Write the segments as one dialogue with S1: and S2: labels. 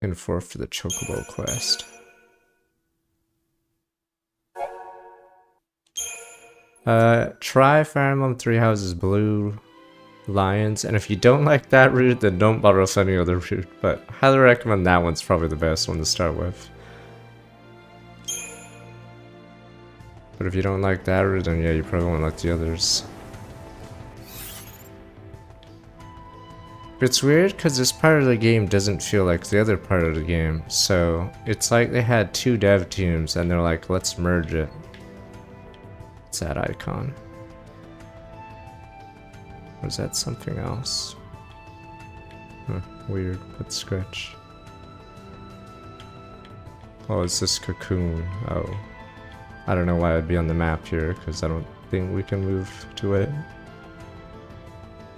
S1: and 4 for the Chocobo quest. Try Fire Emblem Three Houses Blue Lions, and if you don't like that route, then don't bother with any other route, but highly recommend that one's probably the best one to start with. But if you don't like that route, then yeah, you probably won't like the others. It's weird because this part of the game doesn't feel like the other part of the game, so it's like they had 2 dev teams and they're like, let's merge it. It's that icon. Or is that something else? Huh, weird, but scratch. Oh, it's this cocoon. Oh. I don't know why it'd be on the map here, because I don't think we can move to it.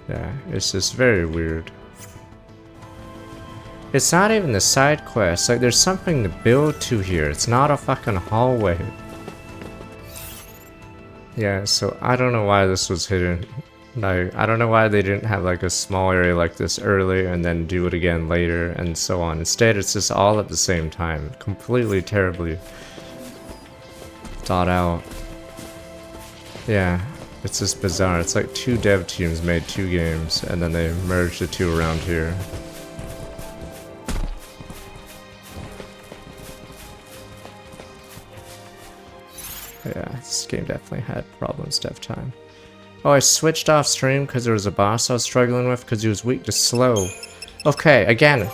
S1: Yeah, it's just very weird. It's not even the side quest, like there's something to build to here. It's not a fucking hallway. Yeah, so I don't know why this was hidden. Like, I don't know why they didn't have like a small area like this earlier and then do it again later and so on. Instead, it's just all at the same time. Completely terribly thought out. Yeah, it's just bizarre. It's like 2 dev teams made 2 games and then they merged the 2 around here. Yeah, this game definitely had problems dev time. Oh, I switched off stream because there was a boss I was struggling with because he was weak to slow. Okay, again.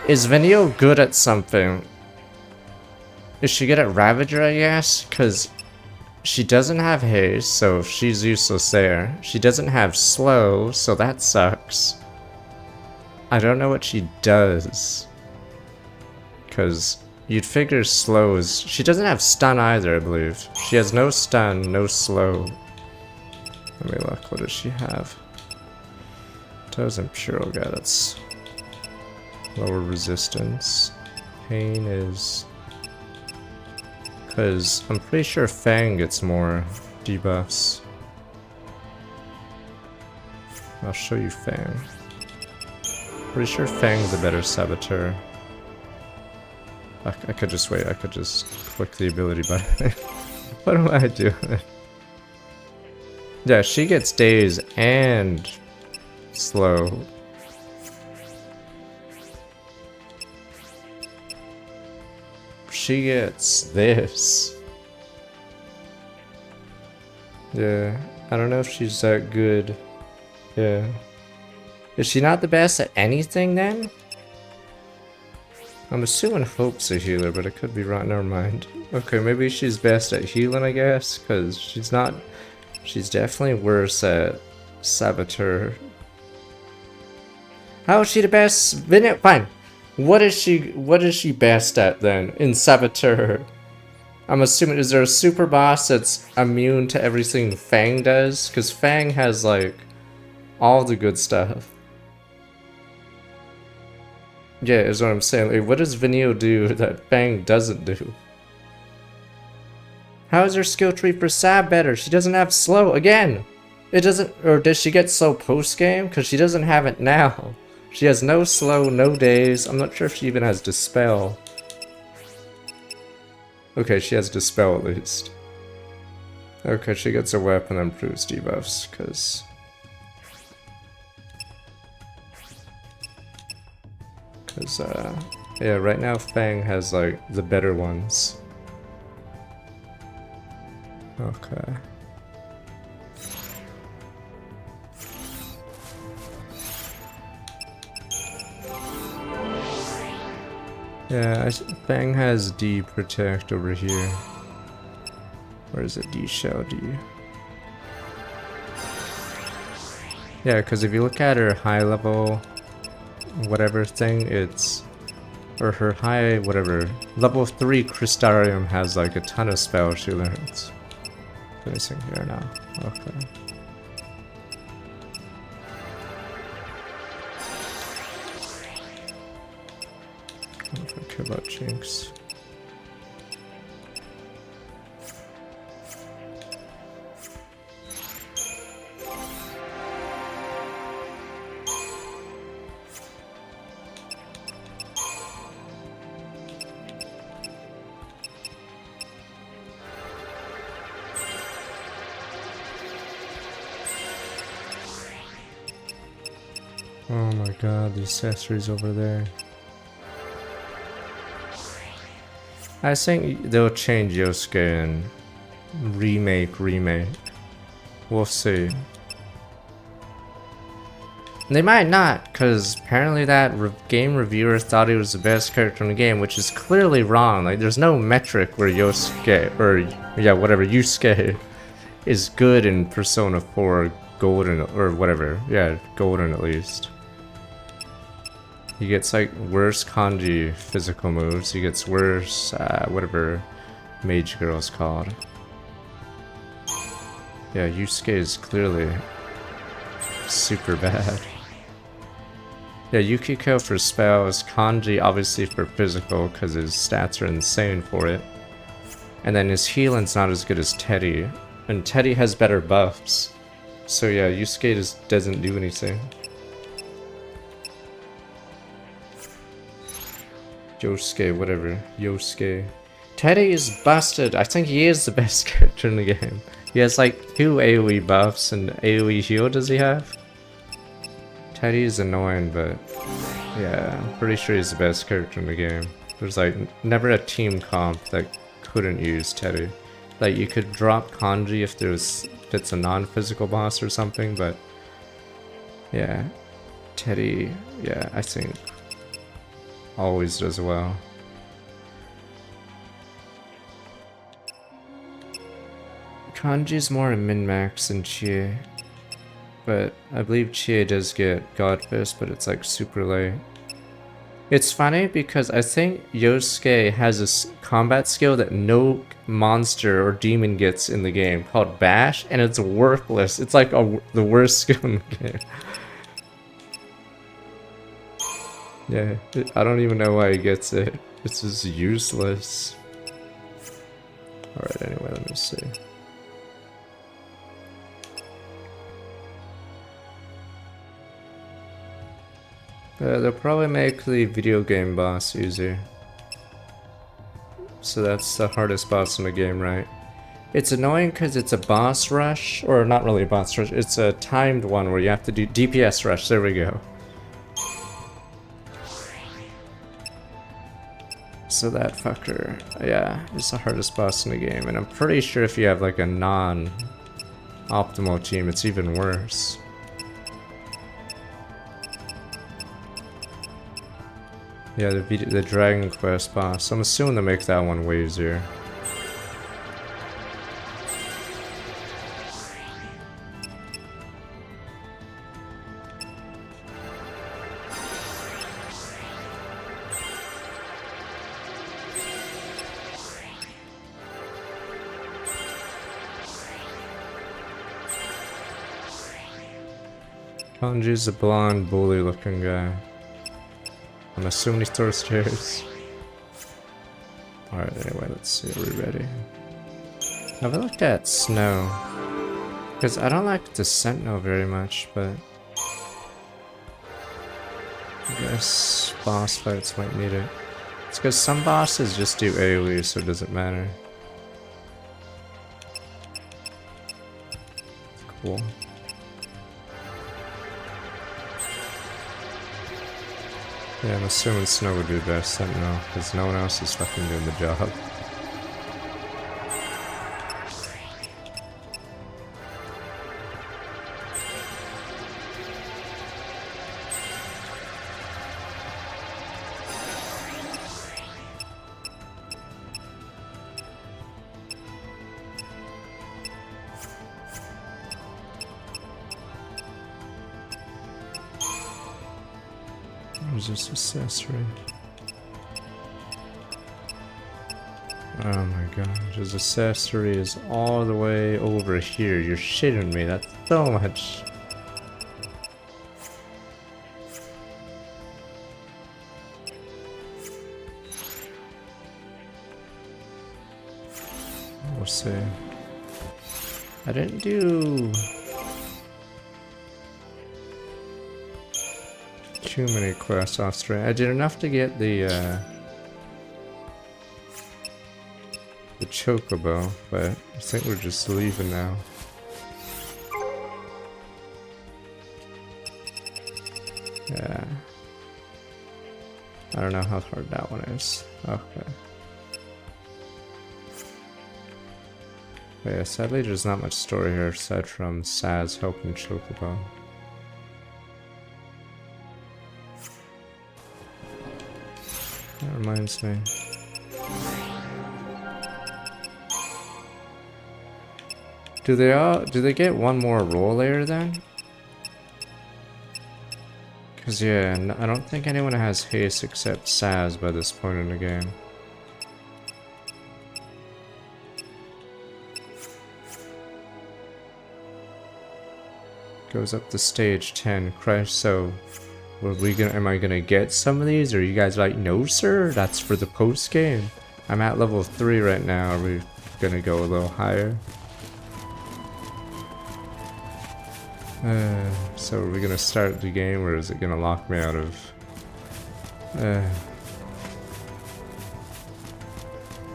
S1: Is Vinio good at something? Is she good at Ravager, I guess? Because she doesn't have haste, so she's useless there. She doesn't have slow, so that sucks. I don't know what she does. Because you'd figure slow is... She doesn't have stun either, I believe. She has no stun, no slow. Let me look, what does she have? Does Imperial guy, that's lower resistance. Pain is... Because I'm pretty sure Fang gets more debuffs. I'll show you Fang. Pretty sure Fang's a better saboteur. I could just wait, I could just click the ability button. What am I doing? Yeah, she gets daze and slow. She gets this. Yeah, I don't know if she's that good. Yeah. Is she not the best at anything then? I'm assuming Hope's a healer, but it could be wrong. Never mind. Okay, maybe she's best at healing, I guess, because she's not... She's definitely worse at Saboteur. How is she the best? Fine. What is she best at then in Saboteur? I'm assuming, is there a super boss that's immune to everything Fang does? Because Fang has like all the good stuff. Yeah, is what I'm saying. Like, what does Vinio do that Fang doesn't do? How is her skill tree for Sab better? She doesn't have slow again. It doesn't, or does she get slow post game? Because she doesn't have it now. She has no slow, no days. I'm not sure if she even has dispel. Okay, she has dispel at least. Okay, she gets a weapon and improves debuffs because. Yeah, right now Fang has like the better ones. Okay. Yeah, Fang has D protect over here. Where is it? D shell D. Yeah, because if you look at her high level whatever thing, it's, or her high whatever level 3 Crystarium has like a ton of spells she learns. Placing here now. Okay. I don't care about Jinx. Oh my god, the accessories over there. I think they'll change Yosuke and remake. We'll see. They might not, because apparently that game reviewer thought he was the best character in the game, which is clearly wrong. Like, there's no metric where Yosuke, or yeah, whatever, Yusuke is good in Persona 4 Golden, or whatever. Yeah, Golden at least. He gets like worse kanji physical moves. He gets worse, whatever mage girl's called. Yeah, Yusuke is clearly super bad. Yeah, Yukiko for spells, Kanji obviously for physical because his stats are insane for it. And then his healing's not as good as Teddy. And Teddy has better buffs. So yeah, Yusuke just doesn't do anything. Yosuke, whatever. Yosuke. Teddy is busted. I think he is the best character in the game. He has like 2 AoE buffs and AoE heal does he have? Teddy is annoying, but yeah, I'm pretty sure he's the best character in the game. There's like never a team comp that couldn't use Teddy. Like you could drop kanji if it's a non-physical boss or something, but yeah, Teddy, yeah, I think always does well. Kanji's more a min-max than Chie. But I believe Chie does get God Fist, but it's like super late. It's funny because I think Yosuke has a combat skill that no monster or demon gets in the game called Bash, and it's worthless. It's like the worst skill in the game. Yeah, I don't even know why he gets it. It's just useless. Alright, anyway, let me see. They'll probably make the video game boss easier. So that's the hardest boss in the game, right? It's annoying because it's a boss rush, or not really a boss rush, it's a timed one where you have to do DPS rush, there we go. So that fucker, yeah, is the hardest boss in the game, and I'm pretty sure if you have like a non-optimal team, it's even worse. Yeah, the Dragon Quest boss. I'm assuming they make that one way easier. Kanji's a blonde, bully-looking guy. I'm assuming he throws stairs. Alright, anyway, let's see. Are we ready? Have I looked at Snow? Because I don't like the Sentinel very much, but I guess boss fights might need it. It's because some bosses just do AoE, so it doesn't matter. Cool. Yeah, I'm assuming Snow would do the best Sentinel, because no one else is fucking doing the job. Where's this accessory? Oh my god, his accessory is all the way over here. You're shitting me, that's so much. We'll see. I didn't do too many quests off stream. I did enough to get the Chocobo, but I think we're just leaving now. Yeah. I don't know how hard that one is. Okay. But yeah, sadly there's not much story here aside from Saz helping Chocobo. That reminds me. Do they get one more roll layer then? Cause yeah, I don't think anyone has haste except Saz by this point in the game. Goes up to stage 10. Christ, so am I gonna get some of these? Or are you guys like, no sir, that's for the post game. I'm at level 3 right now. Are we gonna go a little higher? So are we gonna start the game, or is it gonna lock me out of...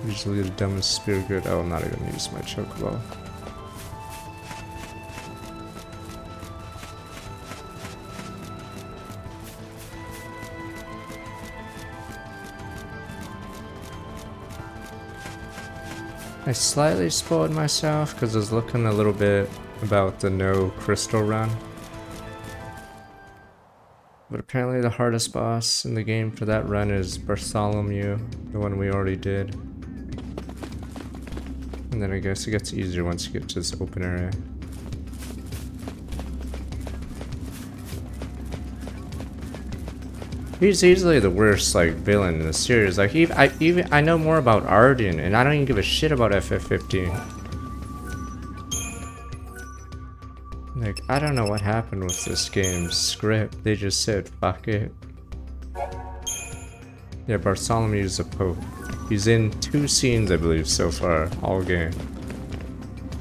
S1: usually the dumbest spear grid. Oh, I'm not even gonna use my chocobo. I slightly spoiled myself because I was looking a little bit about the no crystal run. But apparently the hardest boss in the game for that run is Bartholomew, the one we already did. And then I guess it gets easier once you get to this open area. He's easily the worst, like, villain in the series. Like, I know more about Arden, and I don't even give a shit about FF15. Like, I don't know what happened with this game's script. They just said, fuck it. Yeah, Bartholomew's a Pope. He's in 2 scenes, I believe, so far, all game.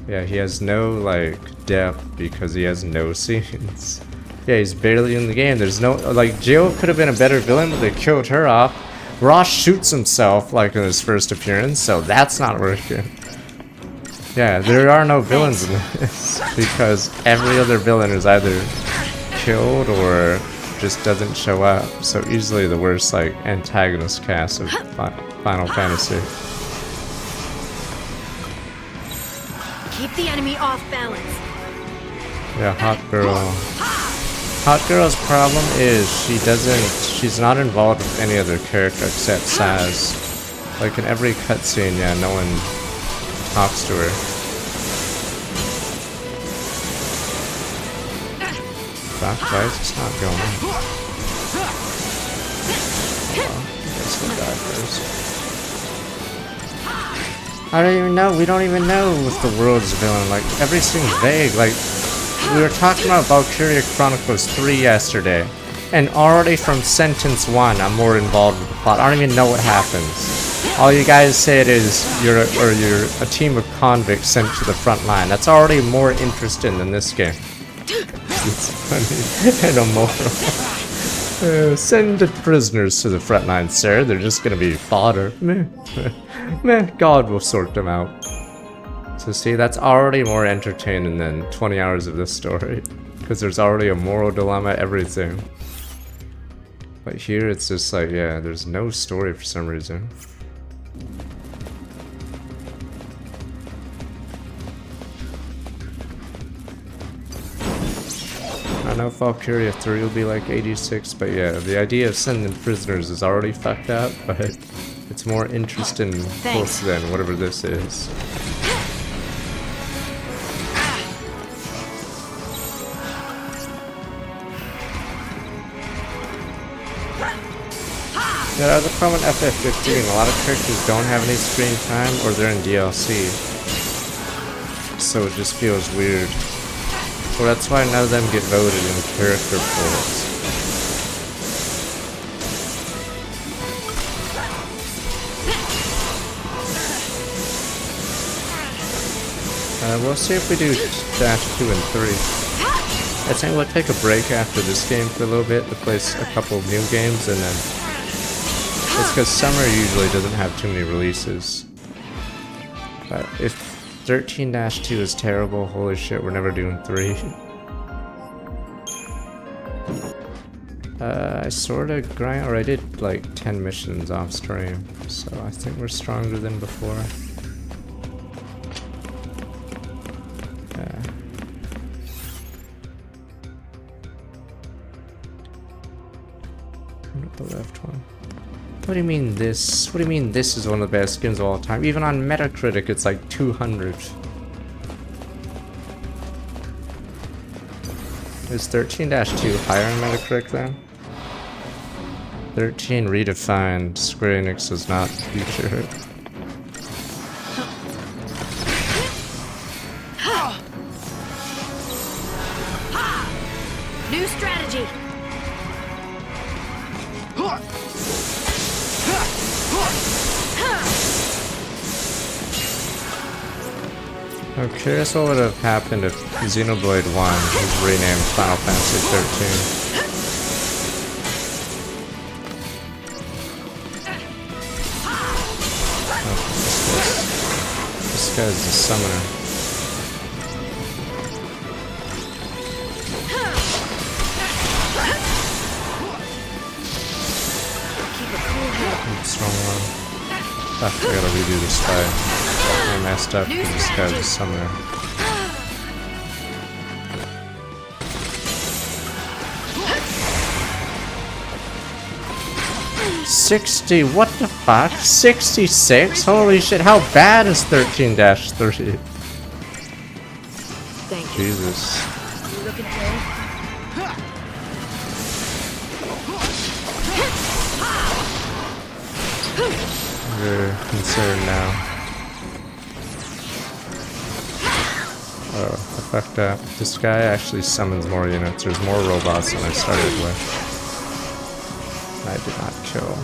S1: Yeah, he has no, like, depth because he has no scenes. Yeah, he's barely in the game. There's no, like, Jill could have been a better villain, but they killed her off. Ross shoots himself, like, in his first appearance, so that's not working. Yeah, there are no villains in this, because every other villain is either killed or just doesn't show up. So easily the worst, like, antagonist cast of Final Fantasy.
S2: Keep the enemy off balance.
S1: Yeah, Hot Girl. Hot Girl's problem is she's not involved with any other character except Saz. Like in every cutscene, yeah, no one talks to her. Fuck, why is this not going on? Oh, I guess we'll die first. I don't even know, we don't even know if the world's villain, like everything's vague, like we were talking about Valkyria Chronicles 3 yesterday, and already from sentence 1 I'm more involved with the plot. I don't even know what happens. All you guys said is you're a team of convicts sent to the front line. That's already more interesting than this game. It's funny and immoral. Send the prisoners to the front line, sir. They're just gonna be fodder. Man, God will sort them out. So see, that's already more entertaining than 20 hours of this story. Because there's already a moral dilemma, everything. But here it's just like, yeah, there's no story for some reason. I know Valkyria 3 will be like 86, but yeah, the idea of sending prisoners is already fucked up, but it's more interesting close than whatever this is. Yeah, that's a problem in FF15. A lot of characters don't have any screen time, or they're in DLC. So it just feels weird. Well, that's why none of them get voted in character polls. We'll see if we do Dash 2 and 3. I think we'll take a break after this game for a little bit to play a couple of new games, and then it's because summer usually doesn't have too many releases. But if 13-2 is terrible, holy shit, we're never doing 3. I sort of grind, or I did like 10 missions off stream, so I think we're stronger than before. Yeah. The left one. What do you mean this? What do you mean this is one of the best skins of all time? Even on Metacritic, it's like 200. Is 13-2 higher on Metacritic then? 13 redefined. Square Enix does not feature it.
S2: New strategy.
S1: I'm curious what would have happened if Xenoblade 1 was renamed Final Fantasy 13. Oh, this guy's the summoner. What's wrong one? I gotta redo this fight. I messed up because this guy's a summoner. $60, what the fuck? 66? Holy shit, how bad is 13-3?
S2: Thank you.
S1: Jesus.
S2: You looking good?
S1: We're concerned now. Oh, I fucked up. This guy actually summons more units. There's more robots than I started with. I did not kill.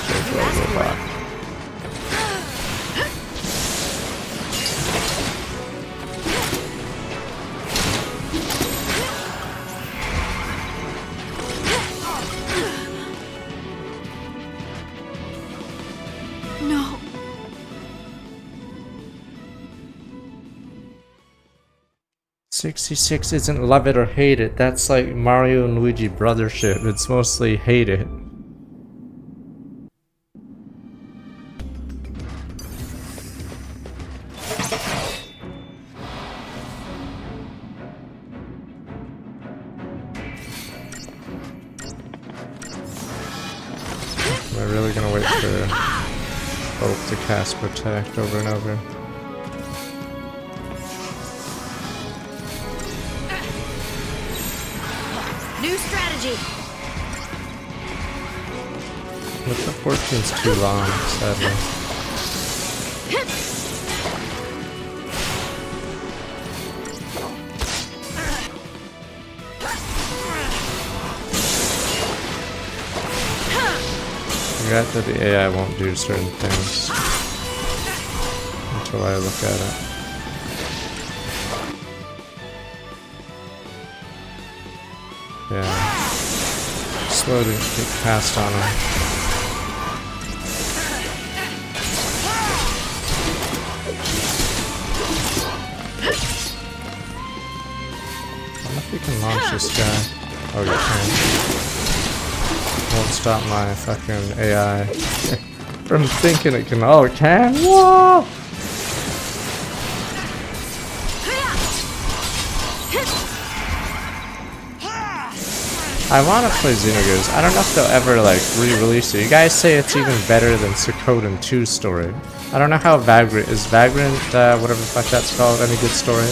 S1: Killed a robot.
S2: No.
S1: $66 isn't love it or hate it. That's like Mario and Luigi brothership. It's mostly hate it. Am I really gonna wait for both to cast Protect over and over?
S2: New strategy.
S1: But the 14's too long, sadly. I forgot that the AI won't do certain things until I look at it. Yeah. Slow to get past on him. I wonder if we can launch this guy. Oh, you can. Won't stop my fucking AI from thinking it can. Oh, it can? Whoa! I want to play Xenogears. I don't know if they'll ever like re-release it. You guys say it's even better than Suikoden 2's story. I don't know how Vagrant is. Vagrant, whatever the fuck that's called, any good story?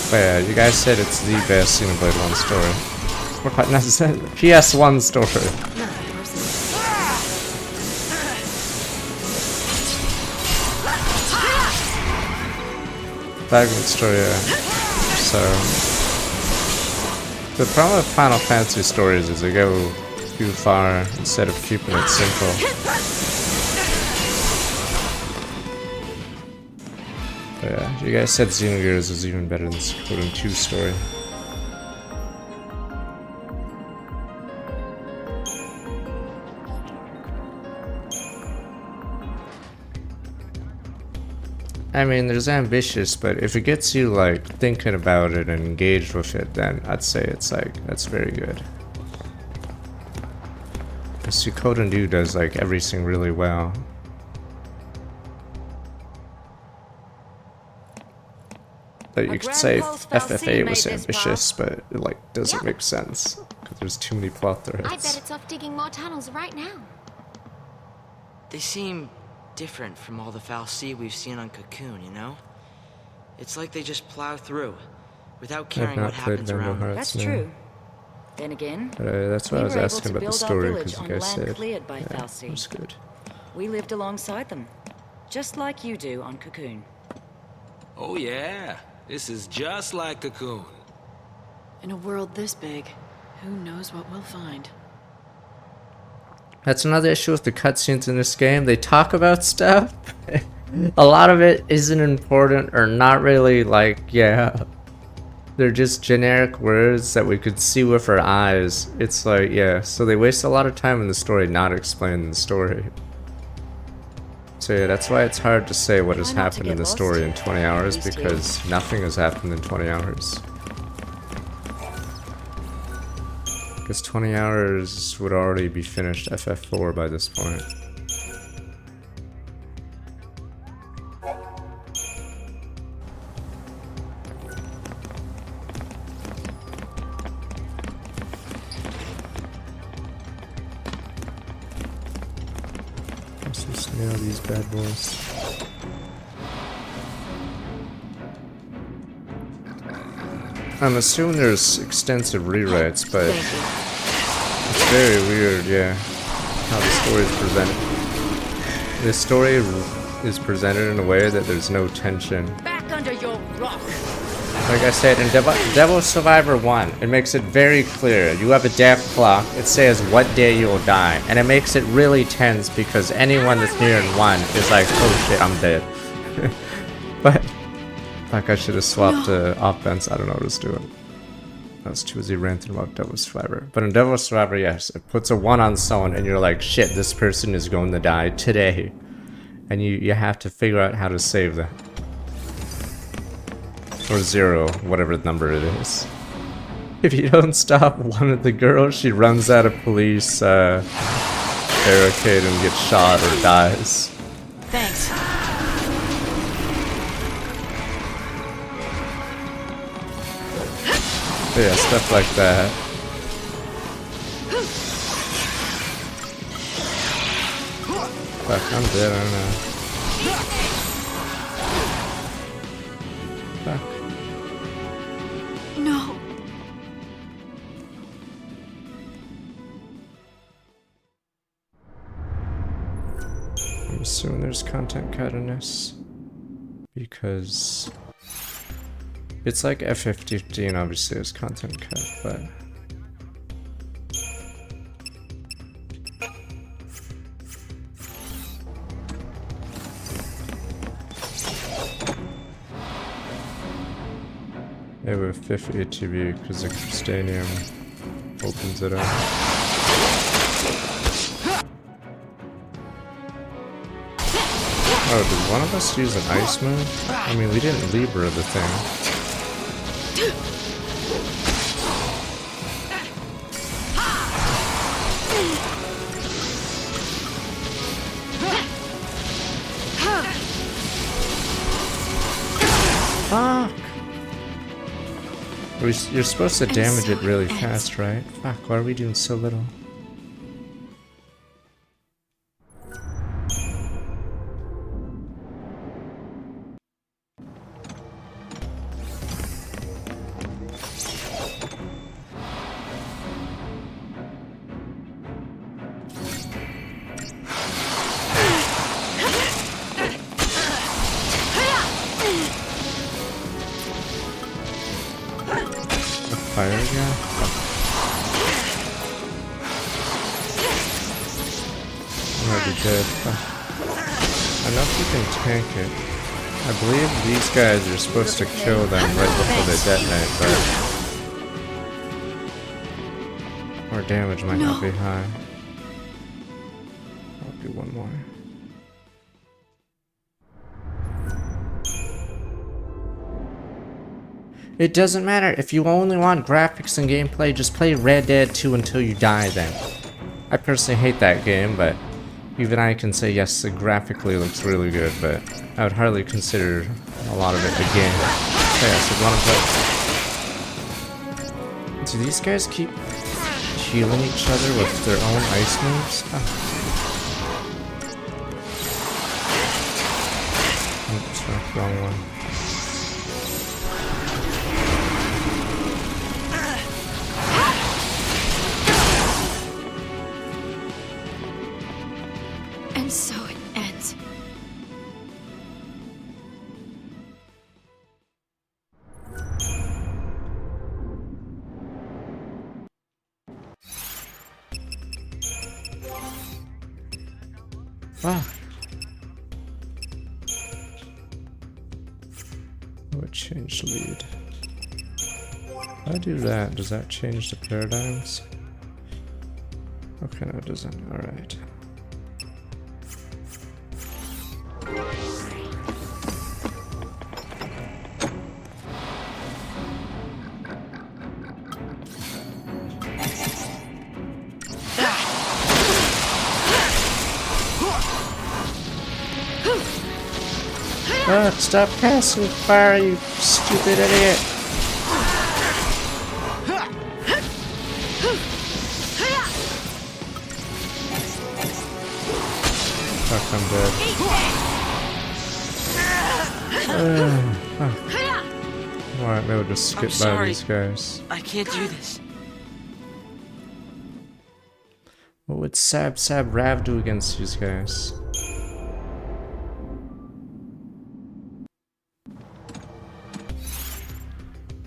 S1: But yeah, you guys said it's the best Xenoblade 1 story. What quite necessary? PS1 story. Vagrant story, yeah. So the problem with Final Fantasy stories is they go too far instead of keeping it simple. But yeah, you guys said Xenogears is even better than Suikoden 2 story. I mean, there's ambitious, but if it gets you like thinking about it and engaged with it, then I'd say it's like, that's very good. Because Suikoden Do does like everything really well. But you could say FF8 was ambitious, but it like doesn't make sense because there's too many plot threads.
S3: I bet it's off digging more tunnels right now.
S4: They seem different from all the foul sea we've seen on Cocoon, you know? It's like they just plow through, without caring what happens around them.
S2: That's true. Then again,
S1: that's why I was asking about the story, because you guys said
S2: cleared by
S1: yeah,
S2: foul sea.
S1: it was good.
S2: We lived alongside them, just like you do on Cocoon.
S5: Oh yeah, this is just like Cocoon.
S6: In a world this big, who knows what we'll find?
S1: That's another issue with the cutscenes in this game. They talk about stuff. A lot of it isn't important or not really like, yeah. They're just generic words that we could see with our eyes. It's like, yeah, so they waste a lot of time in the story not explaining the story. So yeah, that's why it's hard to say what has happened in the story in 20 hours, because nothing has happened in 20 hours. Because 20 hours would already be finished FF4 by this point. Let's just nail these bad boys. I'm assuming there's extensive rewrites, but it's very weird, yeah, how the story is presented. The story is presented in a way that there's no tension.
S2: Back under your rock.
S1: Like I said, in Devil Survivor 1, it makes it very clear. You have a death clock, it says what day you will die, and it makes it really tense because anyone that's near in 1 is like, oh shit, I'm dead. But like I should have swapped offense. I don't know what I was doing. I was too busy ranting about Devil Survivor. But in Devil Survivor, yes, it puts a 1 on someone and you're like, shit, this person is going to die today. And you have to figure out how to save them. Or 0, whatever number it is. If you don't stop one of the girls, she runs out of police barricade and gets shot or dies.
S6: Thanks.
S1: Yeah, stuff like that. Fuck, I'm dead, I don't know. Fuck.
S6: No.
S1: I'm assuming there's content cut in this. Because it's like FF15, obviously there's content cut, but yeah, with 5th ATV because the stadium opens it up. Oh, did one of us use an ice move? I mean, we didn't Libra the thing. Fuck! You're supposed to damage it really fast, right? Fuck, why are we doing so little? Fire guy? I'm gonna be dead. I know if you can tank it. I believe these guys are supposed to kill them right before they detonate, but our damage might not be high. I'll do one more. It doesn't matter. If you only want graphics and gameplay, just play Red Dead 2 until you die then. I personally hate that game, but even I can say yes, it graphically looks really good, but I would hardly consider a lot of it a game. Okay, so one of those. Do these guys keep healing each other with their own ice moves? Oh. Oops, wrong one.
S3: And so it ends.
S1: Wow. Would change lead. If I do that, does that change the paradigms? Okay, no, it doesn't. Alright. Stop casting fire, you stupid idiot! Fuck, I'm dead. Alright, maybe we'll just skip by these guys.
S4: I can't do this.
S1: What would Sab Rav do against these guys?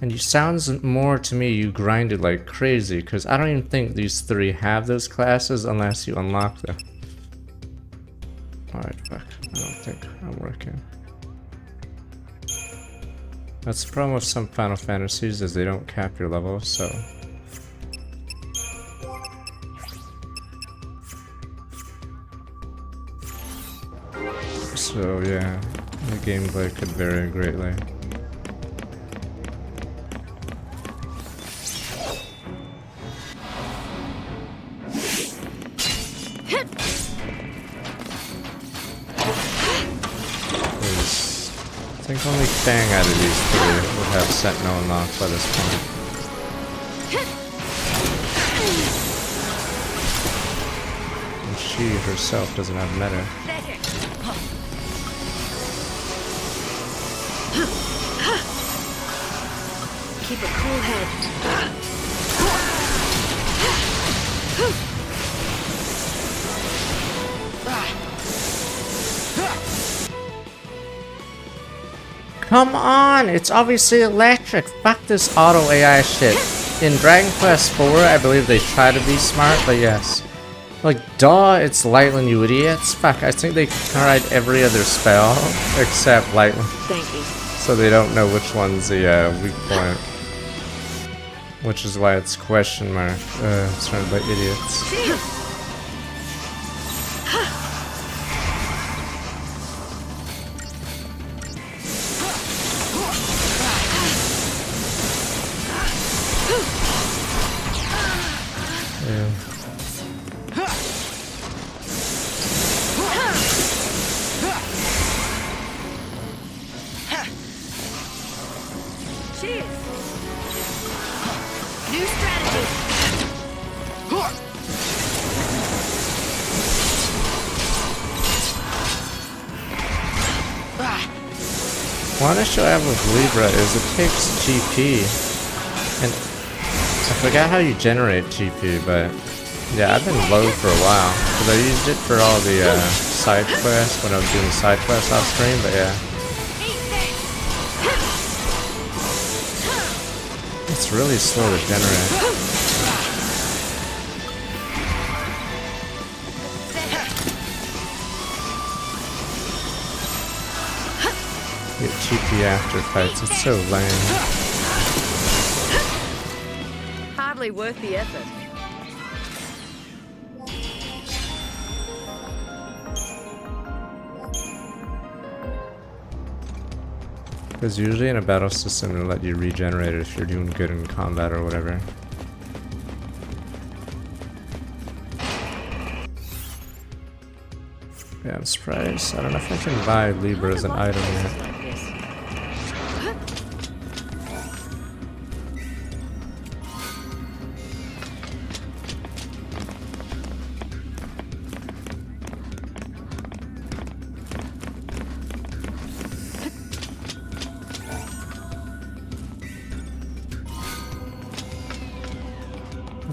S1: And you sounds more to me you grinded like crazy, because I don't even think these three have those classes unless you unlock them. Alright, fuck. I don't think I'm working. That's the problem with some Final Fantasies, is they don't cap your level, so... So yeah, the gameplay could vary greatly. I think only Fang out of these three would have Sentinel unlocked by this point. And she herself doesn't have meta.
S2: Keep a cool head.
S1: Come on! It's obviously electric! Fuck this auto AI shit. In Dragon Quest IV, I believe they try to be smart, but yes. Like, duh, it's Lightning, you idiots. Fuck, I think they tried every other spell except Lightning.
S2: Thank you.
S1: So they don't know which one's the weak point. Which is why it's question mark. Surrounded by idiots.
S2: New strategy.
S1: One issue I have with Libra is it takes GP, and I forgot how you generate GP, but yeah, I've been low for a while, because I used it for all the side quests when I was doing side quests off screen, but yeah. It's really slow to generate. Get GP after fights, it's so lame.
S2: Hardly worth the effort.
S1: Because usually in a battle system they'll let you regenerate it if you're doing good in combat or whatever. Yeah, I'm surprised. I don't know if I can buy Libra as an item yet.
S6: Like this.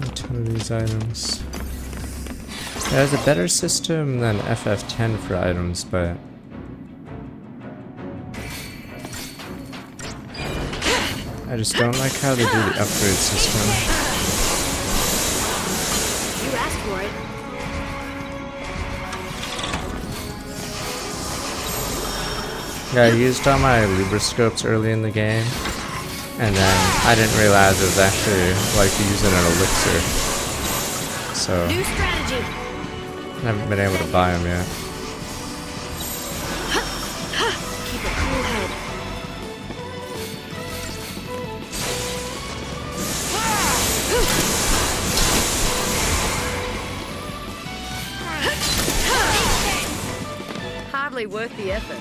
S1: A ton of these items. It has a better system than FF10 for items, but I just don't like how they do the upgrade system.
S2: You asked for it.
S1: Yeah, I used all my Libra scopes early in the game, and then I didn't realize it was actually like using an elixir. So
S2: New strategy.
S1: I haven't been able to buy them yet.
S2: Keep a cool head. Hardly worth the effort.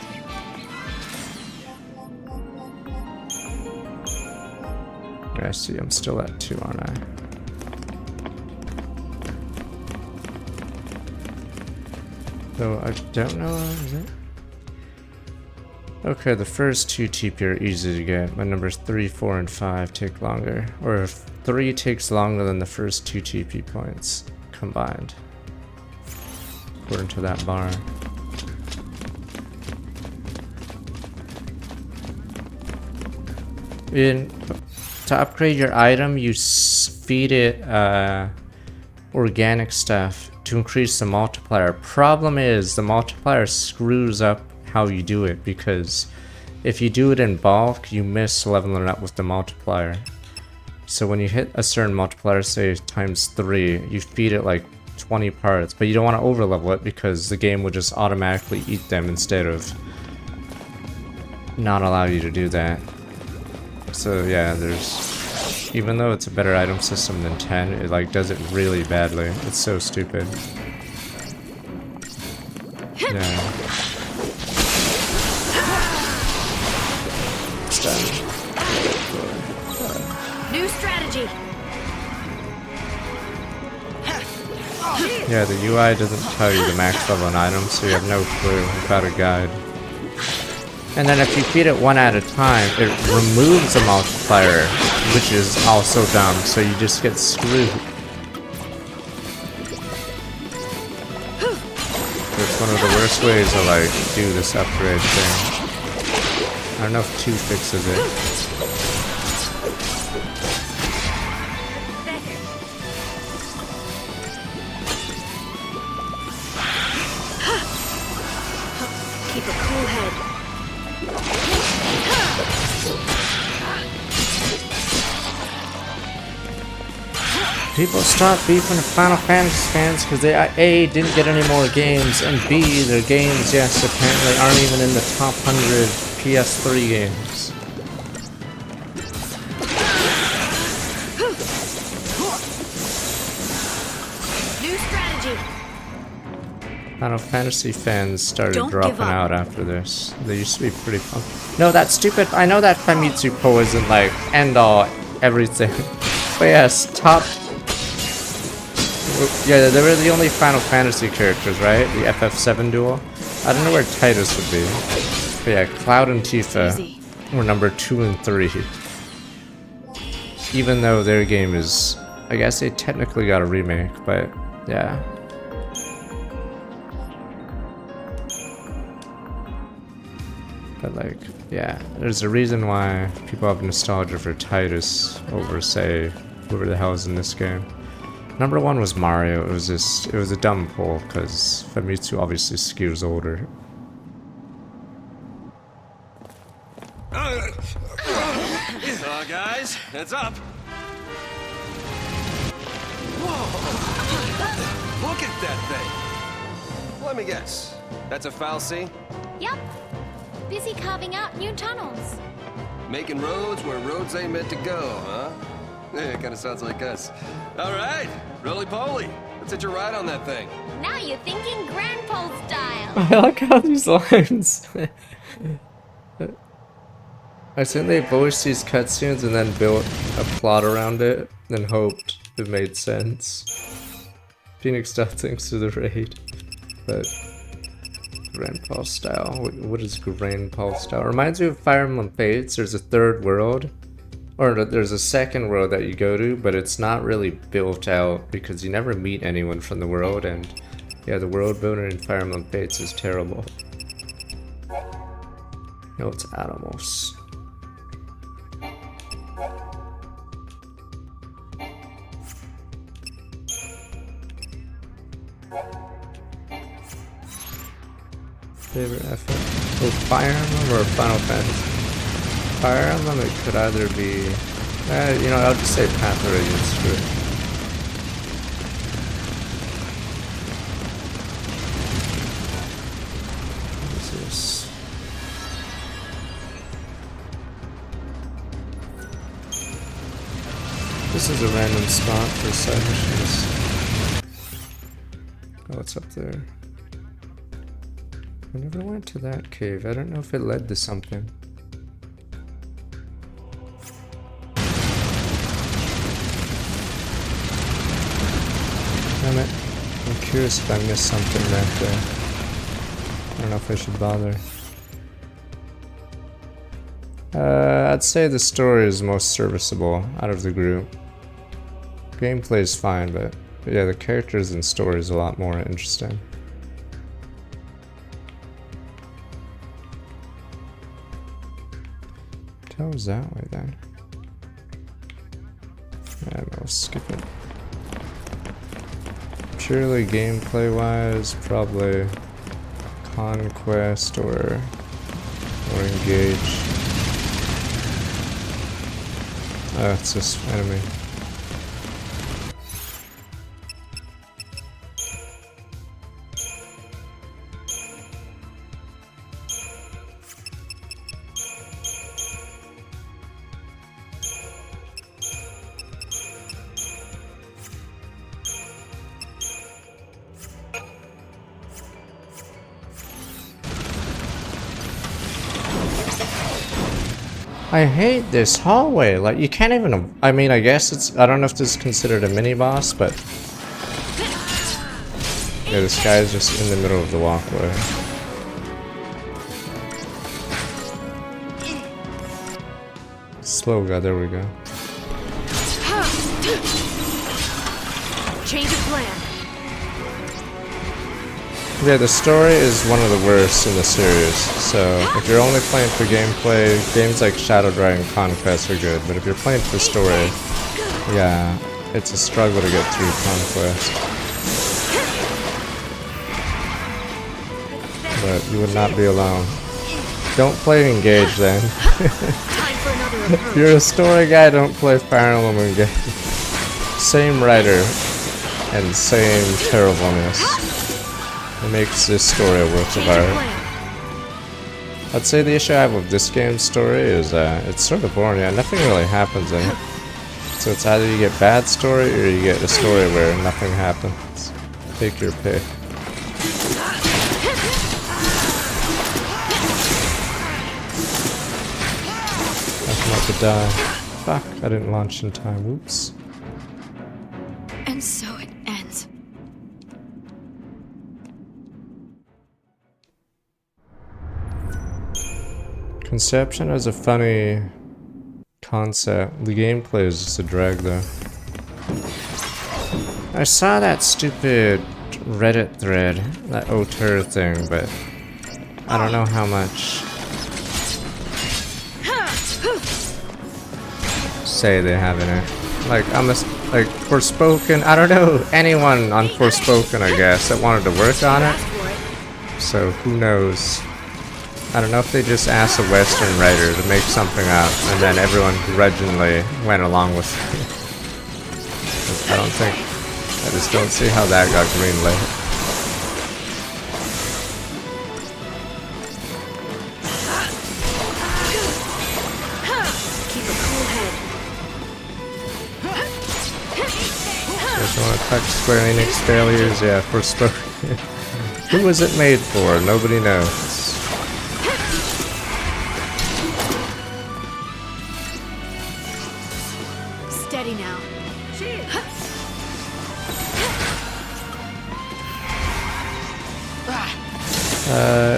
S1: I see, I'm still at 2, aren't I? So I don't know, is it? Okay, the first 2 TP are easy to get. My numbers 3, 4, and 5 take longer. Or 3 takes longer than the first 2 TP points combined. According to that bar. To upgrade your item, you feed it organic stuff to increase the multiplier. Problem is, the multiplier screws up how you do it, because if you do it in bulk, you miss leveling up with the multiplier. So when you hit a certain multiplier, say times 3, you feed it like 20 parts, but you don't want to overlevel it because the game will just automatically eat them instead of not allow you to do that. So yeah, even though it's a better item system than 10, it like does it really badly. It's so stupid. Yeah. It's done.
S2: New strategy.
S1: Yeah, the UI doesn't tell you the max level in items, so you have no clue without a guide. And then if you feed it one at a time, it removes the multiplier, which is also dumb, so you just get screwed. It's one of the worst ways to like do this upgrade thing. I don't know if 2 fixes it.
S2: Keep a cool head.
S1: People stop beefing with Final Fantasy fans because they A, didn't get any more games, and B, their games, yes, apparently aren't even in the top 100 PS3 games.
S2: New strategy.
S1: Final Fantasy fans started
S2: Don't
S1: dropping
S2: give up.
S1: out after this. They used to be pretty fun. No, that's stupid. I know that Famitsu Po isn't like end all everything. But yes, top. Yeah, they were the only Final Fantasy characters, right? The FF7 duel. I don't know where Titus would be. But yeah, Cloud and Tifa
S6: Easy.
S1: were number 2 and 3. Even though their game is, I guess they technically got a remake, but yeah. But like, yeah, there's a reason why people have nostalgia for Titus over, say, whoever the hell is in this game. Number 1 was Mario. It was a dumb pull because Famitsu obviously skews older.
S5: Guys, heads up. Whoa! Look at that thing. Let me guess. That's a foul C?
S3: Yep. Busy carving out new tunnels.
S5: Making roads where roads ain't meant to go, huh? Yeah, kind of sounds like us. All right, roly-poly. Let's hit your ride on that thing.
S3: Now you're thinking Grandpa style.
S1: I like how these lines. I think they voiced these cutscenes and then built a plot around it and hoped it made sense. Phoenix Dot thanks to the raid. But Grandpa style. What is Grandpa style? Reminds me of Fire Emblem Fates. There's a third world. Or there's a second world that you go to, but it's not really built out because you never meet anyone from the world, and yeah, the world building in Fire Emblem Fates is terrible. No, it's animals. Favorite FF? Oh, Fire Emblem or Final Fantasy? Fire Emblem, it could either be... you know, I'll just say Path of Radiance, screw it. What is this? This is a random spot for side missions. Oh, what's up there? I never went to that cave. I don't know if it led to something. Damn it. I'm curious if I missed something right there. I don't know if I should bother. I'd say the story is most serviceable out of the group. Gameplay is fine, but yeah, the characters and story is a lot more interesting. How was that way then? Yeah, no, skip it. Purely gameplay wise, probably Conquest or Engage. Oh, it's this enemy. I hate this hallway, like you can't even, I mean I guess it's, I don't know if this is considered a mini boss, but yeah, this guy is just in the middle of the walkway. Slow guy, there we go.
S2: Change of plan.
S1: Yeah, the story is one of the worst in the series, so if you're only playing for gameplay, games like Shadow Dragon Conquest are good, but if you're playing for story, yeah, it's a struggle to get through Conquest. But you would not be alone. Don't play Engage then. If you're a story guy, don't play Fire Emblem Engage. Same writer and same terribleness. It makes this story a work of art. I'd say the issue I have with this game's story is it's sort of boring. Yeah, nothing really happens in it. So it's either you get bad story or you get a story where nothing happens. Take your pick. I'm about to die. Fuck, I didn't launch in time. Oops.
S3: And so it ends.
S1: Conception is a funny concept. The gameplay is just a drag though. I saw that stupid Reddit thread, that auteur thing, but I don't know how much say they have in it. Like, like Forspoken, I don't know anyone on Forspoken, I guess, that wanted to work on it. So who knows? I don't know if they just asked a Western writer to make something up, and then everyone grudgingly went along with it. I don't think, I just don't see how that got greenlit.
S2: Keep a cool head.
S1: Just want to touch Square Enix failures, yeah, Forspoken. Who was it made for? Nobody knows.
S2: Steady now.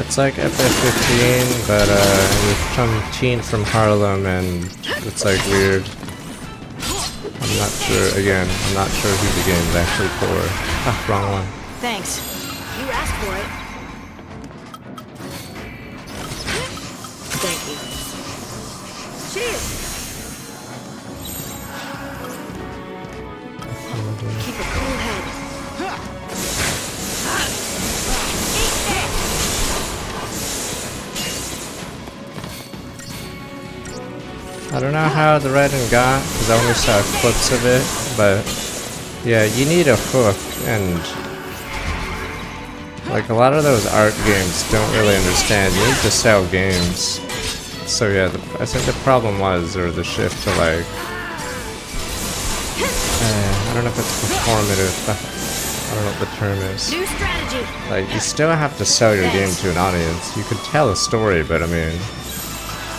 S1: It's like FF15, but you're some teen from Harlem, and it's like weird. I'm not sure. Again, I'm not sure who the game's actually for. Ah, wrong one.
S6: Thanks.
S2: You asked for it.
S6: Thank you.
S2: Cheers! Keep a cool head.
S1: I don't know how the writing got, because I only saw clips of it, but yeah, you need a hook, and like a lot of those art games don't really understand. You need to sell games. So yeah, I think the problem was, or the shift to like, I don't know if it's performative, I don't know what the term is.
S2: New strategy.
S1: Like, you still have to sell your game to an audience. You could tell a story, but I mean,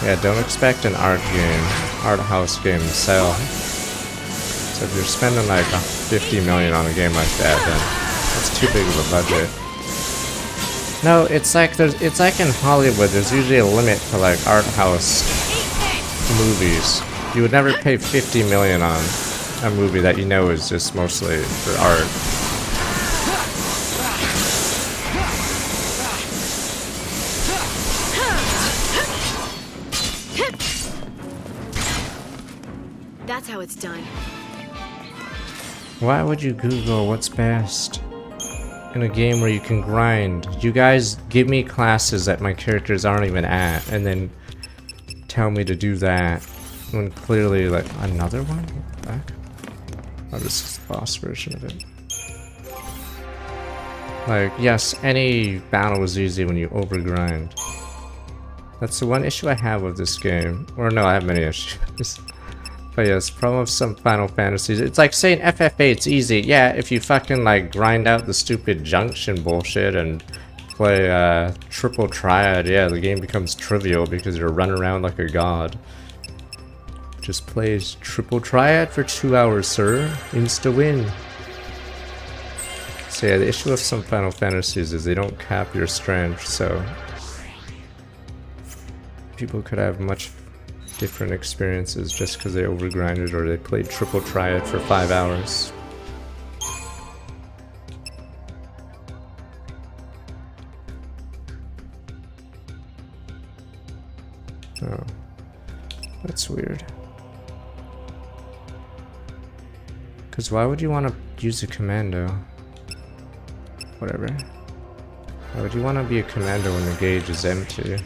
S1: yeah, don't expect an art house game to sell. So if you're spending like 50 million on a game like that, then that's too big of a budget. No, it's like in Hollywood, there's usually a limit to like art house movies. You would never pay 50 million on a movie that you know is just mostly for art.
S2: That's how it's done.
S1: Why would you Google what's best in a game where you can grind? You guys give me classes that my characters aren't even at, and then tell me to do that when clearly, like, another one? What the heck? Oh, this is the boss version of it. Like, yes, any battle was easy when you overgrind. That's the one issue I have with this game. Or no, I have many issues. But yes, problem of some Final Fantasies. It's like saying FF8, it's easy. Yeah, if you fucking like grind out the stupid junction bullshit and play triple triad, yeah, the game becomes trivial because you're running around like a god. Just plays triple triad for 2 hours, sir. Insta win. So yeah, the issue with some Final Fantasies is they don't cap your strength, so people could have much different experiences just because they overgrinded or they played triple triad for 5 hours. Oh, that's weird. Because why would you want to use a commando? Whatever. Why would you want to be a commando when the gauge is empty?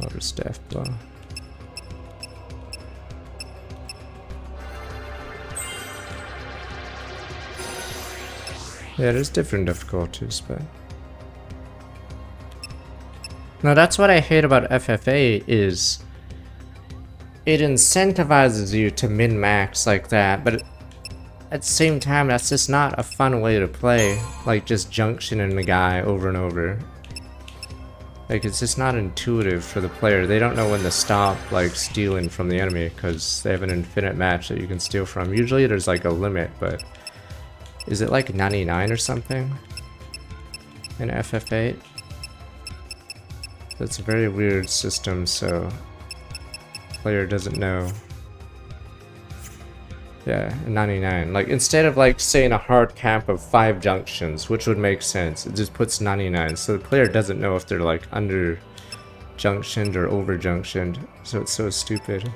S1: I'll just death blow. Yeah, there's different difficulties, but no, that's what I hate about FFA is it incentivizes you to min-max like that, but at the same time, that's just not a fun way to play. Like just junctioning the guy over and over. Like, it's just not intuitive for the player. They don't know when to stop, like, stealing from the enemy, because they have an infinite match that you can steal from. Usually there's, like, a limit, but is it, like, 99 or something in FF8? That's a very weird system, so the player doesn't know. Yeah, 99. Like, instead of, like, saying a hard cap of 5 junctions, which would make sense, it just puts 99. So the player doesn't know if they're, like, under junctioned or over junctioned. So it's so stupid.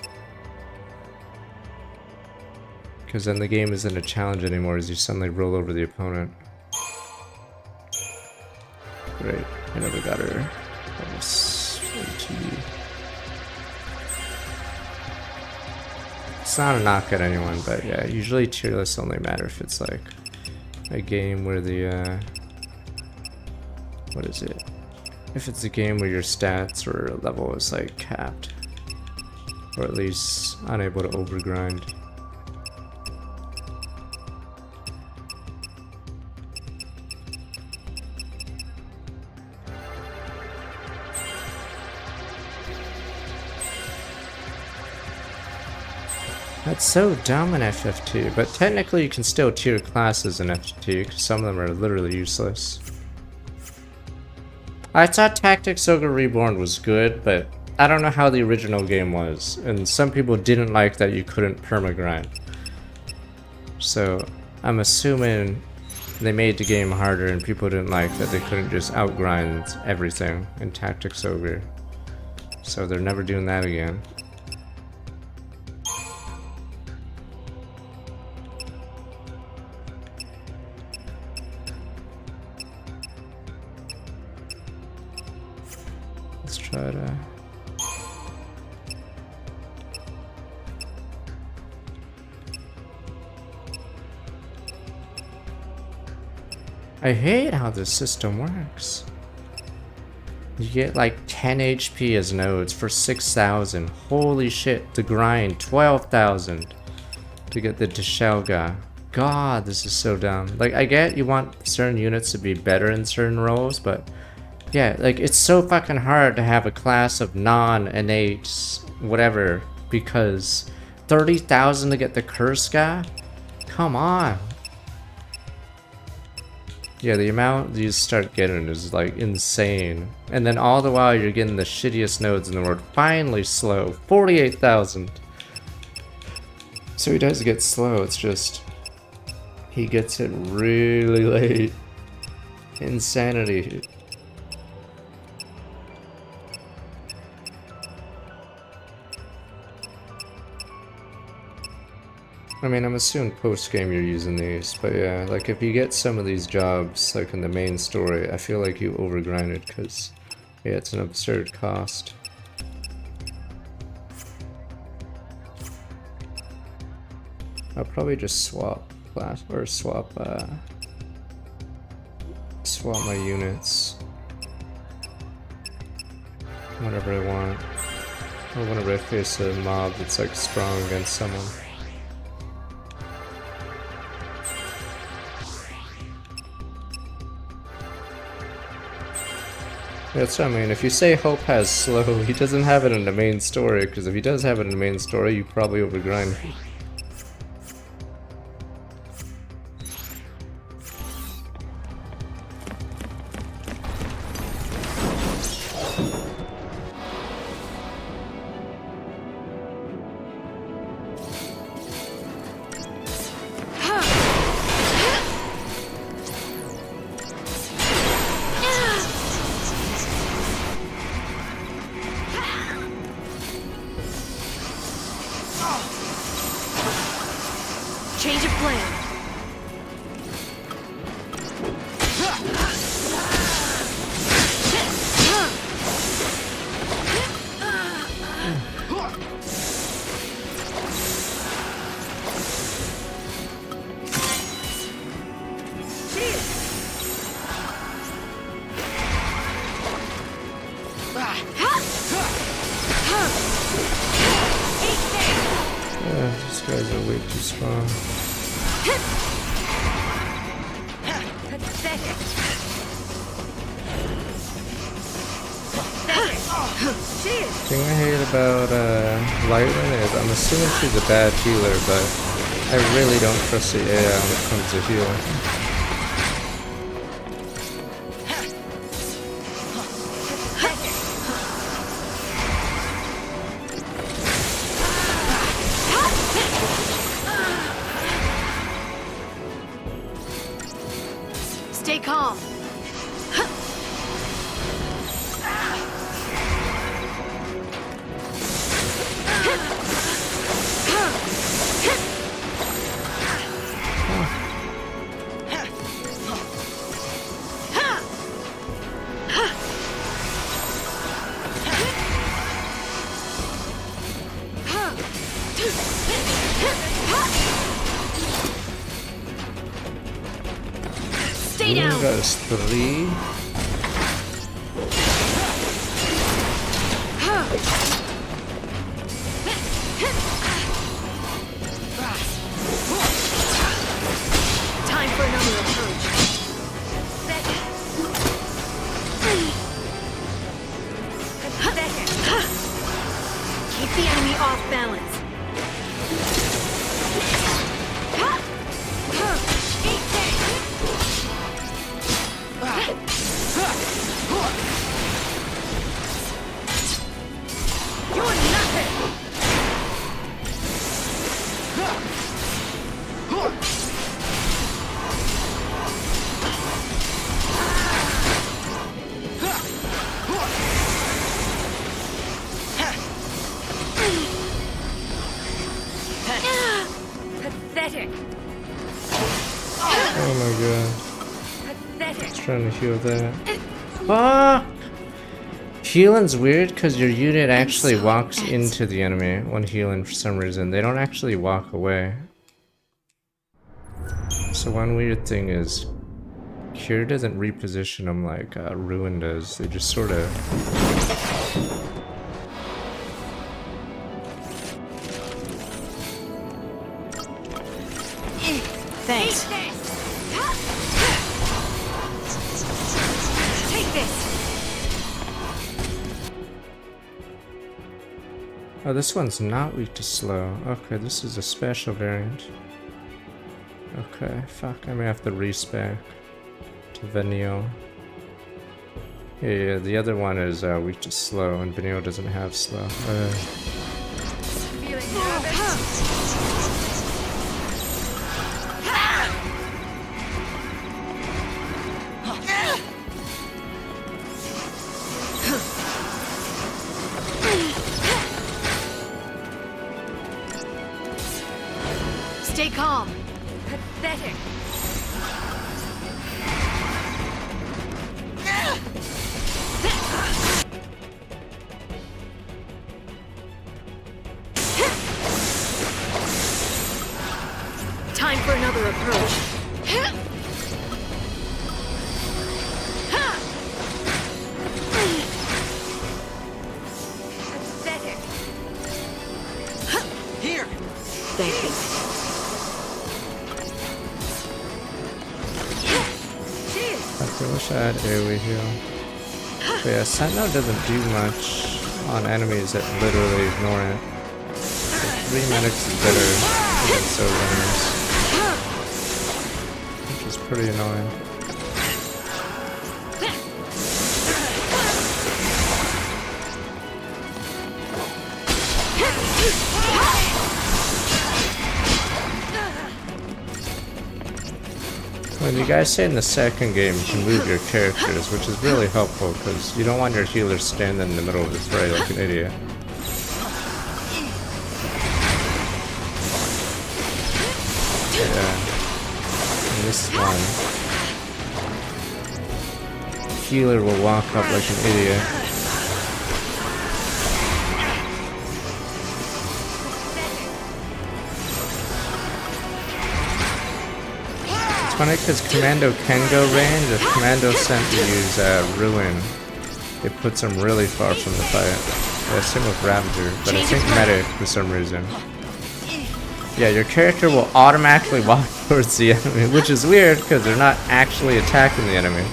S1: Because then the game isn't a challenge anymore as you suddenly roll over the opponent. Great. I never got her. That was 42. It's not a knock at anyone, but yeah, usually tier lists only matter if it's like a game where the what is it? If it's a game where your stats or level is like capped, or at least unable to overgrind. That's so dumb in FF2, but technically you can still tier classes in FF2 because some of them are literally useless. I thought Tactics Ogre Reborn was good, but I don't know how the original game was, and some people didn't like that you couldn't permagrind. So I'm assuming they made the game harder and people didn't like that they couldn't just outgrind everything in Tactics Ogre. So they're never doing that again. Let's try to... I hate how this system works. You get like 10 HP as nodes for 6,000. Holy shit, to grind 12,000 to get the Deshelga. God, this is so dumb. Like, I get you want certain units to be better in certain roles, but yeah, like, it's so fucking hard to have a class of non-innate whatever, because 30,000 to get the curse guy? Come on. Yeah, the amount you start getting is like insane. And then all the while you're getting the shittiest nodes in the world. Finally slow. 48,000. So he does get slow, it's just... he gets it really late. Insanity. I mean, I'm assuming post-game you're using these, but yeah, like if you get some of these jobs, like in the main story, I feel like you overgrinded, because, yeah, it's an absurd cost. I'll probably just swap class, or swap my units whenever I want, or whenever I face a mob that's like strong against someone. That's what I mean. If you say Hope has slow, he doesn't have it in the main story, because if he does have it in the main story, you probably overgrind.
S2: Change of plan.
S1: These guys are way too strong. The thing I hate about Lightning is I'm assuming she's a bad healer, but I really don't trust the AI when it comes to healing.
S2: Stay calm. Stay down.
S1: Got us 3.
S2: Time for another approach. Keep the enemy off balance.
S1: trying to heal that. Fuck! Healing's weird because your unit actually walks into the enemy when healing for some reason. They don't actually walk away. So one weird thing is, Cure doesn't reposition them like Ruin does. They just sort of...
S6: Thanks.
S2: Take this.
S1: Oh, this one's not weak to slow. Okay, this is a special variant. Okay, fuck, I may have to respec to Venio. Yeah, the other one is weak to slow, and Venio doesn't have slow.
S2: Feeling nervous?
S6: Stay calm.
S2: Pathetic.
S6: Time for another approach.
S2: Pathetic.
S5: Here!
S6: Thank you.
S1: I wish I had AoE heal. But yeah, Sentinel doesn't do much on enemies that literally ignore it. Like, 3 medics is better than so runners. Which is pretty annoying. When you guys say in the second game you can move your characters, which is really helpful because you don't want your healer standing in the middle of the fray like an idiot. Yeah. And this one, healer will walk up like an idiot. Funny because Commando can go range. If Commando sent to use Ruin, it puts him really far from the fight. Yeah, same with Ravager, but I think Medic for some reason. Yeah, your character will automatically walk towards the enemy, which is weird because they're not actually attacking the enemy.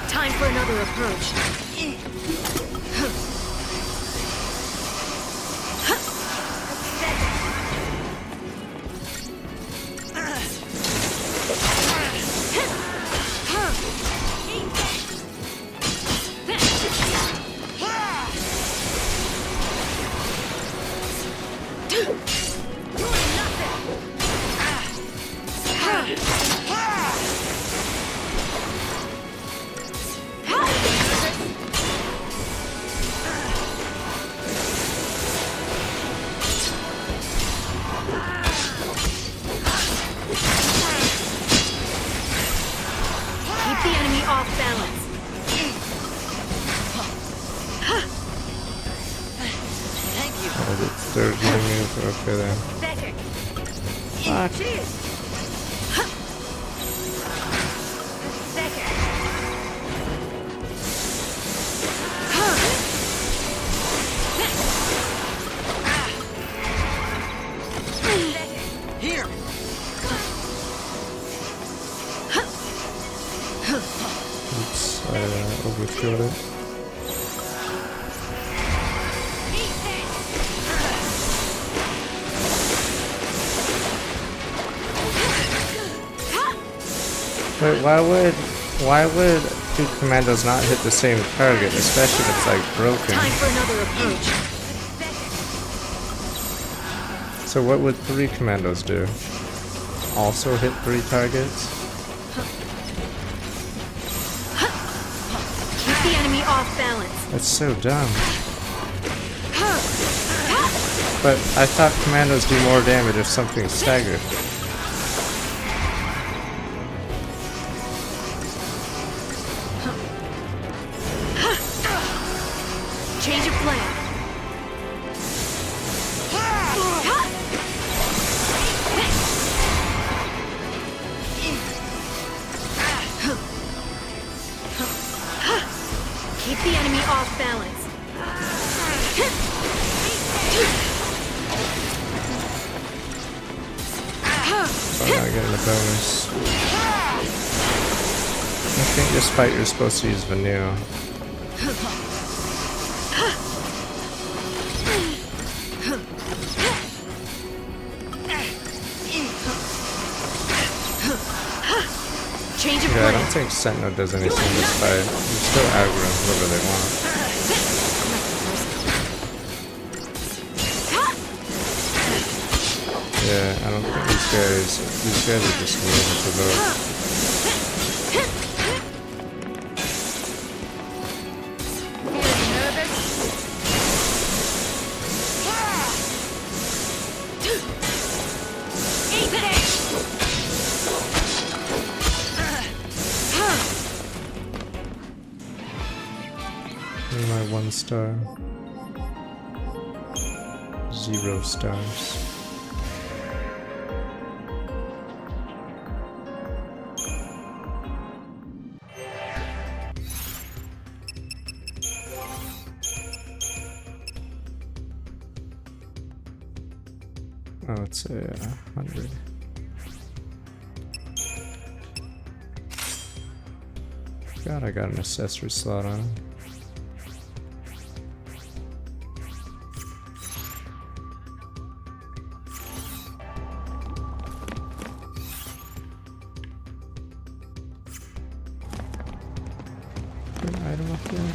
S6: Time for another approach.
S1: Third move, okay then. Fuck.
S5: Here!
S1: Oops, I overkilled it. Wait, why would two commandos not hit the same target, especially if it's like broken?
S6: Time for another approach.
S1: So what would 3 commandos do? Also hit 3 targets?
S6: Keep the enemy off balance.
S1: That's so dumb. But I thought commandos do more damage if something's staggered.
S2: Change of plan. Keep the enemy off balance.
S1: So I'm not getting a bonus. I think this fight you're supposed to use Vanille.
S2: Change of
S1: Yeah, I
S2: plan.
S1: don't think Sentinel does anything in this fight. You still aggro whoever they want. Yeah, I don't think these guys are just moving to vote. My 1 star. 0 stars. Oh, it's a 100. God, I got an accessory slot on. Item up there.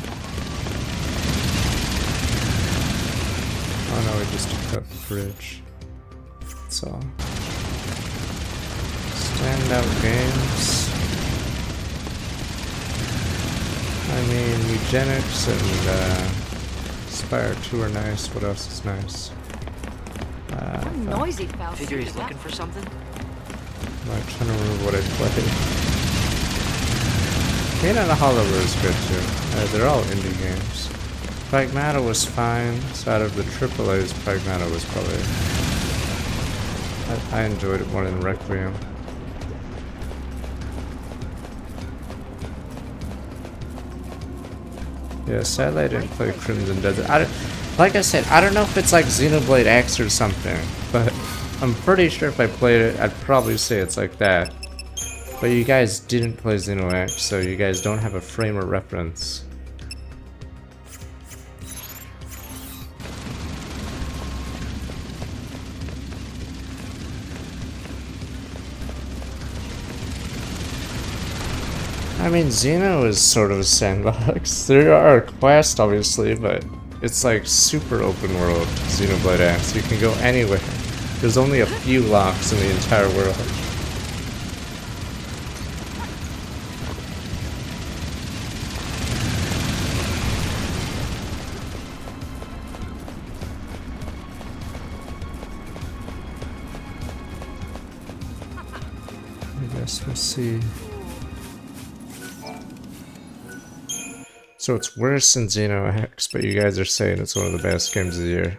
S1: Oh no, we just took out the bridge. That's all. Standout games. I mean, Eugenics and Spire 2 are nice. What else is nice?
S6: Noisy foul.
S4: Figure he's looking for something?
S1: I'm trying to remember what I played. Kane and Hollower is good too. They're all indie games. Pragmata was fine. So out of the AAA's, Pragmata was probably... I enjoyed it more than Requiem. Yeah, sadly I didn't play Crimson Desert. Like I said, I don't know if it's like Xenoblade X or something, but I'm pretty sure if I played it, I'd probably say it's like that. But you guys didn't play Xeno X, so you guys don't have a frame of reference. I mean, Xeno is sort of a sandbox. There are quests, obviously, but it's like super open world Xenoblade X. You can go anywhere. There's only a few locks in the entire world. I guess we'll see. So it's worse than Xeno X, but you guys are saying it's one of the best games of the year.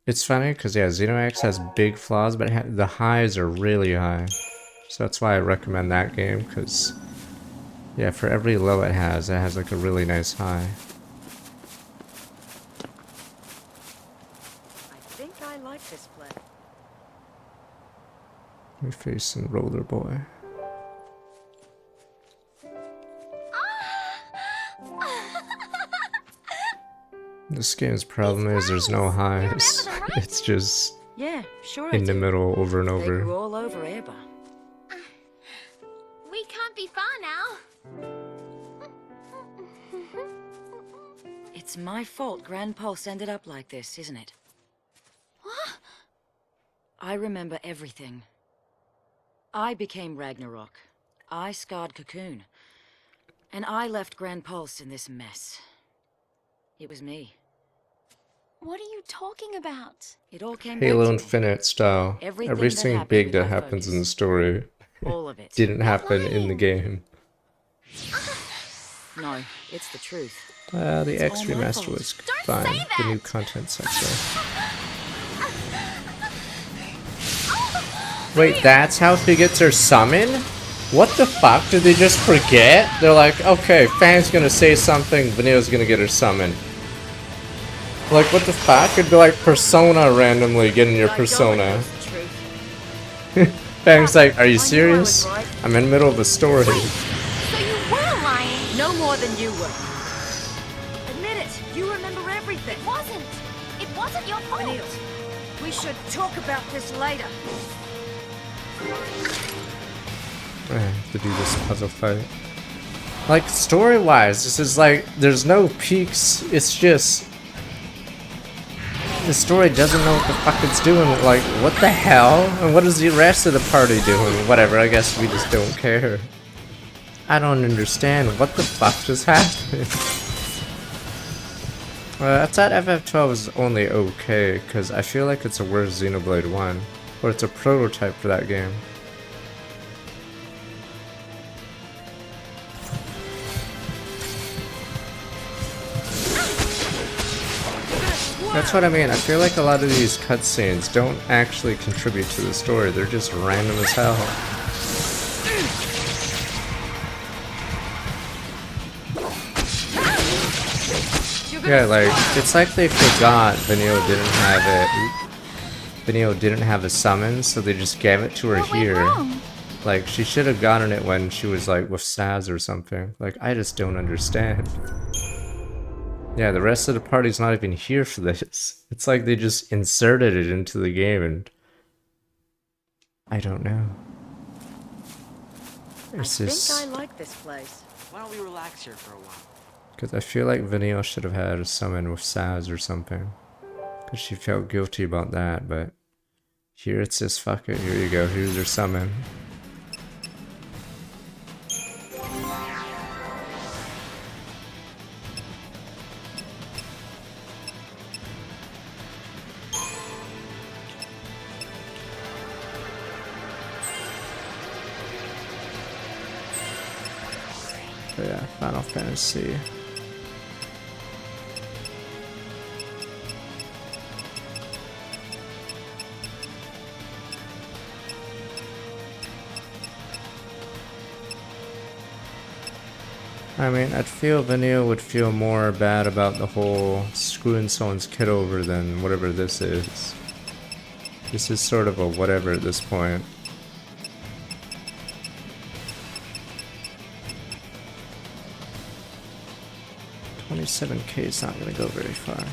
S1: It's funny because yeah, Xeno X has big flaws, but the highs are really high. So that's why I recommend that game, because yeah, for every low it has like a really nice high.
S6: I think I like this play.
S1: We're facing Roller Boy. This game's problem is there's no highs. It's just
S6: Yeah, sure.
S1: in the middle over and
S6: They
S1: over.
S6: grew all over Erba.
S3: We can't be far now.
S6: It's my fault Grand Pulse ended up like this, isn't it?
S3: What?
S6: I remember everything. I became Ragnarok. I scarred Cocoon. And I left Grand Pulse in this mess. It was me.
S3: What are you talking about?
S6: It all came
S1: Halo
S6: back to me.
S1: Infinite style.
S6: Everything
S1: Everything
S6: that
S1: big
S6: happened
S1: that
S6: with my
S1: happens in the
S6: focus.
S1: story
S6: All of it.
S1: didn't happen in the
S3: lying.
S1: game.
S6: No, it's the truth.
S1: The
S6: It's
S1: X
S6: all my
S1: remaster
S6: fault.
S1: was
S3: Don't
S1: fine.
S3: say
S1: The new
S3: that!
S1: content section. Wait, that's how she gets her summon? What the fuck? Did they just forget? They're like, okay, Fang's gonna say something, Vanilla's gonna get her summon. Like, what the fuck? It'd be like Persona randomly getting your Persona.
S6: It's the truth.
S1: Fang's like, are you
S6: I knew I was
S1: serious?
S6: right.
S1: I'm in the middle of a story.
S3: So you were lying.
S6: No more than you were. Admit it. You remember everything.
S3: It wasn't your fault.
S6: Vanille, we should talk about this later.
S1: I have to do this puzzle fight. Like, story-wise, this is like, there's no peaks, it's just... The story doesn't know what the fuck it's doing, like, what the hell? And what is the rest of the party doing? Whatever, I guess we just don't care. I don't understand, what the fuck just happened? I thought FF12 was only okay, because I feel like it's a worse Xenoblade 1. Or it's a prototype for that game. That's what I mean. I feel like a lot of these cutscenes don't actually contribute to the story. They're just random as hell. Yeah, like, it's like they forgot Vanille didn't have it. Vanille didn't have a summon, so they just gave it to her
S3: What went
S1: here.
S3: wrong?
S1: Like, she should have gotten it when she was, like, with Saz or something. Like, I just don't understand. Yeah, the rest of the party's not even here for this. It's like they just inserted it into the game and... I don't know. It's
S6: I
S1: just...
S6: think I like this place.
S4: Why don't we relax here for a while?
S1: Because I feel like Vanille should have had a summon with Saz or something. Because she felt guilty about that, but... Here it's just, fuck it, here you go, here's your summon. But yeah, Final Fantasy. I mean, I'd feel Vanille would feel more bad about the whole screwing someone's kid over than whatever this is. This is sort of a whatever at this point. $27K is not gonna go very far.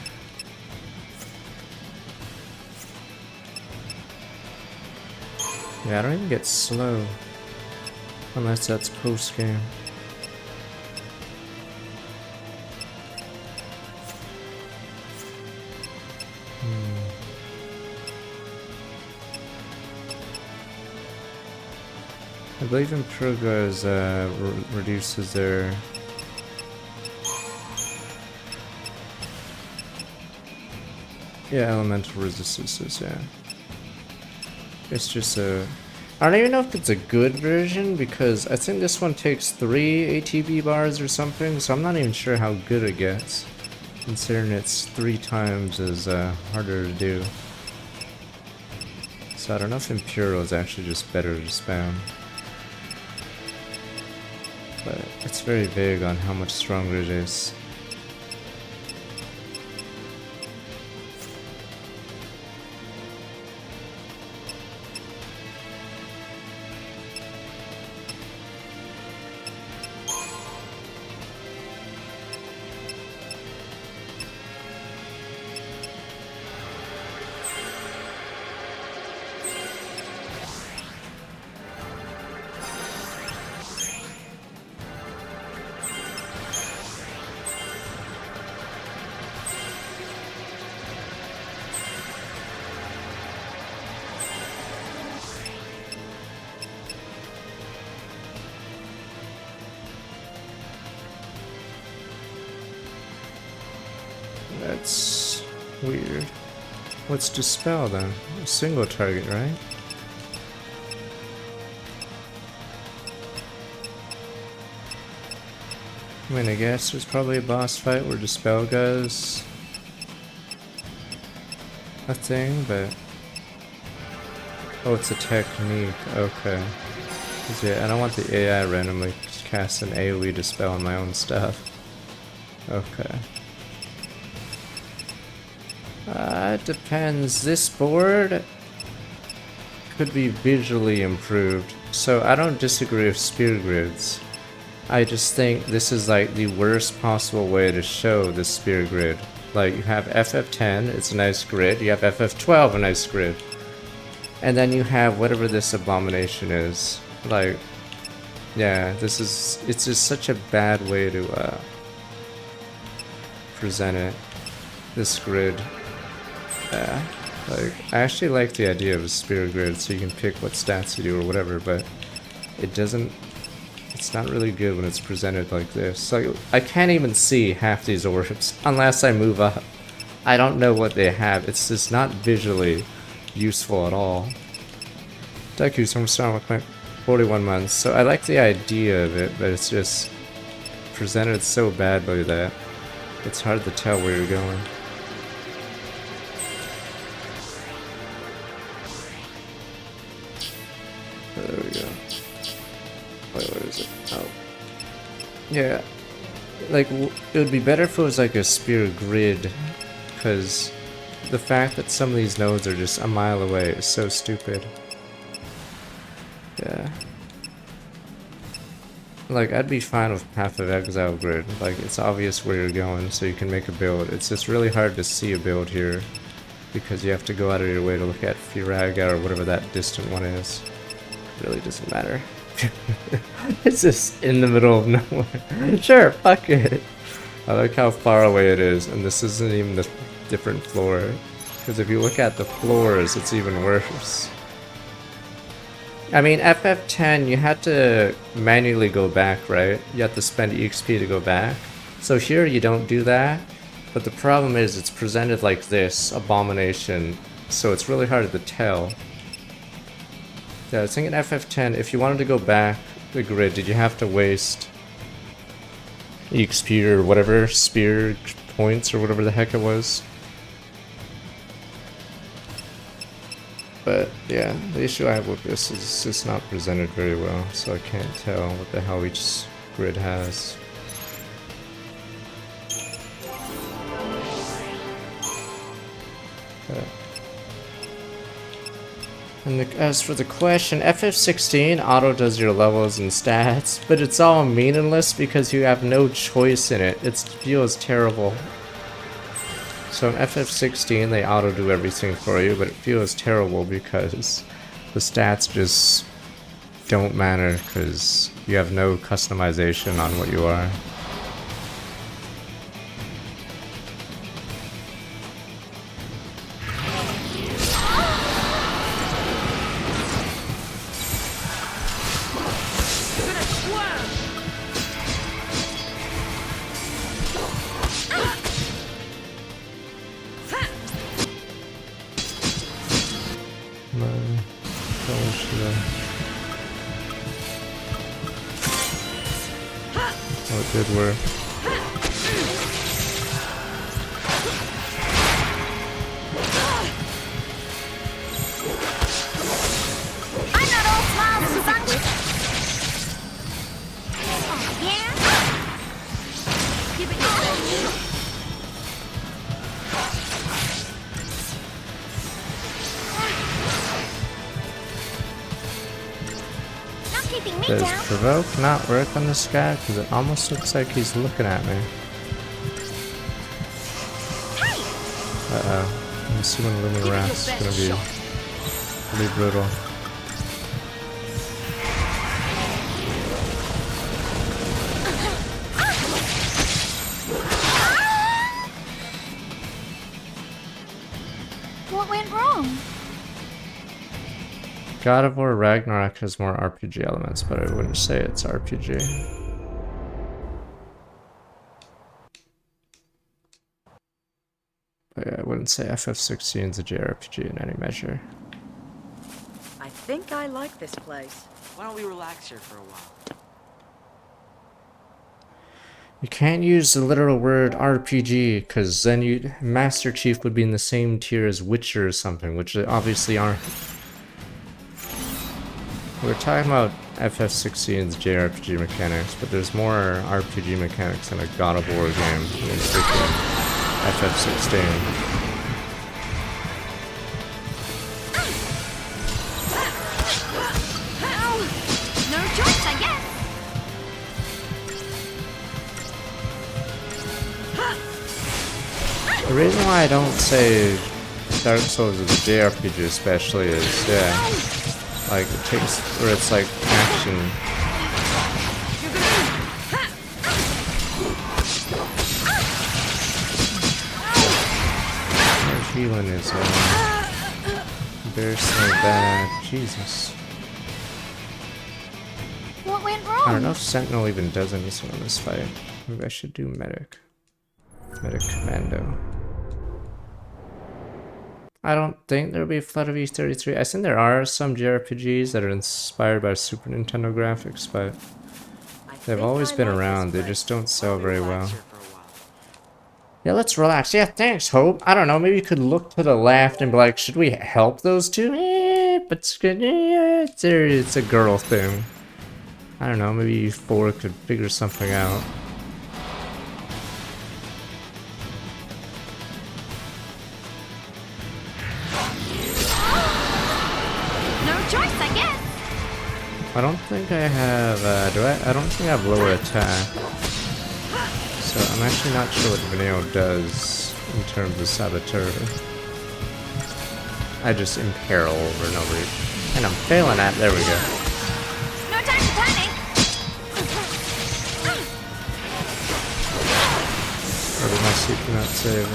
S1: Yeah, I don't even get slow. Unless that's post-game. I believe Imperga's reduces their... Yeah, elemental resistances, yeah. It's just a... I don't even know if it's a good version, because I think this one takes 3 ATB bars or something, so I'm not even sure how good it gets. Considering it's 3 times as harder to do. So I don't know if Imperial is actually just better to spam. But it's very vague on how much stronger it is. weird. What's dispel then? A single target, right? I mean, I guess there's probably a boss fight where dispel goes a thing, but oh, it's a technique. Okay. 'Cause, yeah, I don't want the AI randomly cast an AoE dispel on my own stuff. Okay. It depends. This board could be visually improved, so I don't disagree with spear grids. I just think this is like the worst possible way to show the spear grid. Like, you have FF10, it's a nice grid. You have FF12, a nice grid. And then you have whatever this abomination is. Like, yeah, it's just such a bad way to present it. This grid. Yeah, like, I actually like the idea of a spear grid so you can pick what stats you do or whatever, but it doesn't, it's not really good when it's presented like this. Like, I can't even see half these orbs unless I move up. I don't know what they have. It's just not visually useful at all. Deku's from Star Wars 41 months, so I like the idea of it, but it's just presented so badly that it's hard to tell where you're going. There we go. Wait, where is it? Oh. Yeah. Like, it would be better if it was like a spear grid, because the fact that some of these nodes are just a mile away is so stupid. Yeah. Like, I'd be fine with Path of Exile grid. Like, it's obvious where you're going, so you can make a build. It's just really hard to see a build here, because you have to go out of your way to look at Firaga or whatever that distant one is. It really doesn't matter. It's just in the middle of nowhere. Sure, fuck it. I like how far away it is, and this isn't even the different floor. Because if you look at the floors, it's even worse. I mean, FF10, you had to manually go back, right? You have to spend EXP to go back. So here you don't do that, but the problem is it's presented like this, abomination, so it's really hard to tell. Yeah, I was thinking FF10, if you wanted to go back the grid, did you have to waste EXP or whatever, spear points or whatever the heck it was? But yeah, the issue I have with this is it's just not presented very well, so I can't tell what the hell each grid has. And as for the question, FF16 auto does your levels and stats, but it's all meaningless because you have no choice in it. It feels terrible. So in FF16 they auto do everything for you, but it feels terrible because the stats just don't matter because you have no customization on what you are. Oh, it did work.
S3: I'm not all smiles and sunshine. Oh, yeah? Give it your best. Not keeping me
S1: Does
S3: down.
S1: provoke not work on this guy? Because it almost looks like he's looking at me. Uh-oh. I'm assuming Lumen Wrath's gonna be pretty brutal.
S3: What went wrong?
S1: God of War Ragnarok has more RPG elements, but I wouldn't say it's RPG. But yeah, I wouldn't say FF16 is a JRPG in any measure.
S7: I think I like this place.
S4: Why don't we relax here for a while?
S1: You can't use the literal word RPG, because then Master Chief would be in the same tier as Witcher or something, which they obviously aren't. We're talking about FF16's JRPG mechanics, but there's more RPG mechanics in a God of War game than freaking FF16.
S3: No choice, I guess.
S1: The reason why I don't say Dark Souls is a JRPG especially is, yeah, like it takes, where it's like action. My healing is embarrassingly bad. Jesus.
S3: What went
S1: I don't
S3: wrong?
S1: know if Sentinel even does anything in this fight. Maybe I should do Medic. Medic Commando. I don't think there'll be a flood of E33. I think there are some JRPGs that are inspired by Super Nintendo graphics, but they've always been around. They just don't sell very well. Yeah, let's relax. Yeah, thanks, Hope. I don't know, maybe you could look to the left and be like, should we help those two? But it's a girl thing. I don't know, maybe you four could figure something out. I don't think I have, I don't think I have lower attack. So I'm actually not sure what Veneo does in terms of Saboteur. I just imperil over and over. And I'm failing at, there we go.
S3: No time for panic.
S1: Or did my super not save,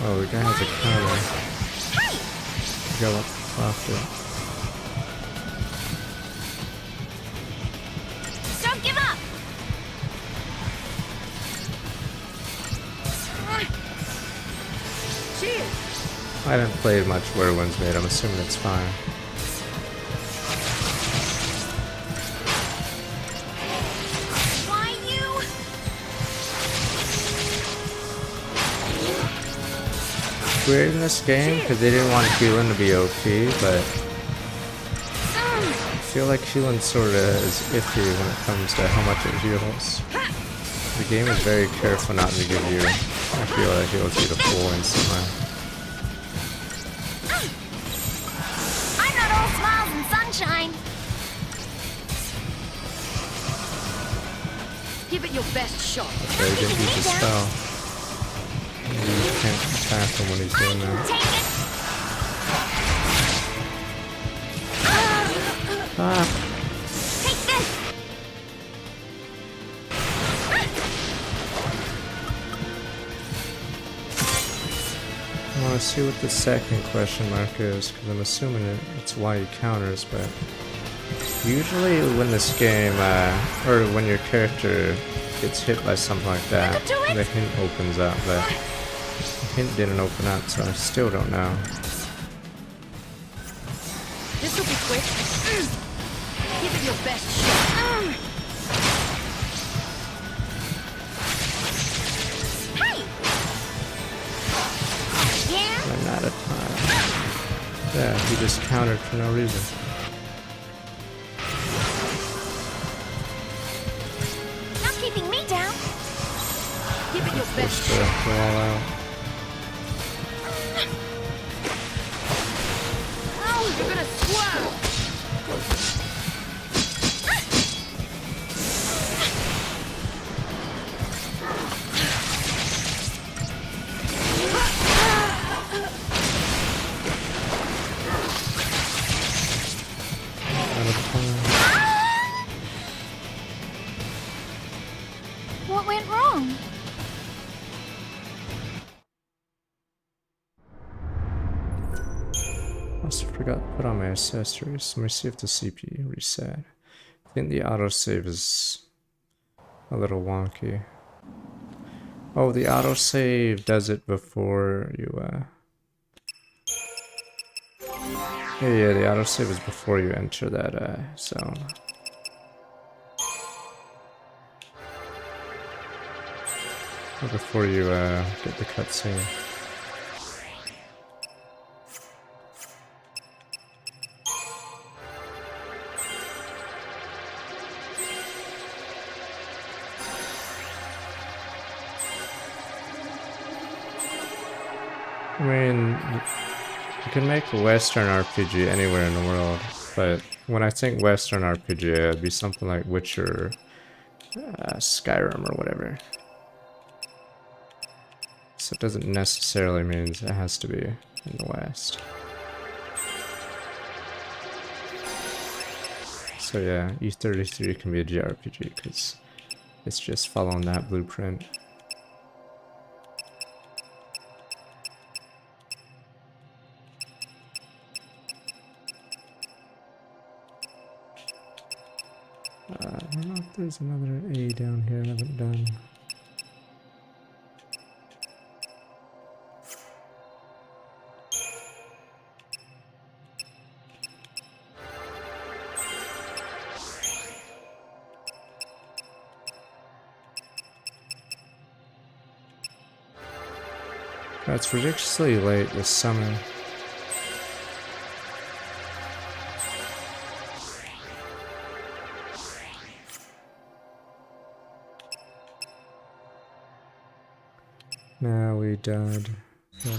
S1: Oh, the guy has a counter. Go up off it.
S3: Don't give up.
S1: I haven't played much Whirlwind's made, I'm assuming it's fine.
S3: Why you?
S1: Weird in this game because they didn't want healing to be OP, but I feel like healing sort of is iffy when it comes to how much it heals. The game is very careful not to give you, I feel like it heals you to full instantly.
S3: I'm not all smiles and sunshine.
S6: Give it your best shot.
S1: Okay, he didn't use his spell. You can't attack him when he's doing that.
S3: Take it.
S1: Ah!
S3: Take this.
S1: I want to see what the second question mark is, because I'm assuming it's why he counters, but usually when this game, or when your character gets hit by something like that, the hint opens up, but the hint didn't open up, so I still don't know.
S6: This will be quick. Give it your best shot.
S3: Hey. Yeah.
S1: Run out of time. Yeah, he just countered for no reason.
S3: Not keeping me down.
S6: Give it your best
S1: Just
S6: shot.
S1: go all out.
S6: You're gonna swerve.
S1: Out of time.
S3: What went wrong?
S1: Must have forgot to put on my accessories. Let me see if the CPU reset. I think the autosave is a little wonky. Oh, the autosave does it before you, yeah, the autosave is before you enter that, zone. Or before you, get the cutscene. I mean, you can make a Western RPG anywhere in the world, but when I think Western RPG, it'd be something like Witcher, Skyrim, or whatever. So it doesn't necessarily mean it has to be in the West. So yeah, E33 can be a JRPG because it's just following that blueprint. I don't know if there's another A down here I haven't done. It's ridiculously late this summer. Now we died. Yeah.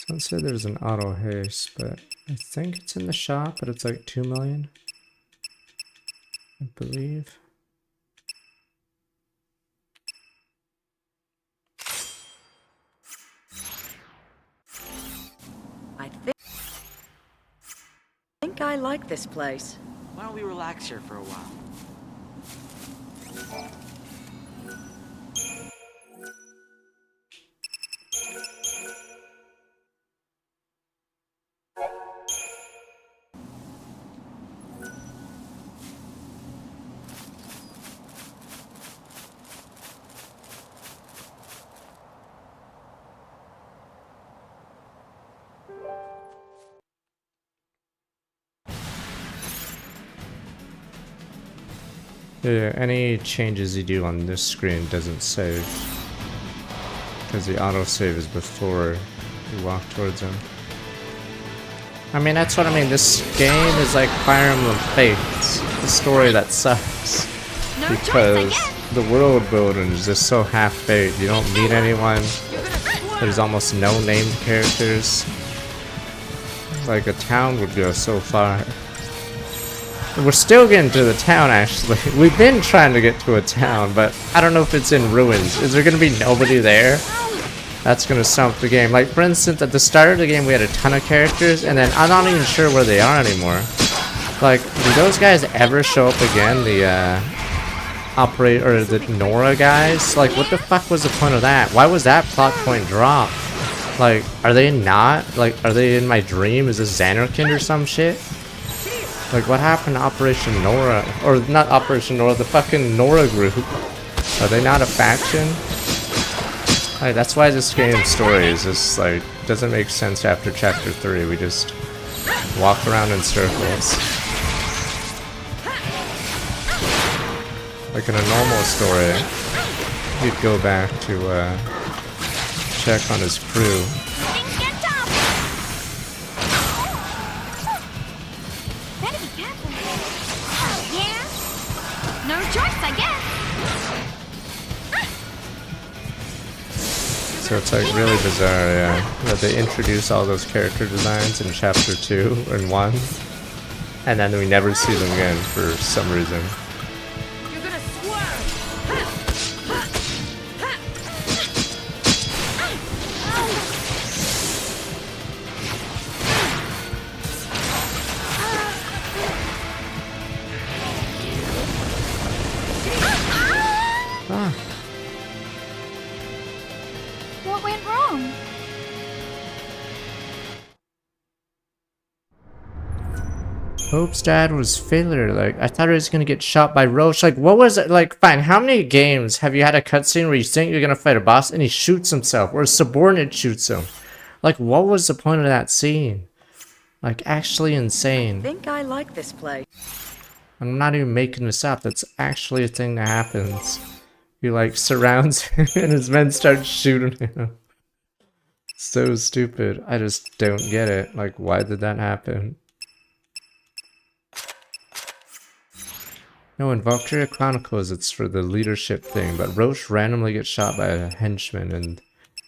S1: Don't say there's an auto haste, but I think it's in the shop, but it's like 2 million. I believe.
S7: I think I like this place.
S4: Why don't we relax here for a while?
S1: Yeah, any changes you do on this screen doesn't save. Because the autosave is before you walk towards them. I mean, that's what I mean. This game is like Fire Emblem Fates. The story that sucks.
S3: No
S1: Because
S3: choice, I
S1: the world building is just so half-baked. You don't meet anyone. There's almost no named characters. Like, a town would go so far. We're still getting to the town, actually. We've been trying to get to a town, but I don't know if it's in ruins. Is there going to be nobody there? That's going to stump the game. Like, for instance, at the start of the game, we had a ton of characters, and then I'm not even sure where they are anymore. Like, do those guys ever show up again? The, the Nora guys? Like, what the fuck was the point of that? Why was that plot point dropped? Like, are they not? Like, are they in my dream? Is this Xanarkand or some shit? Like, what happened to Operation Nora? Or, not Operation Nora, the fucking Nora group. Are they not a faction? Like, that's why this game's story is just, like, doesn't make sense after Chapter 3. We just walk around in circles. Like, in a normal story, you'd go back to, check on his crew.
S3: No choice, I guess.
S1: So it's like really bizarre, yeah, that they introduce all those character designs in Chapter 2 and 1, and then we never see them again for some reason.
S3: You're gonna swerve.
S1: Hope's dad was failure. Like, I thought he was gonna get shot by Roche. Like, what was it? Like, fine, how many games have you had a cutscene where you think you're gonna fight a boss and he shoots himself, or a subordinate shoots him? Like, what was the point of that scene? Like, actually insane.
S7: I think I like this place.
S1: I'm not even making this up. That's actually a thing that happens. He, like, surrounds him and his men start shooting him. So stupid. I just don't get it. Like, why did that happen? No, in Valkyria Chronicles, it's for the leadership thing, but Roche randomly gets shot by a henchman and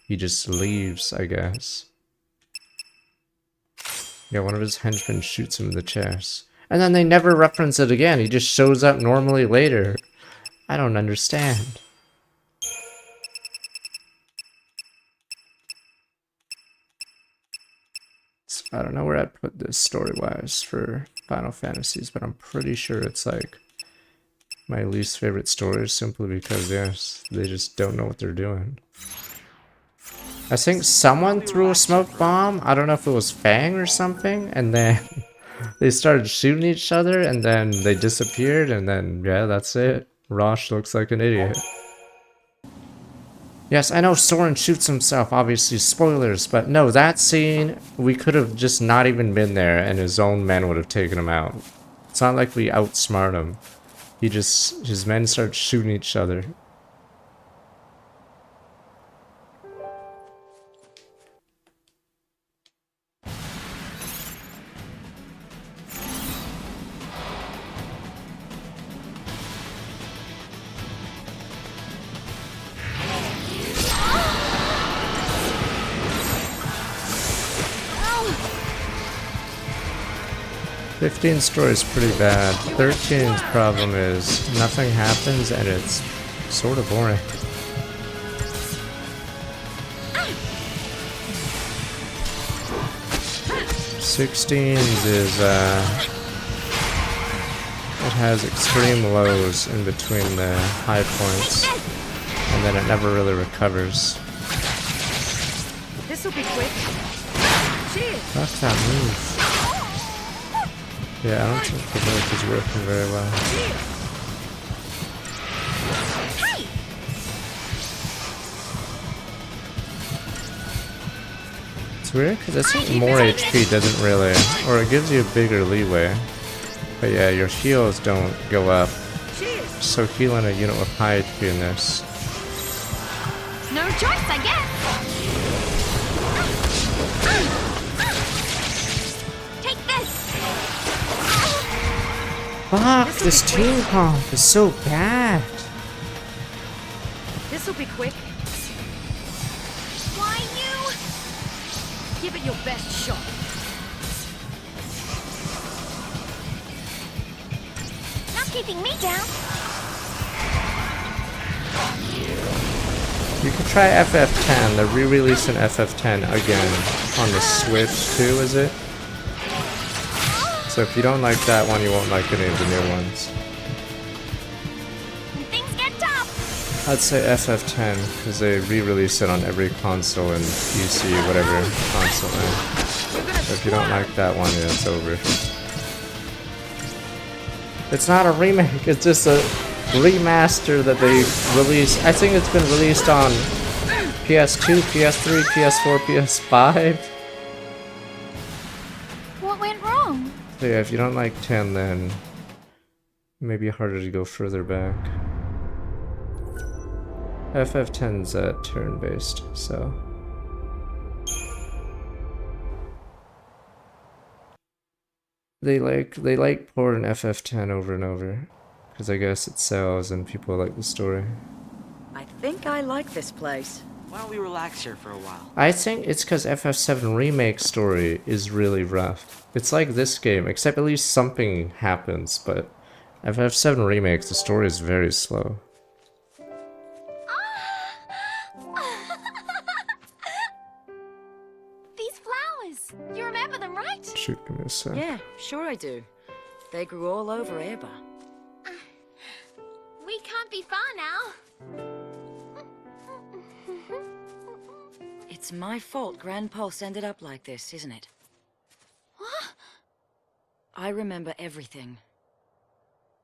S1: he just leaves, I guess. Yeah, one of his henchmen shoots him in the chest. And then they never reference it again. He just shows up normally later. I don't understand. So I don't know where I'd put this story-wise for Final Fantasies, but I'm pretty sure it's like my least favorite stories simply because, yes, they just don't know what they're doing. I think someone threw a smoke bomb. I don't know if it was Fang or something, and then they started shooting each other, and then they disappeared, and then, yeah, that's it. Roche looks like an idiot. Yes, I know Soren shoots himself, obviously, spoilers, but no, that scene, we could have just not even been there, and his own men would have taken him out. It's not like we outsmart him. His men start shooting each other. XII's story is pretty bad. XIII's problem is nothing happens and it's sort of boring. 16's is it has extreme lows in between the high points, and then it never really recovers.
S7: This'll be quick. Cheers.
S1: Fuck that move. Yeah, I don't think the work is working very well. It's weird because I think more HP doesn't really, or it gives you a bigger leeway. But yeah, your heals don't go up. So healing a unit with high HP in this.
S3: No choice, I guess. Take this.
S1: Fuck, this team comp is so bad.
S7: This'll be quick.
S3: Why you?
S6: Give it your best shot.
S3: Not keeping me down.
S1: You can try FF10. They're re-releasing FF10 again on the Switch too, is it? So if you don't like that one, you won't like any of the new ones.
S3: When things get tough.
S1: I'd say FF10 because they re-release it on every console and PC, whatever console. So if you don't like that one, yeah, it's over. It's not a remake. It's just a remaster that they released. I think it's been released on PS2, PS3, PS4, PS5.
S3: What went wrong?
S1: So yeah, if you don't like 10, then maybe harder to go further back. FF10's turn-based, so they like porting FF10 over and over because I guess it sells and people like the story.
S7: I think I like this place.
S4: Why don't we relax here for a while?
S1: I think it's because FF7 Remake story is really rough. It's like this game, except at least something happens, but FF7 Remake, the story is very slow.
S3: These flowers. You remember them, right?
S1: Shoot, give me a sec.
S7: Yeah, sure I do. They grew all over Erba.
S3: We can't be far now.
S7: It's my fault Grand Pulse ended up like this, isn't it?
S3: What?
S7: I remember everything.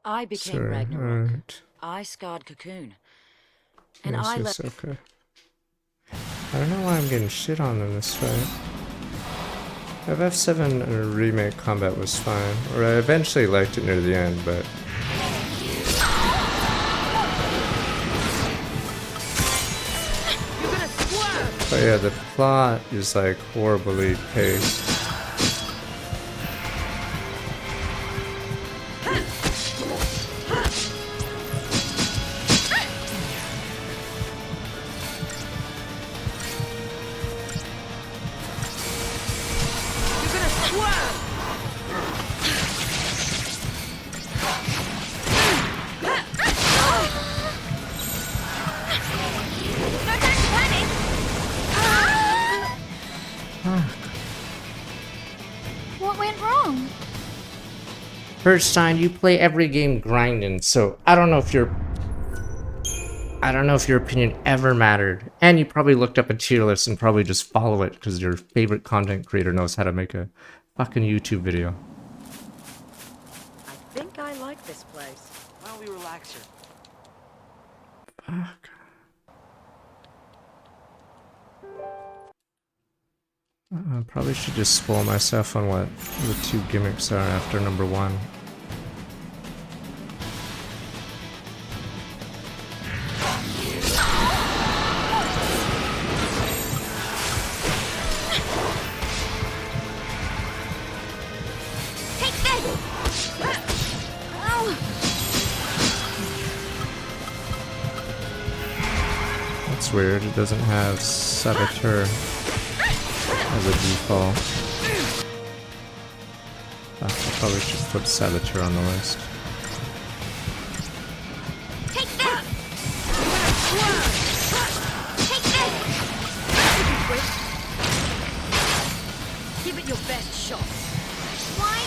S7: I became
S1: Sorry,
S7: Ragnarok.
S1: alright.
S7: I scarred Cocoon. And
S1: Yes,
S7: I
S1: yes,
S7: left.
S1: okay. I don't know why I'm getting shit on in this fight. FF7 remake combat was fine, or I eventually liked it near the end, but yeah, the plot is like horribly paced.
S3: What went wrong?
S1: Berstein, you play every game grinding, so I don't know if your opinion ever mattered. And you probably looked up a tier list and probably just follow it because your favorite content creator knows how to make a fucking YouTube video.
S7: I think I like this place.
S4: Why don't we relax here?
S1: Fuck. I probably should just spoil myself on what the 2 gimmicks are after number 1.
S3: Take this! Oh!
S1: That's weird, it doesn't have Saboteur as a default. I probably should put Saboteur on the list.
S3: Take this! Take this!
S2: Give it your best shot.
S3: Why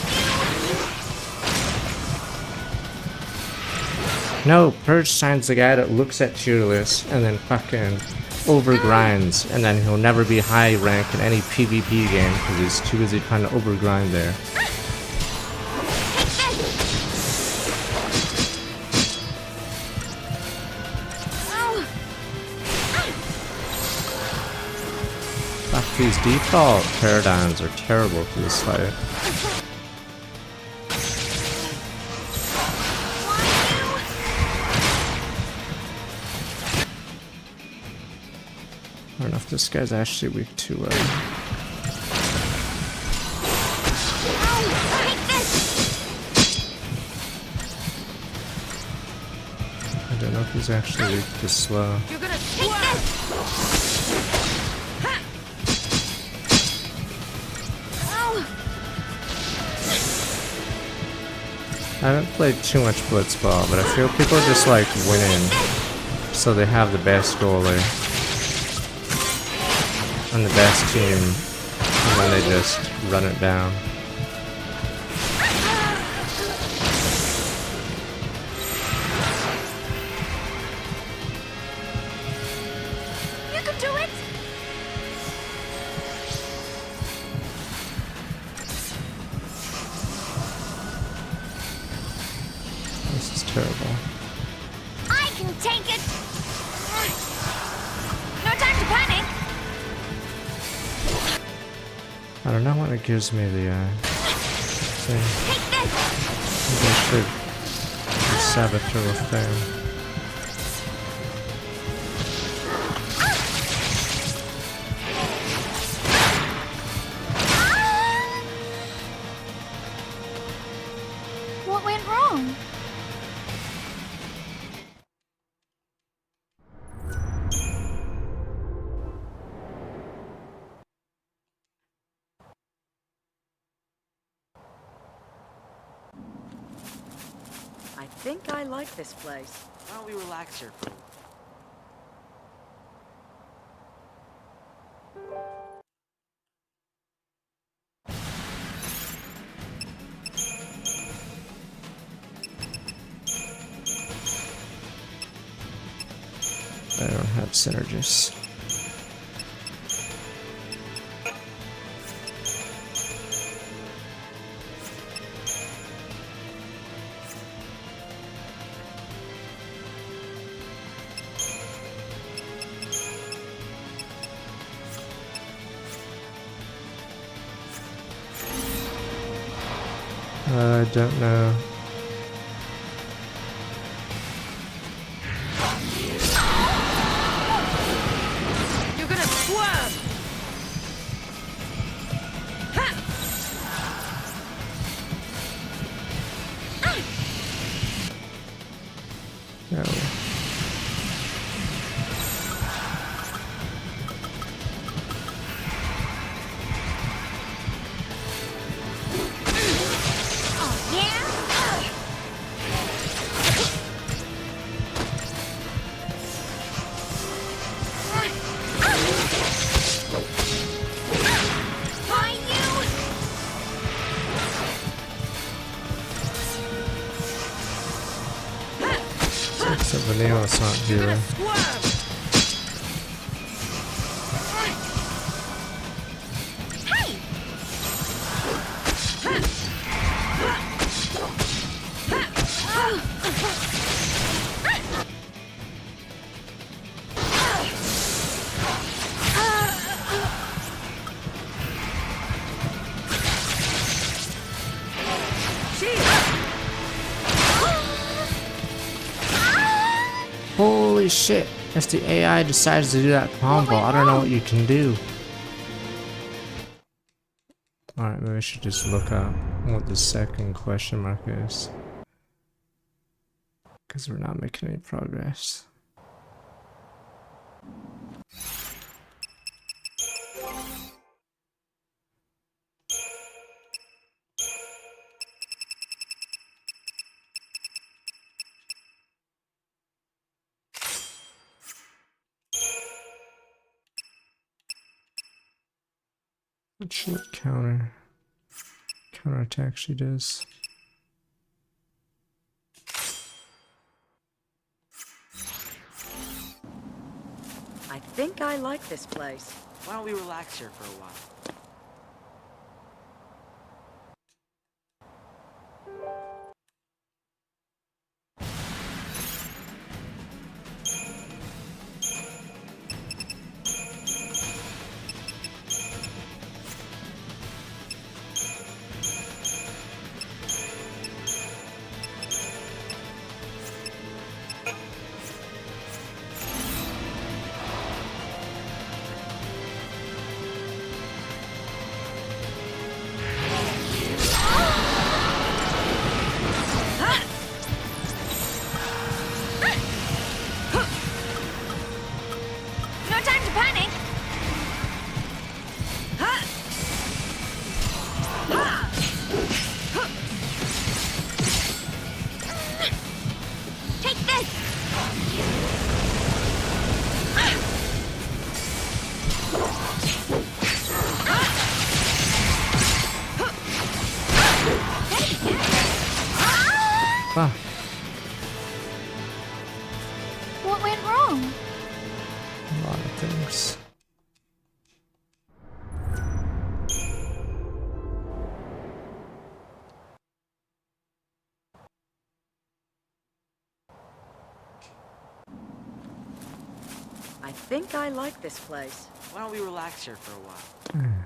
S1: No, Purgestein's the guy that looks at tier lists and then fucking overgrinds, and then he'll never be high rank in any PvP game because he's too busy trying to overgrind there. Fuck, these default paradigms are terrible for this fight. I don't know if this guy's actually weak to I don't know if he's actually weak to slow.
S3: You're gonna take this!
S1: I haven't played too much Blitzball, but I feel people just like winning, so they have the best goalie and the best team, and then they just run it down.
S3: You can do it!
S1: This is terrible.
S3: I can take it! No time to panic!
S1: I don't know what it gives me the thing.
S3: Take this!
S1: Maybe I should Saboteur thing.
S3: What went wrong?
S7: I think I like this place.
S4: Why don't we relax here?
S1: I don't have synergists. I don't know.
S2: You're gonna swerve!
S1: No. Except Vanille's not here. Holy shit! If the AI decides to do that combo, I don't know what you can do. Alright, maybe I should just look up what the second question mark is. Because we're not making any progress. Let's see what counterattack she does.
S7: I think I like this place.
S4: Why don't we relax here for a while?
S3: No time to panic! Take this!
S1: Ah,
S3: What went wrong?
S1: a lot of things.
S7: I think I like this place.
S4: Why don't we relax here for a while?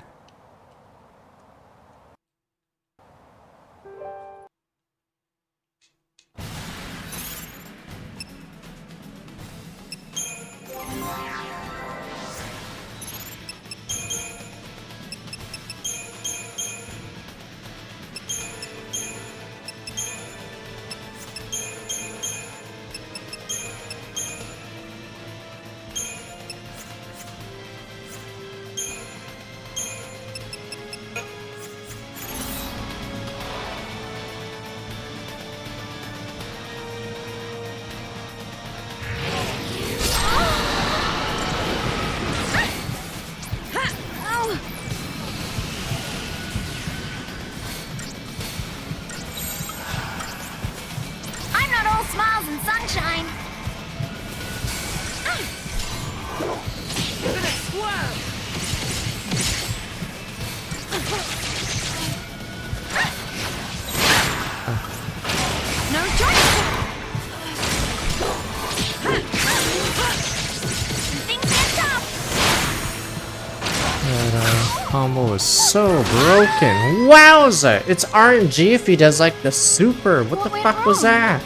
S1: combo is so broken. Wowza! It's RNG if he does like the super. What the fuck was that?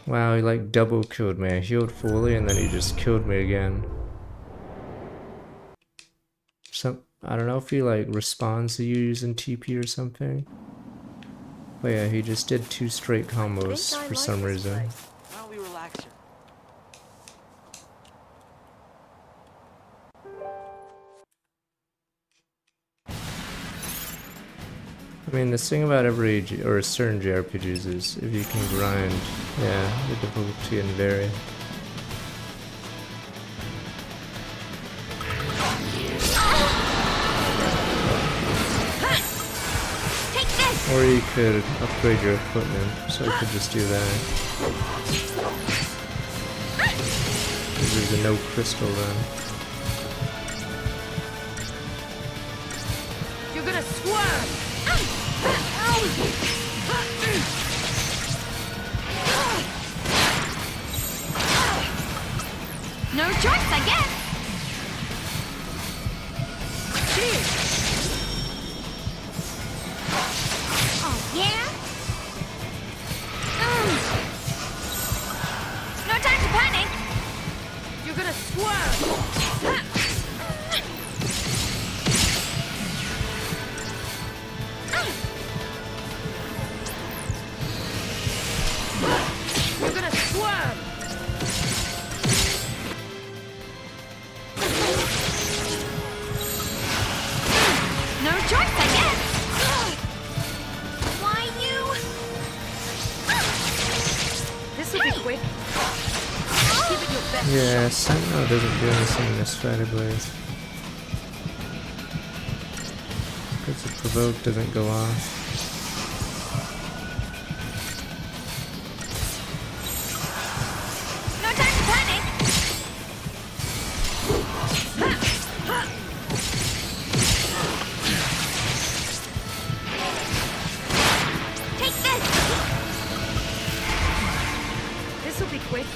S1: Wow, he like double killed me. I healed fully and then he just killed me again. I don't know if he like responds to you using TP or something. But yeah, he just did 2 straight combos for some reason.
S4: Why don't we relax here?
S1: I mean, the thing about every or certain JRPGs is if you can grind, yeah, the difficulty can vary. Or you could upgrade your equipment, so I could just do that. Because there's a no crystal then.
S2: You're gonna swerve!
S3: No choice, I guess. Oh, yeah? No time to panic.
S2: You're gonna swerve! You're gonna swerve!
S3: No choice, I guess. Why you?
S6: This'll be quick.
S2: Give it your best.
S1: Yeah, Sentinel doesn't do anything in this fight, I believe. Because the provoke doesn't go off.
S3: No time to panic. Take this.
S6: This'll be quick.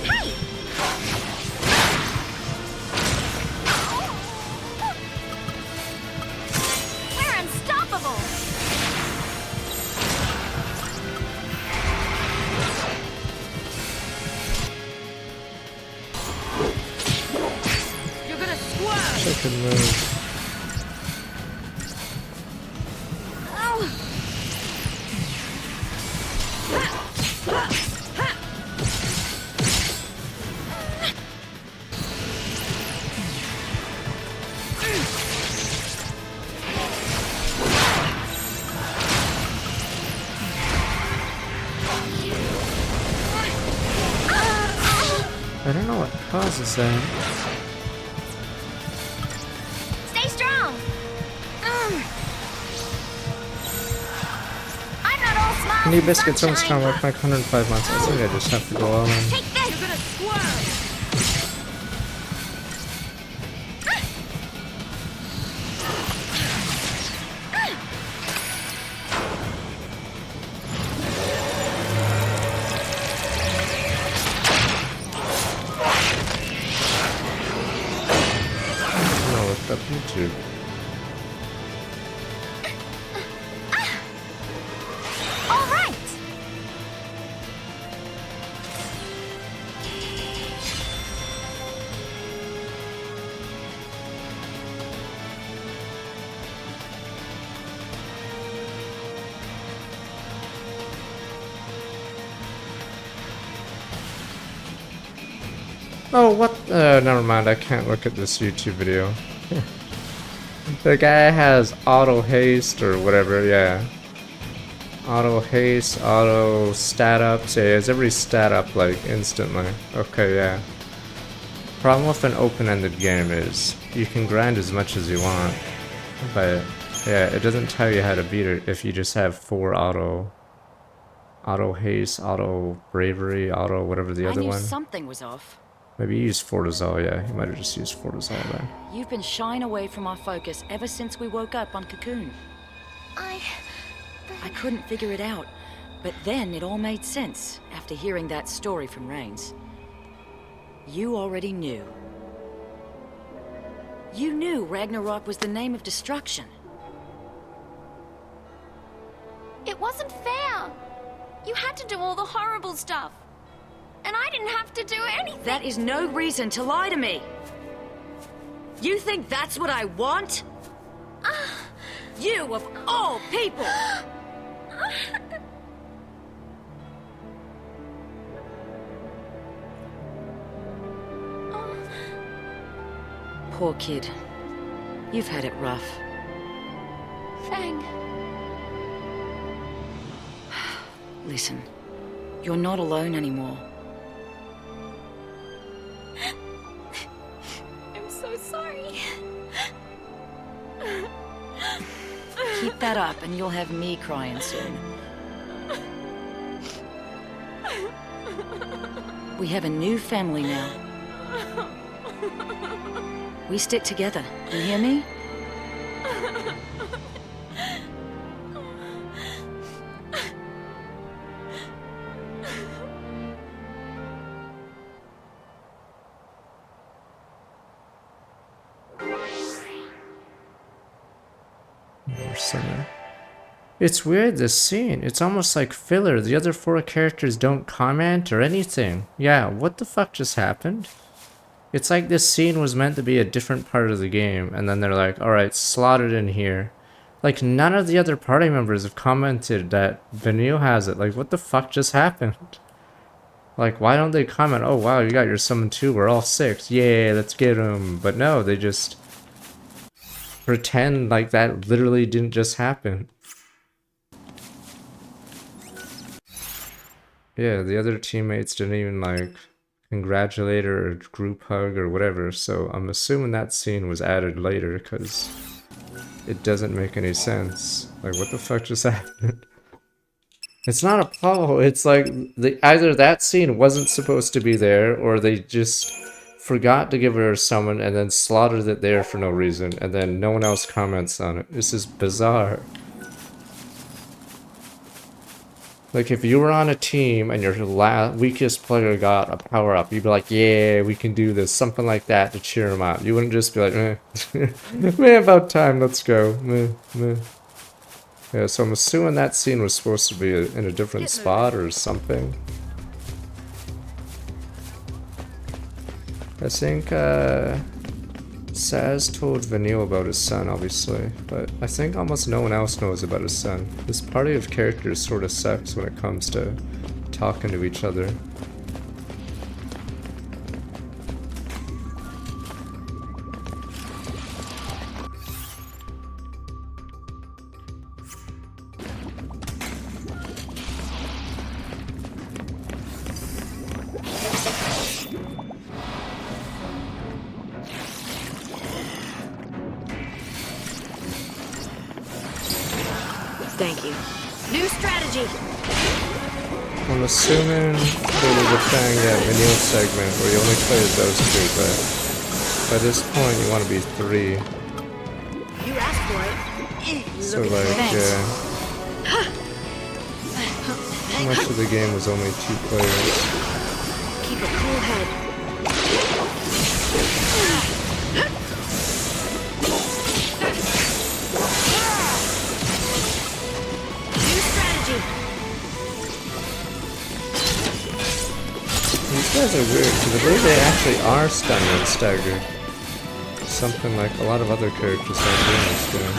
S3: Hey. We're unstoppable.
S2: You're gonna swerve!
S1: I can move. I don't know what causes that.
S3: Stay strong. I'm not all smiles
S1: New
S3: and
S1: biscuits almost
S3: sunshine.
S1: can't work like 105 months. I think I just have to go all in.
S3: Take this.
S2: You're gonna swerve!
S1: I'm gonna look up YouTube.
S3: All right.
S1: Oh, what? Never mind. I can't look at this YouTube video. The guy has auto haste or whatever, yeah. Auto haste, auto stat ups. Yeah, he has every stat up like instantly. Okay, yeah. Problem with an open-ended game is you can grind as much as you want, but yeah, it doesn't tell you how to beat it if you just have 4 auto haste, auto bravery, auto whatever the
S6: I
S1: other
S6: knew
S1: one.
S6: something was off.
S1: Maybe you used Fortizal, yeah. He might have just used Fortizal there.
S6: You've been shying away from our focus ever since we woke up on Cocoon. I couldn't figure it out, but then it all made sense after hearing that story from Rains. You already knew. You knew Ragnarok was the name of destruction.
S3: It wasn't fair. You had to do all the horrible stuff. And I didn't have to do anything.
S6: That is no reason to lie to me. You think that's what I want? You of all people! Poor kid. You've had it rough.
S3: Fang.
S6: Listen, you're not alone anymore.
S3: I'm so sorry.
S6: Keep that up and you'll have me crying soon. We have a new family now. We stick together. You hear me?
S1: Center. It's weird, this scene. It's almost like filler. The other 4 characters don't comment or anything. Yeah, what the fuck just happened? It's like this scene was meant to be a different part of the game, and then they're like, alright, slot it in here. Like, none of the other party members have commented that Vanille has it. Like, what the fuck just happened? Like, why don't they comment, oh wow, you got your summon too, we're all 6. Yay, let's get them. But no, they just pretend like that literally didn't just happen. Yeah, the other teammates didn't even like congratulate her or group hug or whatever, so I'm assuming that scene was added later because it doesn't make any sense. Like, what the fuck just happened? It's not Apollo, it's like either that scene wasn't supposed to be there or they just forgot to give her a summon and then slaughtered it there for no reason, and then no one else comments on it. This is bizarre. Like, if you were on a team and your weakest player got a power-up, you'd be like, yeah, we can do this. Something like that to cheer him up. You wouldn't just be like, meh, about time, let's go. Meh, meh. Yeah, so I'm assuming that scene was supposed to be in a different spot or something. I think, Saz told Vanille about his son, obviously, but I think almost no one else knows about his son. This party of characters sort of sucks when it comes to talking to each other.
S2: Thank you. New strategy.
S1: I'm assuming there was a thing at Vanille segment where you only play as those 2, but by this point you want to be 3.
S2: You asked for it.
S1: So like, yeah. How much of the game was only 2 players?
S2: Keep a cool head. New strategy.
S1: These guys are weird, because I believe they actually are stunned and staggered. Something like a lot of other characters aren't doing this game.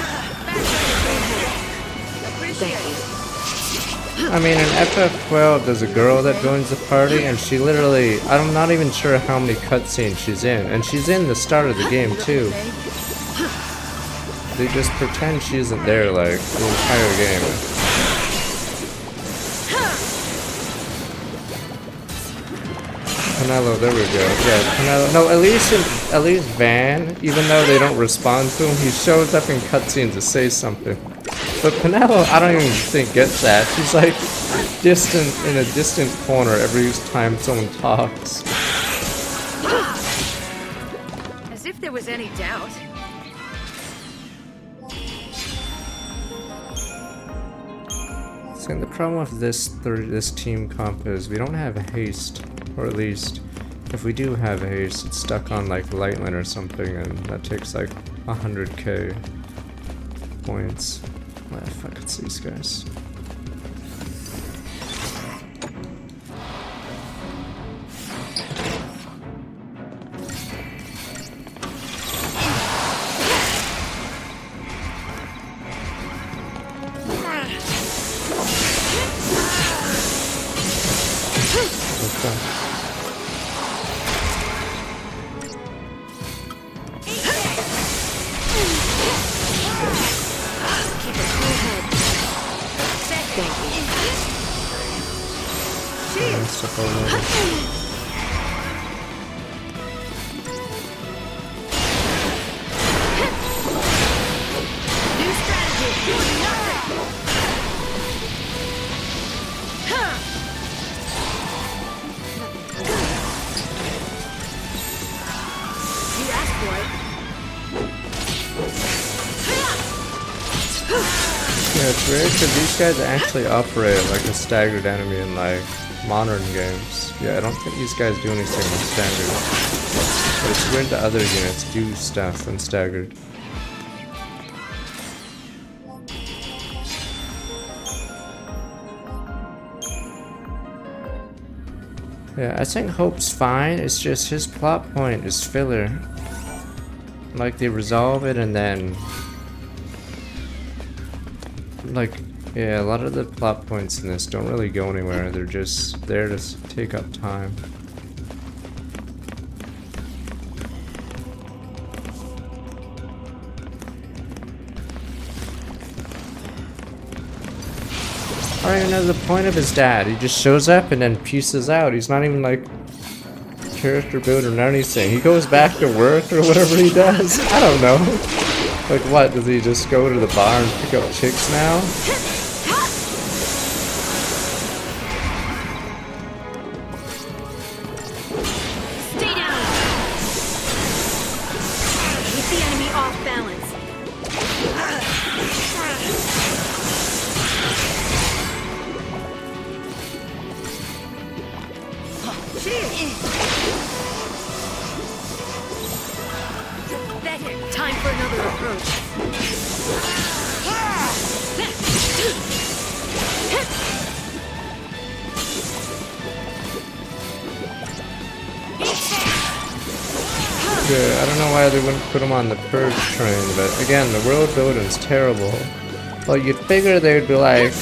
S2: Thank you.
S1: I mean, in FF12, there's a girl that joins the party, and she literally, I'm not even sure how many cutscenes she's in, and she's in the start of the game too. They just pretend she isn't there, like, the entire game. Penelo, there we go. Yeah, Penelo. No, at least Van, even though they don't respond to him, he shows up in cutscenes to say something. But Penelo, I don't even think gets that. She's like distant in a distant corner every time someone talks.
S7: As if there was any doubt.
S1: So the problem with this team comp is we don't have haste, or at least If we do have haste, it's stuck on like Lightline or something, and that takes like 100k points. Ah, fuck, it's these guys. Yeah, it's weird because these guys actually operate like a staggered enemy in like modern games. Yeah, I don't think these guys do anything in staggered. But it's weird that other units do stuff in staggered. Yeah, I think Hope's fine, it's just his plot point is filler. Like, they resolve it and then... Like, yeah, a lot of the plot points in this don't really go anywhere, they're just there to take up time. I don't even know the point of his dad. He just shows up and then pieces out. He's not even like character build or anything. He goes back to work or whatever he does. I don't know. Like what? Does he just go to the bar and pick up chicks now?
S2: Stay down. Keep the enemy off balance. Time for another approach.
S1: Yeah, I don't know why they wouldn't put him on the purge train, but again, the world building's terrible. Well, you'd figure they'd be like,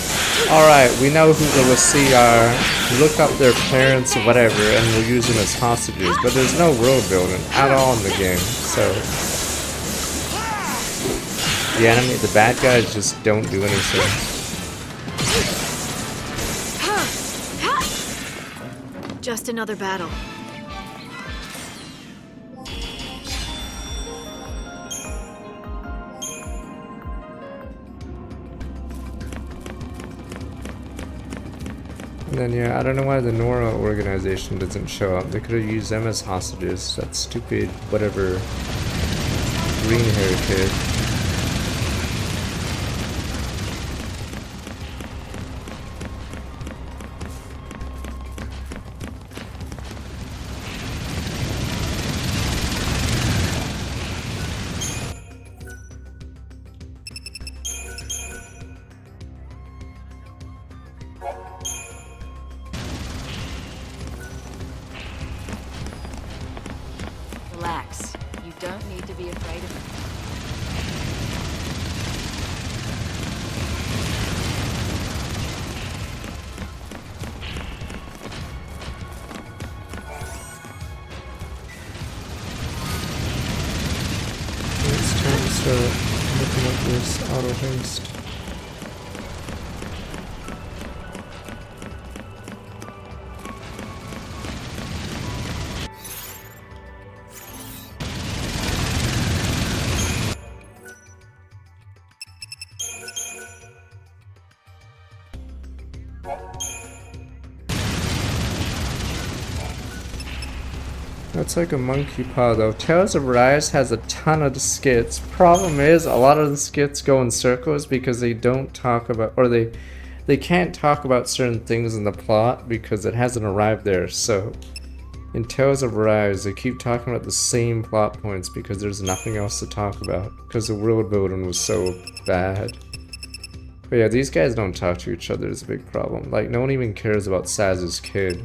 S1: alright, we know who the Lassie are, look up their parents or whatever, and we'll use them as hostages, but there's no world building at all in the game, so... The enemy, the bad guys just don't do anything.
S2: Just another battle.
S1: And then yeah, I don't know why the Nora organization doesn't show up. They could have used them as hostages. That stupid whatever green hair kid.
S6: Relax. You don't need to be afraid of it.
S1: It's time to start looking at this auto haste. That's like a monkey paw though. Tales of Rise has a ton of skits. Problem is, a lot of the skits go in circles because they don't talk about, or they can't talk about certain things in the plot because it hasn't arrived there. So In Tales of Arise, they keep talking about the same plot points because there's nothing else to talk about. Because the world building was so bad. But yeah, these guys don't talk to each other is a big problem. Like, no one even cares about Saz's kid.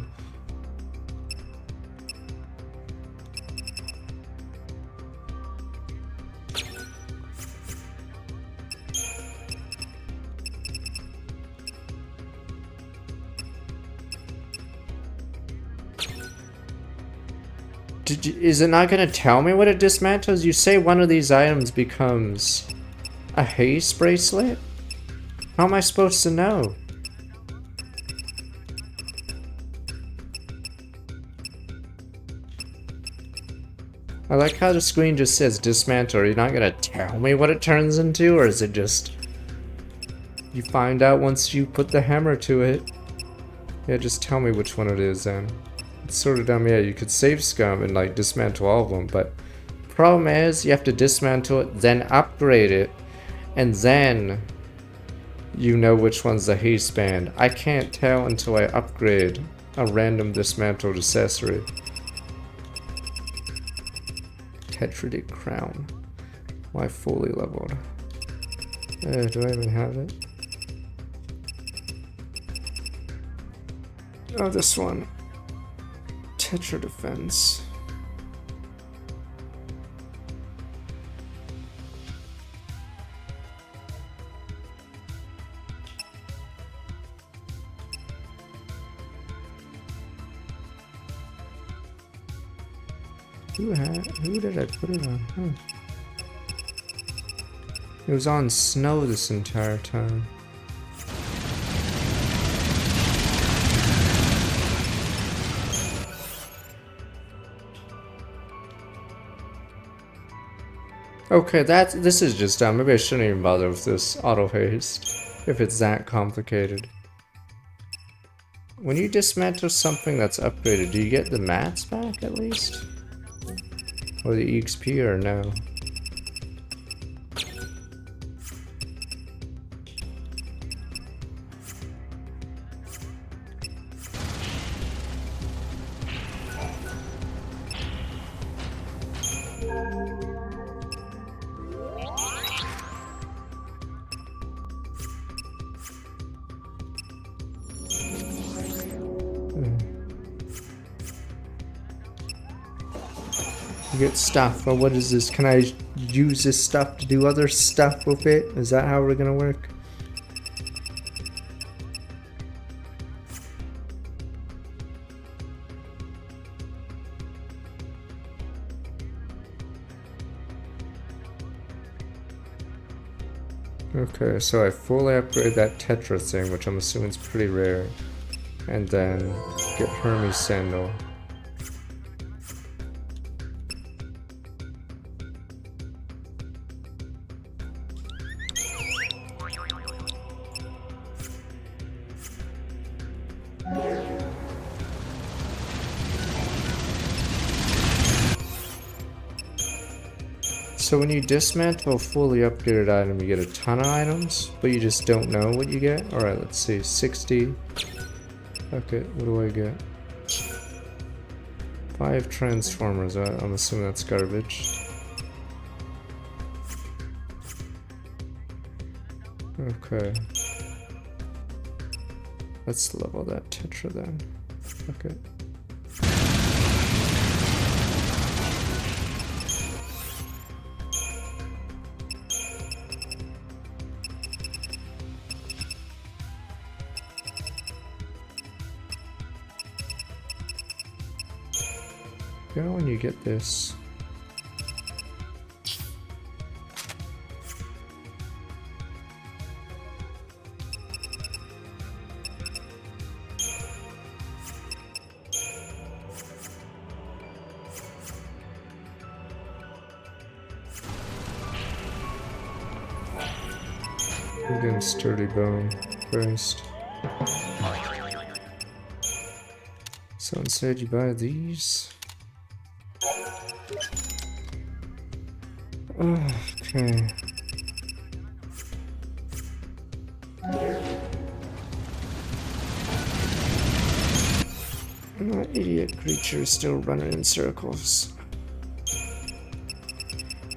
S1: Is it not gonna tell me what it dismantles? You say one of these items becomes a haste bracelet? How am I supposed to know? I like how the screen just says dismantle. Are you not gonna tell me what it turns into? Or is it just you find out once you put the hammer to it? Yeah, just tell me which one it is then. It's sort of dumb. Yeah, you could save scum and like dismantle all of them, but problem is you have to dismantle it, then upgrade it, and then you know which one's the haste band. I can't tell until I upgrade a random dismantled accessory. Tetradic crown. Why fully leveled? Do I even have it? Oh, this one. Tetra defense. Who did I put it on? Huh. It was on snow this entire time. Okay, this is just dumb. Maybe I shouldn't even bother with this auto haste if it's that complicated. When you dismantle something that's upgraded, do you get the mats back at least? Or the EXP or no? Get stuff, or what is this? Can I use this stuff to do other stuff with it? Is that how we're gonna work? Okay, so I fully upgrade that Tetra thing, which I'm assuming is pretty rare, and then get Hermes Sandal. So when you dismantle a fully upgraded item, you get a ton of items, but you just don't know what you get? Alright, let's see. 60. Okay, what do I get? 5 transformers. I'm assuming that's garbage. Okay. Let's level that Tetra then. Okay. You know when you get this. Again, sturdy bone. Christ. So instead you buy these. Okay. That idiot creature is still running in circles.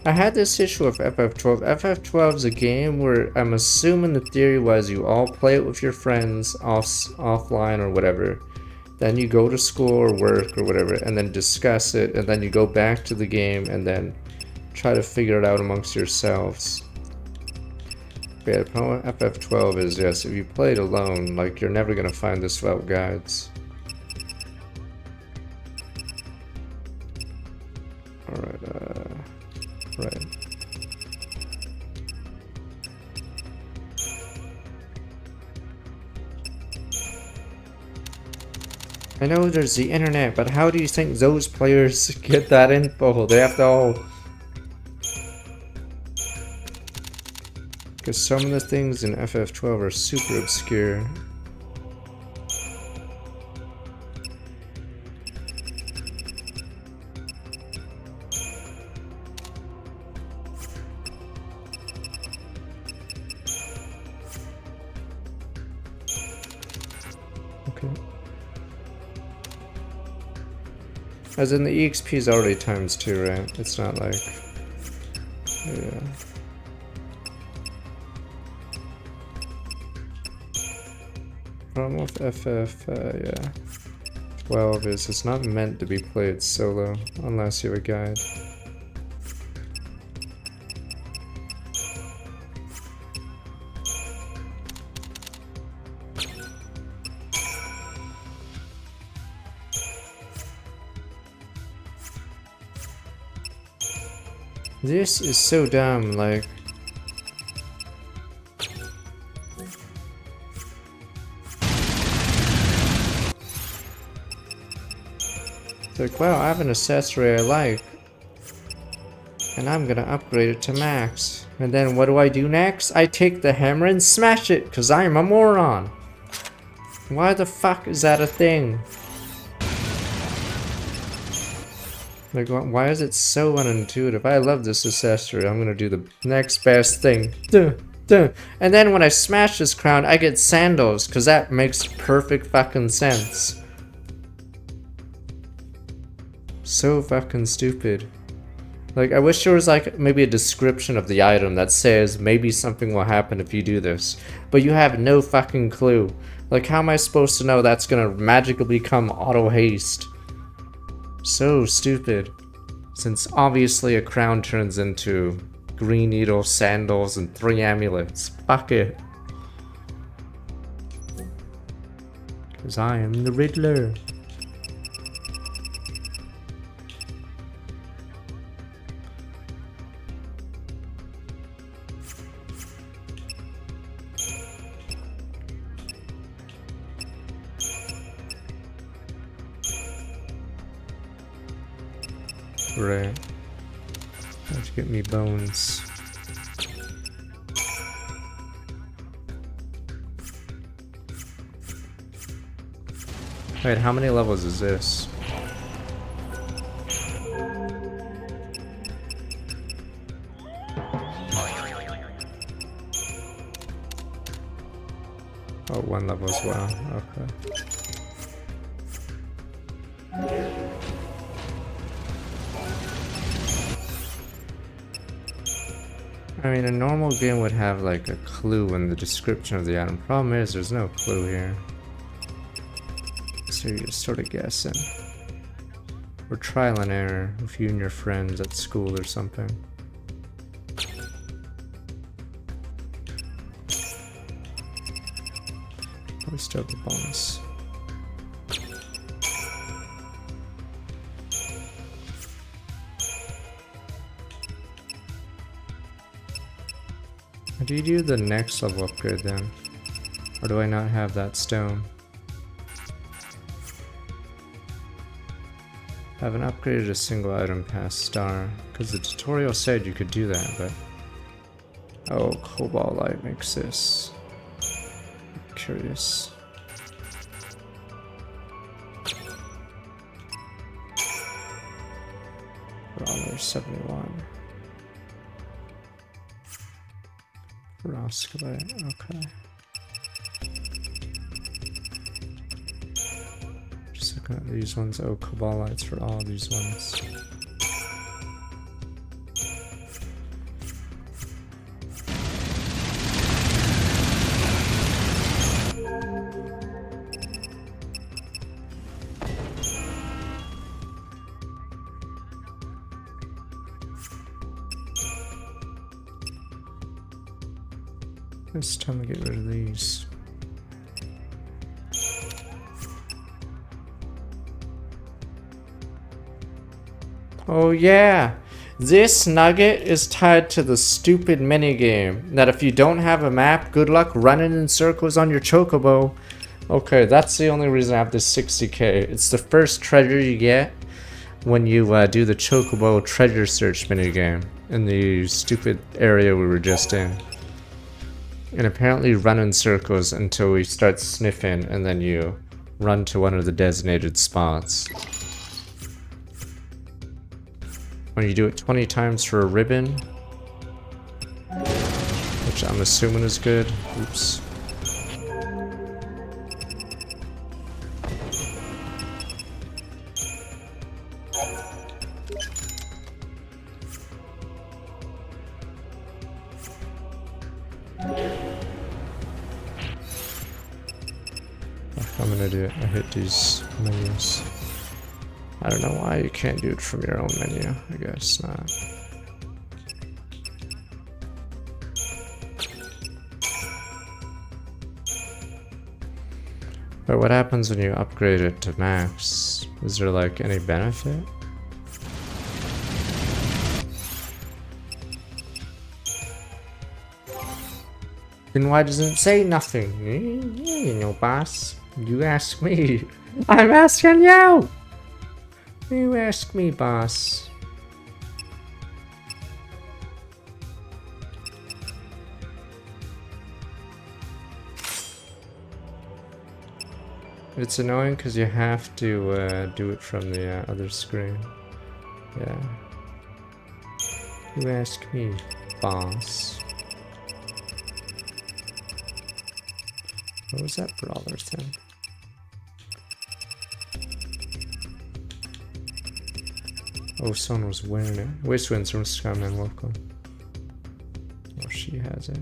S1: I had this issue with FF12. FF12 is a game where I'm assuming the theory was you all play it with your friends offline or whatever. Then you go to school or work or whatever and then discuss it, and then you go back to the game and then try to figure it out amongst yourselves. But yeah, the problem with FF12 is, yes, if you play it alone, like, you're never gonna find this without guides. Alright, right. I know there's the internet, but how do you think those players get that info? They have to all... Because some of the things in FF12 are super obscure. Okay. As in, the EXP is already ×2, right? It's not like... Yeah. Problem with FF, 12 is it's not meant to be played solo, unless you have a guide. This is so dumb, like... It's like, wow, I have an accessory I like. And I'm gonna upgrade it to max. And then what do I do next? I take the hammer and smash it, because I'm a moron. Why the fuck is that a thing? Like, why is it so unintuitive? I love this accessory. I'm gonna do the next best thing. Duh, duh. And then when I smash this crown, I get sandals, because that makes perfect fucking sense. So fucking stupid. Like, I wish there was like maybe a description of the item that says maybe something will happen if you do this. But you have no fucking clue. Like, how am I supposed to know that's gonna magically become auto haste? So stupid. Since obviously a crown turns into green needle, sandals, and 3 amulets. Fuck it. Because I am the Riddler. Right. Have to get me bones. Wait, how many levels is this? Oh, 1 level as well. Okay. I mean, a normal game would have like a clue in the description of the item. Problem is, there's no clue here. So you're just sort of guessing. Or trial and error with you and your friends at school or something. Probably still have the bonus. How do you do the next level upgrade then? Or do I not have that stone? I haven't upgraded a single item past star, because the tutorial said you could do that, but... Oh, Cobalt Light makes this. I'm curious. We're on there, 71. Frostbite, okay. Just a Got these ones. Oh, cobalt lights for all these ones. It's time to get rid of these. Oh yeah! This nugget is tied to the stupid minigame that if you don't have a map, good luck running in circles on your chocobo. Okay, that's the only reason I have this 60k. It's the first treasure you get when you do the chocobo treasure search minigame in the stupid area we were just in. And apparently run in circles until we start sniffing, and then you run to one of the designated spots. When you do it 20 times for a ribbon, which I'm assuming is good. Oops. I'm an idiot. I hit these menus. I don't know why you can't do it from your own menu. I guess not. But what happens when you upgrade it to max? Is there like any benefit? Then why doesn't it say nothing? You know, boss. You ask me. I'm asking you! You ask me, boss. It's annoying because you have to do it from the other screen. Yeah. You ask me, boss. What was that brawler thing? Oh, someone was wearing it. Wish wins from Skyman, welcome. Oh, she has it.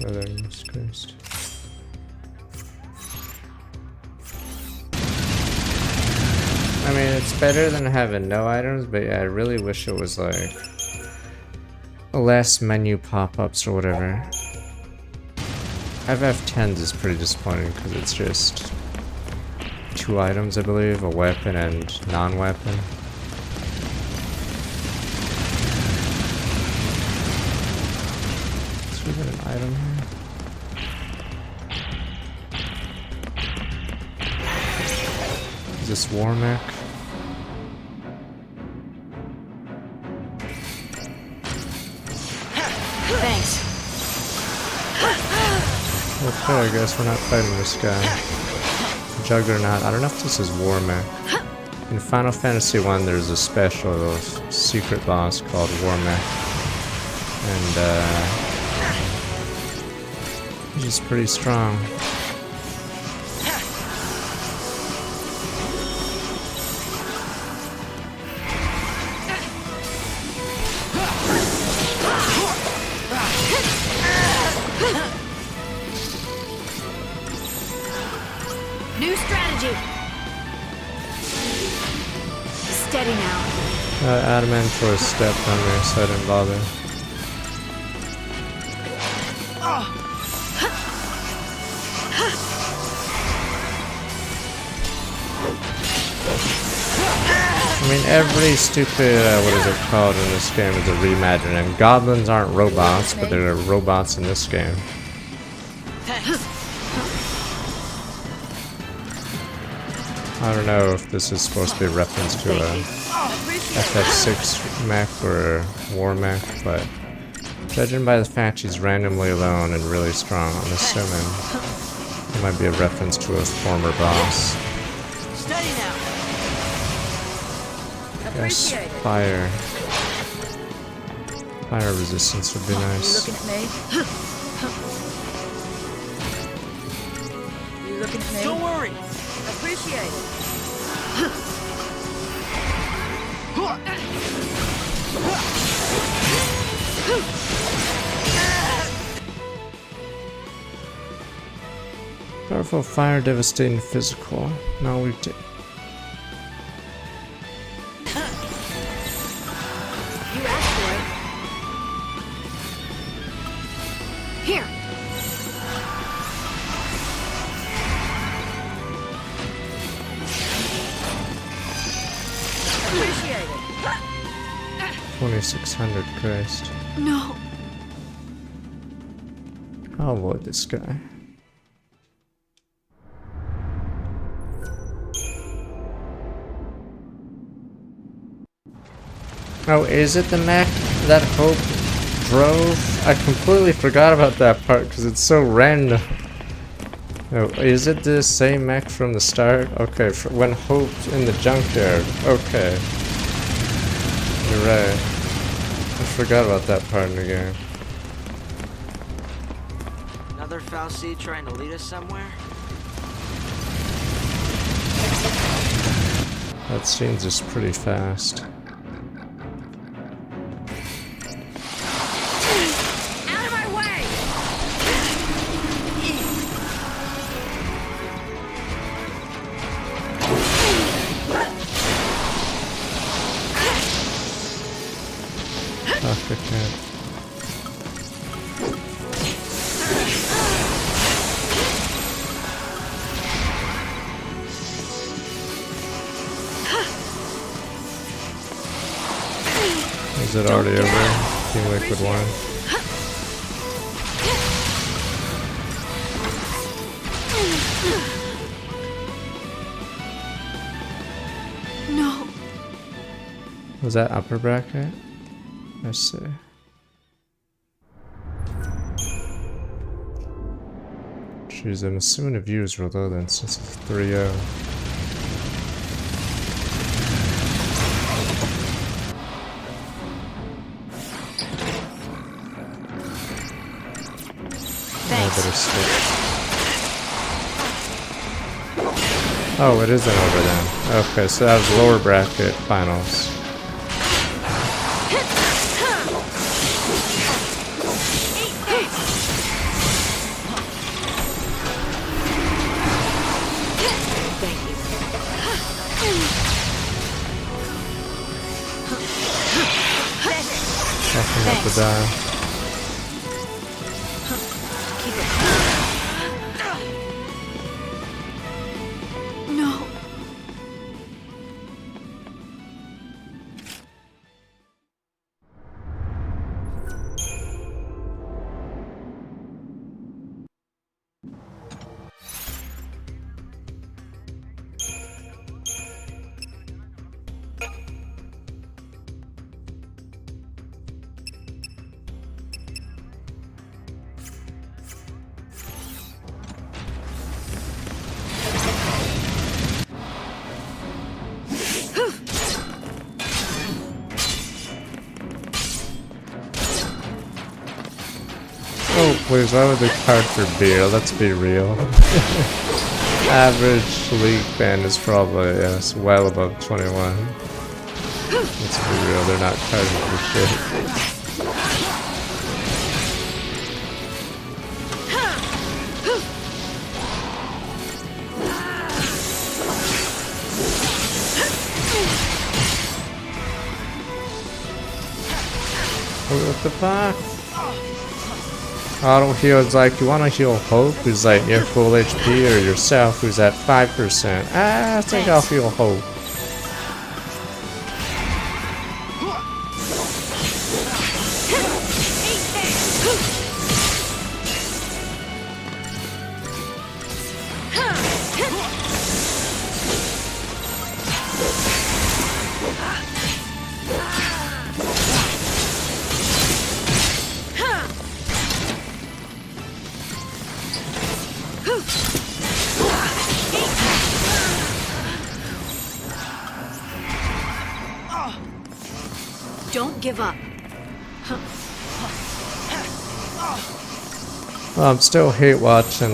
S1: Oh, there he is, Christ. I mean, it's better than having no items, but yeah, I really wish it was like less menu pop-ups or whatever. FF10s is pretty disappointing because it's just 2 items, I believe, a weapon and non-weapon. Is there even an item here? Is this Warmack?
S2: Thanks.
S1: Okay, I guess we're not fighting this guy. Juggernaut. I don't know if this is Warmack. In Final Fantasy 1, there's a special secret boss called Warmack. And, he's pretty strong.
S2: New strategy. Steady now.
S1: Adamantor stepped on me, so I didn't bother. I mean, every stupid, what is it called in this game is a reimagine, and goblins aren't robots, but they're robots in this game. I don't know if this is supposed to be a reference to a FF6 mech or a war mech, but Judging by the fact she's randomly alone and really strong, I'm assuming it might be a reference to a former boss.
S4: Steady now.
S1: Yes, fire. Fire resistance would be nice.
S6: You looking at me? You looking at me?
S4: Don't worry.
S6: Appreciate it.
S1: Powerful fire, devastating physical. No, we did.
S2: You asked for it. Here.
S6: Appreciate it.
S1: 2600, Christ.
S2: No.
S1: I'll avoid this guy. Oh, is it the mech that Hope drove? I completely forgot about that part because it's so random. Oh, is it the same mech from the start? Okay, when Hope's in the junkyard. Okay. You're right. I forgot about that part in the game.
S4: Another Fal'Cie trying to lead us somewhere?
S1: That scene's just pretty fast.
S2: Out of my way!
S1: Oh, good cat. Is it already over? Team Liquid 1.
S2: No.
S1: Was that upper bracket? Let's see. Jeez, I'm assuming the views were low then since it's 3-0. Oh, it isn't over then. Okay, so that was lower bracket finals. Checking up the dial.
S2: No.
S1: Oh, please, why would they card for beer? Let's be real. Average league ban is probably, yes, well above 21. Let's be real, they're not carding for shit. What the fuck? Auto heal is like, you wanna heal Hope, who's like near full HP, or yourself, who's at 5%? I think I'll heal Hope.
S2: Don't give up.
S1: Well, I'm still hate watching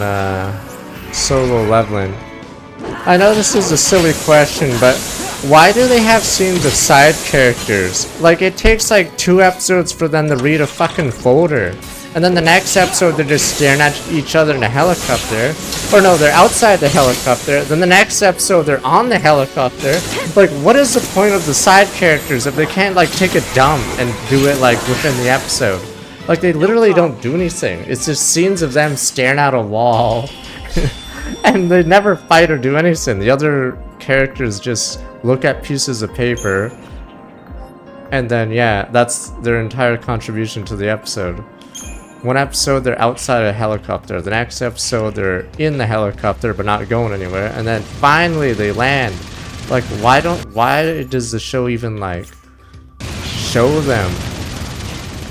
S1: Solo leveling. I know this is a silly question, but why do they have scenes of side characters? Like, it takes like 2 episodes for them to read a fucking folder. And then the next episode they're just staring at each other in a helicopter. Or no, they're outside the helicopter. Then the next episode they're on the helicopter. Like, what is the point of the side characters if they can't like take a dump and do it like within the episode? Like, they literally don't do anything. It's just scenes of them staring at a wall. And they never fight or do anything. The other characters just look at pieces of paper. And then, yeah, that's their entire contribution to the episode. One episode, they're outside a helicopter. The next episode, they're in the helicopter but not going anywhere. And then finally, they land. Like, why does the show even, like, show them?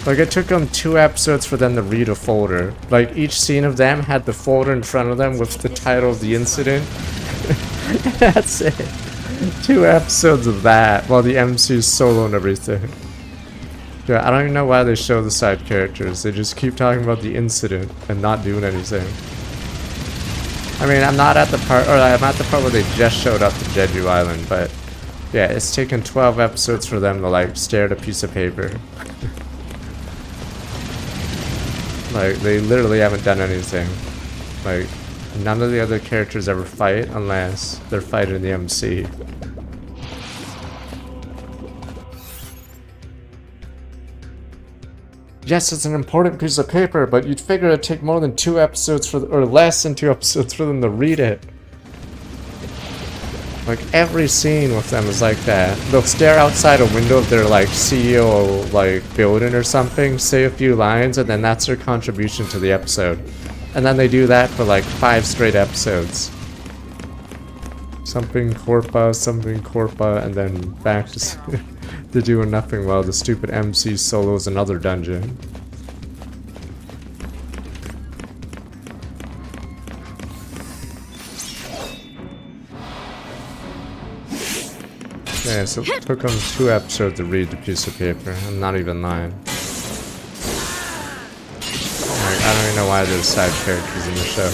S1: Like, it took them 2 episodes for them to read a folder. Like, each scene of them had the folder in front of them with the title of the incident. That's it. 2 episodes of that while the MC's solo and everything. Yeah, I don't even know why they show the side characters. They just keep talking about the incident and not doing anything. I mean, I'm at the part where they just showed up to Jeju Island, but yeah, it's taken 12 episodes for them to like stare at a piece of paper. Like, they literally haven't done anything. Like, none of the other characters ever fight unless they're fighting the MC. Yes, it's an important piece of paper, but you'd figure it'd take more than 2 episodes or less than 2 episodes for them to read it. Like, every scene with them is like that. They'll stare outside a window of their, like, CEO, like, building or something, say a few lines, and then that's their contribution to the episode. And then they do that for, like, 5 straight episodes. Something Corpa, and then back to they're doing nothing while the stupid MC solos another dungeon. Yeah, so it took them 2 episodes to read the piece of paper. I'm not even lying. Like, I don't even know why there's side characters in the show.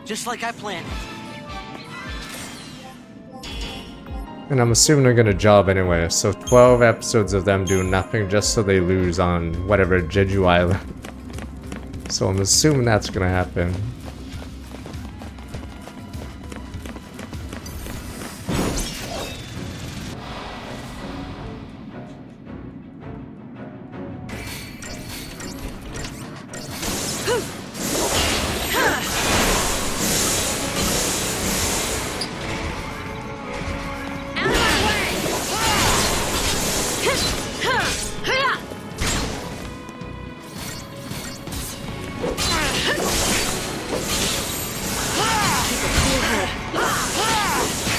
S4: Just like I planned.
S1: And I'm assuming they're gonna job anyway, so 12 episodes of them doing nothing just so they lose on whatever, Jeju Island. So I'm assuming that's gonna happen.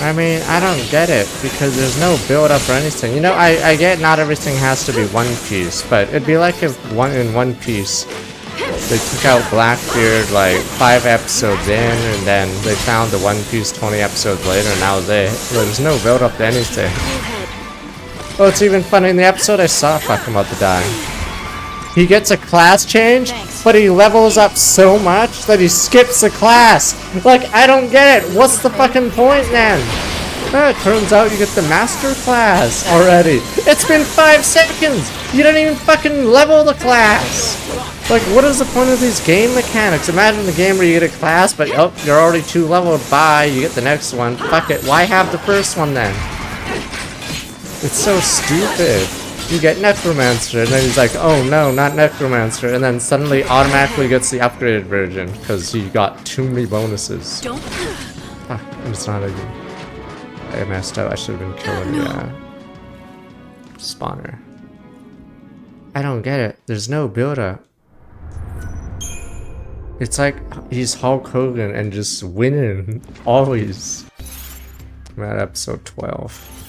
S1: I mean, I don't get it, because there's no build-up or anything. You know, I get not everything has to be One Piece, but it'd be like if in One Piece, they took out Blackbeard like 5 episodes in, and then they found the One Piece 20 episodes later, and that was it. There's no build-up to anything. Oh, it's even funny, in the episode I saw, fuck, I'm about to die. He gets a class change, but he levels up so much that he skips a class. Like, I don't get it. What's the fucking point then? It turns out you get the master class already. It's been 5 seconds. You didn't even fucking level the class. Like, what is the point of these game mechanics? Imagine the game where you get a class, but oh, you're already 2 leveled. Bye. You get the next one. Fuck it. Why have the first one then? It's so stupid. You get Necromancer, and then he's like, oh no, not Necromancer, and then suddenly automatically gets the upgraded version, because he got too many bonuses.
S2: Don't.
S1: I'm just not even... I messed up, I should have been killing the spawner. I don't get it, there's no build-up. It's like he's Hulk Hogan and just winning, always. I'm at episode 12.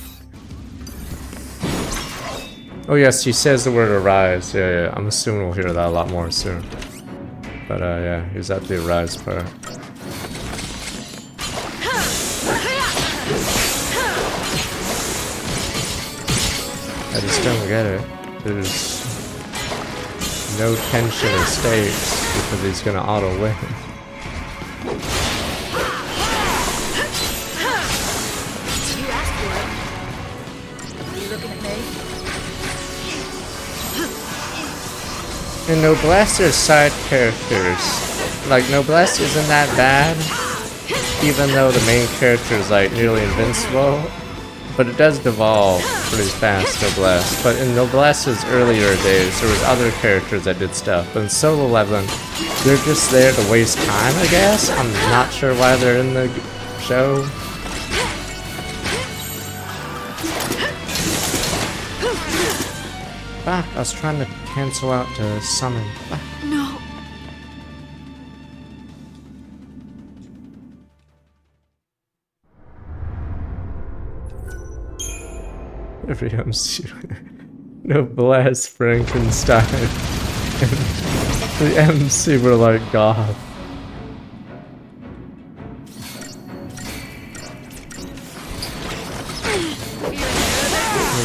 S1: Oh yes, he says the word arise. Yeah, I'm assuming we'll hear that a lot more soon. But yeah, he was at the Arise part. I just don't get it. There's no tension or stakes because he's gonna auto win.
S2: You asked for it.
S7: Are you looking at me?
S1: And Noblesse are side characters. Like, Noblesse isn't that bad, even though the main character is like nearly invincible. But it does devolve pretty fast, Noblesse. But in Noblesse's earlier days, there was other characters that did stuff. But in Solo Leveling, they're just there to waste time, I guess? I'm not sure why they're in the show. Fuck, I was trying to cancel out to summon. Fuck.
S3: No.
S1: Every MC. Noblesse, Frankenstein. The MC were like God.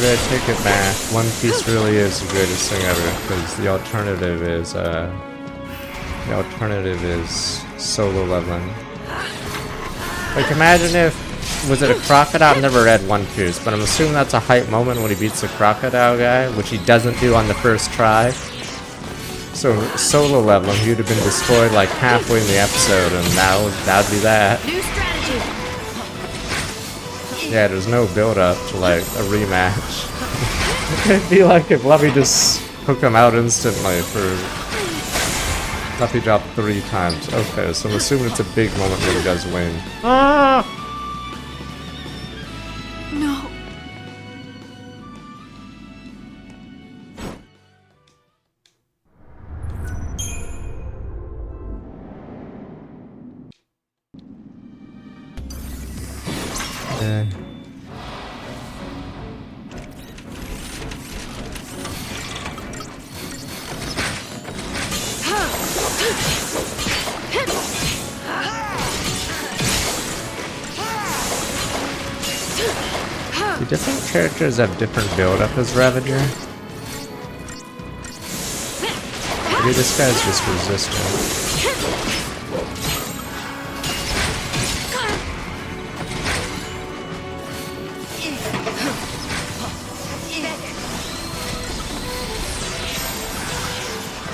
S1: Maybe I take it back. One Piece really is the greatest thing ever, because the alternative is Solo Leveling. Like, imagine if, was it a crocodile? I've never read One Piece, but I'm assuming that's a hype moment when he beats the crocodile guy, which he doesn't do on the first try. So Solo Leveling, he would have been destroyed like halfway in the episode, and that'd be that.
S2: New strategy.
S1: Yeah, there's no build up to like a rematch. It'd be like if Luffy just hook him out instantly for Luffy dropped 3 times. Okay, so I'm assuming it's a big moment where he does win. Ah!
S3: No.
S1: Do different characters have different build-up as Ravager? Maybe this guy's just resistant.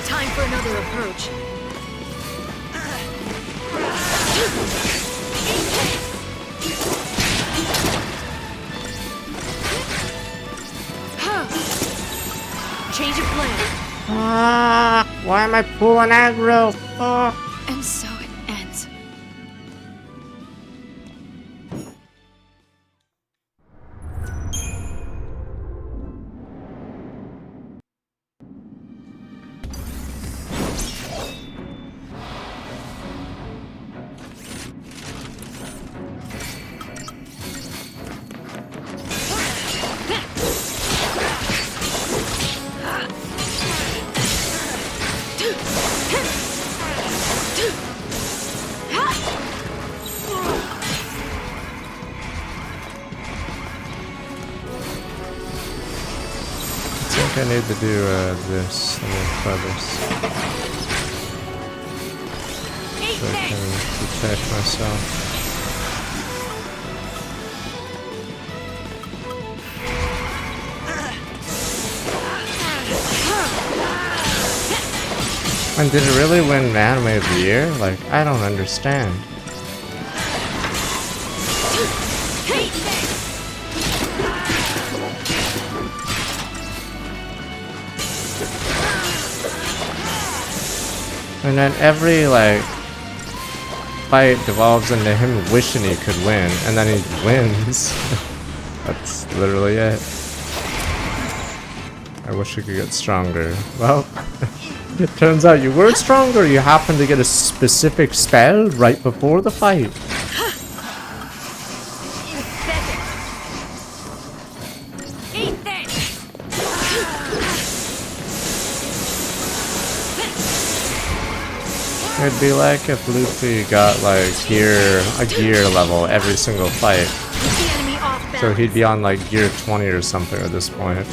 S2: Time for another approach. Change of plan.
S1: Ah, why am I pulling aggro? Ah.
S3: And so it ends.
S1: I think I need to do this. Let me try this. So I can detach myself. And did it really win Anime of the Year? Like, I don't understand. And then every, like, fight devolves into him wishing he could win, and then he wins. That's literally it. I wish he could get stronger. Well, it turns out you were stronger. You happened to get a specific spell right before the fight. It'd be like if Luffy got like a gear level every single fight.
S2: Keep the enemy off balance.
S1: So he'd be on like gear 20 or something at this point.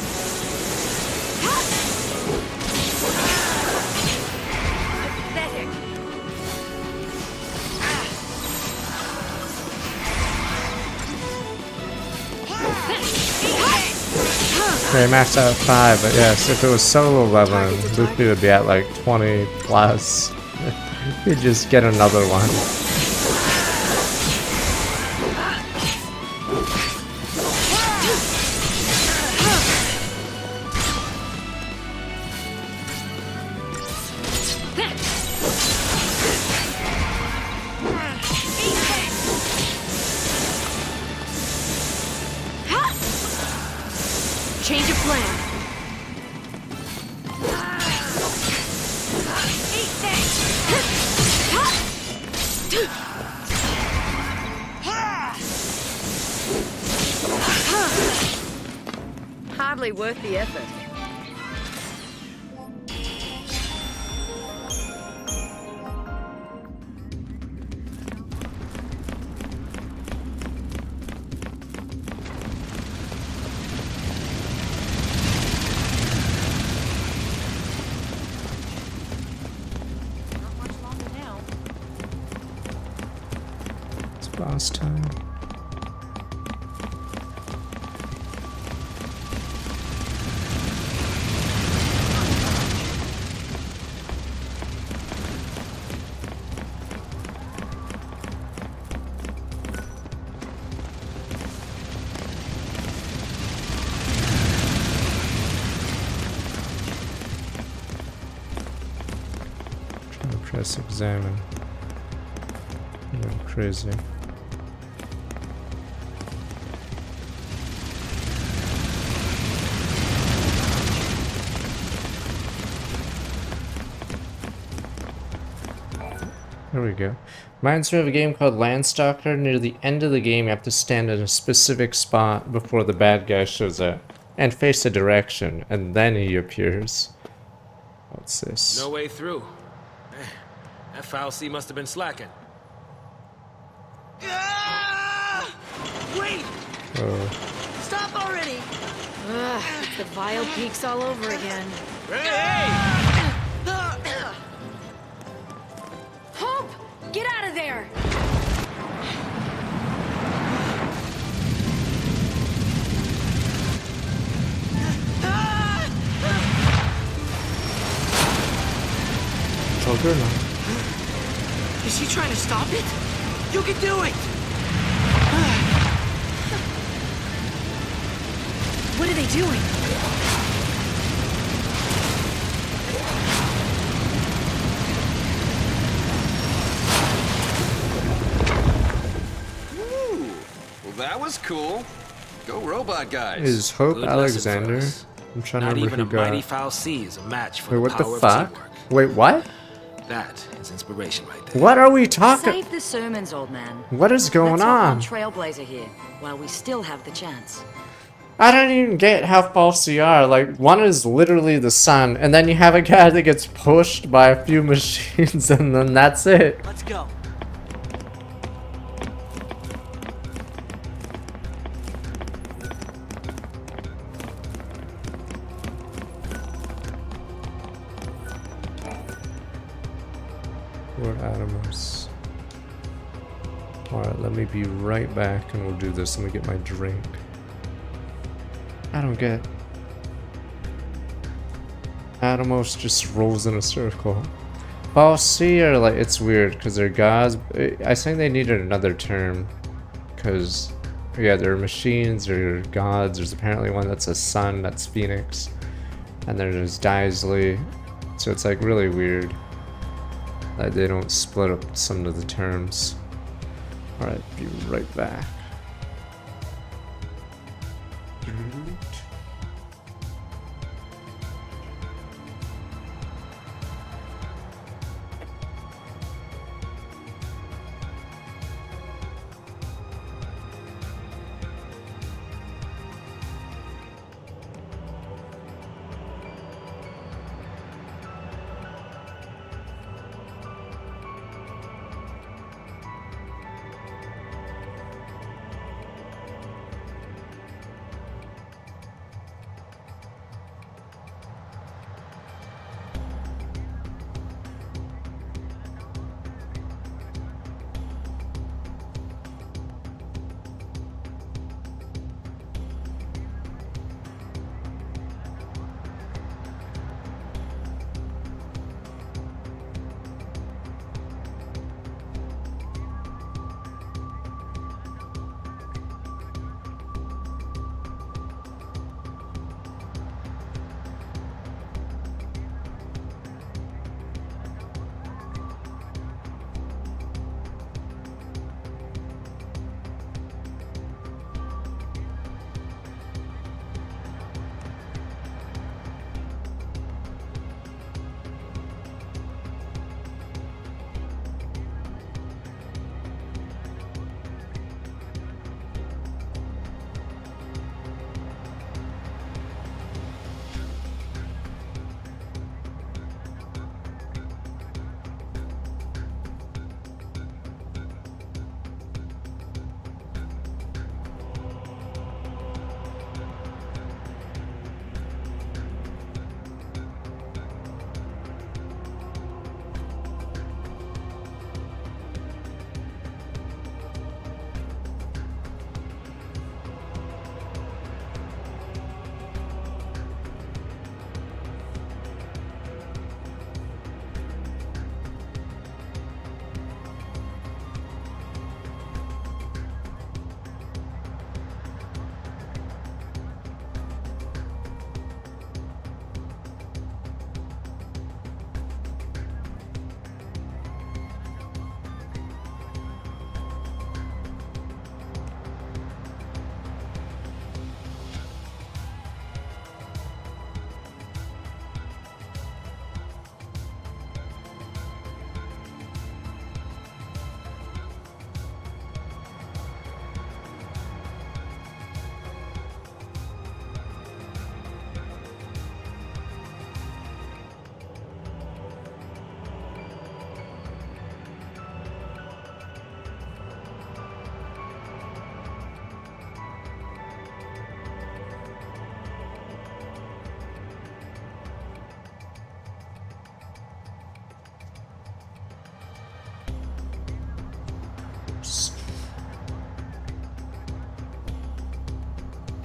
S1: Okay, maxed out at 5, but yes, if it was solo leveling, Luffy would be at like 20 plus. He'd just get another one.
S2: Change of plan.
S7: Hardly worth the effort.
S1: It's boss time. Press examine. I'm crazy. There we go. Reminds me of a game called Landstalker. Near the end of the game, you have to stand in a specific spot before the bad guy shows up. And face a direction, and then he appears. What's this?
S8: No way through. That foul C must have been slacking.
S4: Wait!
S1: Oh.
S4: Stop already!
S2: Ugh, it's the vile peaks all over again.
S8: Hey!
S2: Hope! Get out of there!
S1: It's all good now.
S4: Is he trying to stop it? You can do it!
S2: What are they doing?
S5: Ooh, well that was cool. Go robot guys.
S1: Is Hope
S8: Good lesson for
S1: Alexander?
S8: us.
S1: I'm trying
S8: Not
S1: to remember
S8: even a
S1: who got.
S8: mighty foul C is a match for
S1: Wait,
S8: the
S1: what the
S8: power
S1: fuck?
S8: of teamwork.
S1: Wait, what?
S8: That is inspiration right there.
S1: What are we talking?
S6: Save the sermons, old man.
S1: What is going
S6: Let's hop
S1: on?
S6: Trailblazer here, while we still have the chance.
S1: I don't even get how false you are. Like, one is literally the sun, and then you have a guy that gets pushed by a few machines, and then that's it.
S4: Let's go.
S1: Lord Adamus. Alright, let me be right back, and we'll do this. Let me get my drink. I don't get. Atomos just rolls in a circle. False C are like, it's weird because they're gods. I think they needed another term because, yeah, they're machines, they're gods. There's apparently one that's a sun, that's Phoenix, and then there's Daisley. So it's like really weird that they don't split up some of the terms. Alright, be right back.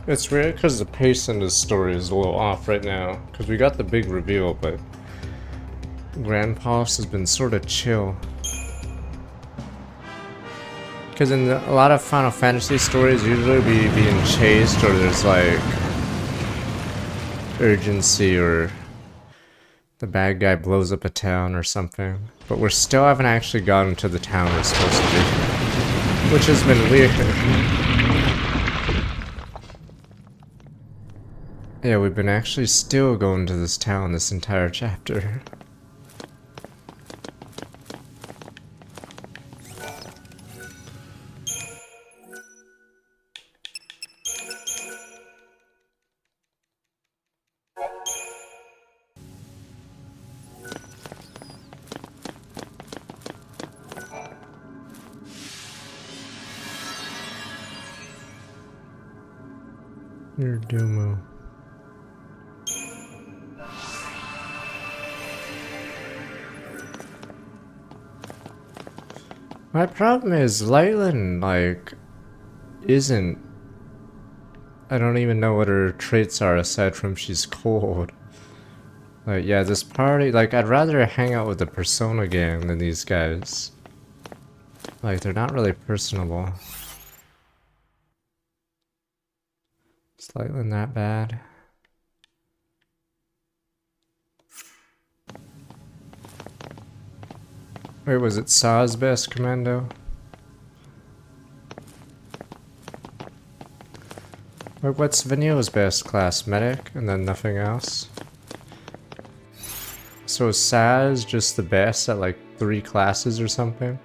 S1: It's weird because the pace in this story is a little off right now. Because we got the big reveal, but Grandpa's has been sort of chill. Because in a lot of Final Fantasy stories, usually we being chased or there's like urgency or the bad guy blows up a town or something. But we still haven't actually gotten to the town we're supposed to be. Which has been weird. Yeah, we've been actually still going to this town this entire chapter. Your Dumo. My problem is Leyland, like, isn't... I don't even know what her traits are aside from she's cold. Like, yeah, this party, like, I'd rather hang out with the Persona gang than these guys. Like, they're not really personable. Is Leyland that bad? Wait, was it Saw's best commando? Wait, what's Vanille's best class? Medic and then nothing else? So is Saz just the best at like 3 classes or something?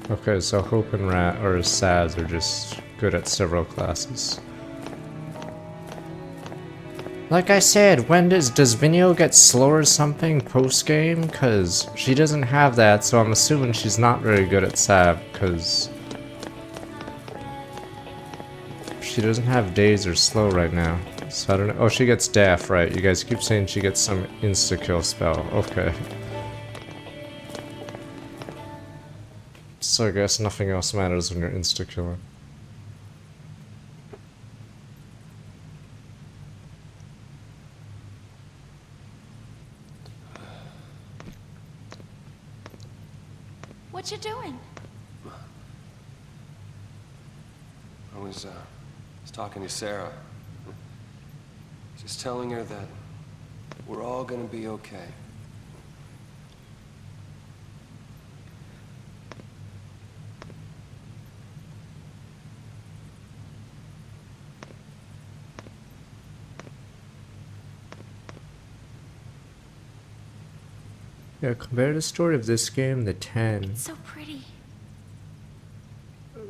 S1: Okay, so Hope and Rat or Saz are just good at several classes. Like I said, when does Vinio get slow or something post-game? Cause she doesn't have that, so I'm assuming she's not very good at Sav, cause she doesn't have days or slow right now. So I don't know. Oh, she gets daff, right? You guys keep saying she gets some insta-kill spell. Okay. So I guess nothing else matters when you're insta-killing.
S3: What you doing?
S5: I was talking to Sarah. Just telling her that we're all gonna be okay.
S1: Yeah, compare the story of this game to 10.
S3: It's so pretty.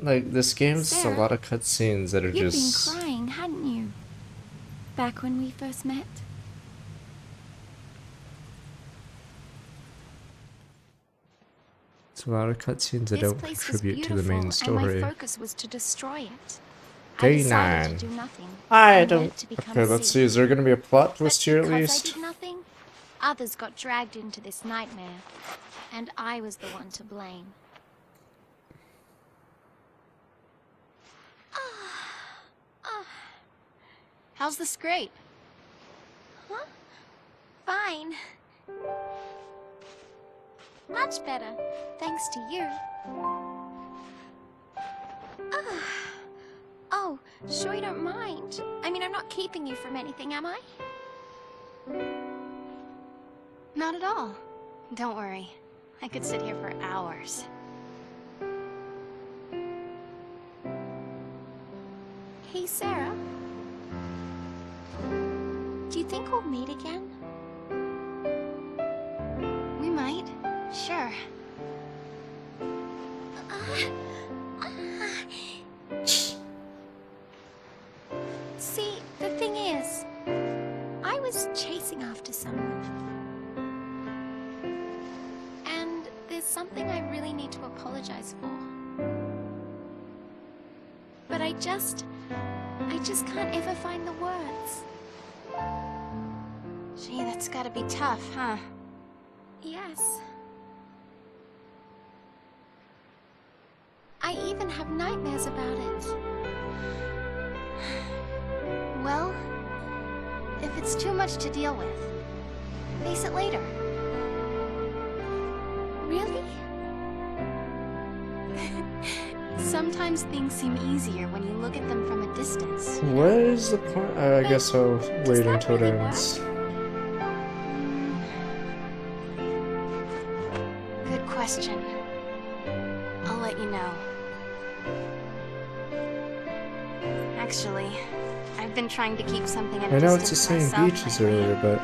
S1: Like, this game's a
S3: Sarah,
S1: lot of cutscenes that are
S3: You've
S1: just...
S3: been crying, hadn't you? Back when we first met?
S1: It's a lot of cutscenes that
S3: This
S1: don't
S3: place was
S1: contribute to the main
S3: beautiful,
S1: story.
S3: and my focus was to destroy it.
S1: Day
S3: I decided
S1: 9.
S3: to do nothing.
S1: I
S3: and
S1: don't...
S3: wait to become
S1: Okay, let's
S3: sick.
S1: see. Is there gonna be a plot twist
S3: But
S1: here at
S3: because
S1: least?
S3: I did nothing, others got dragged into this nightmare, and I was the one to blame. How's the scrape? Huh? Fine. Much better, thanks to you. Oh, sure you don't mind. I mean, I'm not keeping you from anything, am I? Not at all. Don't worry. I could sit here for hours. Hey, Sarah. Do you think we'll meet again? We might. Sure. See, the thing is, I was chasing after someone. And there's something I really need to apologize for. But I just can't ever find the words. Gee, that's gotta be tough, huh? Yes. I even have nightmares about it. Well, if it's too much to deal with, face it later. Really? Sometimes things seem easier when you look at them from a distance.
S1: What is the point? I guess I'll wait until it
S3: really
S1: ends.
S3: Good question. I'll let you know. Actually, I've been trying to keep something at a
S1: I know
S3: distance
S1: it's the same
S3: myself
S1: beach as
S3: lately.
S1: earlier, but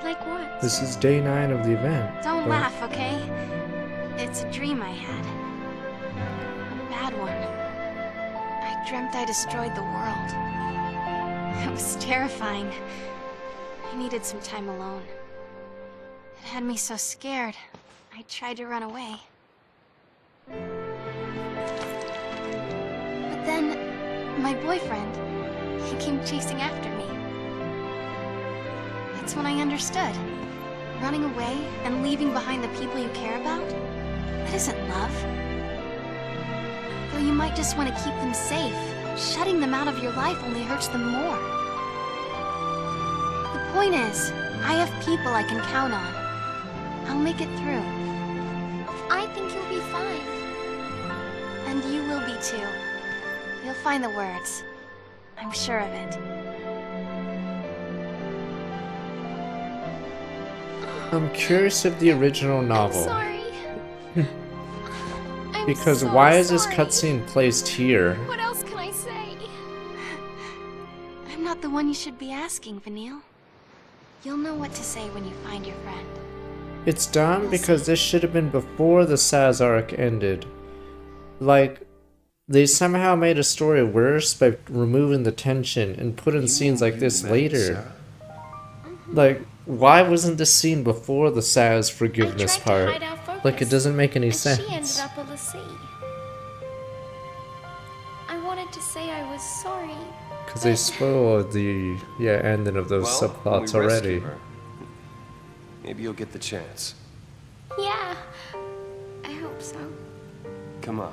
S3: Like what?
S1: this is day 9 of the event.
S3: Don't
S1: but
S3: laugh, okay? It's a dream I had. A bad one. I dreamt I destroyed the world. It was terrifying. I needed some time alone. It had me so scared, I tried to run away. But then, my boyfriend, he came chasing after me. That's when I understood. Running away and leaving behind the people you care about? That isn't love. Though you might just want to keep them safe, shutting them out of your life only hurts them more. The point is, I have people I can count on. I'll make it through. I think you'll be fine. And you will be too. You'll find the words. I'm sure of it.
S1: I'm curious of the original
S3: I'm
S1: novel.
S3: sorry. I'm
S1: Because
S3: so
S1: why is this
S3: sorry.
S1: cutscene placed here?
S3: What else can I say? I'm not the one you should be asking, Vanille. You'll know what to say when you find your friend.
S1: It's dumb because this should have been before the Saz arc ended. Like, they somehow made a story worse by removing the tension and putting scenes like this later. Like, why wasn't this scene before the Saz forgiveness part? Like, it doesn't make any sense.
S3: She ended up on the sea. I wanted to say I was sorry.
S1: Because they spoiled the ending of those
S5: Well, when
S1: subplots
S5: we
S1: already.
S5: rescue her, maybe you'll get the chance.
S3: Yeah, I hope so.
S5: Come on.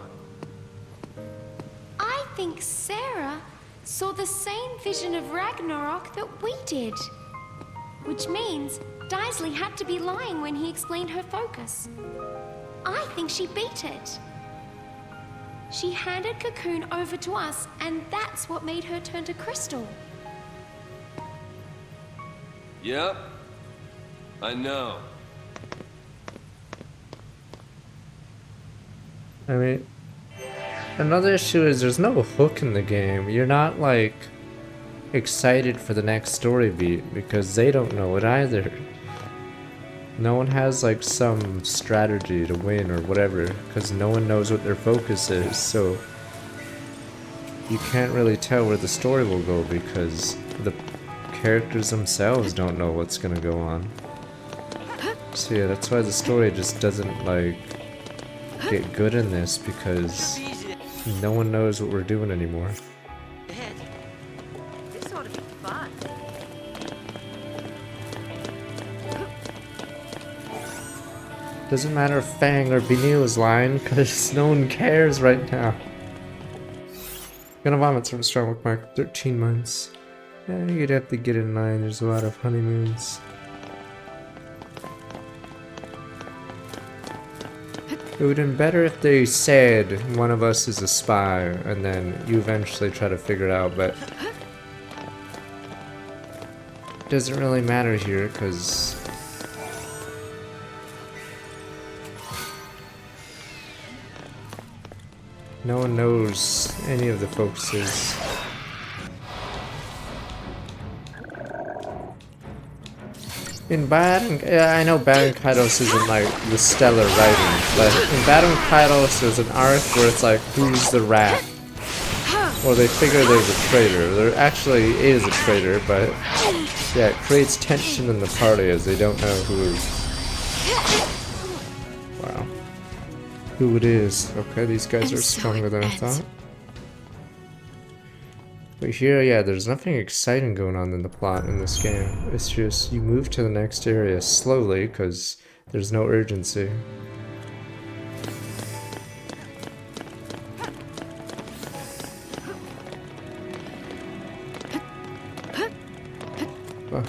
S3: I think Sarah saw the same vision of Ragnarok that we did. Which means Daisley had to be lying when he explained her focus. I think she beat it. She handed Cocoon over to us, and that's what made her turn to Crystal.
S5: Yep. I know.
S1: I mean, another issue is there's no hook in the game. You're not, like, excited for the next story beat because they don't know it either. No one has, like, some strategy to win or whatever because no one knows what their focus is, so you can't really tell where the story will go because the characters themselves don't know what's gonna go on. So yeah, that's why the story just doesn't, like, get good in this because no one knows what we're doing anymore.
S7: This ought to be fun.
S1: Doesn't matter if Fang or Benil is lying because no one cares right now. Gonna vomit from strong with mark 13 months. Yeah, you'd have to get in line, there's a lot of honeymoons. It would have been better if they said one of us is a spy and then you eventually try to figure it out, but it doesn't really matter here because no one knows any of the focuses. In Baron, yeah, I know Baron Kairos isn't like the stellar writing, but in Baron Kairos there's an arc where it's like, who's the rat? Or they figure there's a traitor. There actually is a traitor, but yeah, it creates tension in the party as they don't know who it is. Okay, these guys are stronger than I thought. But here, yeah, there's nothing exciting going on in the plot in this game. It's just you move to the next area slowly because there's no urgency. Fuck.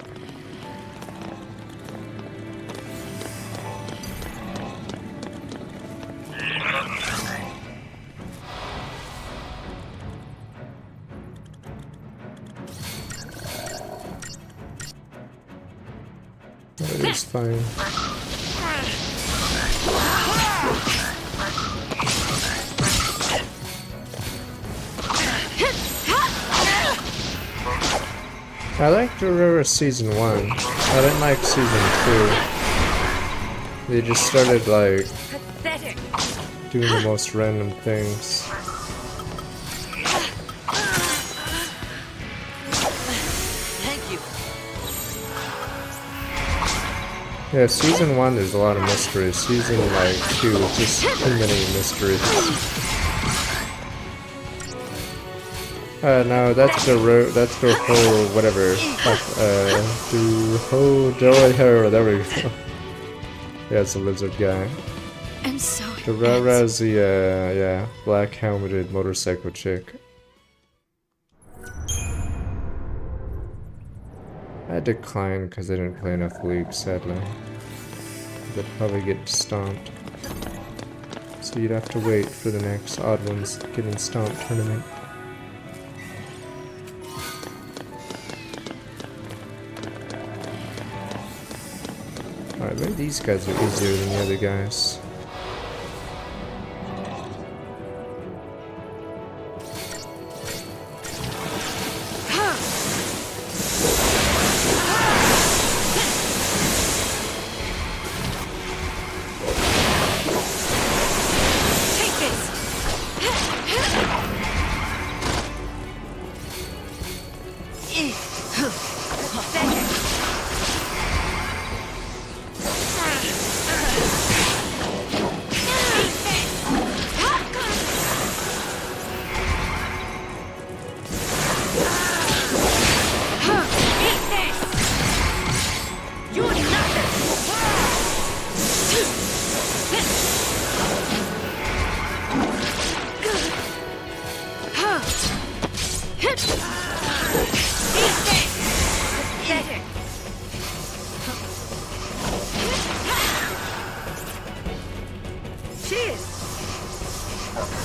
S1: That is fine. I liked Aurora Season 1. I didn't like Season 2. They just started, like, doing the most random things.
S4: Thank you.
S1: Yeah, Season 1 there's a lot of mystery. Season, like, 2, just too many mysteries. No, that's the whole whatever. Fuck, there we go. Yeah, it's a lizard guy.
S3: I'm so
S1: Dorara's the, yeah, black helmeted motorcycle chick. I declined because I didn't play enough League, sadly. They'd probably get stomped. So you'd have to wait for the next Odd Ones Getting Stomped tournament. Alright, maybe these guys are easier than the other guys.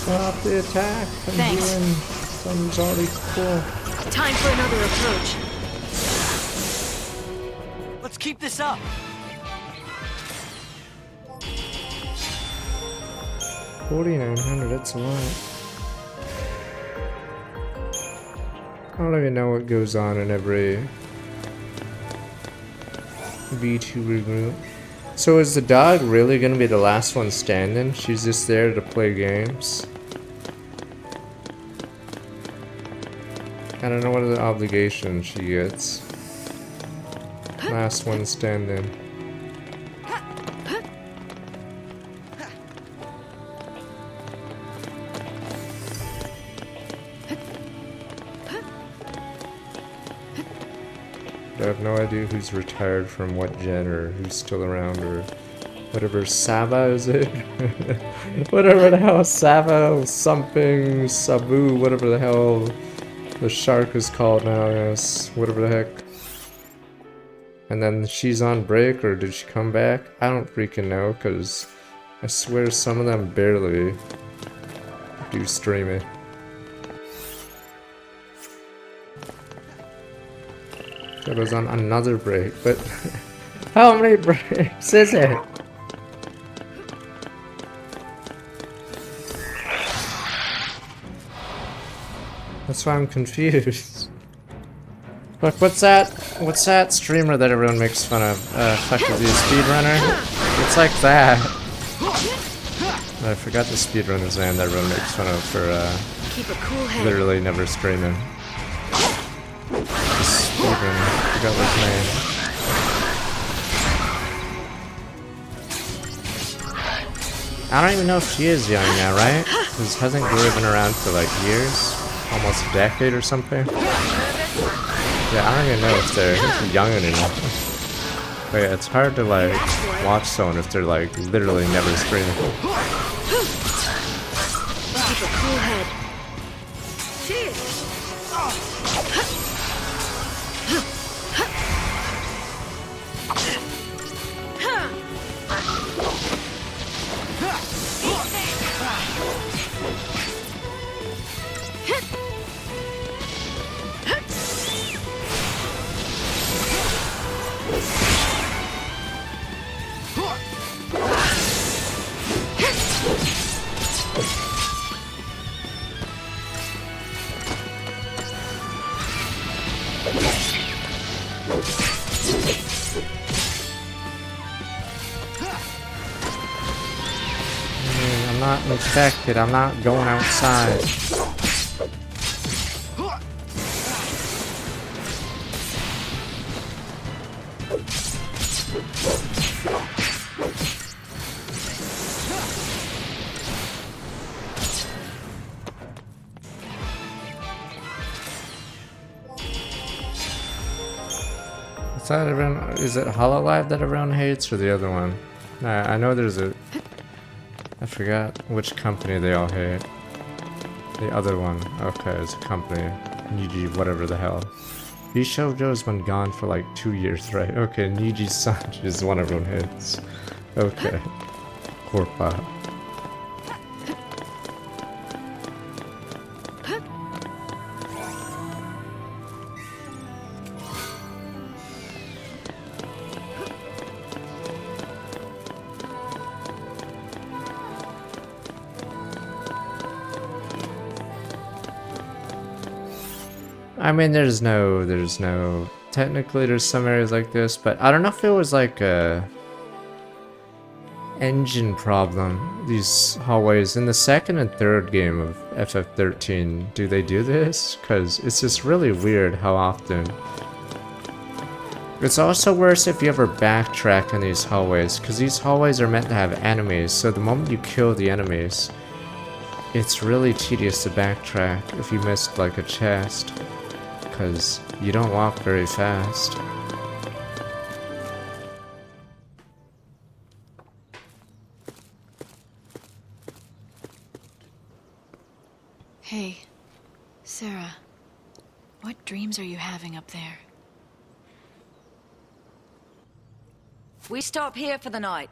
S1: Stop the attack! I'm doing something's already cool.
S2: Time for another approach.
S4: Let's keep this up.
S1: $4,900, that's a lot. I don't even know what goes on in every VTuber group. So is the dog really gonna be the last one standing? She's just there to play games? I don't know what the obligation she gets. Last one standing. I have no idea who's retired from what gen or who's still around or whatever. Sava, is it? Whatever the hell, Sava, something, Sabu, whatever the hell the shark is called now, yes, whatever the heck. And then she's on break, or did she come back? I don't freaking know, because I swear some of them barely do stream it. It was on another break, but how many breaks is it? That's why I'm confused. Look, what's that streamer that everyone makes fun of? Fuck, is he a speedrunner? It's like that. I forgot the speedrunner's name that everyone makes fun of for
S2: Keep a cool head.
S1: literally never streaming. Speedrunner. I forgot what his name. I don't even know if she is young now, right? Because hasn't Glory been around for like years? Almost a decade or something? Yeah, I don't even know if they're young anymore. But yeah, it's hard to like watch someone if they're like literally never streaming.
S2: Keep a cool head.
S1: not infected. I'm not going outside. Is that everyone? Is it Hololive that everyone hates, or the other one? Nah, I know there's a. I forgot which company they all hate. The other one. Okay, it's a company. Niji, whatever the hell. Bishoujo's been gone for like 2 years, right? Okay, Niji Sanji is one everyone hates. Okay. Corpa. I mean, there's no, technically there's some areas like this, but I don't know if it was like a engine problem, these hallways. In the second and third game of FF13, do they do this? Because it's just really weird how often. It's also worse if you ever backtrack in these hallways, because these hallways are meant to have enemies, so the moment you kill the enemies, it's really tedious to backtrack if you missed like a chest. Because you don't walk very fast.
S2: Hey, Sarah. What dreams are you having up there?
S6: We stop here for the night.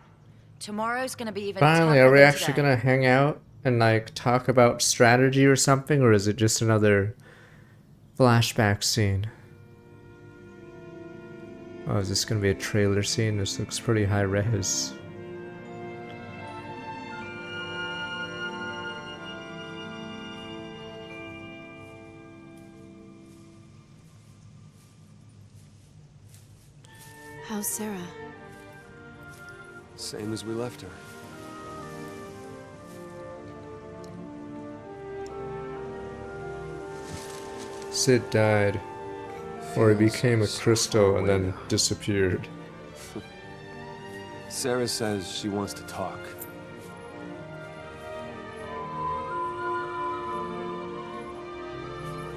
S6: Tomorrow's gonna be even
S1: Finally,
S6: tougher
S1: are we
S6: than
S1: actually
S6: today.
S1: gonna hang out and like talk about strategy or something, or is it just another flashback scene? Oh, is this gonna be a trailer scene? This looks pretty high res.
S2: How's Sarah?
S5: Same as we left her.
S1: Sid died, or he became a crystal and then disappeared.
S5: Sarah says she wants to talk.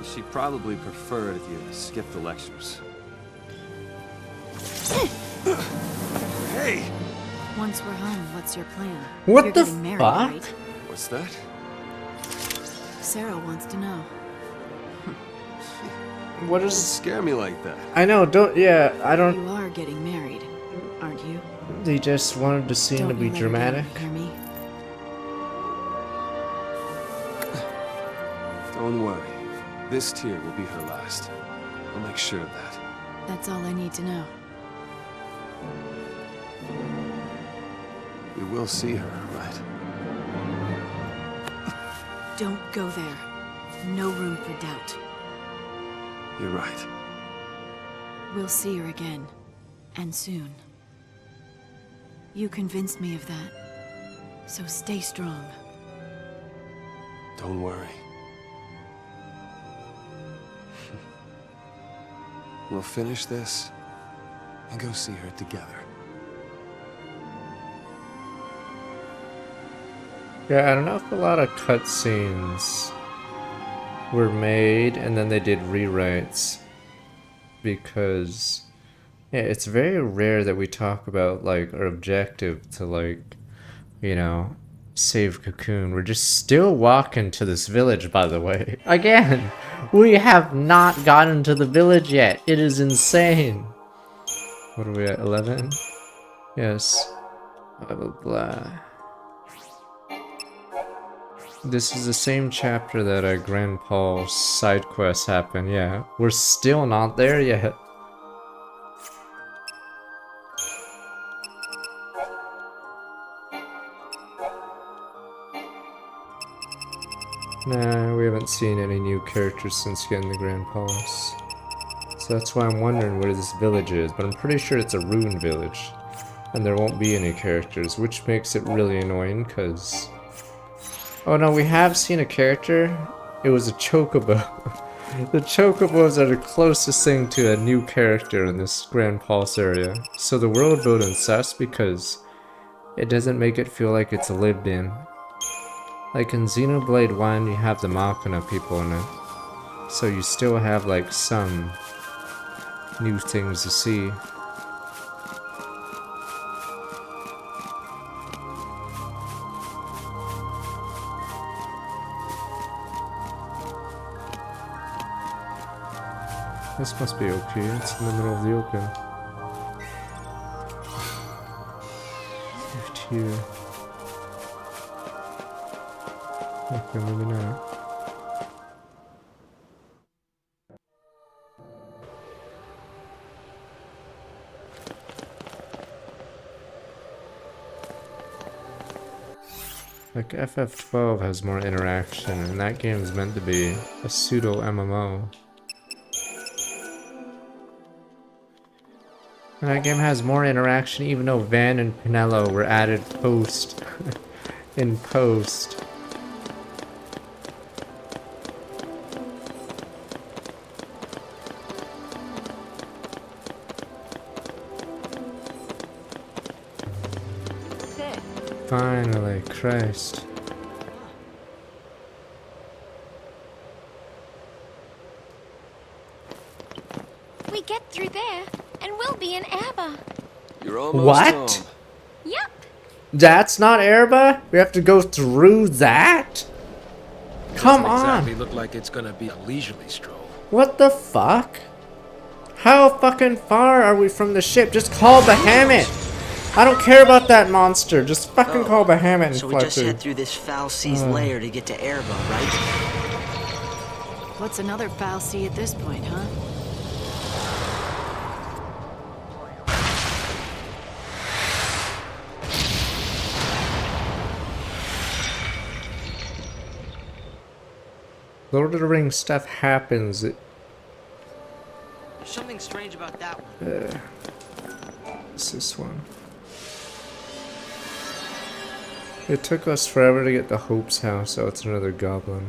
S5: She'd probably prefer it if you skipped the lectures. Hey!
S2: Once we're home, what's your plan?
S1: What
S2: You're
S1: the
S2: getting married,
S1: fuck?
S2: right?
S5: What's that?
S2: Sarah wants to know.
S1: What
S5: Don't
S1: is?
S5: scare me like that.
S1: I know. Don't. Yeah. I don't.
S2: You are getting married, aren't you?
S1: They just wanted the scene to
S2: Don't
S1: be
S2: you let her down,
S1: dramatic.
S2: hear me?
S5: Don't worry. This tear will be her last. I'll make sure of that.
S2: That's all I need to know.
S5: We will see her, right?
S2: Don't go there. No room for doubt.
S5: You're right.
S2: We'll see her again. And soon. You convinced me of that. So stay strong.
S5: Don't worry. We'll finish this and go see her together.
S1: Yeah, I don't know if a lot of cutscenes were made and then they did rewrites, because yeah, it's very rare that we talk about like our objective to like, you know, save Cocoon. We're just still walking to this village, by the way. Again, we have not gotten to the village yet. It is insane. What are we at, 11? Yes. Blah, blah, blah. This is the same chapter that Grand Paul's side quest happened, yeah. We're still not there yet. Nah, we haven't seen any new characters since getting the Grand Palace. So that's why I'm wondering where this village is, but I'm pretty sure it's a ruined village. And there won't be any characters, which makes it really annoying, because Oh no, we have seen a character. It was a chocobo. The chocobos are the closest thing to a new character in this Grand Pulse area. So the world building's sus because it doesn't make it feel like it's lived in. Like in Xenoblade 1, you have the Machina people in it. So you still have like some new things to see. This must be okay, it's in the middle of the open. Lift here. Okay, maybe not. Like FF12 has more interaction, and that game is meant to be a pseudo MMO. And that game has more interaction even though Van and Pinello were added post. In post. Finally, Christ.
S3: We get through there, and we'll be in Erba.
S5: You're almost
S1: What?
S5: home.
S3: Yep.
S1: That's not Erba? We have to go through that? Come
S8: Doesn't
S1: on!
S8: exactly look like it's gonna be a leisurely stroll.
S1: What the fuck? How fucking far are we from the ship? Just call Bahamut! I don't care about that monster. Just fucking call Bahamut and
S4: So we
S1: fly
S4: just
S1: through.
S4: head through this foul sea's lair to get to Erba, right?
S2: What's another foul sea at this point, huh?
S1: Lord of the Rings stuff happens.
S4: There's something strange about that one.
S1: It's this one. It took us forever to get to Hope's house, so it's another goblin.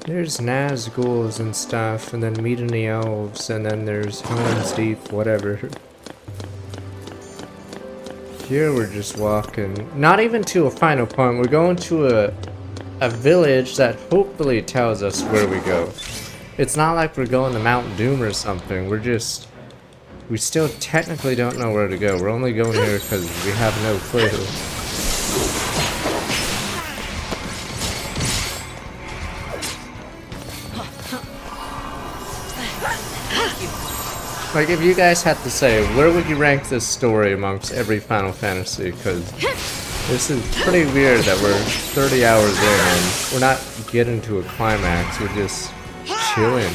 S1: There's Nazguls and stuff, and then meeting the elves, and then there's Helm's Deep, whatever. Here we're just walking, not even to a final point, we're going to a village that hopefully tells us where we go. It's not like we're going to Mount Doom or something, we still technically don't know where to go. We're only going here because we have no clue. Like, if you guys had to say, where would you rank this story amongst every Final Fantasy? Because this is pretty weird that we're 30 hours in and we're not getting to a climax, we're just chilling.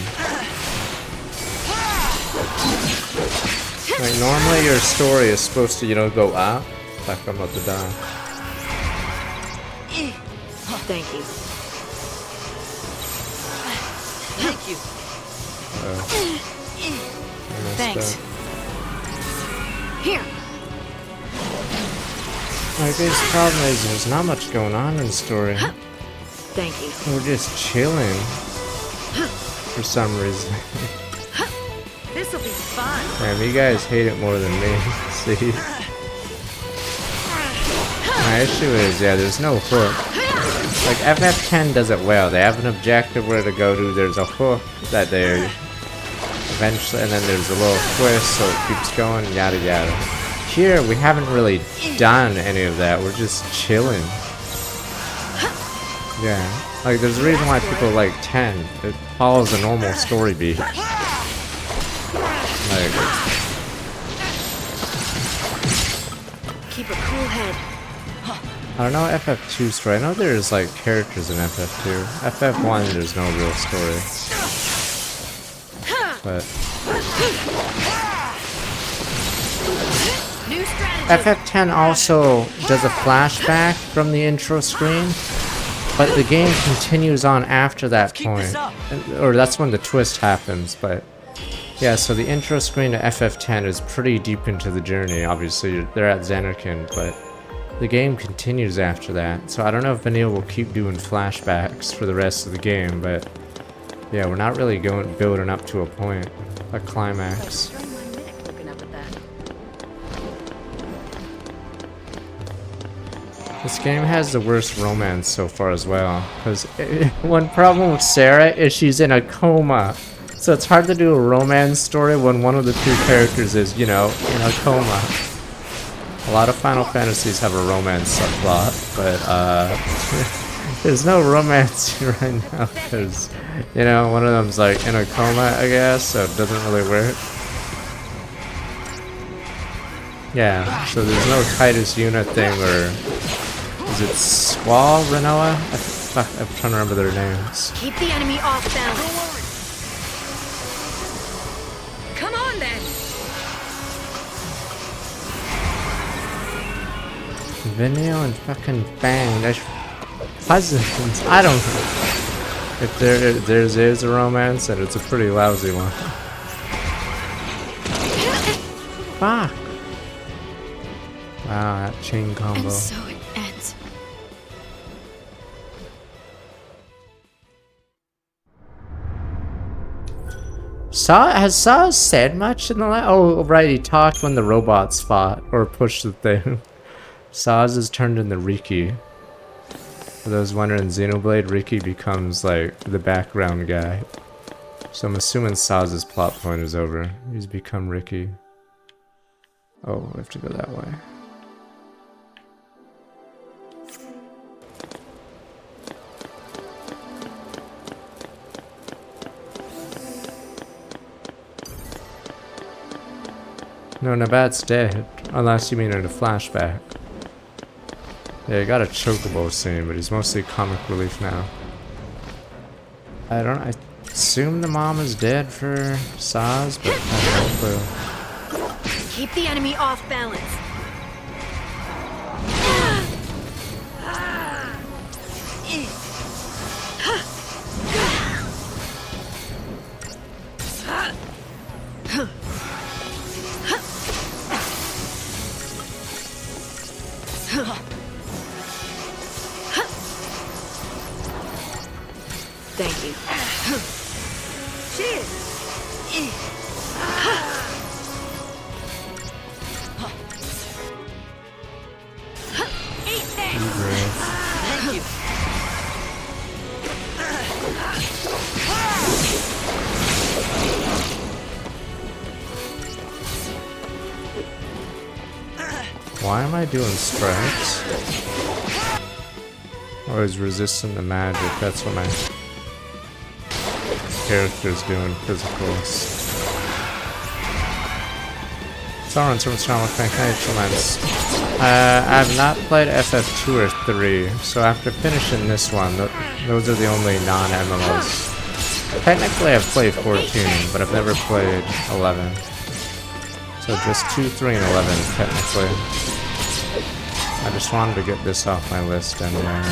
S1: Like, normally your story is supposed to, you know, go up. Like, I'm about to die.
S7: Thank you.
S2: Thank you. Thanks. Here.
S1: My biggest problem is there's not much going on in the story.
S7: Thank you.
S1: We're just chilling. For some reason.
S7: This'll be fun.
S1: Damn, you guys hate it more than me. See? My issue is, yeah, there's no hook. Like, FF10 does it well. They have an objective where to go to. There's a hook that they eventually, and then there's a little twist, so it keeps going, yada yada. Here, we haven't really done any of that. We're just chilling. Yeah. Like, there's a reason why people like 10. It follows a normal story beat. Like,
S7: Keep a cool head.
S1: I don't know FF2 story. I know there's like characters in FF2. FF1 there's no real story. But
S2: New
S1: FF10 also does a flashback from the intro screen, but the game continues on after that point. Or that's when the twist happens, but yeah, so the intro screen to FF10 is pretty deep into the journey. Obviously, they're at Xanarkand, but the game continues after that. So I don't know if Vanille will keep doing flashbacks for the rest of the game, but yeah, we're not really building up to a point, a climax. This game has the worst romance so far as well, because one problem with Sarah is she's in a coma. So it's hard to do a romance story when one of the two characters is, you know, in a coma. A lot of Final Fantasies have a romance subplot, but there's no romance here right now because, you know, one of them's like in a coma, I guess, so it doesn't really work. Yeah, so there's no Titus Yuna thing, or is it Squall, Renoa? I'm trying to remember their names.
S3: Keep the enemy off balance. Come on then.
S1: Vanille and fucking Bang. That's husbands. I don't know. If there is a romance, and it's a pretty lousy one. Fuck. Wow, that chain combo.
S2: And so it ends.
S1: Has Saw said much in the last? Oh, right, he talked when the robots fought or pushed the thing. Saz is turned into Riki. For those wondering, Xenoblade, Riki becomes like the background guy. So I'm assuming Saz's plot point is over. He's become Riki. Oh, we have to go that way. No, Nabat's dead. Unless you mean in a flashback. Yeah, he got a chocobo scene, but he's mostly comic relief now. I assume the mom is dead for Saz, but I have no clue.
S3: Keep the enemy off balance.
S7: Thank you. Cheers!
S3: Eat this!
S4: Thank you.
S1: Why am I doing strikes? Oh, he's resistant to magic. That's what my character's doing physicals. Sauron's from Sherlock Knights. I have not played FF2 or 3, so after finishing this one, those are the only non-MMOs. Technically I've played 14, but I've never played 11. So just 2, 3, and 11, technically. I just wanted to get this off my list anyway.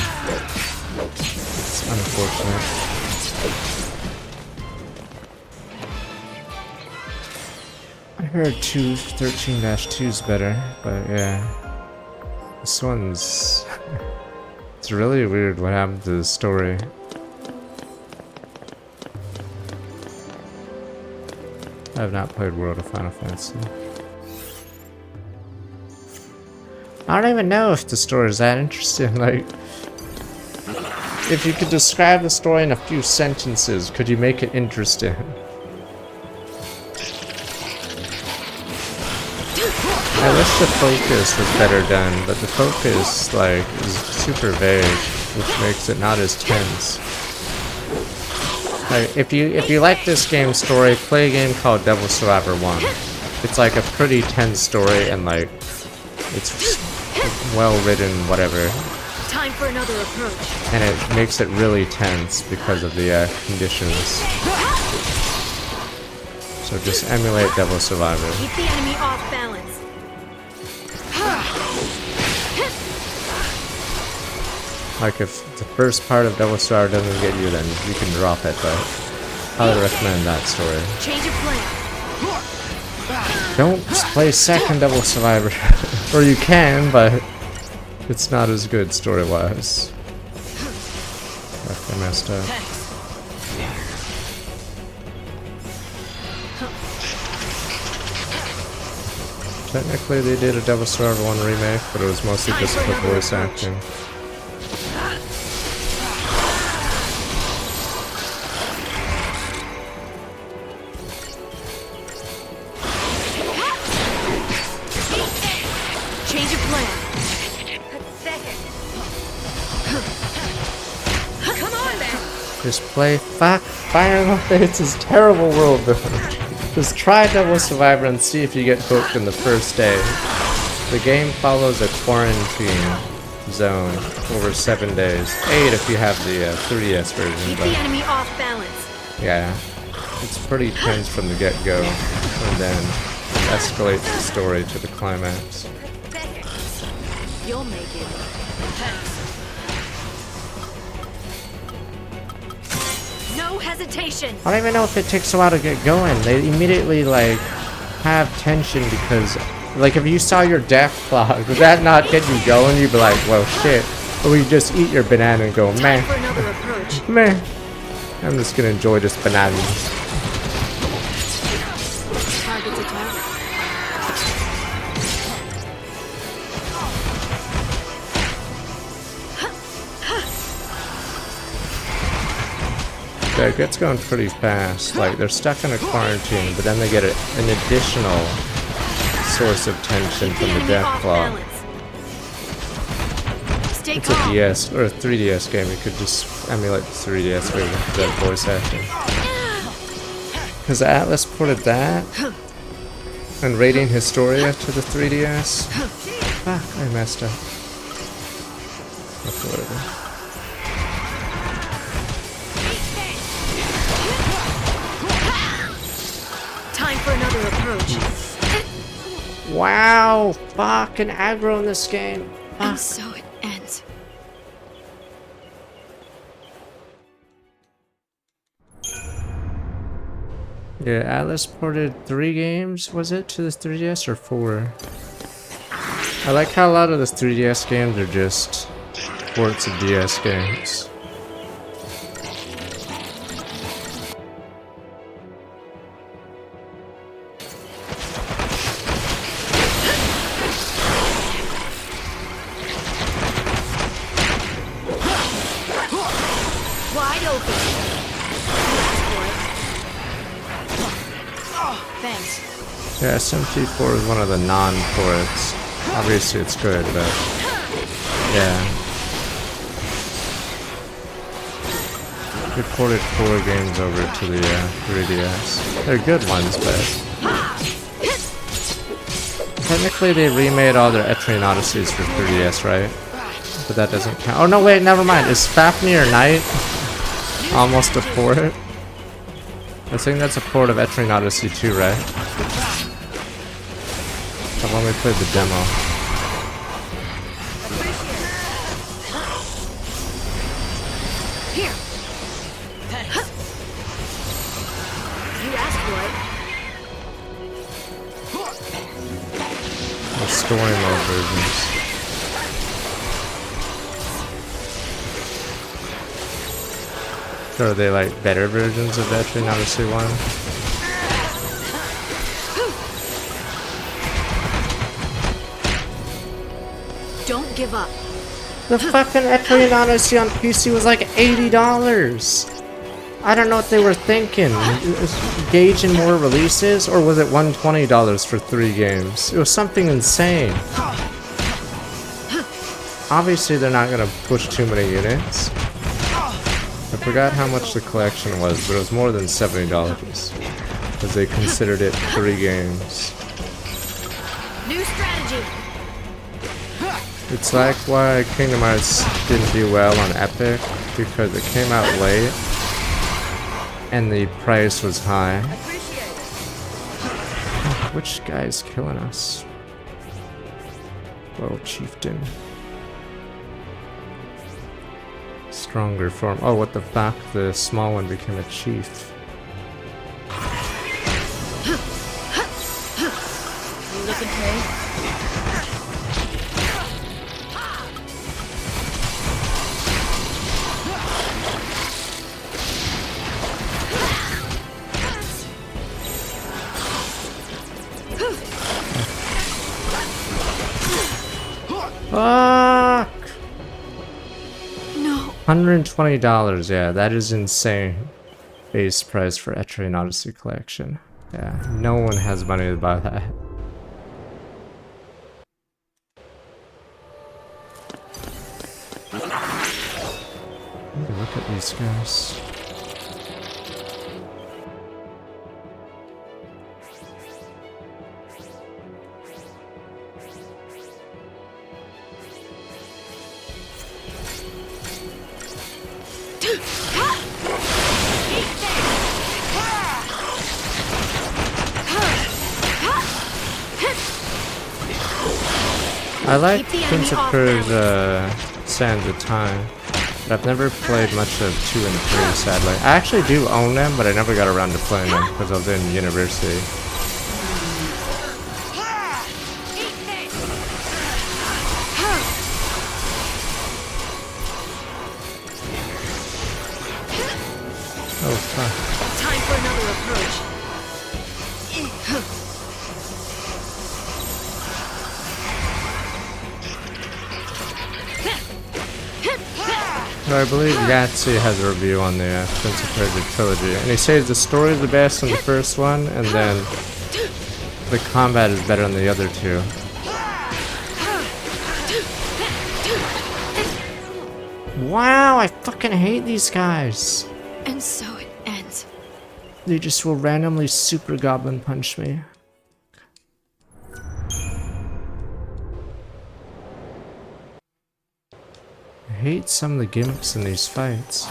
S1: It's unfortunate. I heard 13-2's better, but yeah. This one's... it's really weird what happened to the story. I have not played World of Final Fantasy. I don't even know if the story is that interesting. Like, if you could describe the story in a few sentences, could you make it interesting? I wish the focus was better done, but the focus, like, is super vague, which makes it not as tense. Like, if you like this game's story, play a game called Devil Survivor 1. It's like a pretty tense story, and like, it's well written, whatever.
S3: Time for another approach.
S1: And it makes it really tense because of the conditions. So just emulate Devil Survivor.
S3: Keep the enemy off balance.
S1: Like if the first part of Devil Star doesn't get you, then you can drop it, but I would recommend that story.
S3: Change of plan.
S1: Don't play second Devil Survivor. Or you can, but it's not as good story-wise. I messed up. Technically they did a Devil Survivor 1 remake, but it was mostly just for voice acting.
S3: Change of plan. Come on, man.
S1: Just play Fire Emblem. It's a terrible world builder. Just try Devil Survivor and see if you get hooked in the first day. The game follows a quarantine zone over 7 days. 8 if you have the 3DS version.
S3: Keep
S1: But
S3: the enemy off balance.
S1: yeah, it's pretty tense from the get-go, and then escalate the story to the climax.
S3: You'll make it. No hesitation.
S1: I don't even know if it takes a while to get going. They immediately like have tension because like if you saw your death clock, would that not get you going? You'd be like, well shit. Or you just eat your banana and go, meh,
S3: For another approach.
S1: meh. I'm just gonna enjoy this banana.
S3: Target to target.
S1: Yeah, it gets going pretty fast. Like they're stuck in a quarantine, but then they get an additional source of tension
S3: Keep
S1: from the
S3: enemy
S1: death
S3: off
S1: clock.
S3: balance. Stay
S1: It's a
S3: calm.
S1: DS or a 3DS game. You could just emulate the 3DS version for that voice acting. Because Atlas ported that and Radiant Historia to the 3DS. Fuck, I messed up. That's whatever.
S3: Time for another approach.
S1: Wow, fucking aggro in this game.
S2: And so it ends.
S1: Yeah, Atlas ported 3 games, was it, to the 3DS or 4? I like how a lot of the 3DS games are just ports of DS games.
S3: Wide open. Thanks.
S1: Yeah, SMT4 is one of the non-ports. Obviously it's good, but yeah. We ported 4 games over to the 3DS. They're good ones, but technically they remade all their XIII Odysseys for 3DS, right? But that doesn't count. Oh no, wait, never mind. Is Fafnir Night almost a port? I think that's a port of XIII Odyssey 2, right? I've only played the demo.
S3: Here. You asked for it.
S1: The story mode versions. So are they like better versions of XIII Odyssey 1?
S3: Don't give up.
S1: The fucking XIII Odyssey on PC was like $80! I don't know what they were thinking. Gauging more releases? Or was it $120 for 3 games? It was something insane. Obviously they're not gonna push too many units. I forgot how much the collection was, but it was more than $70. Because they considered it 3 games.
S3: New strategy.
S1: It's like why Kingdom Hearts didn't do well on Epic, because it came out late and the price was high. Which guy's killing us? Well, Chieftain. stronger form. Oh, what the fuck? The small one became a chief.
S6: You looking at me?
S1: Fuck!
S2: No.
S1: $120, yeah, that is insane. Base price for Etrian Odyssey Collection. Yeah, no one has money to buy that. Look at these guys. I like Prince of Persia Sands of Time, but I've never played much of 2 and 3, sadly. I actually do own them, but I never got around to playing them because I was in university. Oh, fuck.
S6: Time for another approach.
S1: I believe Yahtzee has a review on the Prince of Persia trilogy, and he says the story is the best in the first one, and then the combat is better in the other 2. Wow, I fucking hate these guys.
S2: And so it ends.
S1: They just will randomly super goblin punch me. I hate some of the gimmicks in these fights.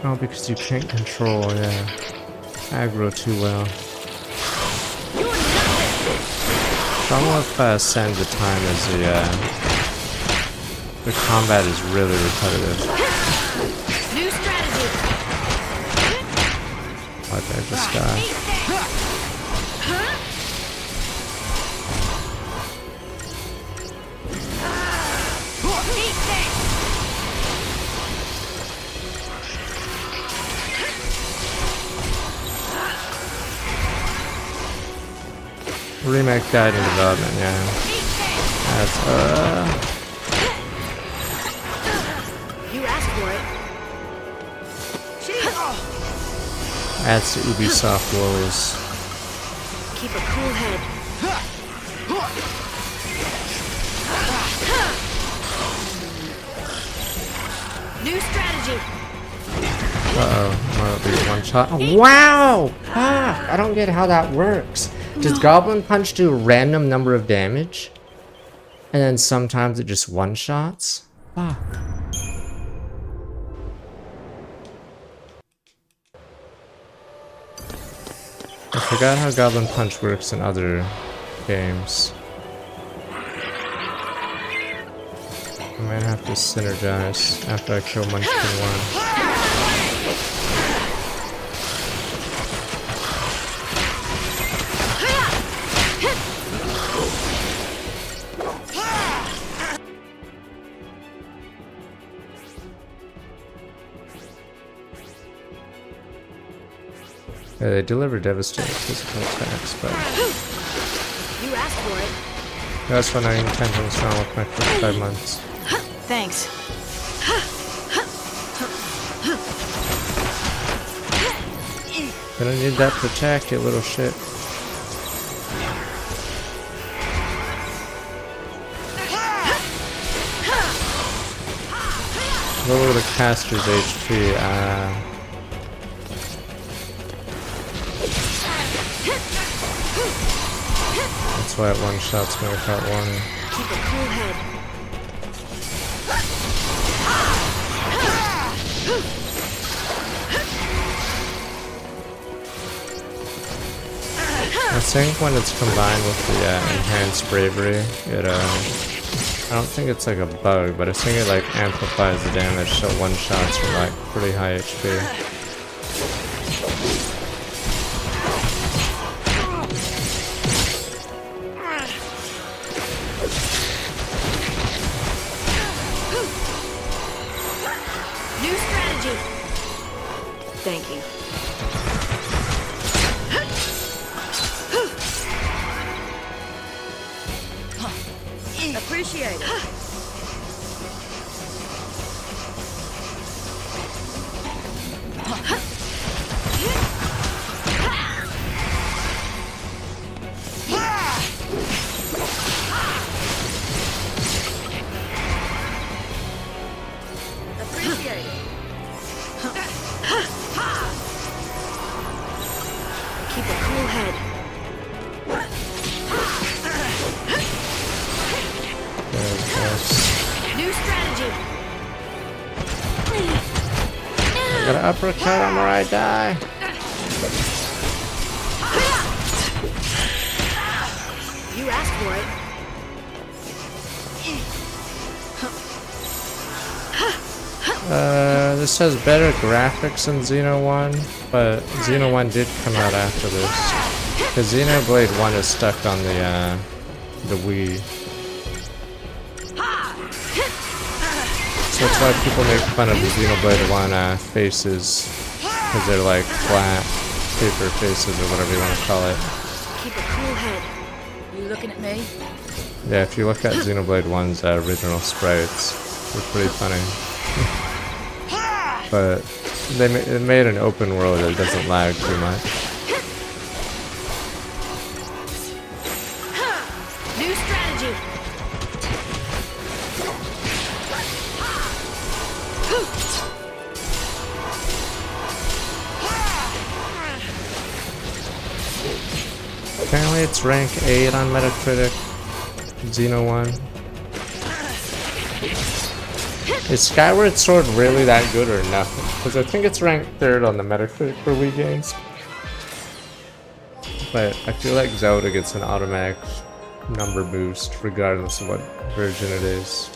S1: Oh, because you can't control, yeah, aggro too well. Problem with Sands of Time is the combat is really repetitive.
S3: New strategy.
S1: Why did I just die? Remake died in development, yeah. That's
S6: You asked for it.
S1: That's the Ubisoft woes.
S6: Keep a cool head.
S3: New strategy.
S1: Uh-oh, might be one shot. Oh, wow! Fuck! I don't get how that works. Does Goblin Punch do a random number of damage? And then sometimes it just one-shots? Fuck. I forgot how Goblin Punch works in other games. I might have to synergize after I kill Munchkin 1. Yeah, they deliver devastating physical attacks, but
S6: You asked for it.
S1: that's when I intend to install with my first 5 months.
S2: Thanks.
S1: Gonna need that protect, you little shit. Lower the caster's HP, That's why it one-shots me without warning.
S6: Keep a cool head.
S1: I think when it's combined with the enhanced bravery, it I don't think it's like a bug, but I think it like amplifies the damage so one shots from like pretty high HP.
S6: New strategy. Thank you. Appreciate it. Appreciate it. Keep a cool head. New strategy.
S1: Gotta uppercut him or I die.
S6: You asked for it.
S1: This has better graphics than Xeno 1, but Xeno 1 did come out after this. Because Xenoblade 1 is stuck on the Wii. So that's why people make fun of the Xenoblade 1 faces. Because they're like flat paper faces or whatever you want to call it.
S6: Keep a cool head. You looking at me?
S1: Yeah, if you look at Xenoblade 1's original sprites, they're pretty funny. But they made an open world that doesn't lag too much.
S6: New strategy.
S1: Apparently it's rank 8 on Metacritic. Xeno 1. Is Skyward Sword really that good or nothing? Because I think it's ranked 3rd on the Metacritic for Wii games. But I feel like Zelda gets an automatic number boost regardless of what version it is.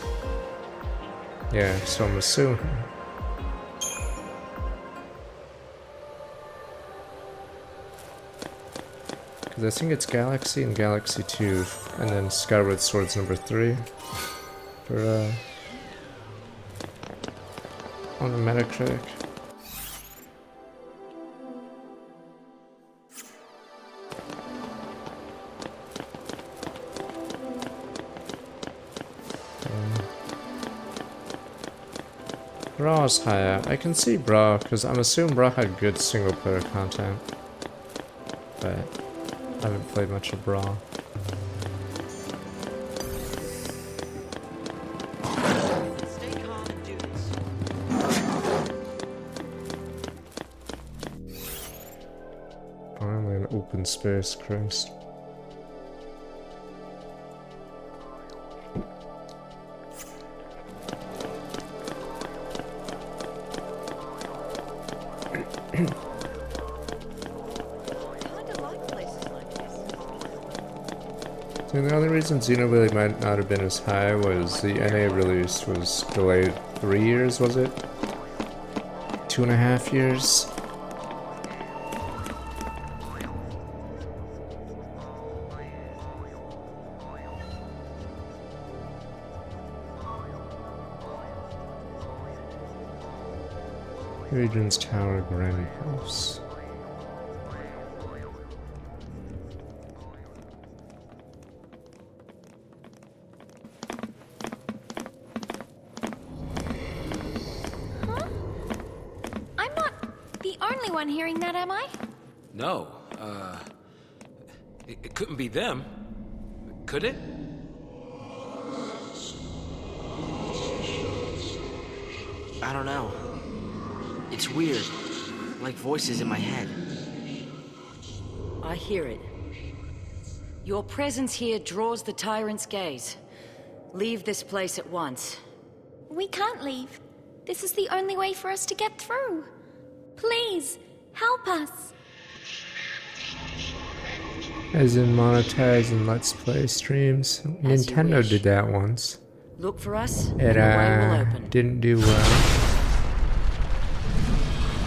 S1: Yeah, so I'm assuming. Because I think it's Galaxy and Galaxy 2, and then Skyward Sword's number 3 for on the Metacritic. Braw's higher. I can see Braw, because I'm assuming Braw had good single player content. But I haven't played much of Brawl.
S4: Stay calm and do this.
S1: Finally an open space, Christ. And the only reason Xenoblade might not have been as high was the NA release was delayed 3 years, was it? 2.5 years? Region's Tower Granny House.
S3: Hearing that, am I?
S8: No, it couldn't be them. Could it?
S4: I don't know. It's weird. Like voices in my head.
S6: I hear it. Your presence here draws the tyrant's gaze. Leave this place at once.
S3: We can't leave. This is the only way for us to get through. Please, help us.
S1: As in monetizing Let's Play streams.
S6: As you
S1: Nintendo
S6: wish.
S1: did that once.
S6: Look for us,
S1: It
S6: and the way will open.
S1: didn't do well.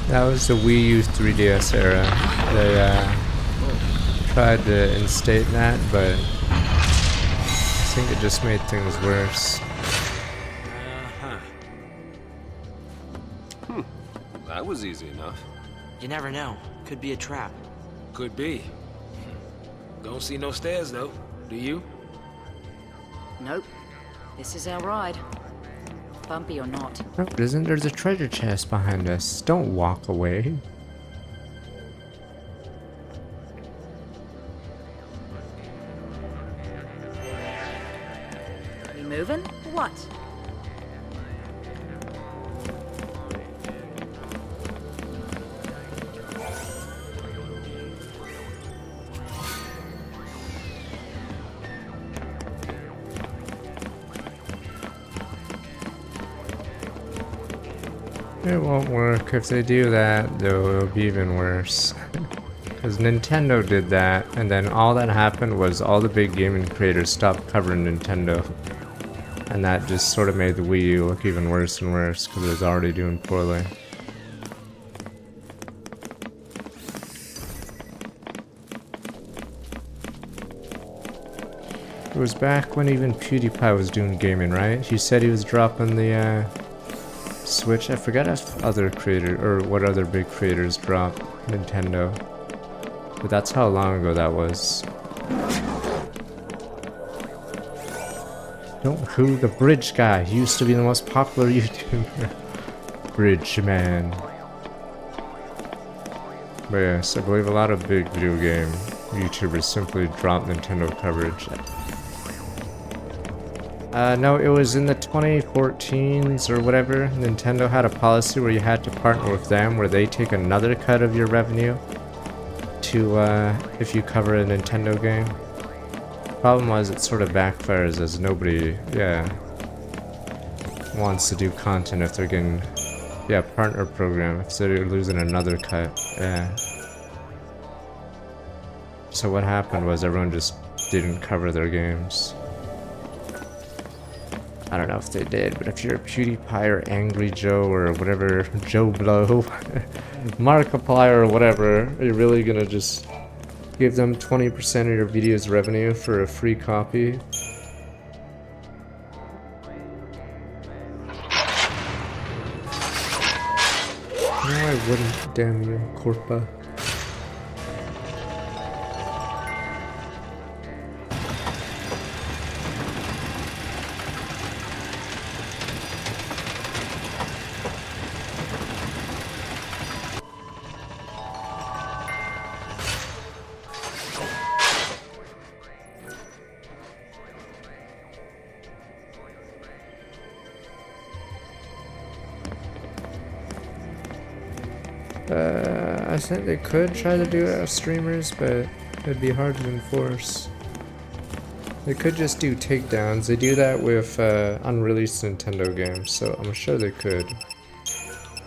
S1: That was the Wii U 3DS era. They tried to instate that, but I think it just made things worse.
S5: That was easy enough.
S4: You never know. Could be a trap.
S8: Could be. Don't see no stairs, though. Do you?
S6: Nope. This is our ride. Bumpy or not.
S1: No, it isn't. There's a treasure chest behind us. Don't walk away.
S6: We moving? What?
S1: It won't work. If they do that, though, it'll be even worse. Because Nintendo did that, and then all that happened was all the big gaming creators stopped covering Nintendo. And that just sort of made the Wii U look even worse and worse, because it was already doing poorly. It was back when even PewDiePie was doing gaming, right? He said he was dropping the, Switch. I forget if other creator or what other big creators dropped Nintendo, but that's how long ago that was. Don't who the bridge guy. He used to be the most popular YouTuber. Bridge man. But yes, I believe a lot of big video game YouTubers simply dropped Nintendo coverage. No, it was in the 2014s or whatever. Nintendo had a policy where you had to partner with them, where they take another cut of your revenue to, if you cover a Nintendo game. Problem was, it sort of backfires as nobody, wants to do content if they're getting, partner program, if they're losing another cut, So what happened was everyone just didn't cover their games. I don't know if they did, but if you're a PewDiePie or Angry Joe or whatever, Joe Blow, Markiplier or whatever, are you really gonna just give them 20% of your video's revenue for a free copy? No, I wouldn't, damn you, Corpa. I think they could try to do it as streamers, but it'd be hard to enforce. They could just do takedowns. They do that with unreleased Nintendo games, so I'm sure they could.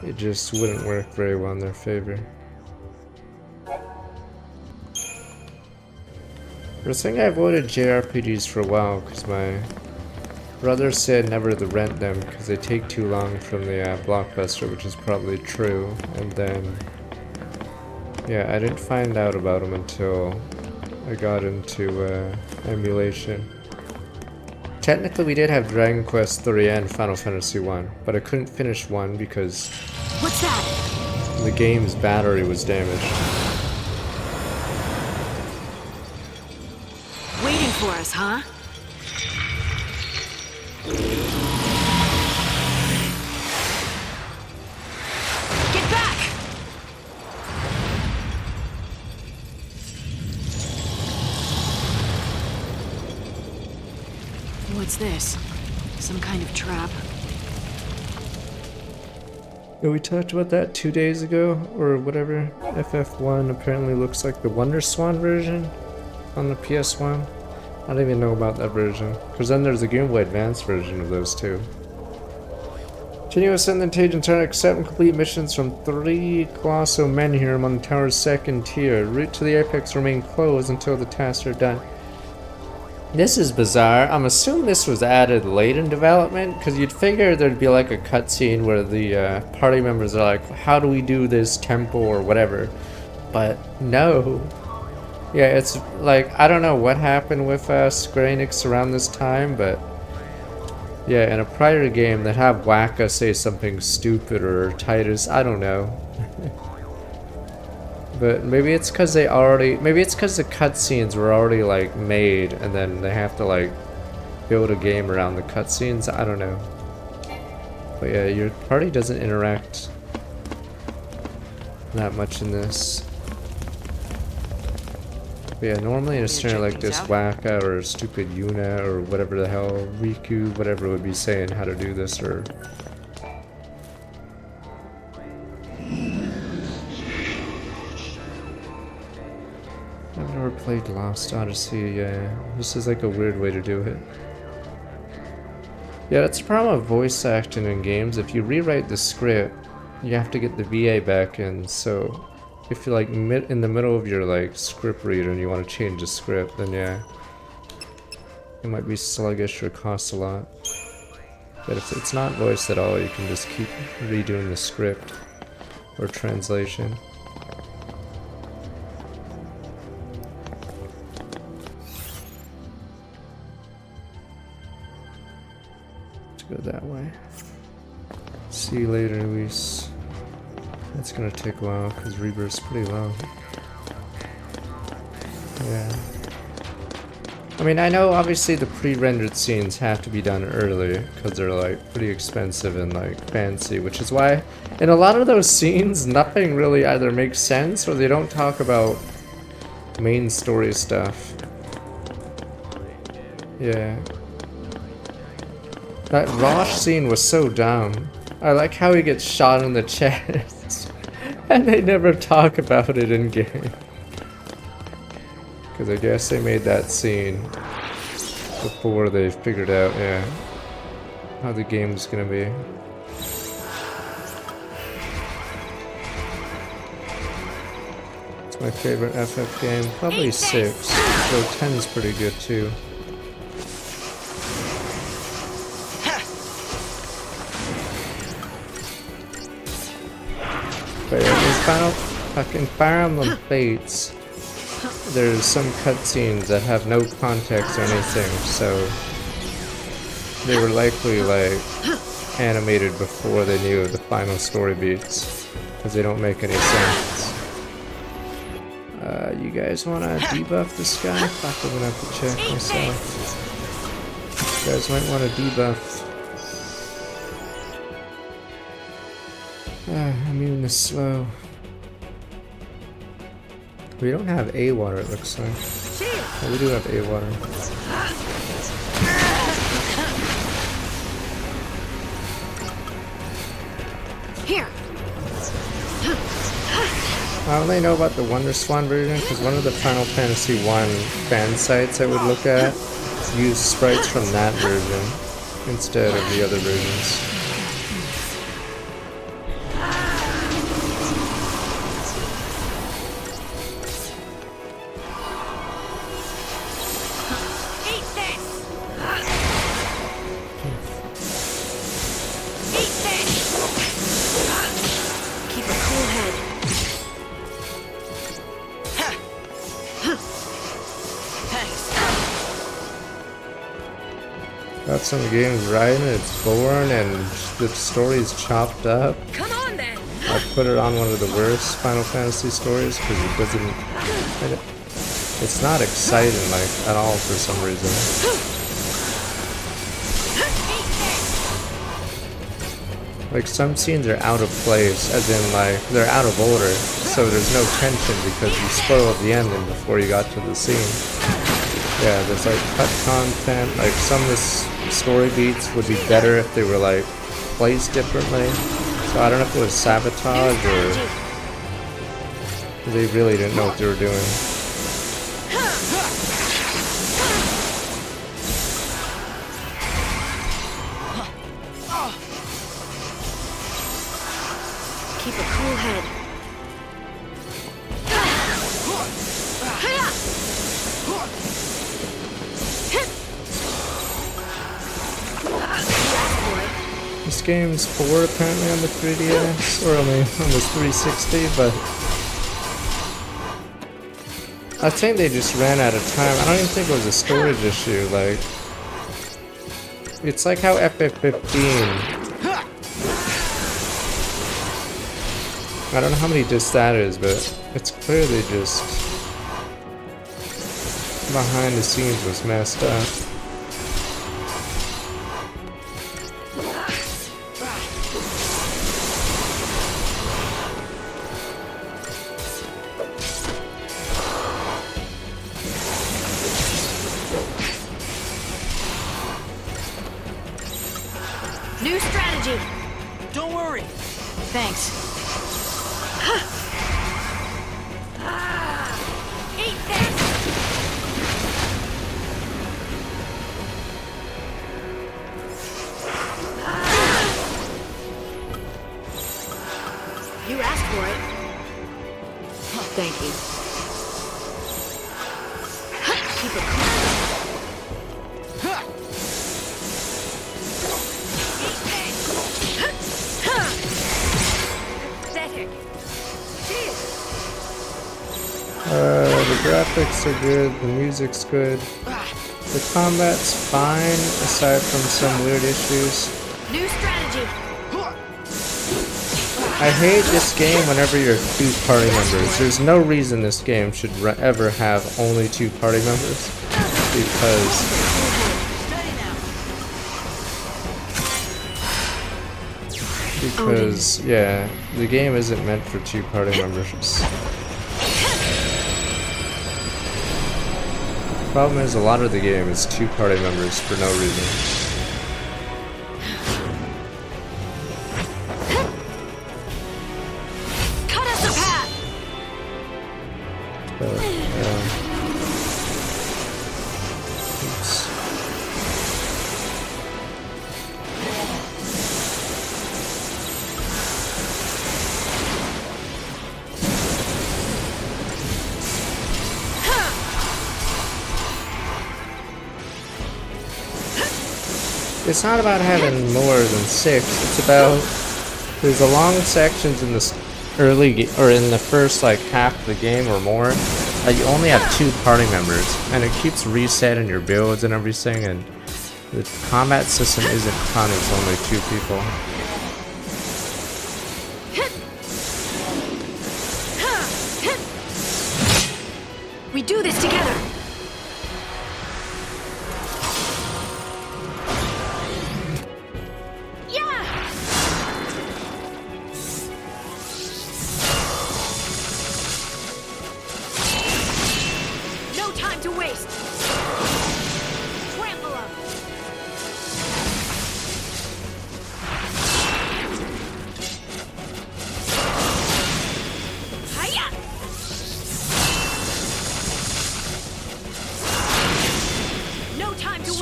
S1: It just wouldn't work very well in their favor. For a thing, I avoided JRPGs for a while because my brother said never to rent them because they take too long from the Blockbuster, which is probably true. And then, yeah, I didn't find out about them until I got into emulation. Technically, we did have Dragon Quest III and Final Fantasy I, but I couldn't finish 1 because
S2: What's that?
S1: the game's battery was damaged.
S2: Waiting for us, huh? Get back! What's this? Some kind of trap?
S1: Yeah, we talked about that 2 days ago, or whatever. FF1 apparently looks like the Wonder Swan version on the PS1. I don't even know about that version, because then there's the Game Boy Advance version of those two. Continue ascend the and turn accept and complete missions from 3 Colossal Menhirs on the tower's second tier. Route to the apex remain closed until the tasks are done. This is bizarre. I'm assuming this was added late in development, because you'd figure there'd be like a cutscene where the party members are like, how do we do this temple or whatever? But no. Yeah, it's like, I don't know what happened with Square Enix around this time, but yeah, in a prior game that have Waka say something stupid or Titus, I don't know. But maybe it's because maybe it's because the cutscenes were already like made and then they have to like build a game around the cutscenes, I don't know. But yeah, your party doesn't interact that much in this. But yeah, normally in a scenario like this, Waka or stupid Yuna or whatever the hell, Riku, whatever would be saying how to do this, or... I've never played Lost Odyssey, yeah. This is like a weird way to do it. Yeah, that's the problem with voice acting in games. If you rewrite the script, you have to get the VA back in, so... If you're like in the middle of your like script reader and you want to change the script, then yeah, it might be sluggish or cost a lot. But if it's not voiced at all, you can just keep redoing the script or translation. Let's go that way. See you later, Luis. That's gonna take a while because Rebirth's pretty low. Yeah. I mean, I know obviously the pre-rendered scenes have to be done early because they're like pretty expensive and like fancy, which is why in a lot of those scenes nothing really either makes sense or they don't talk about main story stuff. Yeah. That Rosh scene was so dumb. I like how he gets shot in the chest, and they never talk about it in game. Because I guess they made that scene before they figured out, yeah, how the game's gonna be. It's my favorite FF game, probably 6, though 10's pretty good too. But yeah, in fucking Fire Emblem Fates, there's some cutscenes that have no context or anything, so they were likely like animated before they knew the final story beats, because they don't make any sense. You guys want to debuff this guy? Fuck, I'm gonna have to check myself. You guys might want to debuff. Immune is slow. We don't have A water, it looks like. Oh, we do have A water.
S3: Here.
S1: I only know about the Wonder Swan version because one of the Final Fantasy I fan sites I would look at used sprites from that version instead of the other versions. Got some games right and it's boring and the story's chopped up.
S3: Come on then.
S1: I put it on one of the worst Final Fantasy stories because it doesn't... It's not exciting like at all for some reason. Like some scenes are out of place, as in like they're out of order, so there's no tension because you spoiled the ending before you got to the scene. Yeah, there's like cut content, like some of the story beats would be better if they were like placed differently. So I don't know if it was sabotage or they really didn't know what they were doing.
S3: Keep a cool head.
S1: most games for apparently on the 3DS, or only on the 360, but I think they just ran out of time. I don't even think it was a storage issue, like, it's like how FF15, I don't know how many discs that is, but it's clearly just behind the scenes was messed up.
S2: New strategy.
S4: Don't worry.
S2: Thanks. Eat this. You asked for it. Thank you. Keep it cool.
S1: The graphics are good, the music's good, the combat's fine, aside from some weird issues.
S2: New strategy.
S1: I hate this game whenever you're 2 party members. There's no reason this game should ever have only 2 party members, because yeah, the game isn't meant for 2 party members. The problem is a lot of the game is 2 party members for no reason.
S2: Cut us a path.
S1: Oops. It's not about having more than 6. It's about there's a long sections in this early or in the first like half of the game or more that you only have 2 party members, and it keeps resetting your builds and everything. And the combat system isn't fun. It's only 2 people.
S2: We do this together.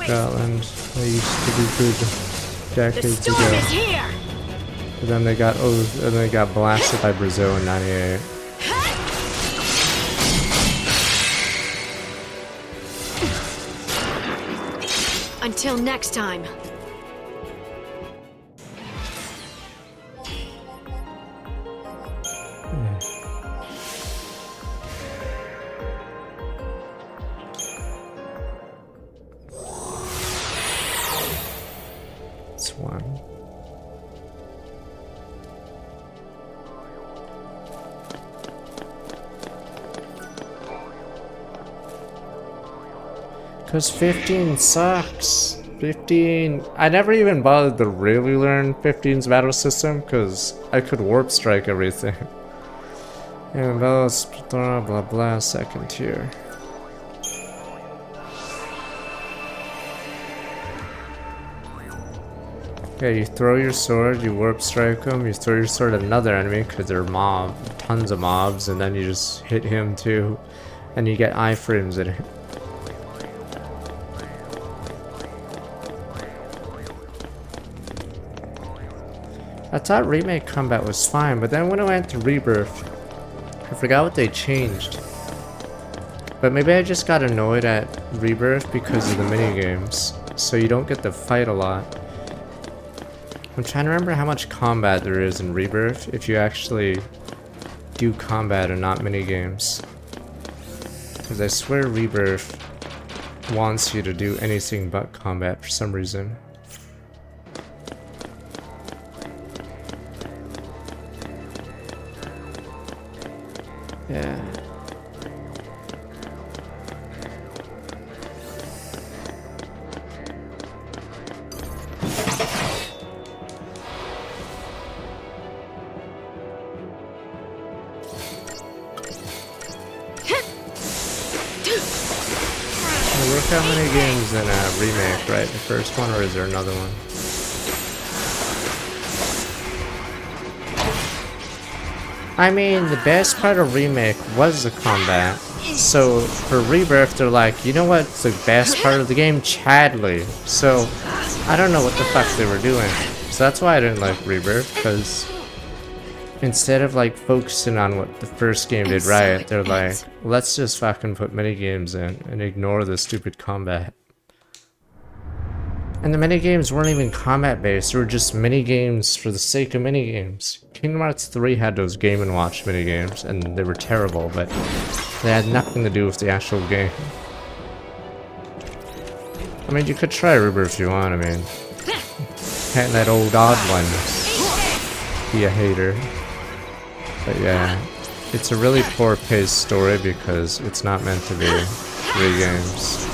S1: Scotland, they used to be good decades ago. But then they got blasted by Brazil in '98.
S2: Until next time.
S1: It's one. Because 15 sucks. 15... I never even bothered to really learn 15's battle system, because I could warp strike everything. And blah blah blah, second tier. Yeah, you throw your sword, you warp strike them, you throw your sword at another enemy, because they're tons of mobs, and then you just hit him too, and you get iframes in it. I thought remake combat was fine, but then when I went to Rebirth, I forgot what they changed. But maybe I just got annoyed at Rebirth because of the minigames, so you don't get to fight a lot. I'm trying to remember how much combat there is in Rebirth if you actually do combat and not minigames. Because I swear Rebirth wants you to do anything but combat for some reason. Yeah. Look how many games in a remake, right? The first one, or is there another one? I mean, the best part of remake was the combat. So for Rebirth, they're like, you know what's the best part of the game? Chadley. So I don't know what the fuck they were doing. So that's why I didn't like Rebirth, because instead of like focusing on what the first game did right, they're like, let's just fucking put minigames in and ignore the stupid combat. And the minigames weren't even combat based, they were just minigames for the sake of minigames. Kingdom Hearts 3 had those Game & Watch minigames, and they were terrible, but they had nothing to do with the actual game. I mean, you could try Rebirth if you want, I mean. Can't that old odd one be a hater. But yeah, it's a really poor paced story because it's not meant to be 3 games.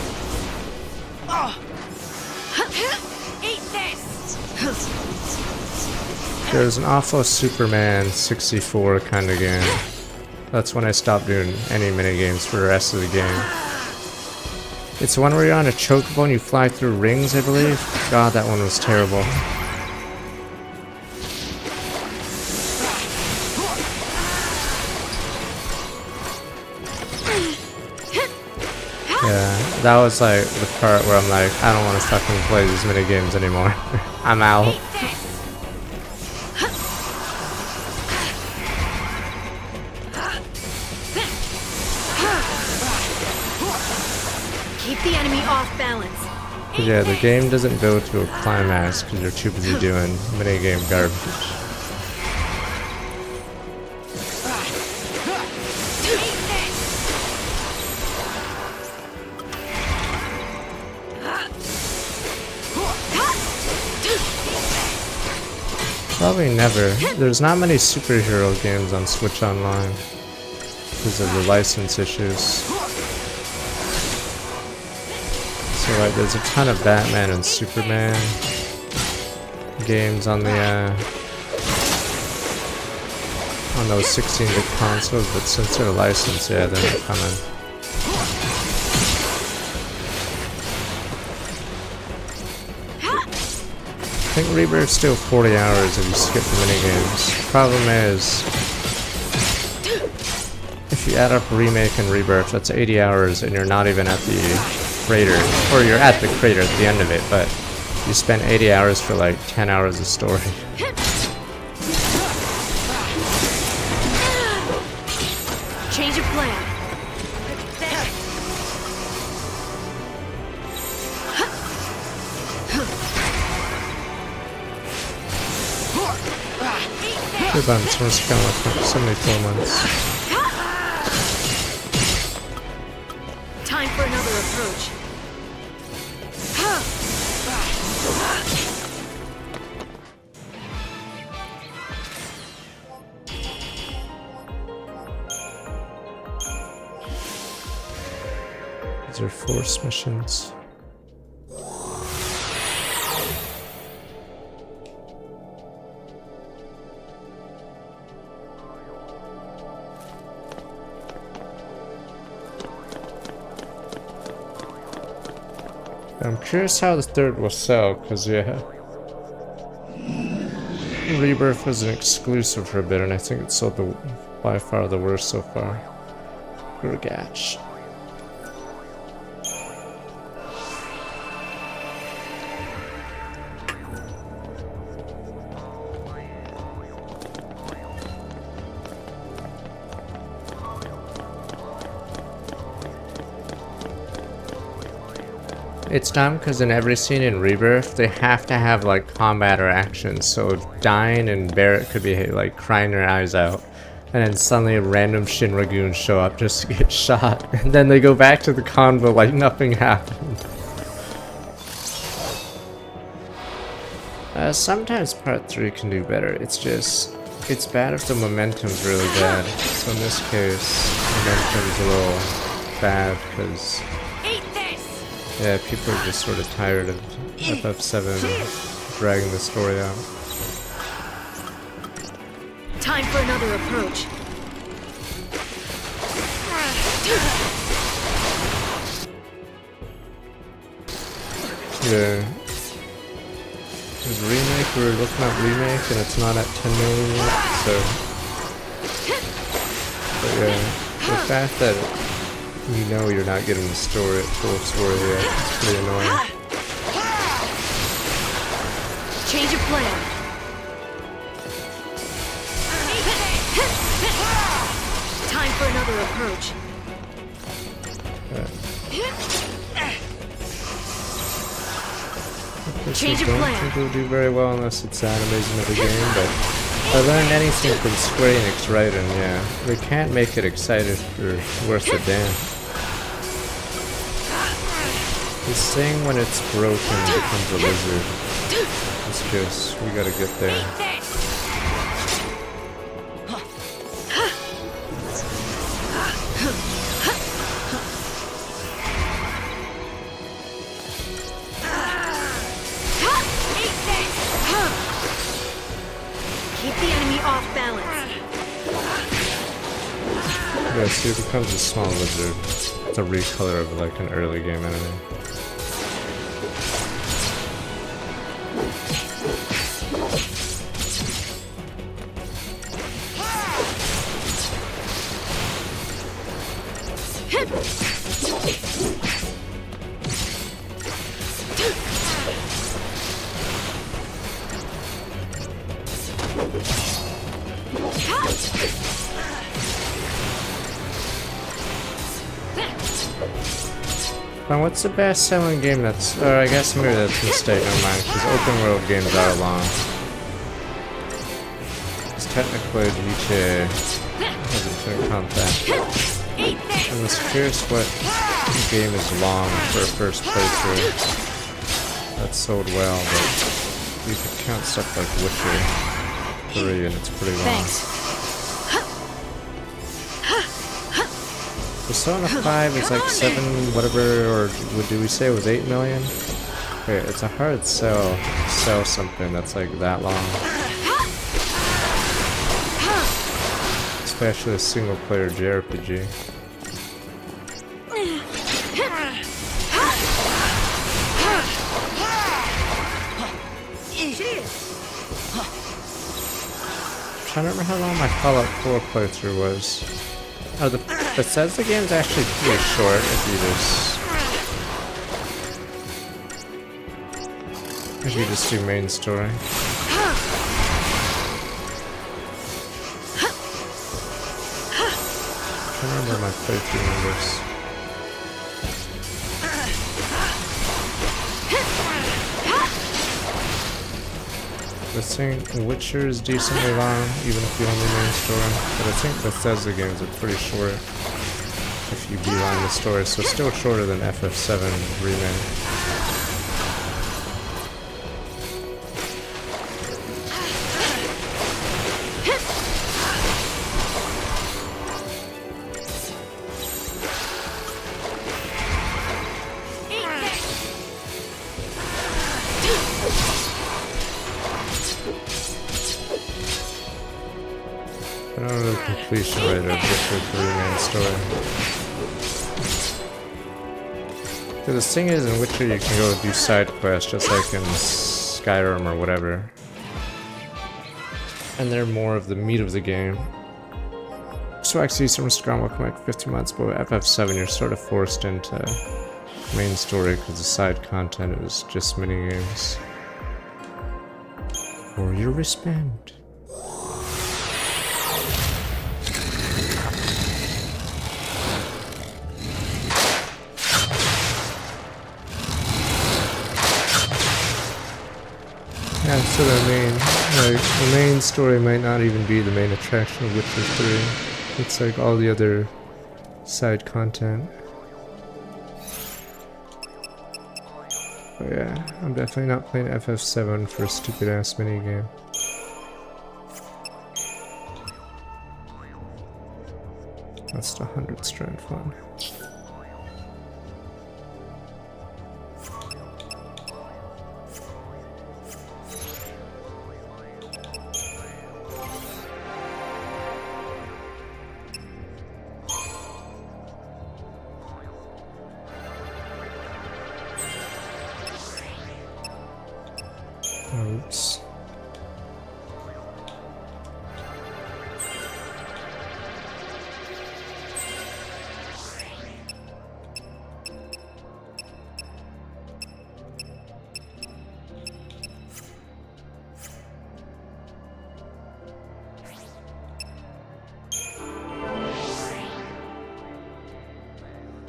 S1: There's an awful Superman 64 kind of game. That's when I stopped doing any minigames for the rest of the game. It's the one where you're on a chocobo and you fly through rings, I believe. God, that one was terrible. Yeah, that was like the part where I'm like, I don't want to fucking play these minigames anymore. I'm out.
S2: Keep the enemy off balance.
S1: Yeah, the game doesn't go to a climax because you're too busy doing minigame garbage. Probably never. There's not many superhero games on Switch Online because of the license issues. So like, there's a ton of Batman and Superman games on the on those 16-bit consoles, but since they're licensed, yeah, they're not coming. I think Rebirth's still 40 hours if you skip the minigames. Problem is, if you add up Remake and Rebirth, that's 80 hours and you're not even at the crater. Or you're at the crater at the end of it, but you spend 80 hours for like 10 hours of story.
S2: Change of plan.
S1: Good bunch, it's kind of like 74 months.
S2: Time for another approach.
S1: These are force missions. I'm curious how the third will sell, because yeah, Rebirth was an exclusive for a bit, and I think it sold by far the worst so far. Gurgatch. It's dumb because in every scene in Rebirth, they have to have like combat or action. So Dyne and Barrett could be like crying their eyes out. And then suddenly random Shinragoons show up just to get shot. And then they go back to the convo like nothing happened. Sometimes part 3 can do better. It's just, it's bad if the momentum's really bad. So in this case, momentum's a little bad because, yeah, people are just sort of tired of FF7 dragging the story out.
S6: Time for another approach.
S1: Yeah. There's remake, we're looking at remake and it's not at 10 million yet, so. But yeah, the fact that you know you're not getting the story, full story yet, it's pretty annoying.
S6: Change of plan. Time for another approach.
S1: I don't think it'll do very well unless it's animes in every game, but if I learned anything from Square Enix writing, yeah, they can't make it exciting or worth a damn. This thing, when it's broken, becomes a lizard. It's just, we gotta get there.
S6: Keep the enemy off balance.
S1: Yeah, see, it becomes a small lizard. It's a recolor of like an early game enemy. Now, what's the best-selling game that's... or I guess maybe that's a mistake, never mind, because open-world games are long. It's technically GTA has Infinite Contact. I'm just curious what game is long for a first playthrough. That's sold well, but you could count stuff like Witcher 3 and it's pretty long.
S6: Thanks.
S1: Persona 5 is like 7 whatever, or do we say it was 8 million? Wait, it's a hard sell to sell something that's like that long. Especially a single player JRPG. I'm trying to remember how long my Fallout 4 playthrough was. Oh, it says the game's actually pretty short if you just do main story. I'm trying to remember my playthrough numbers. I think Witcher is decently long, even if you only main story. But I think Bethesda games are pretty short if you beeline the story, so still shorter than FF7 Remake. I don't know the completion rate of Witcher 3 main story. Because the thing is, in Witcher you can go do side quests just like in Skyrim or whatever. And they're more of the meat of the game. So actually some Scrum will come like 15 months, but with FF7 you're sort of forced into main story because the side content is just minigames. For your wristband. Yeah, so the main story might not even be the main attraction of Witcher 3. It's like all the other side content. But yeah, I'm definitely not playing FF7 for a stupid ass minigame. That's the 100 strength one. Oops.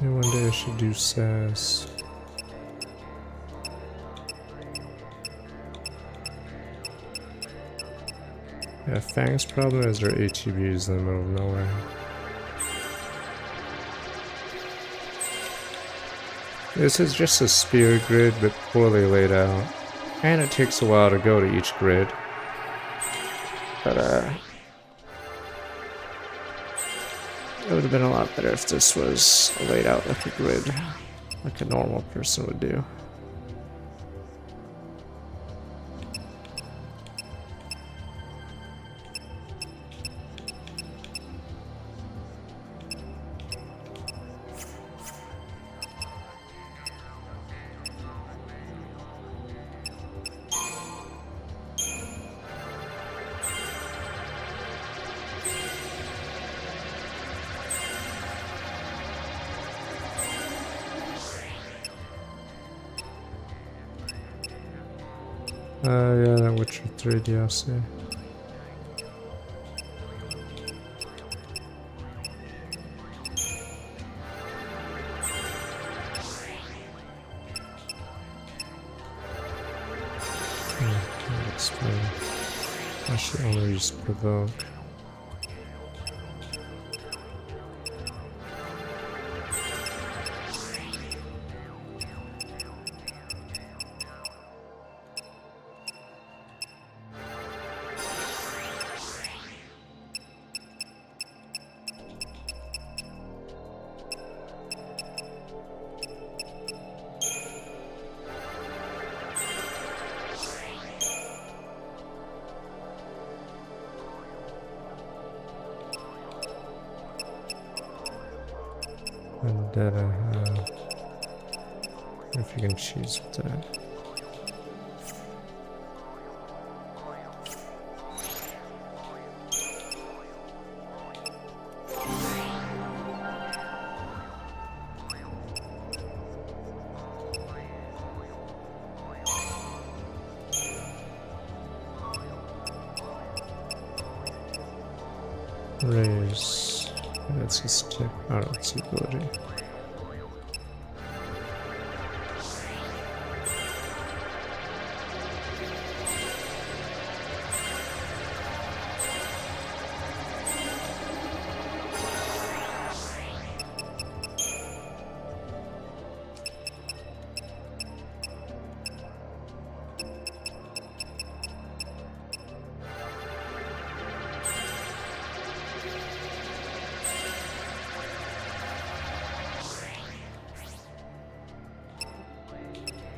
S1: Maybe one day I should do SAS. Yeah, Fang's problem is their ATVs in the middle of nowhere. This is just a spear grid, but poorly laid out. And it takes a while to go to each grid. But, it would have been a lot better if this was laid out like a grid, like a normal person would do. Yeah, that Witcher 3 DLC. Can't explain. I should only use provoke. Vendetta, if you can choose with that. Raise. That's his tip. Oh, it's the ability.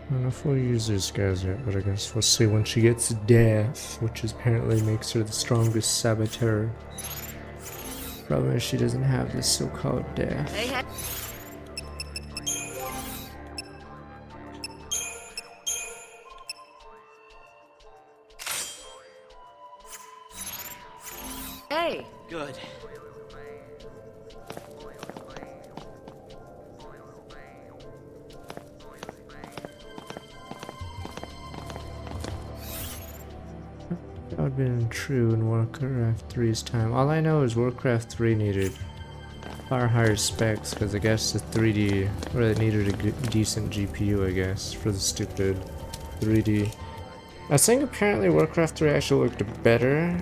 S1: I don't know if we'll use these guys yet, but I guess we'll see when she gets death, which apparently makes her the strongest saboteur. Problem is she doesn't have this so-called death.
S7: Hey!
S4: Good.
S1: That would have been true in Warcraft 3's time. All I know is Warcraft 3 needed far higher specs, because I guess the 3D, or it needed a decent GPU, I guess, for the stupid 3D. I think apparently Warcraft 3 actually looked better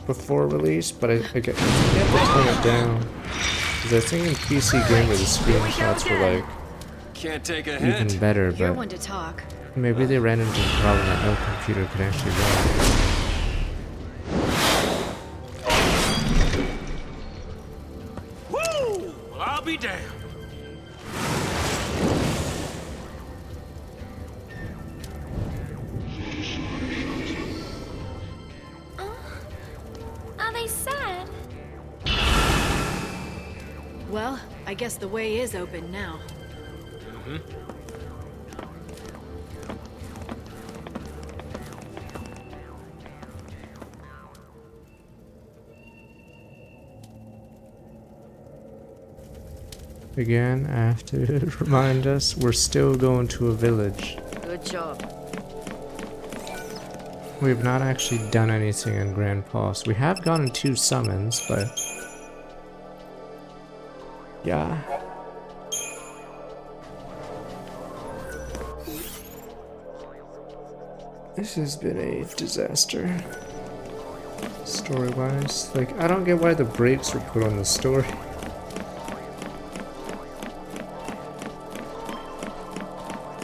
S1: before release, but I get you have to tone it down. Because I think in PC Gamer the screenshots were like
S5: Can't take a
S1: even
S5: hint.
S1: better,
S2: You're
S1: but
S2: one to talk.
S1: maybe they ran into the problem that no computer could actually run.
S8: Woo! Well, I'll be damned.
S3: Are they sad?
S2: Well, I guess the way is open now.
S1: Again, I have to remind us, we're still going to a village.
S7: Good job.
S1: We have not actually done anything in Grand Pass. We have gotten 2 summons, but... yeah. This has been a disaster. Story-wise. Like, I don't get why the breaks were put on the story.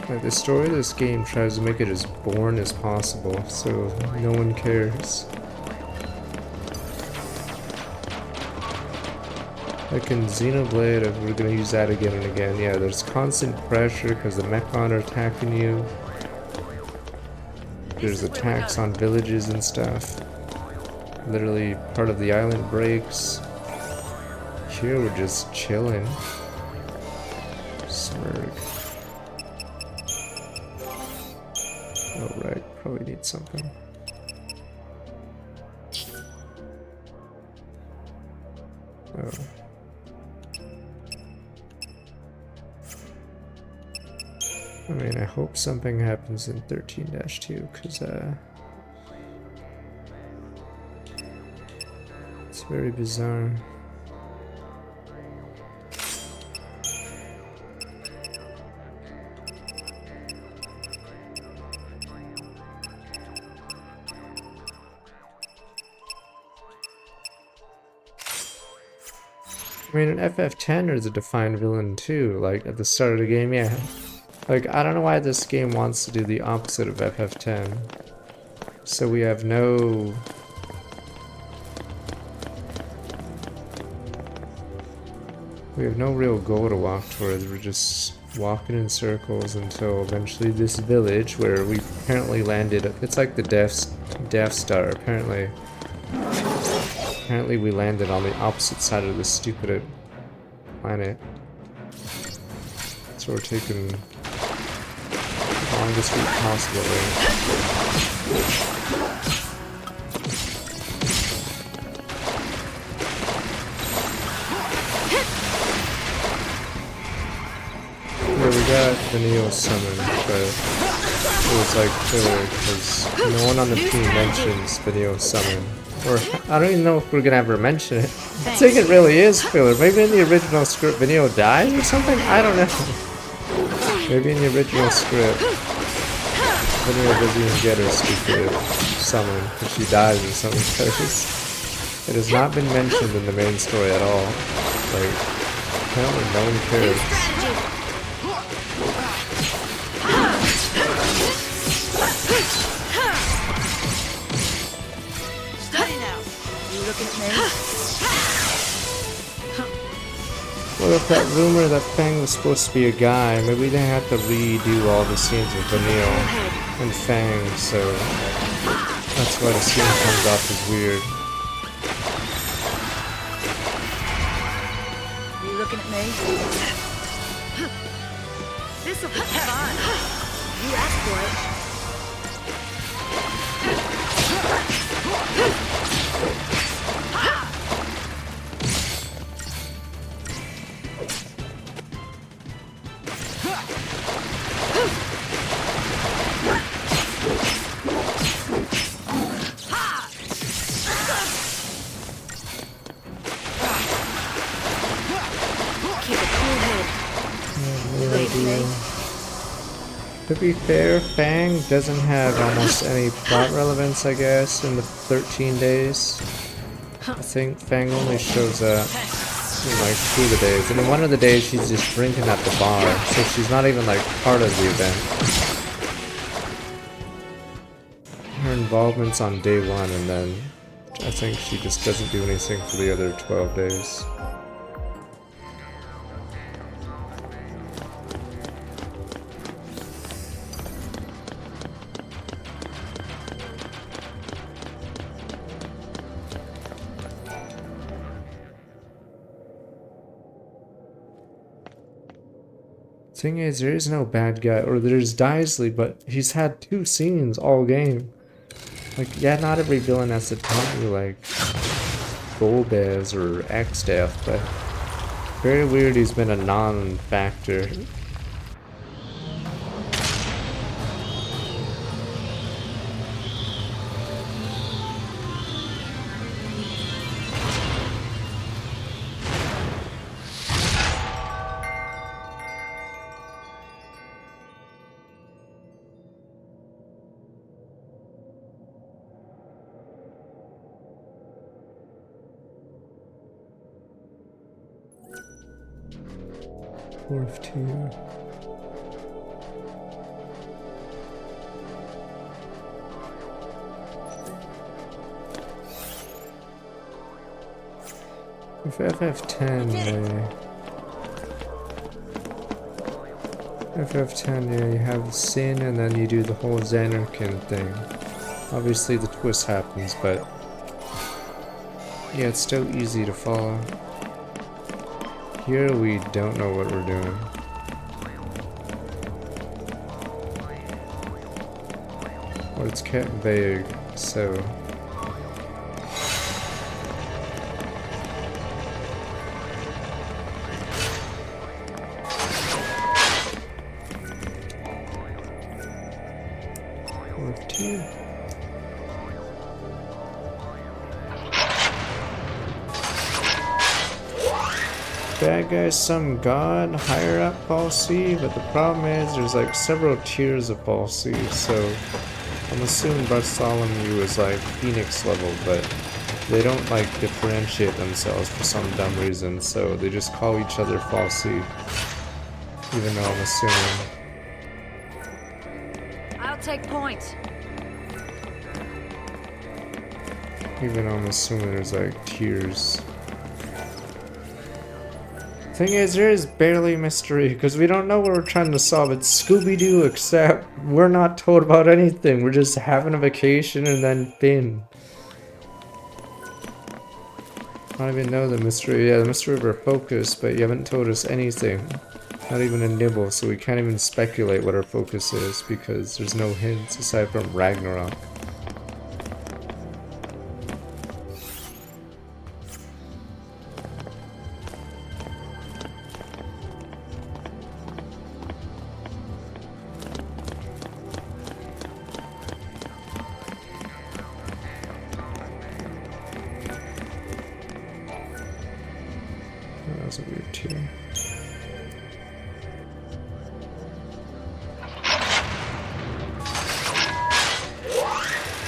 S1: Like, the story of this game tries to make it as boring as possible, so no one cares. Like in Xenoblade, if we're gonna use that again and again, yeah, there's constant pressure because the Mechon are attacking you. There's attacks on villages and stuff. Literally, part of the island breaks. Here we're just chilling. Smirk. Oh right, probably need something. Oh. I mean, I hope something happens in 13-2, because, it's very bizarre. I mean, in FF10 there's a defined villain too, like at the start of the game, yeah. Like, I don't know why this game wants to do the opposite of FF10. So we have no... we have no real goal to walk towards. We're just walking in circles until eventually this village where we apparently landed... it's like the Death Star, apparently. Apparently we landed on the opposite side of this stupid planet. So we're taking the longest route possible, right? Yeah, we got the Neo summon, but it was like filler because no one on the team mentions the Neo summon. Or, I don't even know if we're gonna ever mention it. I think it really is filler. Maybe in the original script Vineo dies or something? I don't know. Maybe in the original script Vineo doesn't even get her stupid summon because she dies or something. Because it has not been mentioned in the main story at all. Like, apparently no one cares. What if that rumor that Fang was supposed to be a guy? Maybe they have to redo all the scenes with Vanille and Fang, so that's why the scene comes off as weird.
S7: You looking at me? This'll be fun. You asked for it.
S1: To be fair, Fang doesn't have almost any plot relevance, I guess, in the 13 days. I think Fang only shows up in like 2 of the days, and in one of the days she's just drinking at the bar, so she's not even like part of the event. Her involvement's on day 1, and then I think she just doesn't do anything for the other 12 days. Thing is, there is no bad guy, or there's Daisley, but he's had 2 scenes all game. Like, yeah, not every villain has to taunt you like Golbez or X-Death, but very weird he's been a non-factor. Fourth tier. If FF10, FF10, you have Sin, and then you do the whole Xanarkin thing. Obviously the twist happens, but yeah, it's still easy to follow. Here we don't know what we're doing. Or it's kept vague, so... Fourth tier. Bad guy's some god higher up Ball C, but the problem is there's like several tiers of Ball C, so I'm assuming Bartholomew is like Phoenix level, but they don't like differentiate themselves for some dumb reason, so they just call each other Fall C, even though I'm assuming.
S6: I'll take point.
S1: Even though I'm assuming there's like tiers. Thing is, there is barely mystery, because we don't know what we're trying to solve. It's Scooby-Doo, except we're not told about anything. We're just having a vacation and then Finn. I don't even know the mystery. Yeah, the mystery of our focus, but you haven't told us anything. Not even a nibble, so we can't even speculate what our focus is, because there's no hints aside from Ragnarok. That was a weird tier.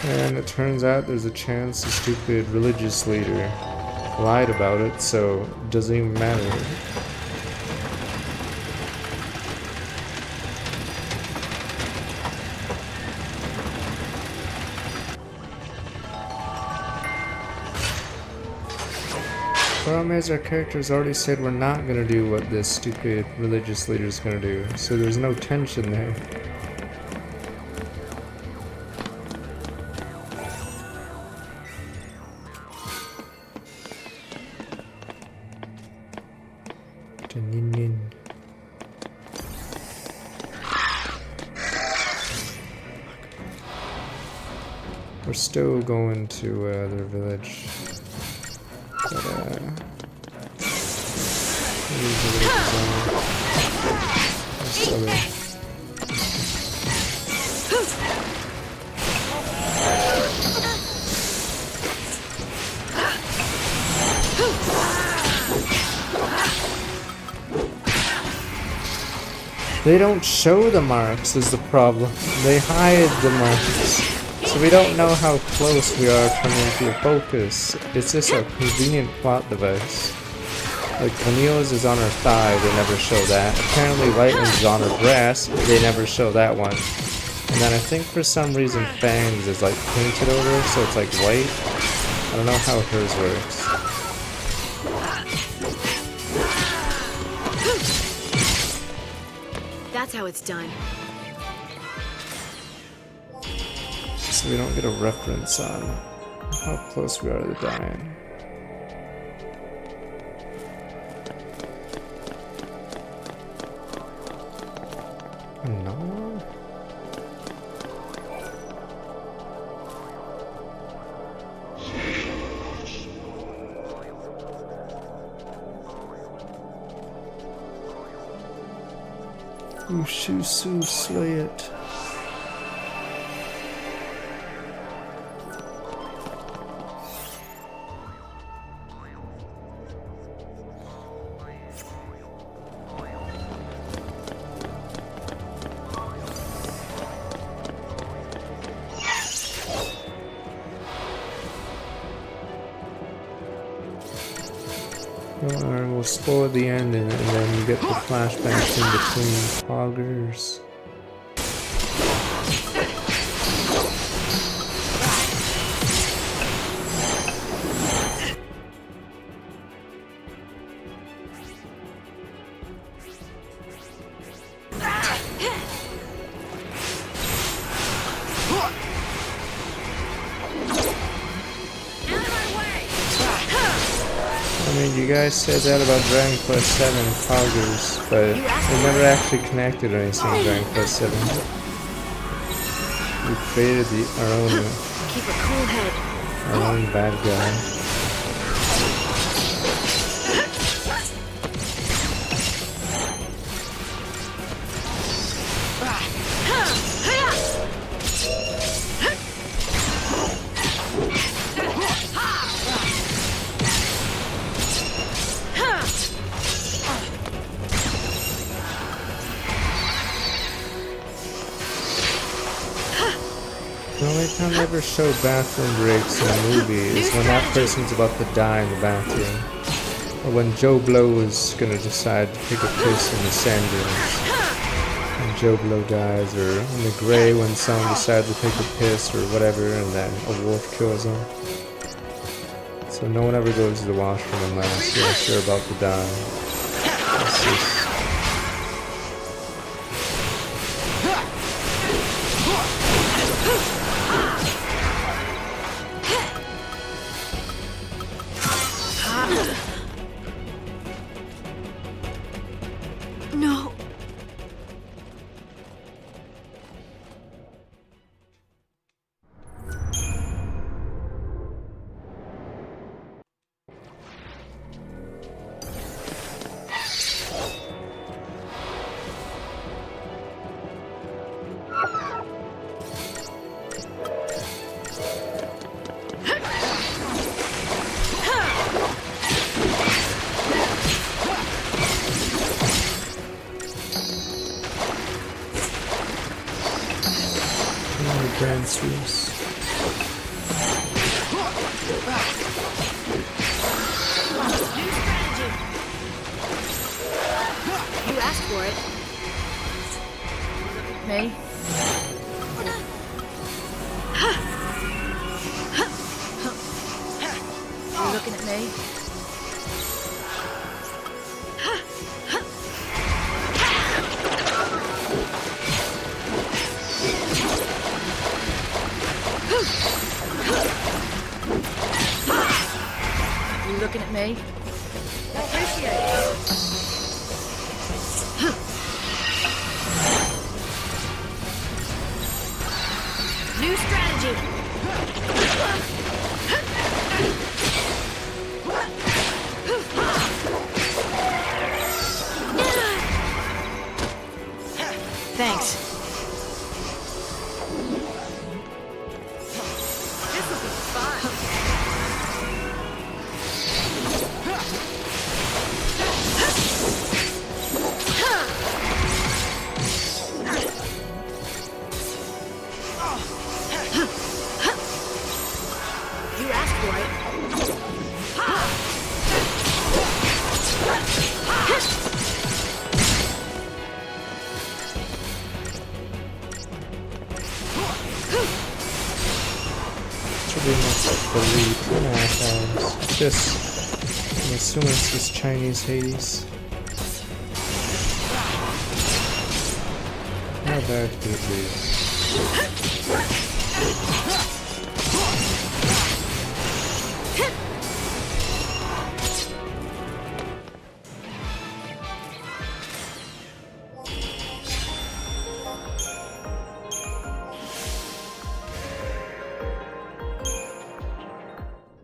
S1: And it turns out there's a chance the stupid religious leader lied about it, so it doesn't even matter. Problem is, our characters already said we're not gonna do what this stupid religious leader's gonna do, so there's no tension there. We're still going to their village. But, They don't show the marks is the problem. They hide the marks. So we don't know how close we are coming to a focus. It's just a convenient plot device. Like Camille's is on her thigh, they never show that. Apparently Lightning's is on her breast, they never show that one. And then I think for some reason Fang's is like painted over, so it's like white. I don't know how hers works.
S2: That's how it's done.
S1: So we don't get a reference on how close we are to dying. No. Ushusu slay it. We'll spoil the ending and then you get the flashbacks in between poggers. You guys said that about Dragon Quest VII poggers, but it never actually connected or anything to Dragon Quest VII. We created our own
S2: Keep a cool head.
S1: Our own bad guy. The only time they ever show bathroom breaks in a movie is when that person's about to die in the bathroom. Or when Joe Blow is gonna decide to take a piss in the sand dunes. And Joe Blow dies, or in the Gray when someone decides to take a piss or whatever and then a wolf kills them. So no one ever goes to the washroom unless they're about to die. It's just...
S2: No.
S1: Transfers.
S2: You asked for it.
S7: Me? You looking at me? You looking at me? Appreciate it.
S2: New strategy. Thanks.
S7: This will be fun.
S1: being like the lead. 2.5 hours. It's just, I'm assuming it's just Chinese Hades. How bad could it be?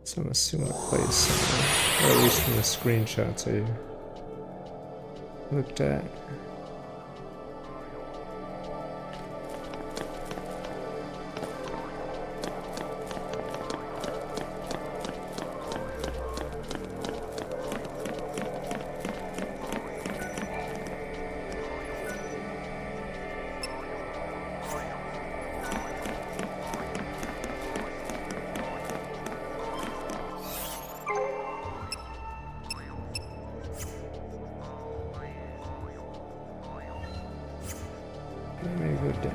S1: So I'm assuming it plays somewhere, or at least from the screenshots I looked at. Let me go down.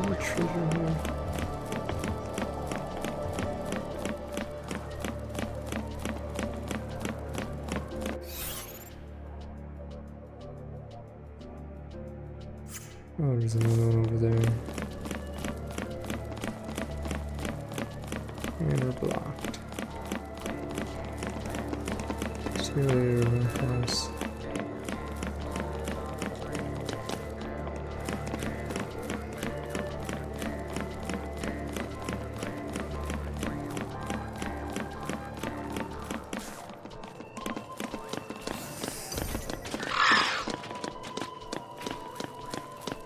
S1: Any treasure here? Oh, there's another one over there. And we're blocked. See you later, house.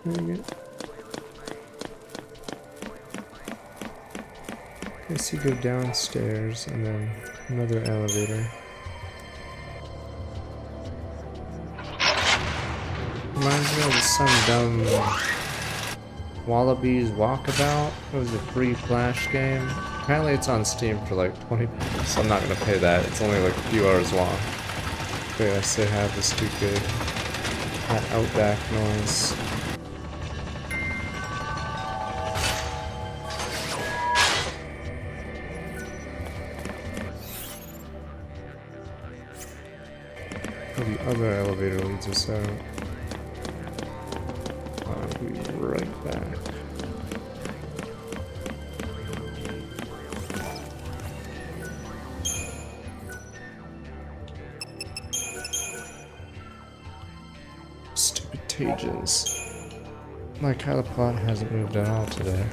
S1: I guess you go downstairs and then another elevator. Reminds me of some dumb Wallabies Walkabout. It was a free Flash game. Apparently it's on Steam for like 20 bucks. So I'm not gonna pay that. It's only like a few hours long. But I still have the stupid that Outback noise. The other elevator leads us out. I'll be right back. Stupid Tages. Like how the plot hasn't moved at all today.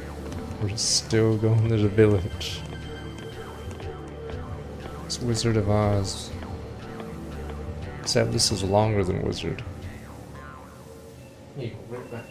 S1: We're just still going to the village. It's Wizard of Oz. Except this is longer than Wizard. Yeah, right back.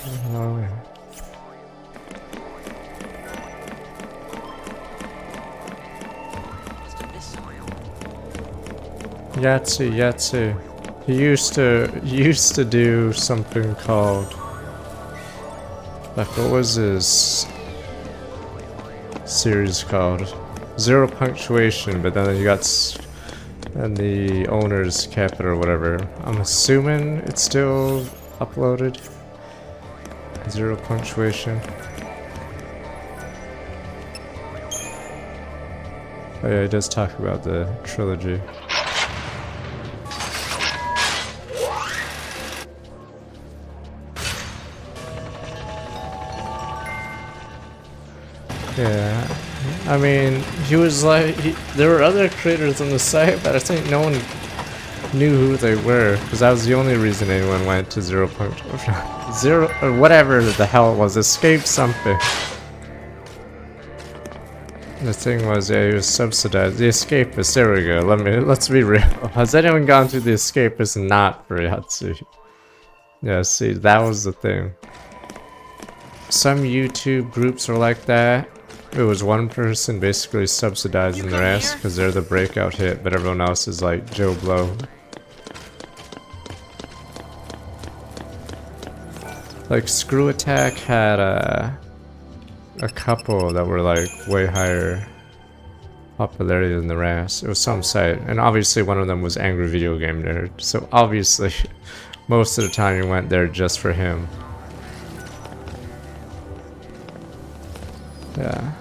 S1: Oh, yeah. Yahtzee. He used to do something called, like, what was his series called? Zero Punctuation, but then you got and the owners kept it or whatever. I'm assuming it's still uploaded. Zero Punctuation. Oh yeah, he does talk about the trilogy. Yeah, I mean, he was like, there were other creators on the site, but I think no one knew who they were, because that was the only reason anyone went to Zero or whatever the hell it was, Escape something. The thing was, yeah, he was subsidized. The Escapist, there we go, let's be real. Has anyone gone through the Escapist not for Yahtzee? Yeah, see, that was the thing. Some YouTube groups are like that. It was one person basically subsidizing the rest because they're the breakout hit, but everyone else is like Joe Blow. Like Screw Attack had a couple that were like way higher popularity than the rest. It was some site, and obviously one of them was Angry Video Game Nerd. So obviously, most of the time you went there just for him. Yeah.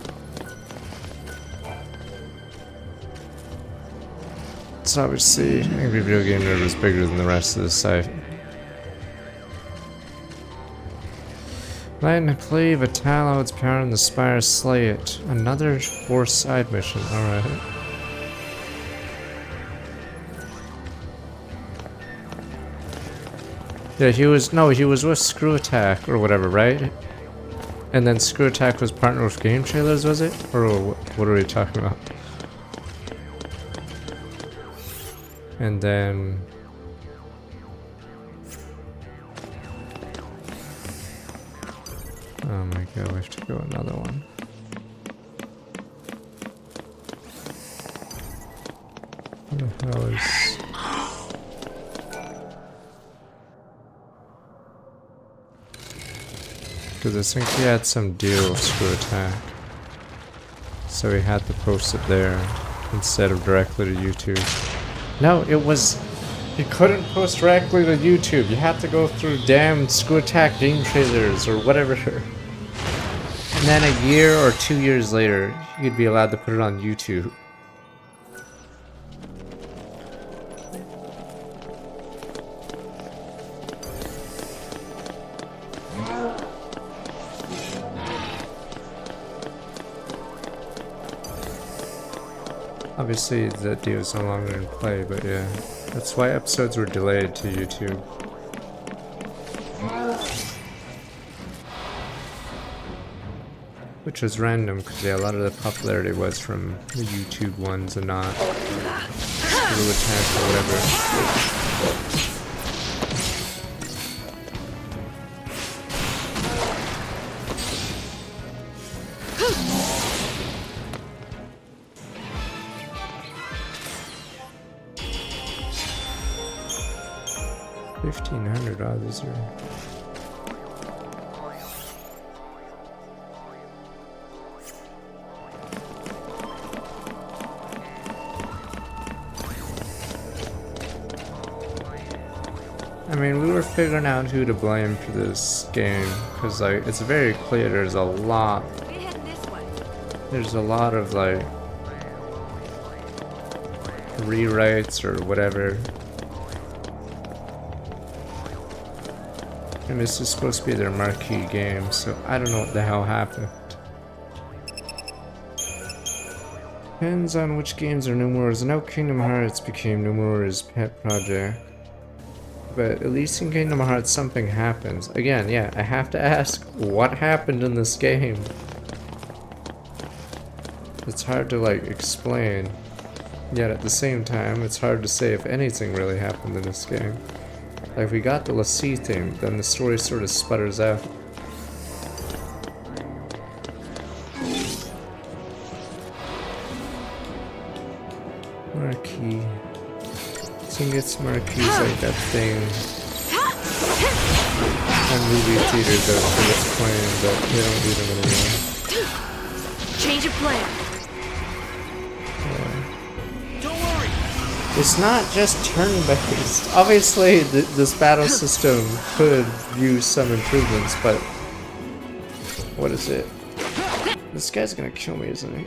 S1: So obviously, Angry Video Game Nerd was bigger than the rest of the site. Light and play Vitalo, its power in the Spire, slay it. Another 4 side mission, alright. Yeah, he was with Screw Attack or whatever, right? And then Screw Attack was partnered with Game Trailers, was it? Or what are we talking about? And then... oh my god, we have to go another one. What the hell is... because I think he had some deal with Screw Attack. So he had to post it there instead of directly to YouTube. No, it was... you couldn't post directly to YouTube. You had to go through damn Screw Attack Game Trailers or whatever. And then a year or 2 years later, you'd be allowed to put it on YouTube. Obviously, that deal is no longer in play, but yeah. That's why episodes were delayed to YouTube. Which was random, because yeah, a lot of the popularity was from the YouTube ones and not Screw Attack or whatever. 1,500, wow, these are... I mean, we were figuring out who to blame for this game, because like, it's very clear there's a lot of like rewrites or whatever. And this is supposed to be their marquee game, so I don't know what the hell happened. Depends on which games are Numura's. Now Kingdom Hearts became Numura's pet project. But at least in Kingdom Hearts something happens. Again, yeah, I have to ask, what happened in this game? It's hard to like explain. Yet at the same time, it's hard to say if anything really happened in this game. Like, if we got the Lassie thing, then the story sort of sputters out. Marquee. So you get some marquees like that thing. And movie theaters that it's playing, but they don't do them anymore.
S2: Change of plan.
S5: Don't worry.
S1: It's not just turn-based. Obviously, this battle system could use some improvements, but what is it? This guy's gonna kill me, isn't he?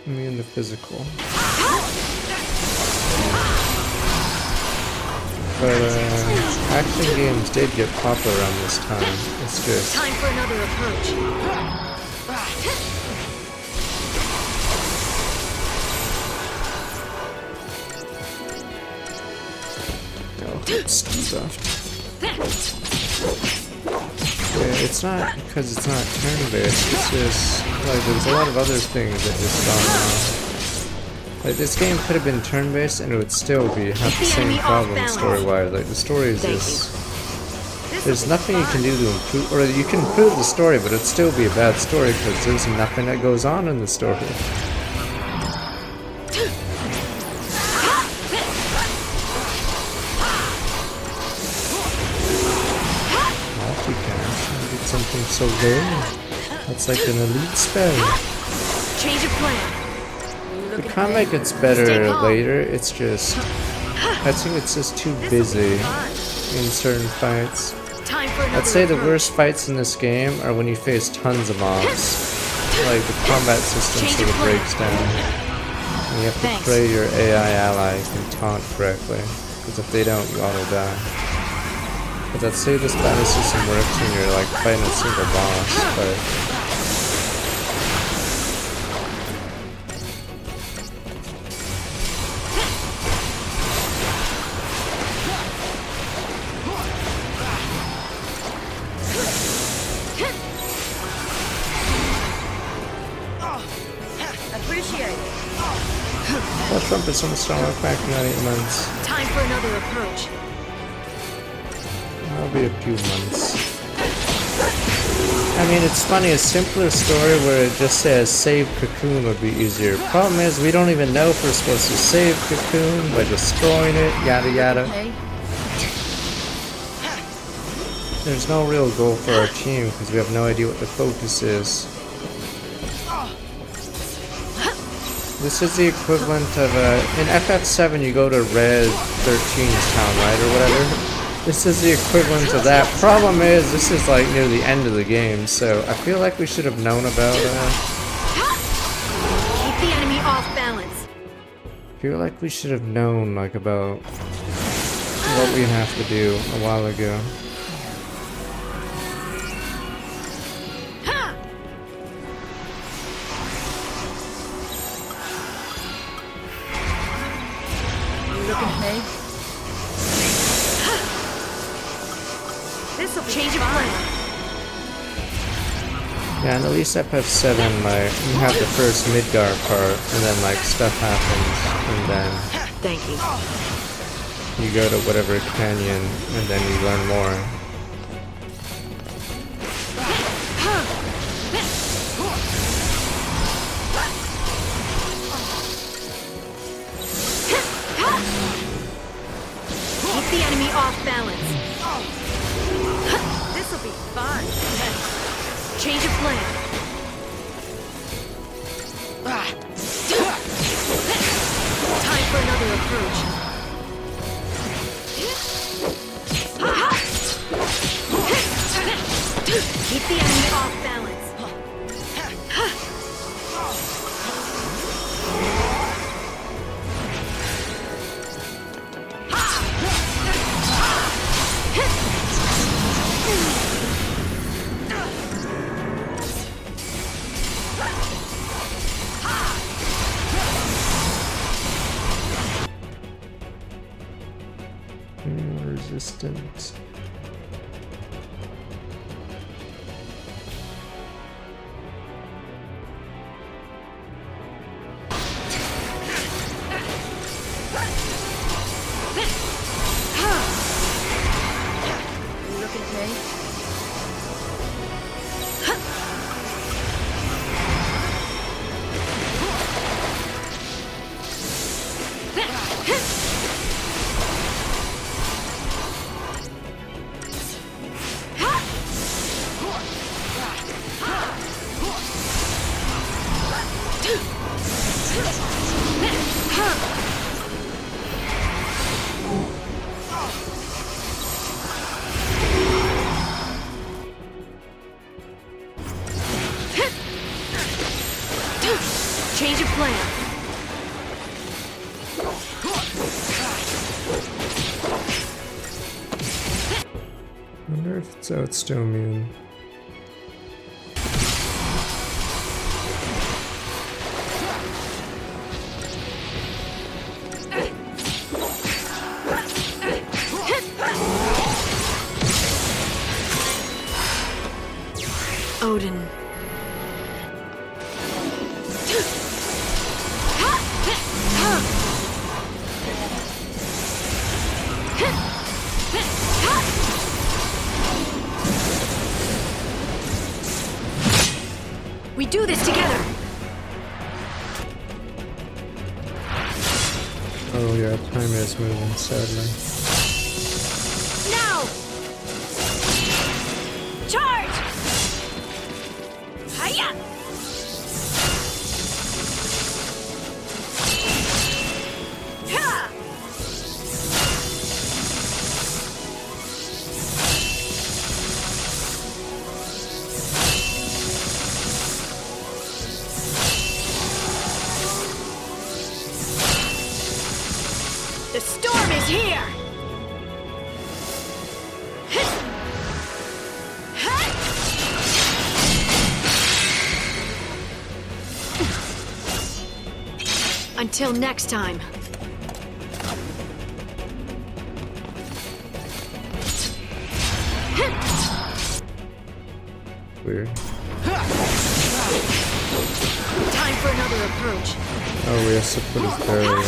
S1: Me in the physical. But action games did get popular around this time. It's just
S2: Time for another approach.
S1: stuff. Yeah, it's not because it's not turn-based. It's just like there's a lot of other things that just don't know. Like this game could have been turn-based and it would still have the same problem story-wise. Like the story is just there's nothing you can do to improve, or you can improve the story, but it'd still be a bad story because there's nothing that goes on in the story. Something so good. That's like an elite spell.
S2: Change of plan.
S1: The combat gets better later. It's just I think it's just too busy in certain fights. I'd say the worst fights in this game are when you face tons of mobs. Like the combat system sort of breaks down. And you have to pray your AI ally can taunt correctly. Because if they don't, you auto die. But I'd say this battle system works when you're like fighting a single boss, but
S2: Appreciate it.
S1: that Trump is so strong back in 8 months.
S2: Time for another approach.
S1: That'll be a few months. I mean, it's funny, a simpler story where it just says save Cocoon would be easier. Problem is, we don't even know if we're supposed to save Cocoon by destroying it, yada yada. There's no real goal for our team because we have no idea what the focus is. This is the equivalent of in FF7 you go to Red 13's town, right, or whatever? This is the equivalent of that. Problem is, this is like near the end of the game, so I feel like we should have known about
S2: Keep the enemy off balance.
S1: I feel like we should have known like about what we have to do a while ago.
S7: You looking at me?
S2: Change of plan.
S1: Yeah, and at least FF7, like, you have the first Midgar part, and then, like, stuff happens, and then
S2: Thank you.
S1: you go to whatever canyon, and then you learn more.
S2: Keep the enemy off balance. This'll be fun. Change of plan. Time for another approach. Keep the enemy off balance.
S1: Resistance.
S2: Change of plan.
S1: I wonder if it's outstone immune.
S2: Odin. We do this together.
S1: Oh yeah, time is moving, sadly.
S2: Now! Charge! Hiya! Ha! The storm is here! Until next time.
S1: Weird.
S2: Time for another approach.
S1: Oh, we have to put his barrier.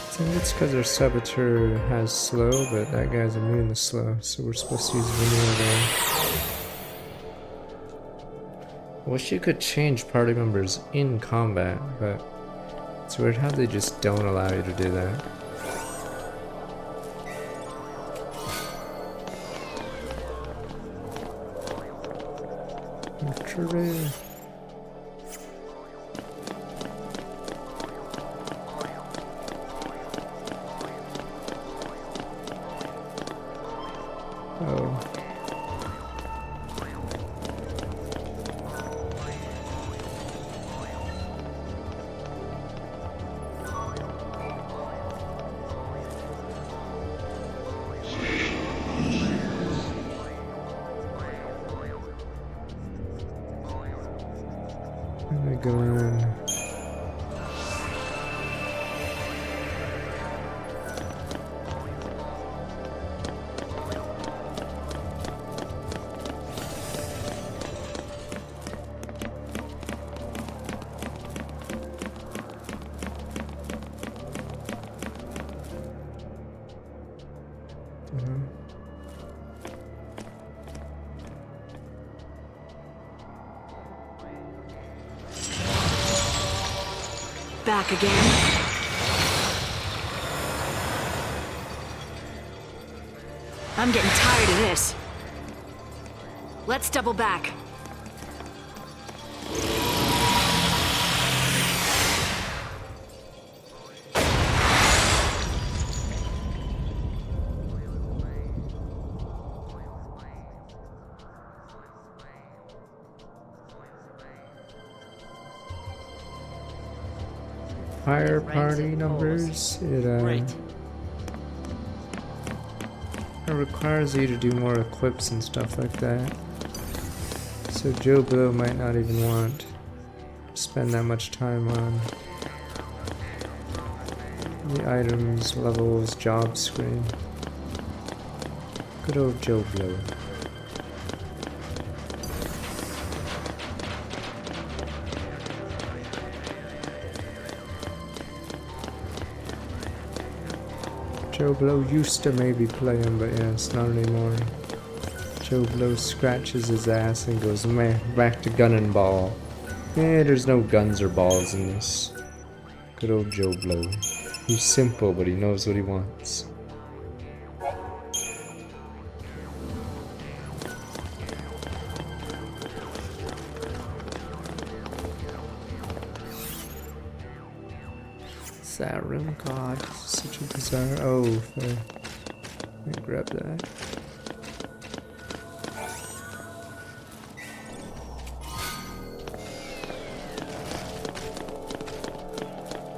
S1: I think it's because our saboteur has slow, but that guy's immune to slow, so we're supposed to use renewal there. I wish you could change party members in combat, but it's weird how they just don't allow you to do that. Hooray. Oh. Where am I going?
S2: Back again. I'm getting tired of this. Let's double back.
S1: Fire party numbers, it requires you to do more equips and stuff like that. So Joe Blow might not even want to spend that much time on the items, levels, job screen. Good old Joe Blow. Joe Blow used to maybe play him, but yes, not anymore. Joe Blow scratches his ass and goes meh, back to gun and ball. There's no guns or balls in this. Good old Joe Blow. He's simple, but he knows what he wants. What's that room called? Such a bizarre. Oh, let me grab that.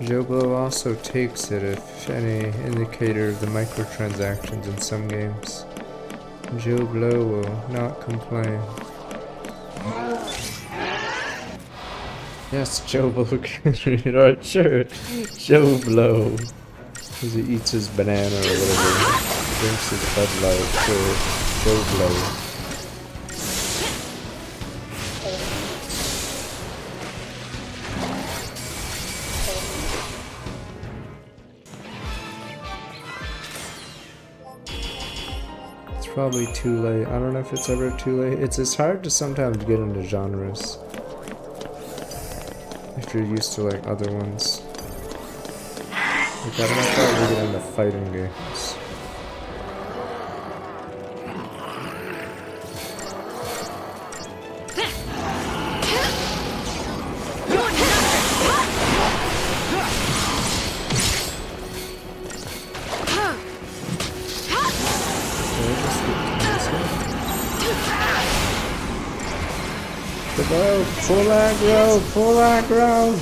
S1: Joe Blow also takes it if any indicator of the microtransactions in some games. Joe Blow will not complain. Yes, Joe Blow can read our shirt. Joe Blow. As he eats his banana or whatever. Drinks his Bud Light. Joe Blow. Probably too late. I don't know if it's ever too late. It's hard to sometimes get into genres if you're used to like other ones. Like I don't know if I ever get into fighting games. Full aggro, full aggro.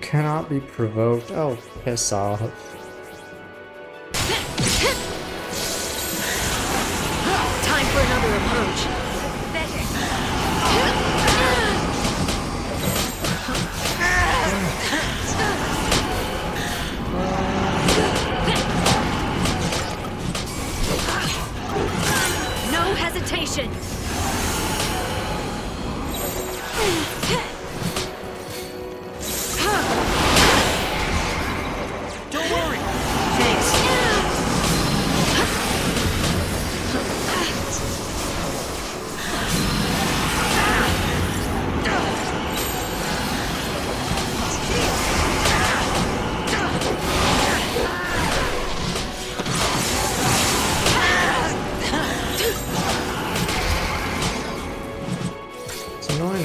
S1: Cannot be provoked. Oh, piss off.
S6: Time for another approach. No hesitation.
S4: Don't worry.
S6: Thanks.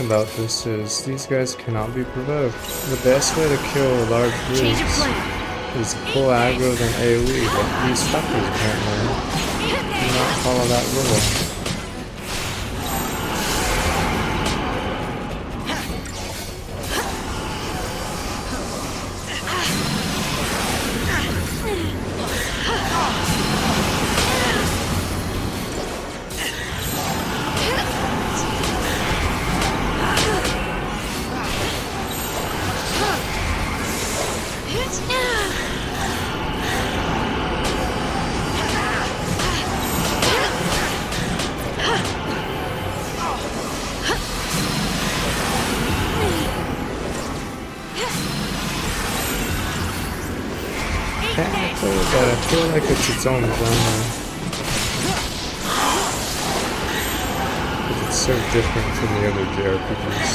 S1: About this is these guys cannot be provoked. The best way to kill large groups is full aggro than AoE, but these fuckers apparently do not follow that rule. But I feel like it's its own genre. Because it's so different from the other JRPGs.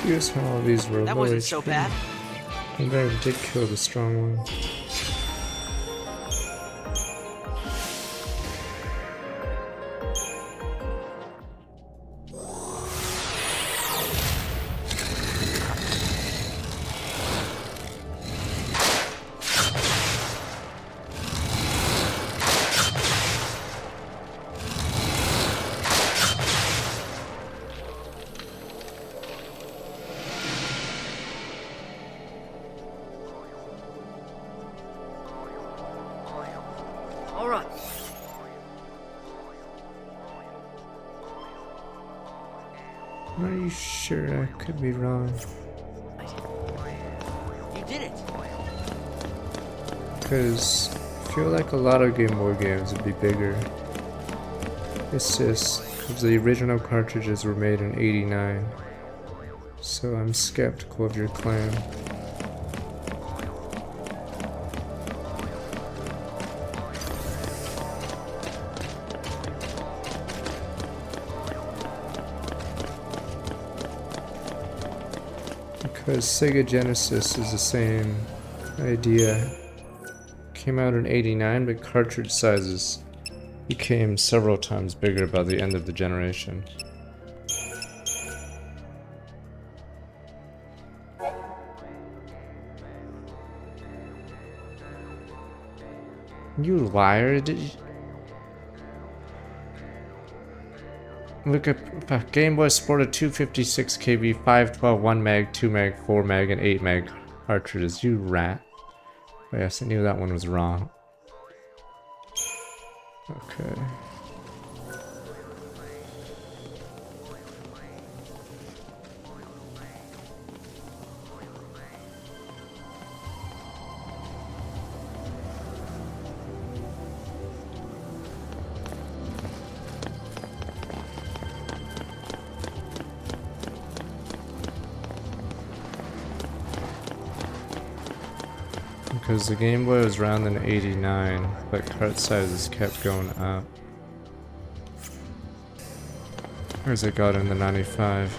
S1: Here's how all these were
S4: That
S1: low
S4: wasn't
S1: HP.
S4: so bad.
S1: And then I did kill the strong one. pretty sure I could be wrong.
S4: You did it.
S1: Because I feel like a lot of Game Boy games would be bigger. It's just because the original cartridges were made in '89. So I'm skeptical of your claim. Because Sega Genesis is the same idea. Came out in '89, but cartridge sizes became several times bigger by the end of the generation. You liar, did you? Look up Game Boy sported 256 KB, 512, 1 meg, 2 meg, 4 meg, and 8 meg cartridges. You rat. Oh, yes, I knew that one was wrong. Okay. Because the Game Boy was around in '89, but cart sizes kept going up. As it got into '95.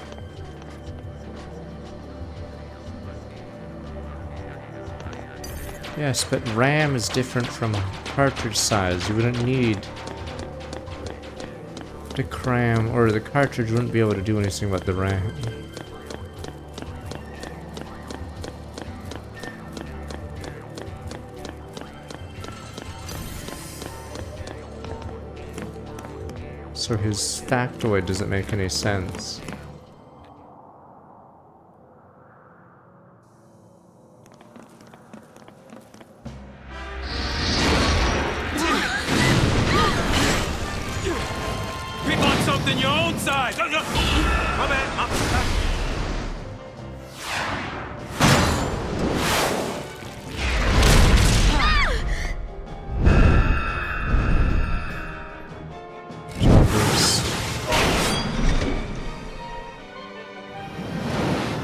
S1: Yes, but RAM is different from cartridge size. You wouldn't need the cram, or the cartridge wouldn't be able to do anything but the RAM. So his factoid doesn't make any sense.
S5: Pick on something your own size. My bad. My bad.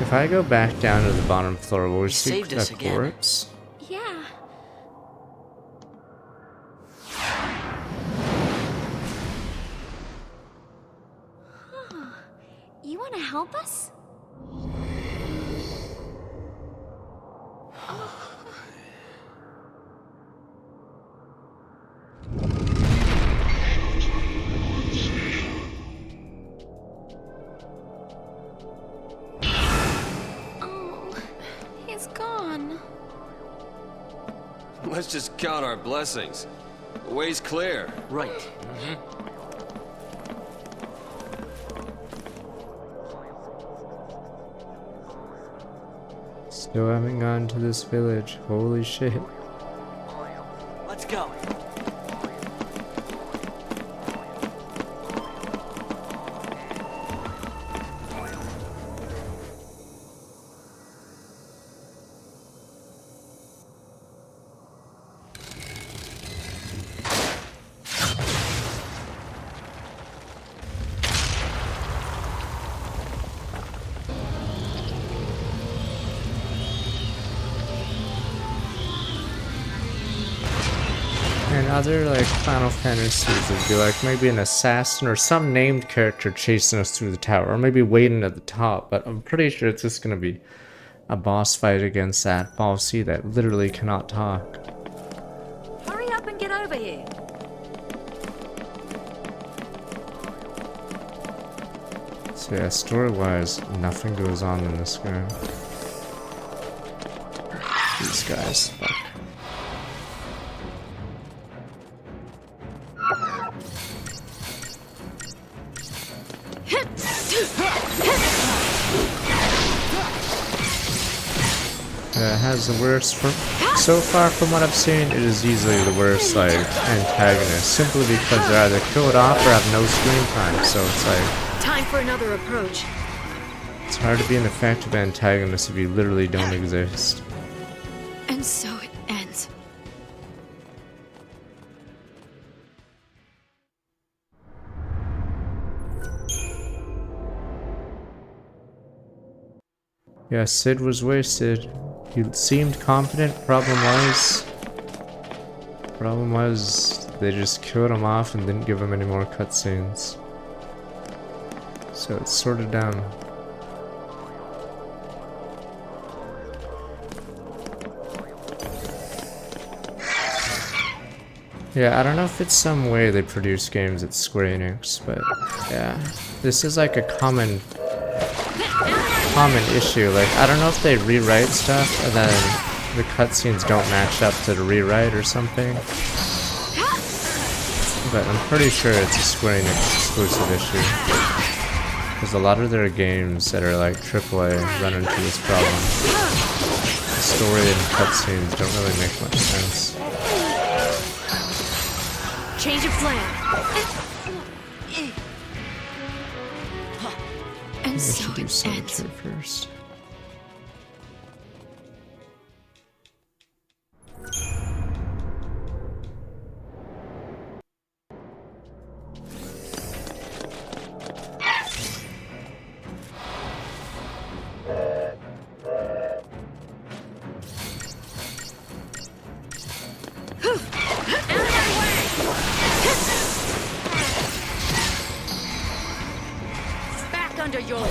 S1: If I go back down to the bottom floor, will we see
S4: saved us
S1: a
S4: again.
S1: corpse?
S3: Yeah. Huh. You want to help us? Oh, he's gone.
S5: Let's just count our blessings. The way's clear.
S4: Right.
S1: Still haven't gone to this village. Holy shit.
S4: Let's go.
S1: And other like Final Fantasies would be like maybe an assassin or some named character chasing us through the tower, or maybe waiting at the top, but I'm pretty sure it's just gonna be a boss fight against that Falsey that literally cannot talk.
S6: Hurry up and get over here.
S1: So yeah, story-wise, nothing goes on in this game. These guys, fuck. It has the worst so far from what I've seen, it is easily the worst like antagonist, simply because they're either killed off or have no screen time, so it's like
S7: Time for another approach.
S1: hard to be an effective antagonist if you literally don't exist.
S2: And so it ends.
S1: Yeah, Sid was wasted. He seemed confident. Problem was, they just killed him off and didn't give him any more cutscenes. So it's sorted down. Yeah, I don't know if it's some way they produce games at Square Enix, but yeah, this is like a common issue. Like, I don't know if they rewrite stuff and then the cutscenes don't match up to the rewrite or something, but I'm pretty sure it's a Square Enix exclusive issue, because a lot of their games that are like AAA run into this problem. The story and cutscenes don't really make much sense.
S2: Change of plan. And
S1: We
S2: so
S1: should do
S2: it ends.
S1: Cemetery first.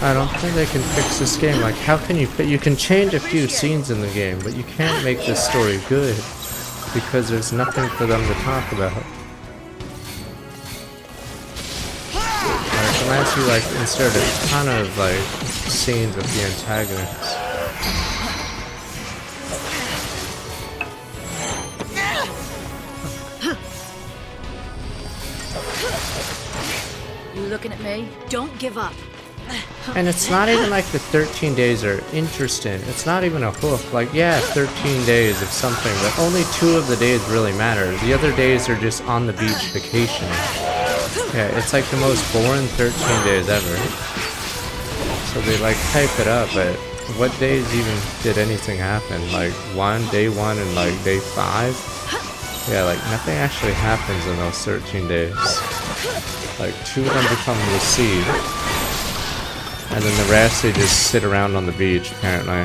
S1: I don't think they can fix this game. Like, how can you can change a few scenes in the game, but you can't make this story good because there's nothing for them to talk about. Like, unless you like insert a ton of like scenes with the antagonists.
S7: You looking at me?
S2: Don't give up.
S1: And it's not even like the 13 days are interesting. It's not even a hook. Like, yeah, 13 days of something, but only 2 of the days really matter. The other days are just on the beach vacationing. Yeah, it's like the most boring 13 days ever. So they like hype it up, but what days even did anything happen? Like day 1 and like day 5? Yeah, like nothing actually happens in those 13 days. Like 2 of them become the seed. And then the rest, they just sit around on the beach, apparently.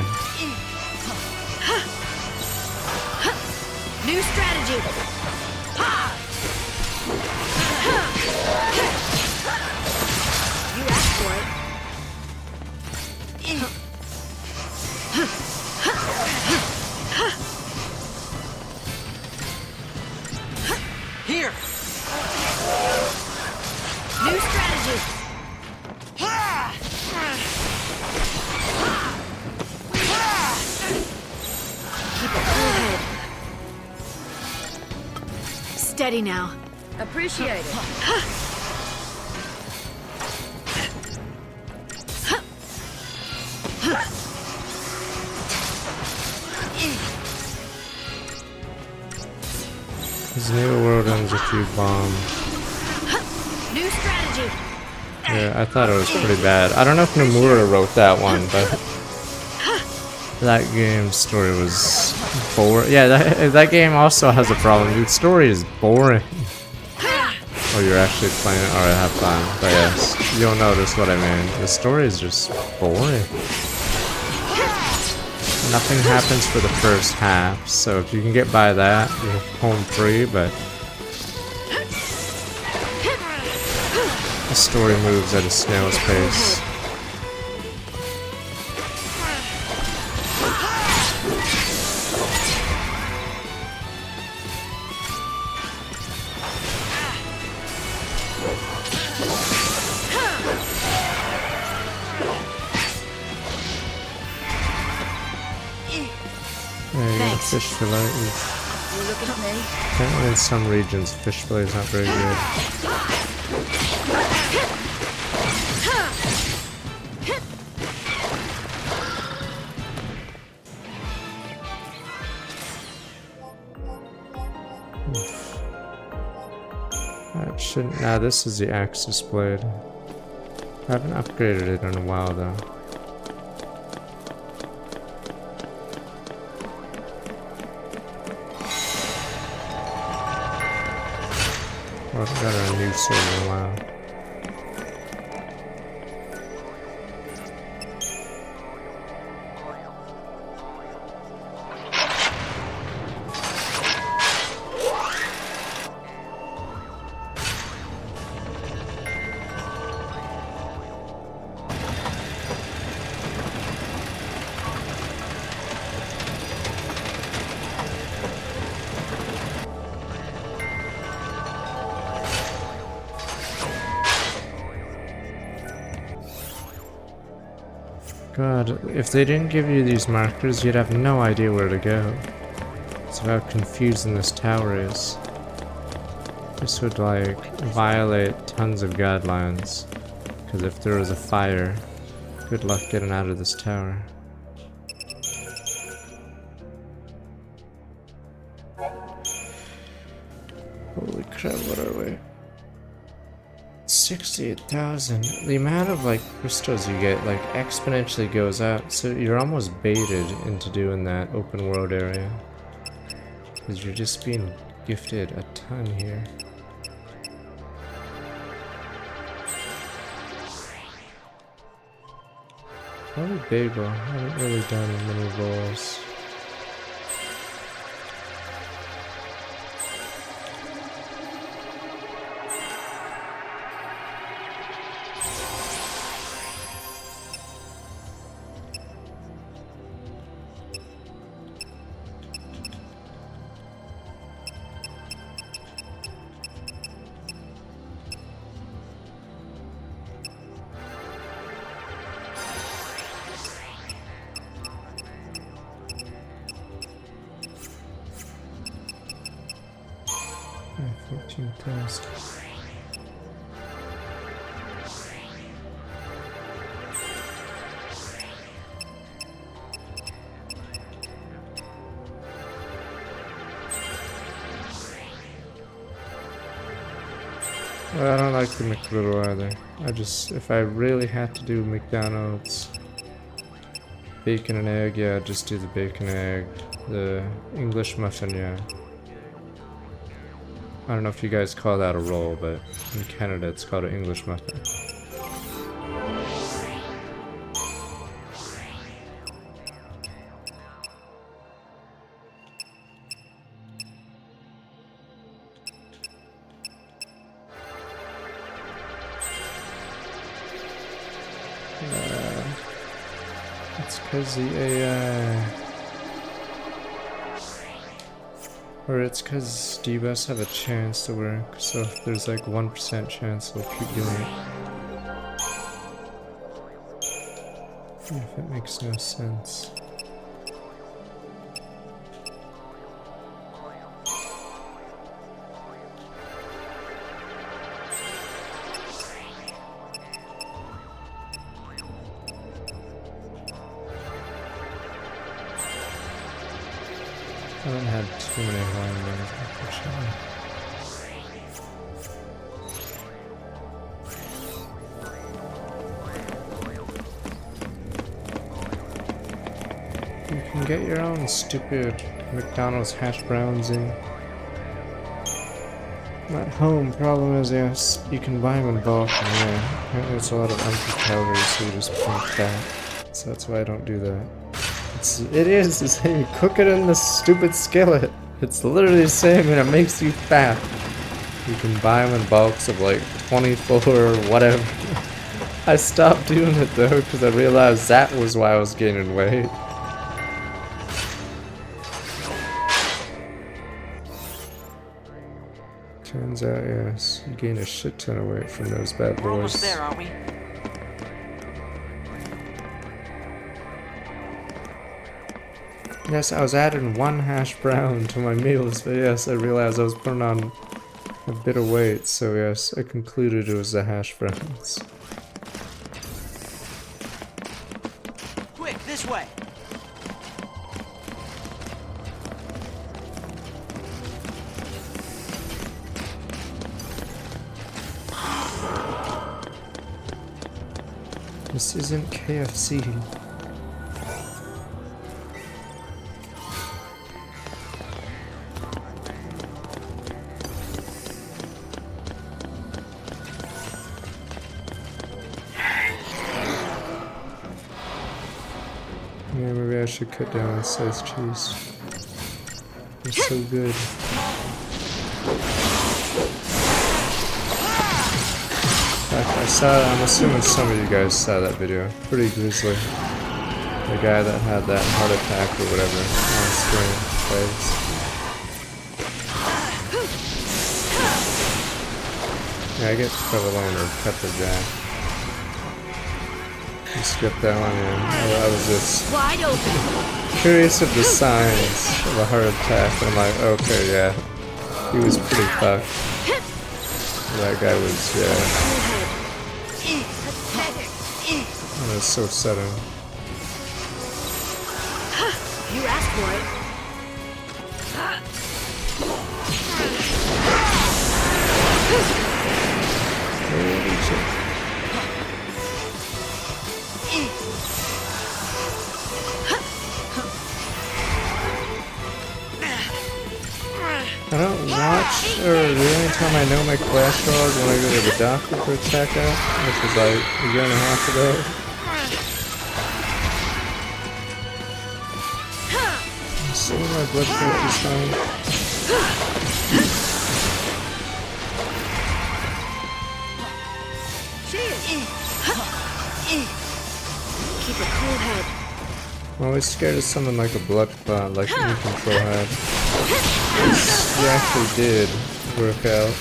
S2: New strategy. You asked for it.
S4: Here!
S2: New strategy. Keep a cool head. Steady now.
S7: Appreciate it.
S1: This new world ends with you bomb.
S2: New strategy.
S1: Yeah, I thought it was pretty bad. I don't know if Nomura wrote that one, but that game's story was boring. Yeah, that game also has a problem. Dude, story is boring. Oh, you're actually playing it? Alright, have fun. But yes, you'll notice what I mean. The story is just boring. Nothing happens for the first half, so if you can get by that, you're home free, but the story moves at a snail's pace.
S2: Thanks.
S1: Fish fillet is...
S7: You looking at me?
S1: Apparently in some regions, fish fillet is not very good. That shouldn't... Nah, this is the Axis blade. I haven't upgraded it in a while though. Oh, I got a new sword in a while. God, if they didn't give you these markers, you'd have no idea where to go. It's how confusing this tower is. This would, like, violate tons of guidelines. Because if there was a fire, good luck getting out of this tower. Holy crap, what are we? 68,000. The amount of like crystals you get like exponentially goes up, so you're almost baited into doing that open world area. Because you're just being gifted a ton here. Probably bagel. I haven't really done many rolls. Yeah, 14,000. Well, I don't like the McGriddle either. If I really had to do McDonald's, bacon and egg, yeah, I'd just do the bacon and egg. The English muffin, yeah. I don't know if you guys call that a roll, but in Canada it's called an English muffin. It's because the AI... Or it's because debuffs have a chance to work, so if there's like 1% chance they'll keep doing it. If it makes no sense. I haven't had too many Hawaiian runs, unfortunately. You can get your own stupid McDonald's hash browns in. At home, problem is, yes, you can buy them in bulk, and yeah, apparently it's a lot of empty calories, so you just pump that. So that's why I don't do that. It is the same. You cook it in the stupid skillet. It's literally the same, and it makes you fat. You can buy them in bulks of like 24 or whatever. I stopped doing it though because I realized that was why I was gaining weight. Turns out, yes, you gain a shit ton of weight from those bad boys.
S4: We're almost there, aren't we?
S1: Yes, I was adding 1 hash brown to my meals, but yes, I realized I was putting on a bit of weight, so yes, I concluded it was the hash browns.
S4: Quick, this way!
S1: This isn't KFC. Yeah, maybe I should cut down on sliced cheese. It's so good. I'm assuming some of you guys saw that video. Pretty grisly. The guy that had that heart attack or whatever on screen. Yeah, I get provolone or pepper jack. You skip that one, yeah. I was just
S3: Wide open.
S1: curious of the signs of a heart attack. I'm like, okay, yeah. He was pretty fucked. That guy was, yeah. That was so sudden.
S3: You asked for it.
S1: Holy shit. I don't watch, or the only time I know my cholesterol is when I go to the doctor for a checkup, which was like a year and a half ago. So my blood pressure is fine.
S3: Keep a cool head.
S1: I'm always scared of something like a blood clot, like you control had. He actually did work out.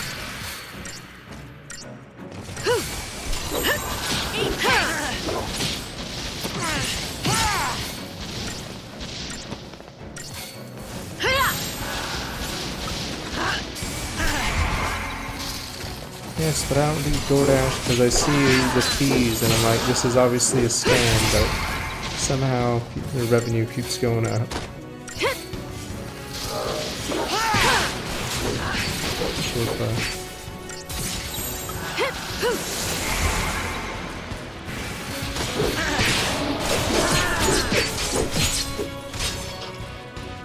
S1: Yes, but I don't do DoorDash because I see the fees and I'm like, this is obviously a scam, but somehow the revenue keeps going up.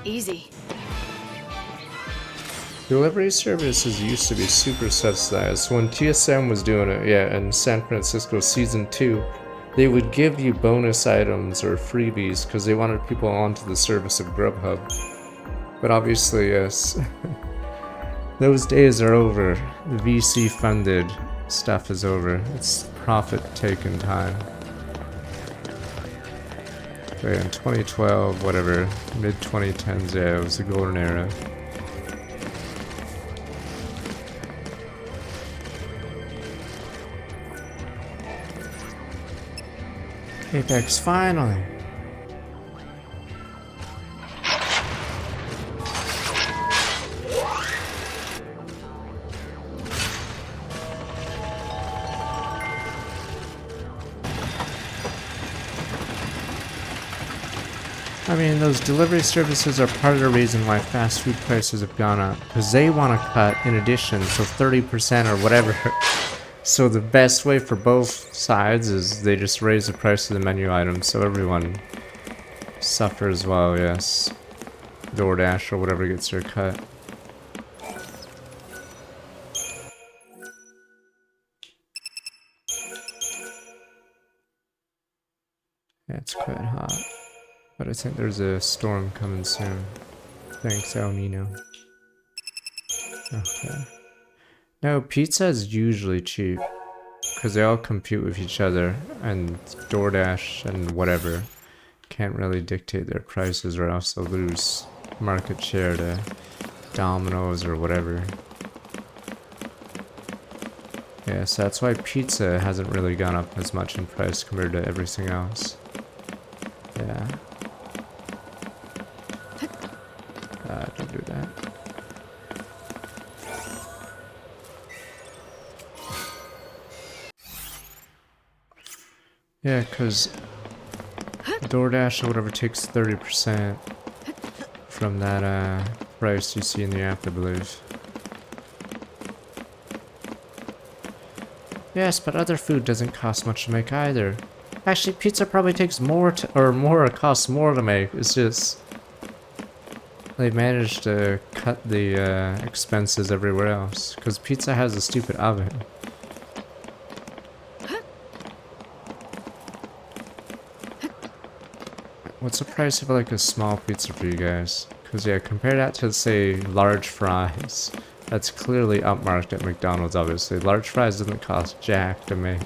S2: Easy.
S1: Delivery services used to be super subsidized. When TSM was doing it, yeah, in San Francisco Season 2, they would give you bonus items or freebies because they wanted people onto the service of Grubhub. But obviously, yes, those days are over. The VC-funded stuff is over. It's profit-taking time. Okay, in 2012, whatever, mid-2010s, yeah, it was the golden era. Apex, finally! I mean, those delivery services are part of the reason why fast food prices have gone up. Because they want to cut in addition, so 30% or whatever. So the best way for both sides is they just raise the price of the menu items so everyone suffers while, yes, DoorDash or whatever gets their cut. Yeah, it's quite hot. But I think there's a storm coming soon. Thanks, El Nino. Okay. No, pizza is usually cheap. Because they all compete with each other. And DoorDash and whatever can't really dictate their prices or else they'll lose market share to Domino's or whatever. Yeah, so that's why pizza hasn't really gone up as much in price compared to everything else. Yeah. Don't do that. Yeah, because DoorDash or whatever takes 30% from that price you see in the app, I believe. Yes, but other food doesn't cost much to make either. Actually, pizza probably takes more or costs more to make. It's just they managed to cut the expenses everywhere else because pizza has a stupid oven. What's the price of like a small pizza for you guys? Because yeah, compare that to say large fries. That's clearly upmarked at McDonald's, obviously. Large fries doesn't cost jack to make.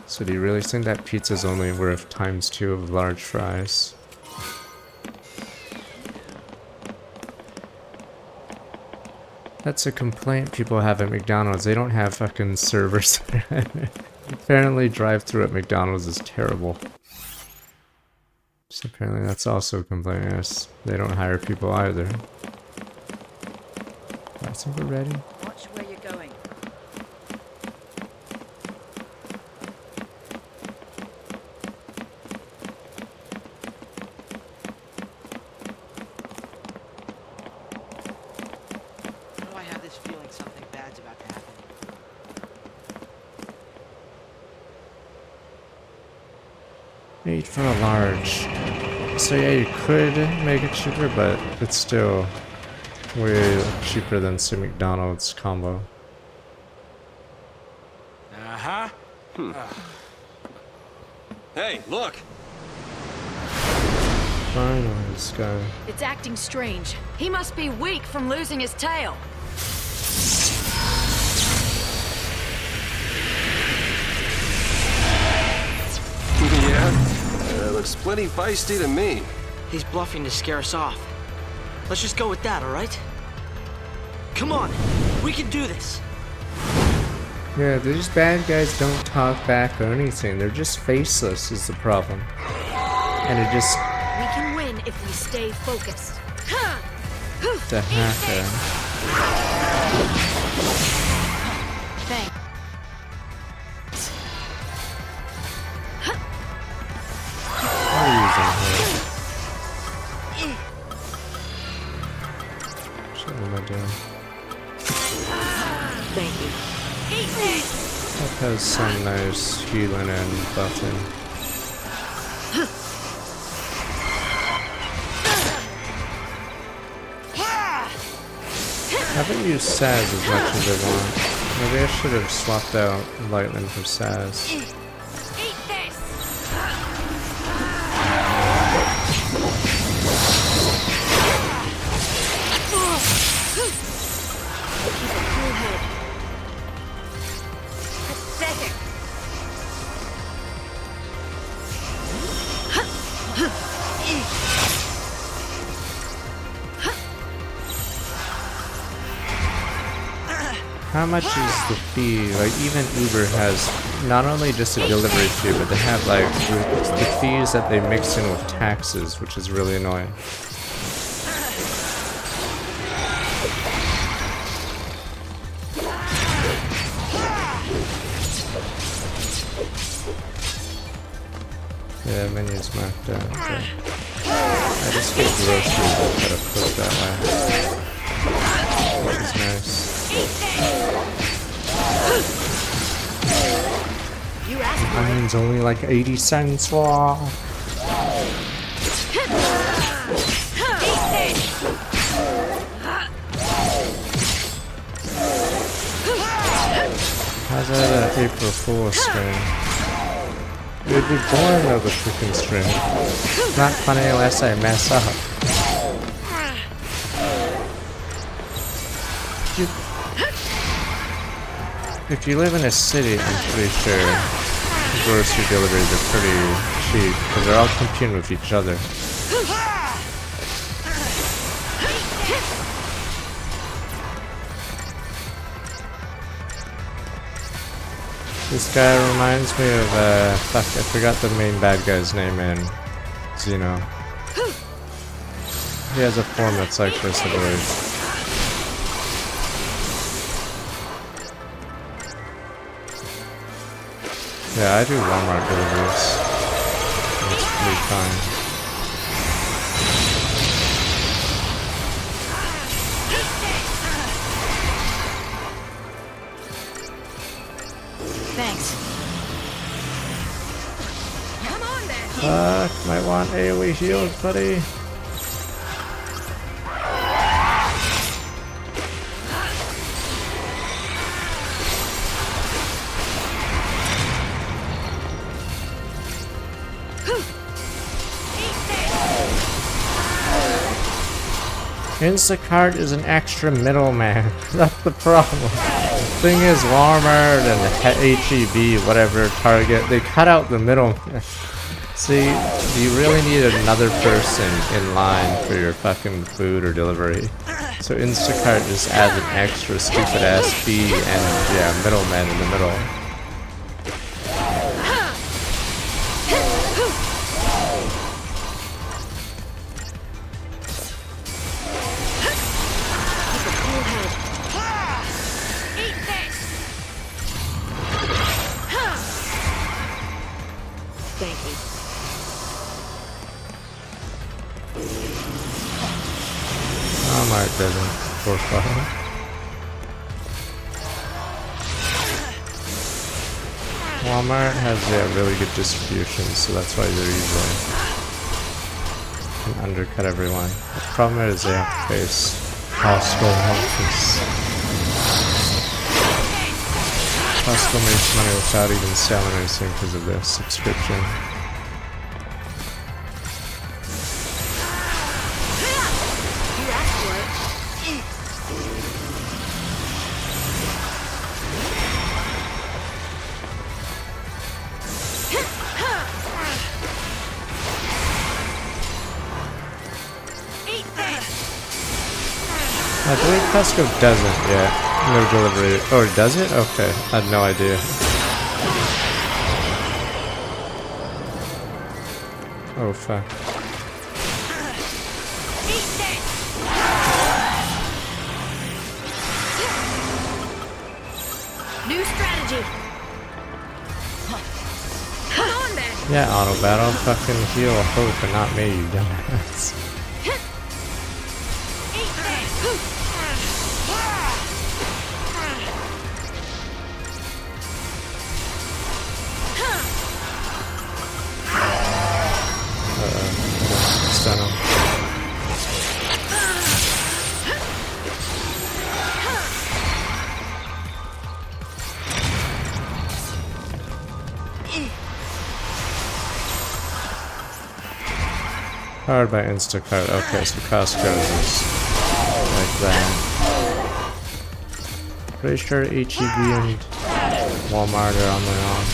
S1: So do you really think that pizza's only worth ×2 of large fries? That's a complaint people have at McDonald's. They don't have fucking servers. Apparently drive-thru at McDonald's is terrible. So apparently that's also a complaint. Yes, they don't hire people either. I think we're ready.
S7: Watch where you're going.
S4: Oh, I have this feeling something bad's about to happen.
S1: 8 for a large. So yeah, you could make it cheaper, but it's still way cheaper than say McDonald's combo.
S8: Uh-huh.
S5: Hey, look!
S1: Finally, this guy.
S7: It's acting strange. He must be weak from losing his tail.
S5: Yeah? Looks plenty feisty to me.
S4: He's bluffing to scare us off. Let's just go with that, alright? Come on! We can do this!
S1: Yeah, these bad guys don't talk back or anything. They're just faceless is the problem. And it just...
S7: We can win if we stay focused.
S1: the hacker.
S2: Thanks.
S1: What are you using here? What am I doing?
S7: Thank you.
S1: That has some nice healing and buffing. I haven't used Saz as much as I want. Maybe I should have swapped out Lightning for Saz. How much is the fee? Like, even Uber has not only just a delivery fee, but they have like the fees that they mix in with taxes, which is really annoying. Yeah, menu's marked out. Okay. I just get groceries and try to cook that way, which is nice. Onion's only like 80 cents. Wow. How's that an April Fool's string? It would be boring of a freaking string. Not funny unless I mess up. If you live in a city, I'm pretty sure grocery deliveries are pretty cheap because they're all competing with each other. This guy reminds me of, fuck, I forgot the main bad guy's name in Xeno. He has a form that's like this, I believe. Yeah, I do Walmart deliveries. It's pretty fine.
S2: Thanks.
S7: Come on then.
S1: Fuck, might want AoE heals, buddy. Instacart is an extra middleman. That's the problem. Thing is, Walmart and HEB, whatever, Target, they cut out the middleman. See, you really need another person in line for your fucking food or delivery. So Instacart just adds an extra stupid ass fee and yeah, middleman in the middle. Walmart doesn't for fun. Walmart has really good distribution, so that's why they're easily can undercut everyone. The problem is they have to face Costco monkeys. Costco makes money without even selling anything because of their subscription. I believe Costco doesn't yet. No delivery. Oh, does it? Okay. I had no idea. Oh, fuck.
S3: New strategy. Come on then.
S1: Yeah, auto battle. Fucking heal hope and not me, you dumbass. Stun him. Powered by Instacart. Okay, so Costco is like that. Pretty sure HEB and Walmart are on their own.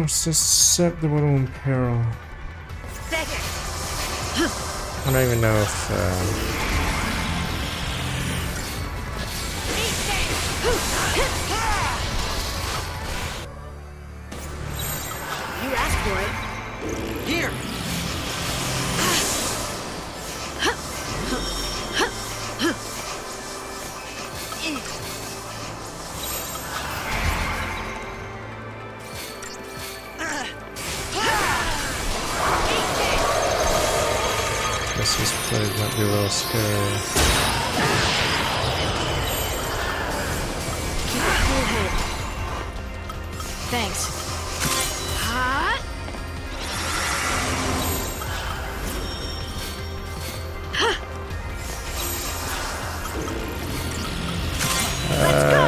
S1: Susceptible to imperil. I don't even know if
S7: You asked for it.
S4: Here!
S1: this play might be a little scary.
S7: Keep a cool head. Thanks.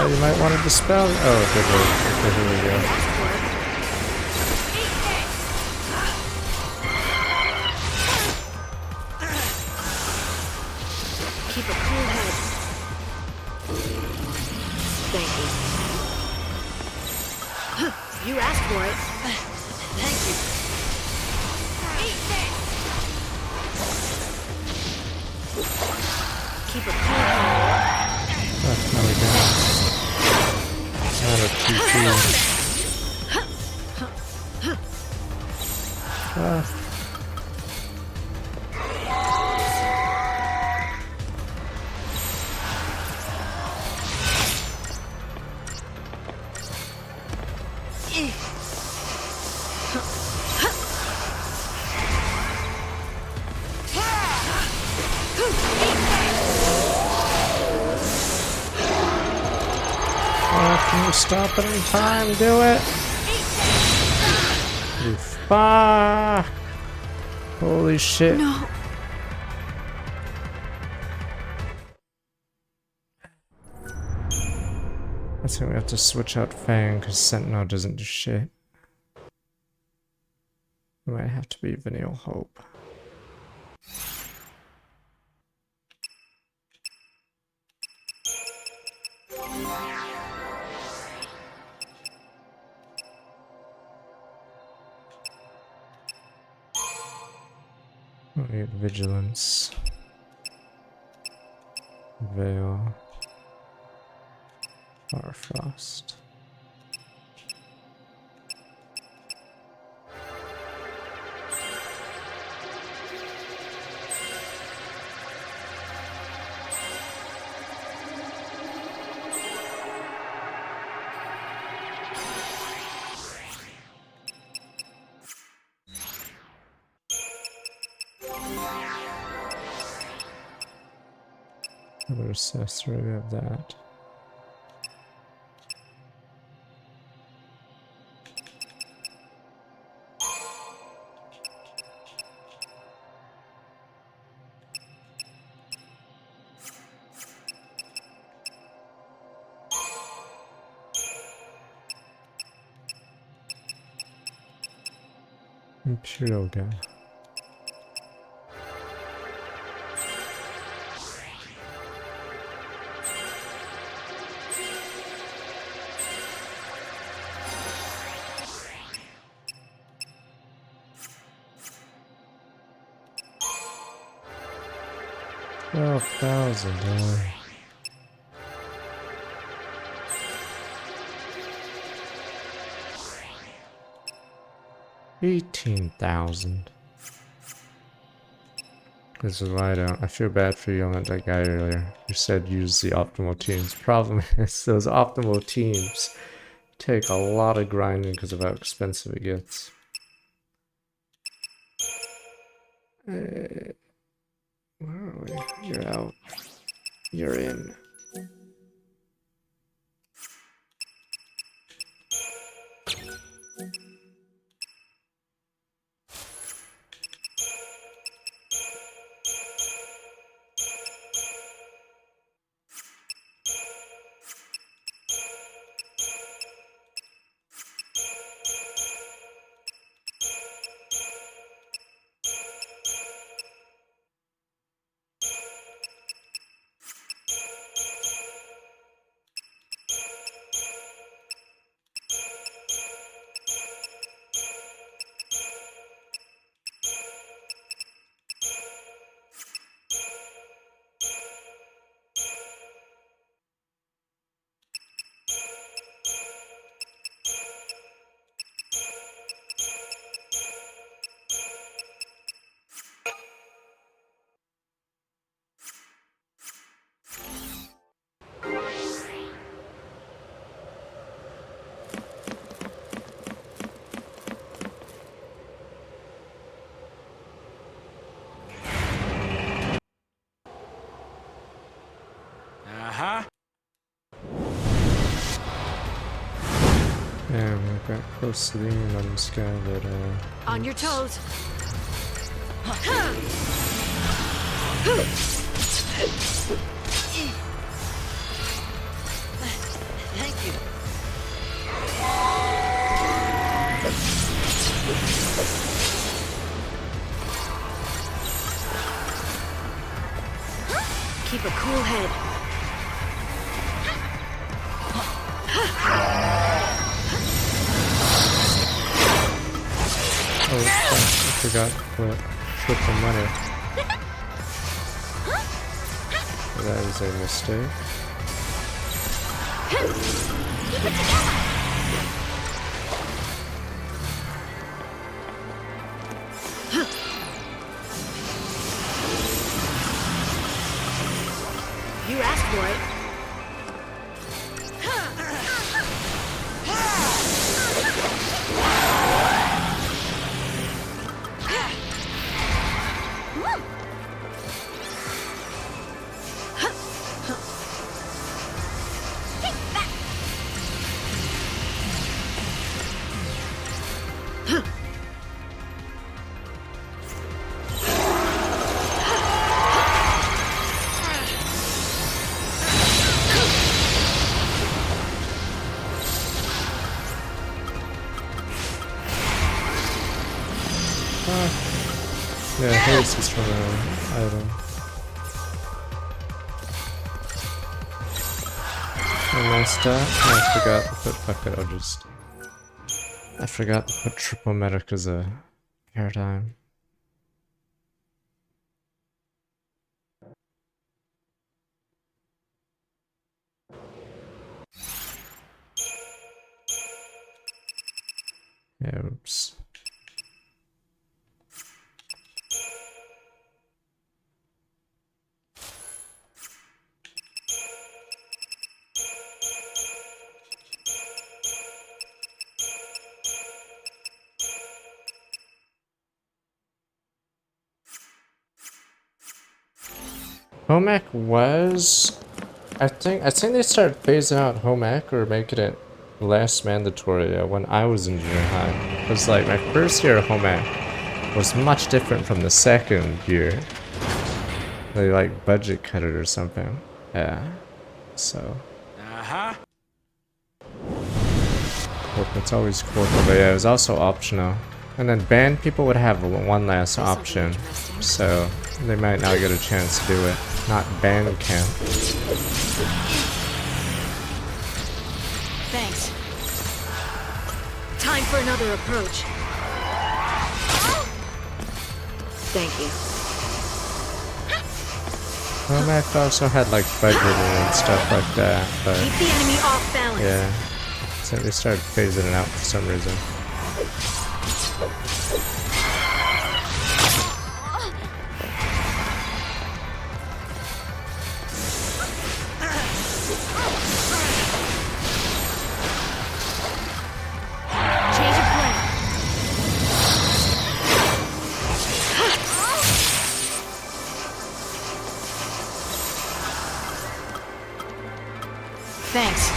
S1: You might want to dispel. Oh, good lord. Okay, here we go.
S7: Keep a cool head. Thank you. You asked for it. Thank you. Keep a cool head.
S1: Oh, now we go. Out of TP. Can you stop it in time? Do it! You fuck! Holy shit.
S2: No.
S1: I think we have to switch out Fang because Sentinel doesn't do shit. It might have to be Vanille Hope. We need Vigilance. Veil. Firefrost. Another accessory, we have that. Imperial guy. $12,000. 18,000. This is why I feel bad for yelling at that guy earlier who said use the optimal teams. Problem is those optimal teams take a lot of grinding because of how expensive it gets. Where are we? You're out. You're in. Yeah, we got close to the end on this guy that
S2: On your toes.
S4: Thank you.
S2: Keep a cool head.
S1: Oh, I forgot to flip the money. That is a mistake.
S3: Keep it together!
S1: Yeah, haste is from an item. I messed up. I forgot to put. Fuck it, I'll just. I forgot to put triple medic as a paradigm. Yeah, oops. Home ec was, I think they started phasing out home ec or making it less mandatory when I was in junior high. Cause like my first year of home ec was much different from the second year. They like budget cut it or something. Yeah. So. Well, it's always cool, but yeah, it was also optional. And then band people would have one last option, so they might not get a chance to do it. Not band camp.
S7: Thanks. Time for another approach. Thank you.
S1: Well, Mac also had like budgeting and stuff like that, but
S7: Keep the enemy off balance.
S1: yeah, so they started phasing it out for some reason.
S7: Thanks.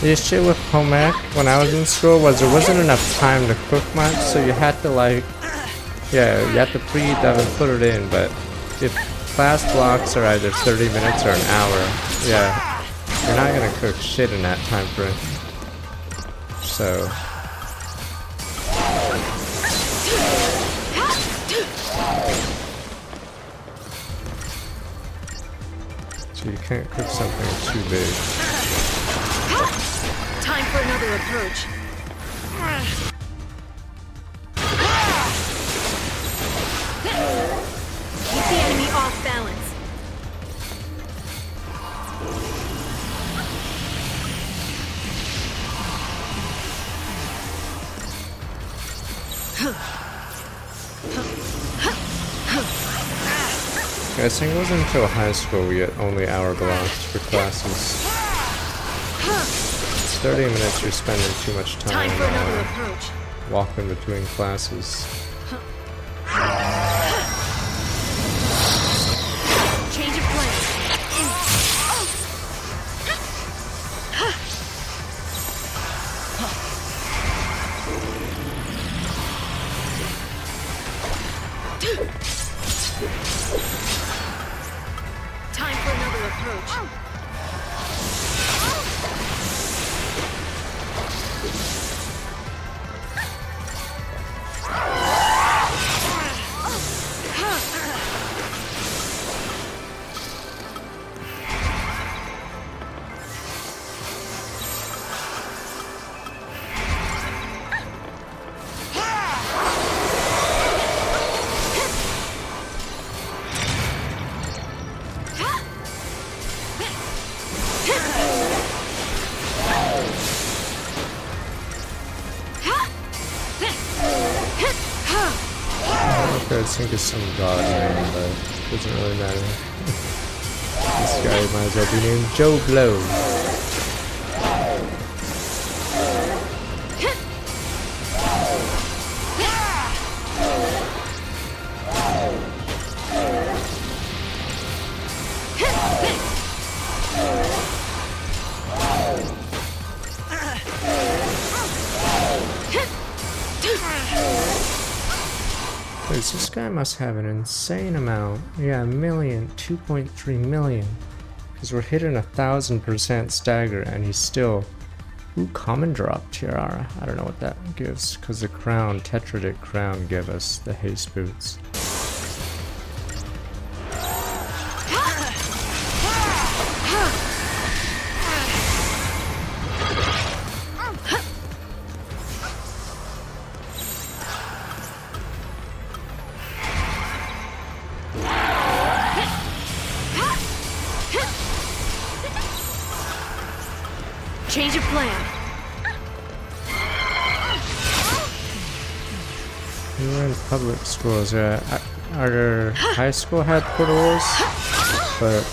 S1: The issue with home ec when I was in school was there wasn't enough time to cook much, so you had to like, yeah, you had to preheat that and put it in, but if class blocks are either 30 minutes or an hour, yeah, you're not gonna cook shit in that time frame. So you can't cook something too big.
S7: Time for another approach. Keep the enemy off balance.
S1: I think it wasn't until high school we get only hour blocks for classes. 30 minutes you're spending too much time
S7: for another approach.
S1: Walking between classes.
S7: Change of plan. Time for another approach.
S1: I think it's some god name, but it doesn't really matter. This guy might as well be named Joe Blow. Wait, so this guy must have an insane amount. Yeah, 1 million, 2.3 million. Because we're hitting 1,000% stagger and he's still... Ooh, common drop tiara. I don't know what that gives. Because the crown, tetradic crown, give us the haste boots.
S2: Change of plan.
S1: We were in public schools, yeah. Our high school had portals, but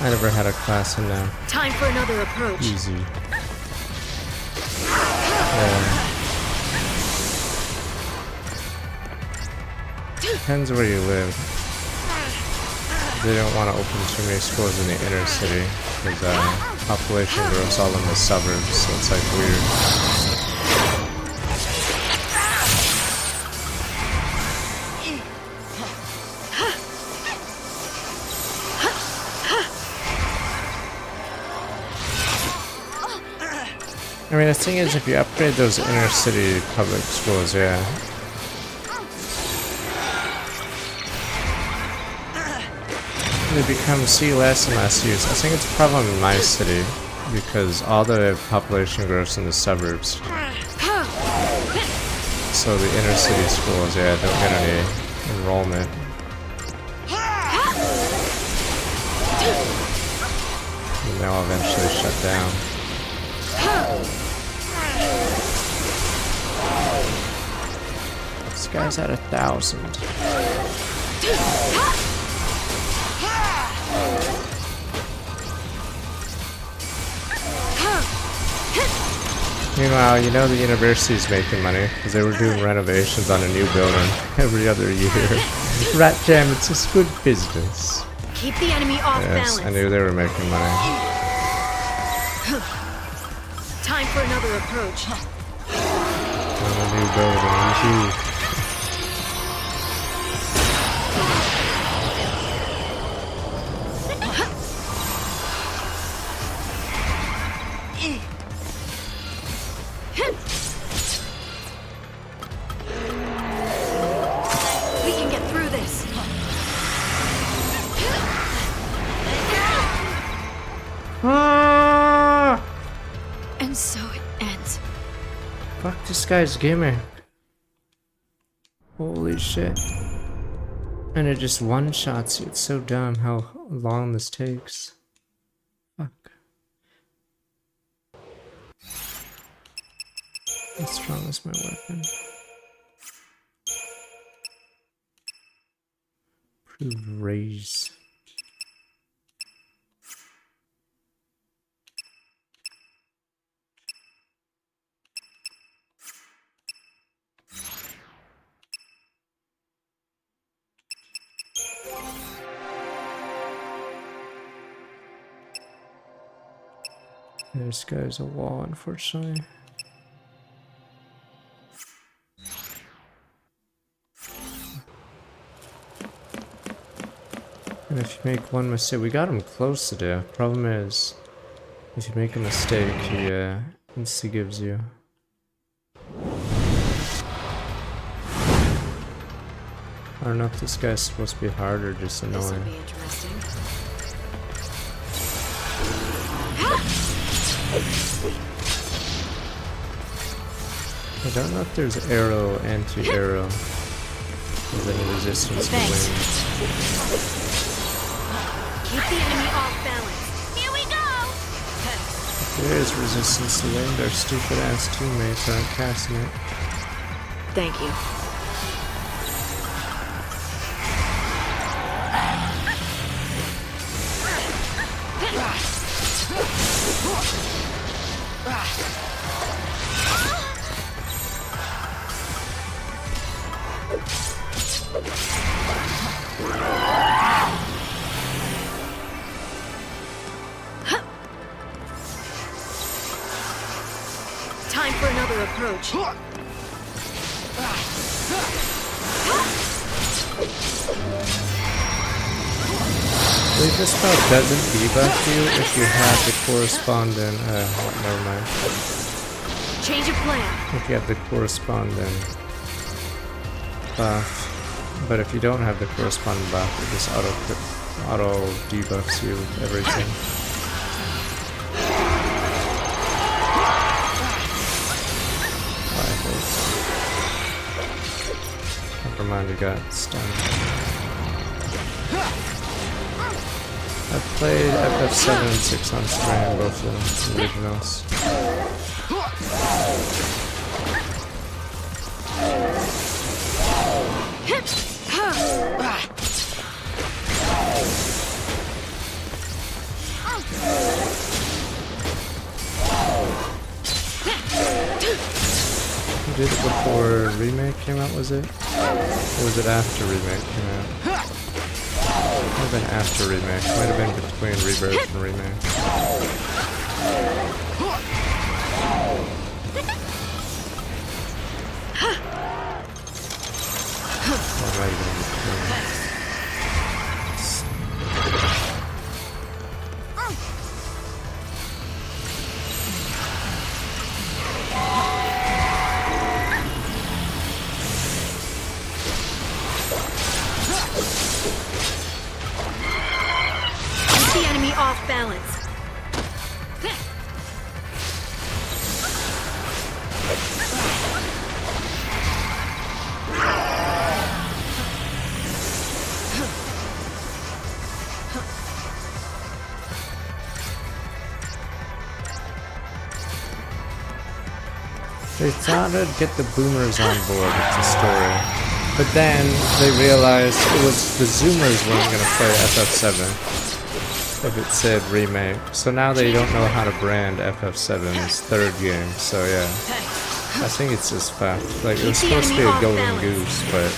S1: I never had a class in them.
S2: Time for another approach.
S1: Easy. Yeah. Depends where you live. They don't want to open too many schools in the inner city because population grows all in the suburbs, so it's like weird. I mean, the thing is, if you upgrade those inner city public schools, yeah. They become see less and less use. I think it's a problem in my city because all the population grows in the suburbs. So the inner city schools, yeah, don't get any enrollment. And they'll eventually shut down. This guy's at 1,000. Meanwhile, you know the university's making money because they were doing renovations on a new building every other year. Rat jam, it's just good business.
S2: Keep the enemy off
S1: yes,
S2: balance.
S1: I knew they were making money.
S2: Time for another approach.
S1: On a new building, woohoo.
S2: We can get through this.
S1: Ah!
S2: And so it ends.
S1: Fuck this guy's gimmick. Holy shit. And it just one-shots you. It's so dumb how long this takes. Fuck. How strong is my weapon? Improved raise. This guy's a wall, unfortunately. And if you make one mistake, we got him close to death. Problem is, if you make a mistake, he instantly gives you. I don't know if this guy's supposed to be hard or just annoying.
S2: This will be interesting.
S1: I don't know if there's arrow, anti-arrow. There's any resistance to wind.
S2: Keep the enemy off balance. Here we go!
S1: If there is resistance to wind, our stupid ass teammates aren't casting it.
S2: Thank you. Time for another approach.
S1: Wait, this spell doesn't debuff you if you have the corresponding, never mind.
S2: Change of plan.
S1: If you have the corresponding buff. But if you don't have the corresponding buff, it just auto debuffs you with everything. Never mind, you got stunned. I played FF7 and 6 on stream, both of the originals. You did it before Remake came out, was it? Or was it after Remake came out? Might have been after Remake. Might have been between Rebirth and Remake. Or might have been between.
S2: The enemy off balance.
S1: They thought it'd get the boomers on board with the story, but then they realized it was the zoomers weren't going to play FF7 if it said remake. So now they don't know how to brand FF7's third game. So yeah, I think it's just fact. Like it was supposed to be a golden goose, but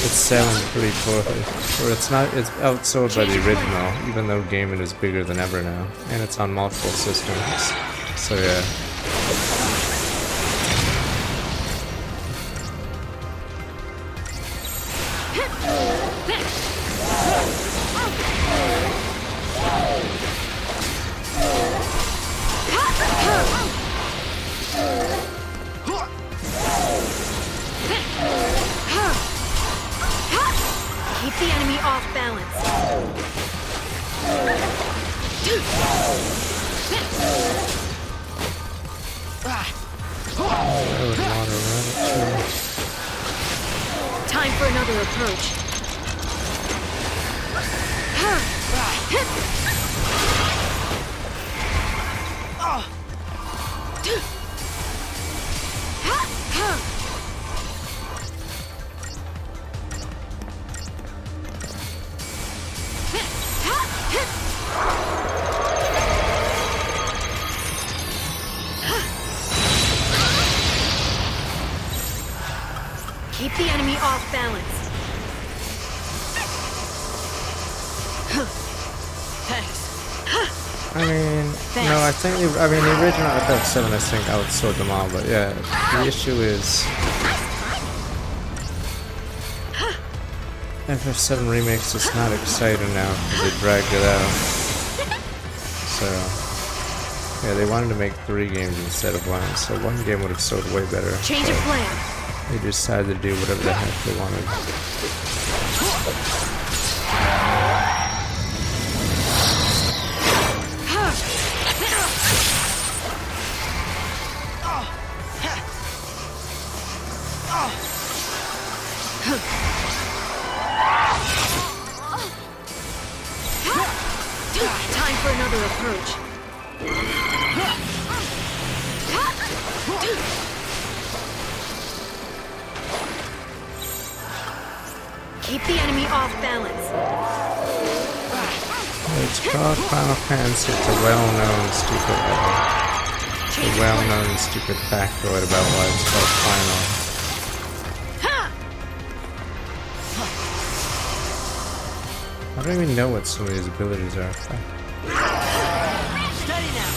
S1: it's selling pretty poorly. Or it's not. It's outsold by the original, even though gaming is bigger than ever now, and it's on multiple systems. So yeah.
S2: Keep the enemy off balance. Time for another approach. Keep the enemy off balance.
S1: I mean, no, I think the original FF7 I think outsold them all, but yeah, the issue is FF7 Remake's just not exciting now because they dragged it out. So yeah, they wanted to make 3 games instead of 1, so 1 game would have sold way better.
S2: Change of plan.
S1: They decided to do whatever the heck they wanted.
S2: Time for another approach. Keep the enemy off balance.
S1: It's called Final Fantasy. It's a well-known stupid factoid about why it's called Final. I don't even know what some of these abilities are.
S2: Steady now.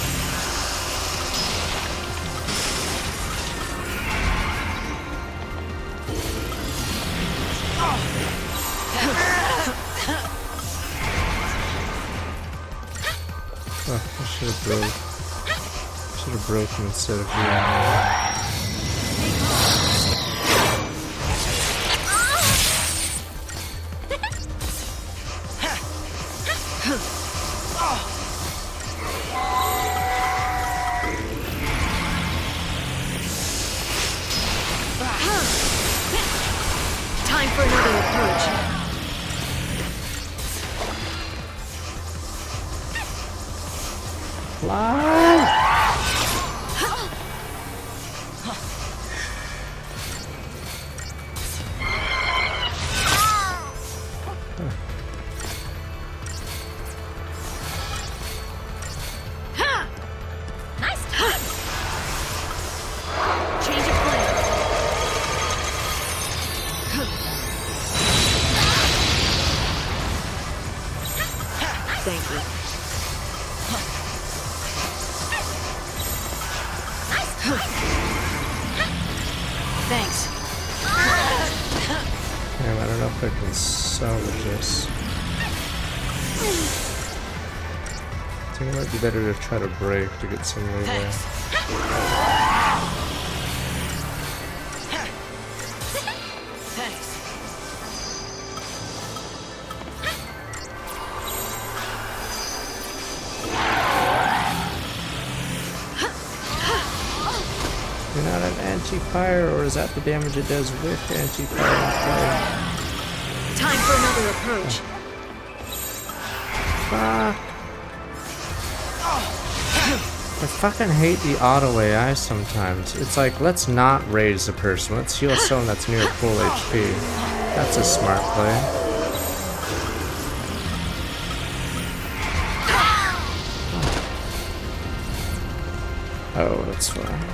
S1: Should have broke. Should have broken instead of reacting.
S6: Time for another approach.
S1: Fly!
S3: Nice time.
S6: Change of plan. Thank you. Thanks.
S1: Damn, I don't know if I can salvage this. I think it might be better to try to break to get some leeway. You're not an anti-fire, or is that the damage it does with anti-fire and fire?
S6: Time for another approach.
S1: Fuck. I fucking hate the auto AI sometimes. It's like, let's not raise the person. Let's heal someone that's near full HP. That's a smart play. Oh, that's fine.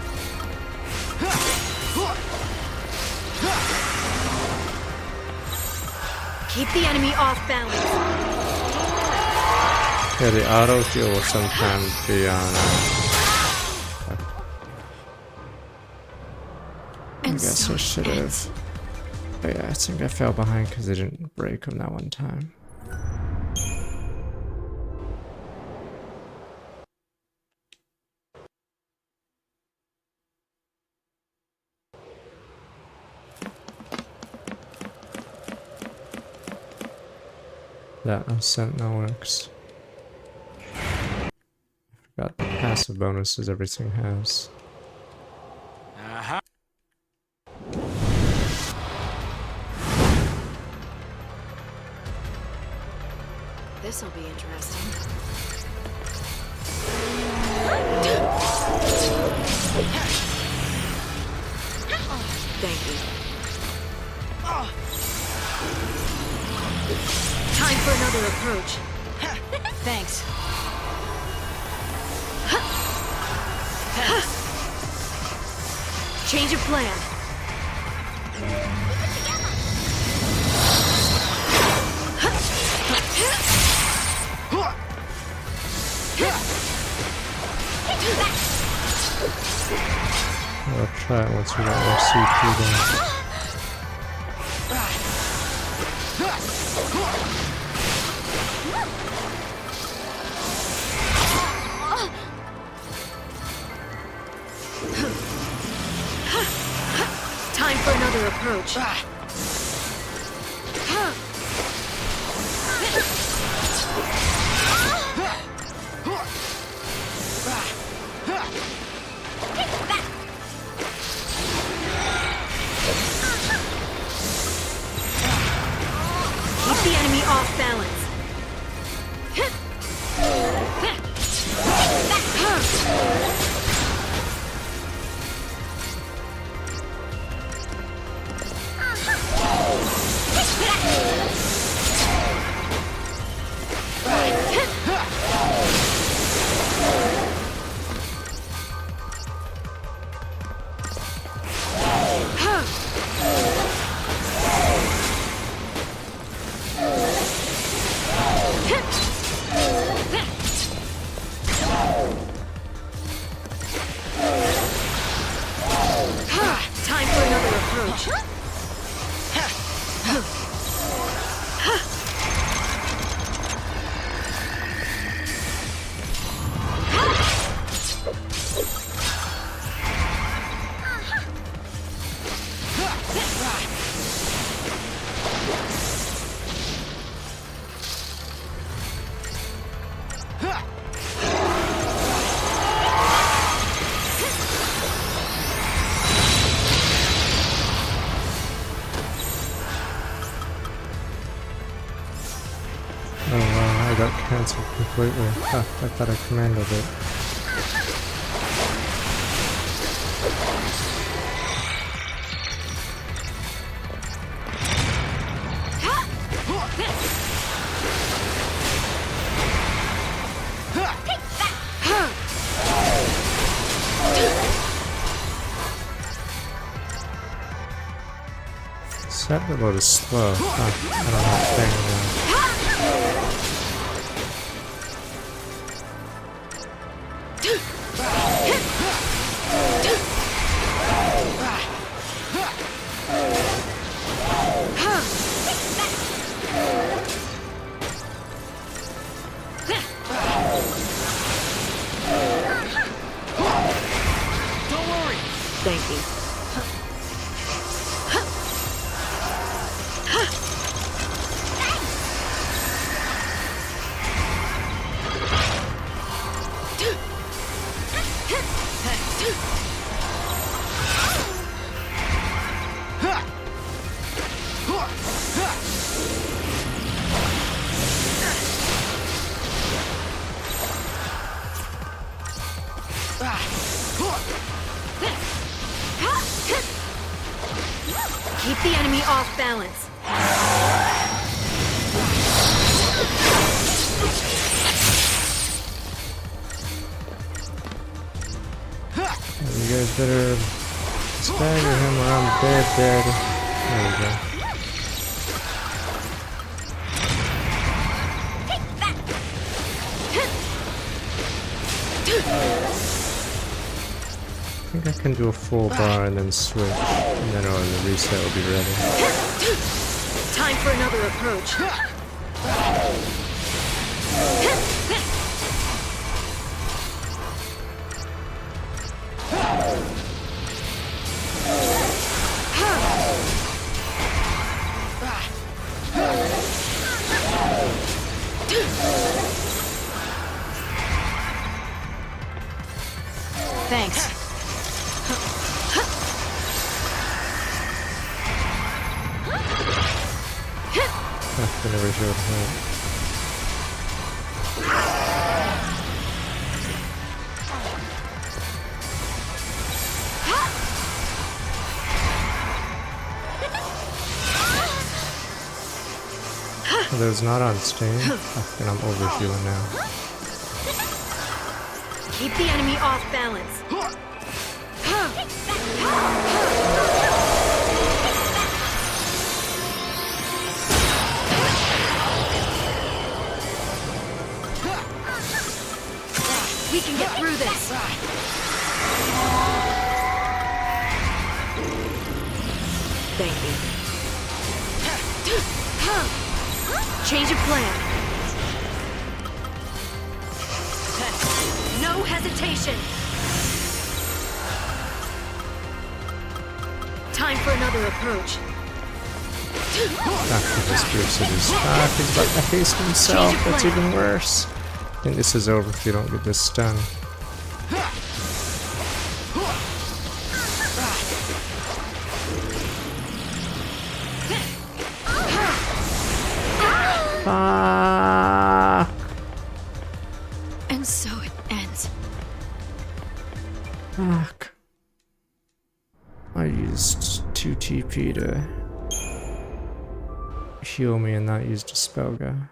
S6: Keep the enemy off balance.
S1: Yeah, the auto heal will sometimes be on. I guess I should have. But yeah, I think I fell behind because I didn't break him that one time. That no sentinel works. I forgot the passive bonuses everything has.
S2: This'll be interesting.
S6: Thank you. Time for another approach.
S2: Thanks.
S6: Change of plan.
S1: I'll try it once we got more CP down.
S6: Time for another approach. Keep the enemy off balance. Time for another approach.
S1: got cancelled completely. Ah, I thought I commanded it. That reload is slow. Oh, I don't have thing
S7: Don't worry. Thank you.
S3: Keep the enemy off balance.
S1: You guys better stagger him or I'm dead. There we go. I think I can do a full bar and then switch, and then the reset will be ready.
S7: Time for another approach.
S2: Thanks.
S1: I never showed that. There's not on Steam. And I'm overhealing now.
S3: Keep the enemy off balance. We can get through this.
S7: Thank you.
S3: Change of plan. No hesitation.
S7: Time for another approach.
S1: After the Spirit City's back, he's about to hasten himself. That's even worse. I think this is over if you don't get this stun. Fuck.
S2: And so it ends.
S1: Fuck. I used 2 TP to heal me and not used a spell guy.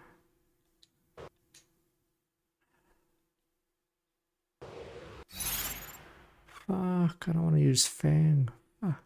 S1: Fuck, I don't want to use Fang. Fuck.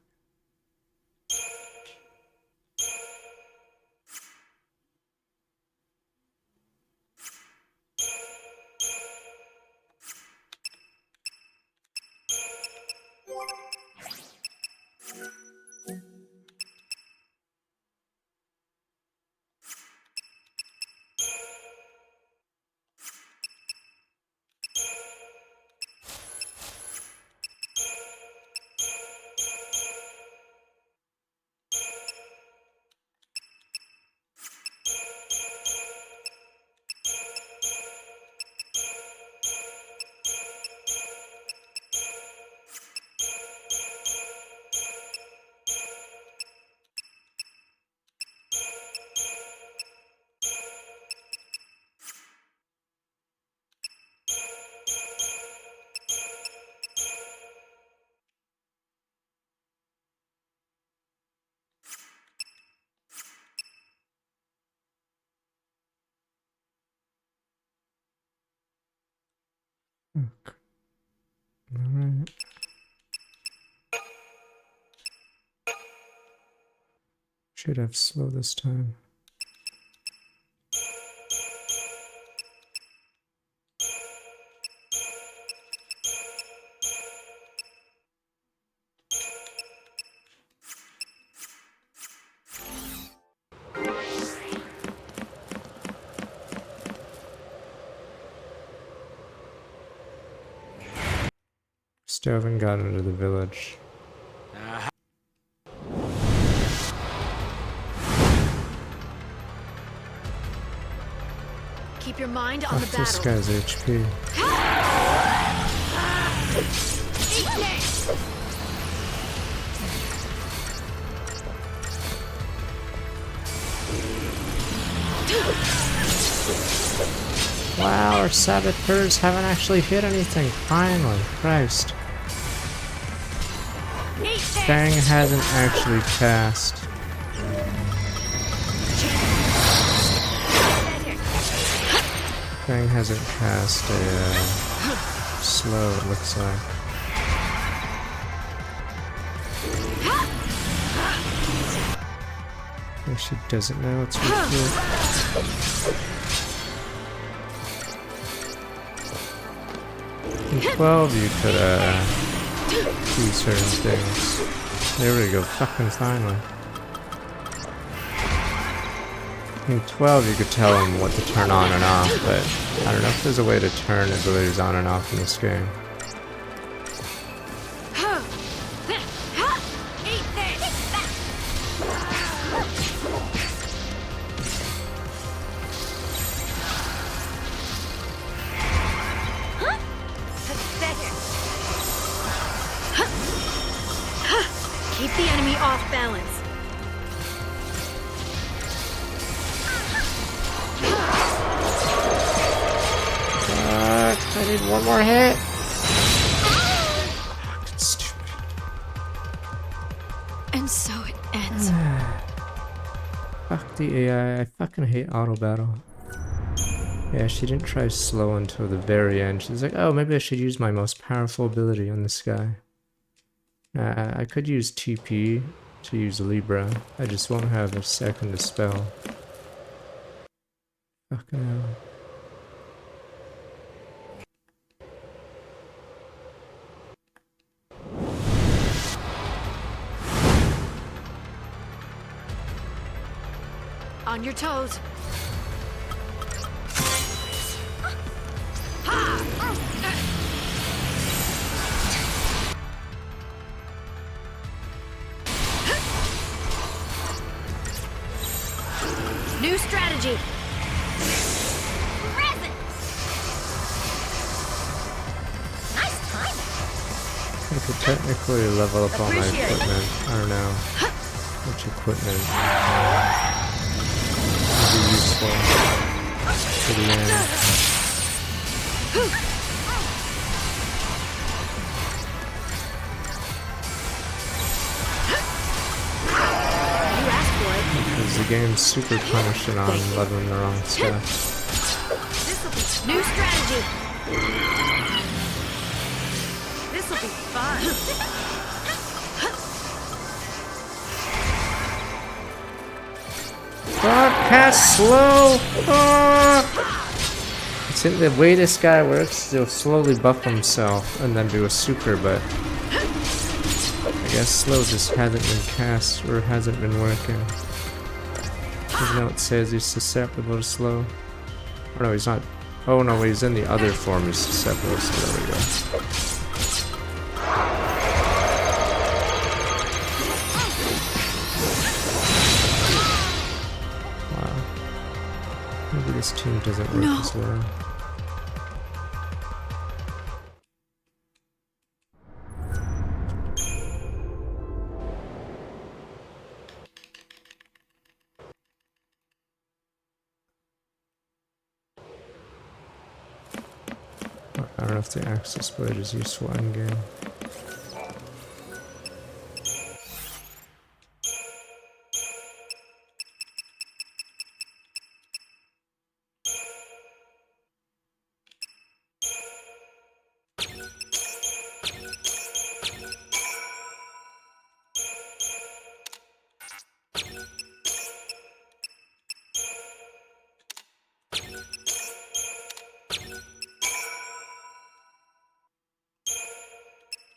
S1: Fuck. Alright. Should have slow this time. Still haven't gotten into the village.
S2: Keep your mind on the
S1: Fuck this
S2: battle.
S1: guy's HP. Wow, our saboteurs haven't actually hit anything. Finally, Christ. Fang hasn't actually cast. Fang hasn't cast a slow, it looks like. Oh, she doesn't know it's weak. In 12 you could do certain things. There we go, fucking finally. In 12 you could tell him what to turn on and off, but I don't know if there's a way to turn abilities on and off in this game.
S2: Keep the enemy off balance.
S1: I need one more hit. Fucking stupid.
S2: And so it ends.
S1: Fuck the AI, I fucking hate auto battle. Yeah, she didn't try slow until the very end. She's like, oh, maybe I should use my most powerful ability on this guy. I could use TP to use Libra. I just won't have a second to spell. Fucking hell.
S2: On your toes. New strategy.
S3: Nice timing.
S1: I could technically level up all my equipment. I don't know which equipment would be useful for the end. Because the game's super punishing on leveling the wrong stuff.
S2: New strategy. This'll be fun.
S1: Fuck, cast slow! It's in the way this guy works, he'll slowly buff himself and then do a super, but I guess slow just hasn't been cast or hasn't been working. Even though it says he's susceptible to slow. Oh no, he's not. Oh no, he's in the other form, he's susceptible, so there we go. Maybe this team doesn't work as well. I don't know if the access blade is useful endgame.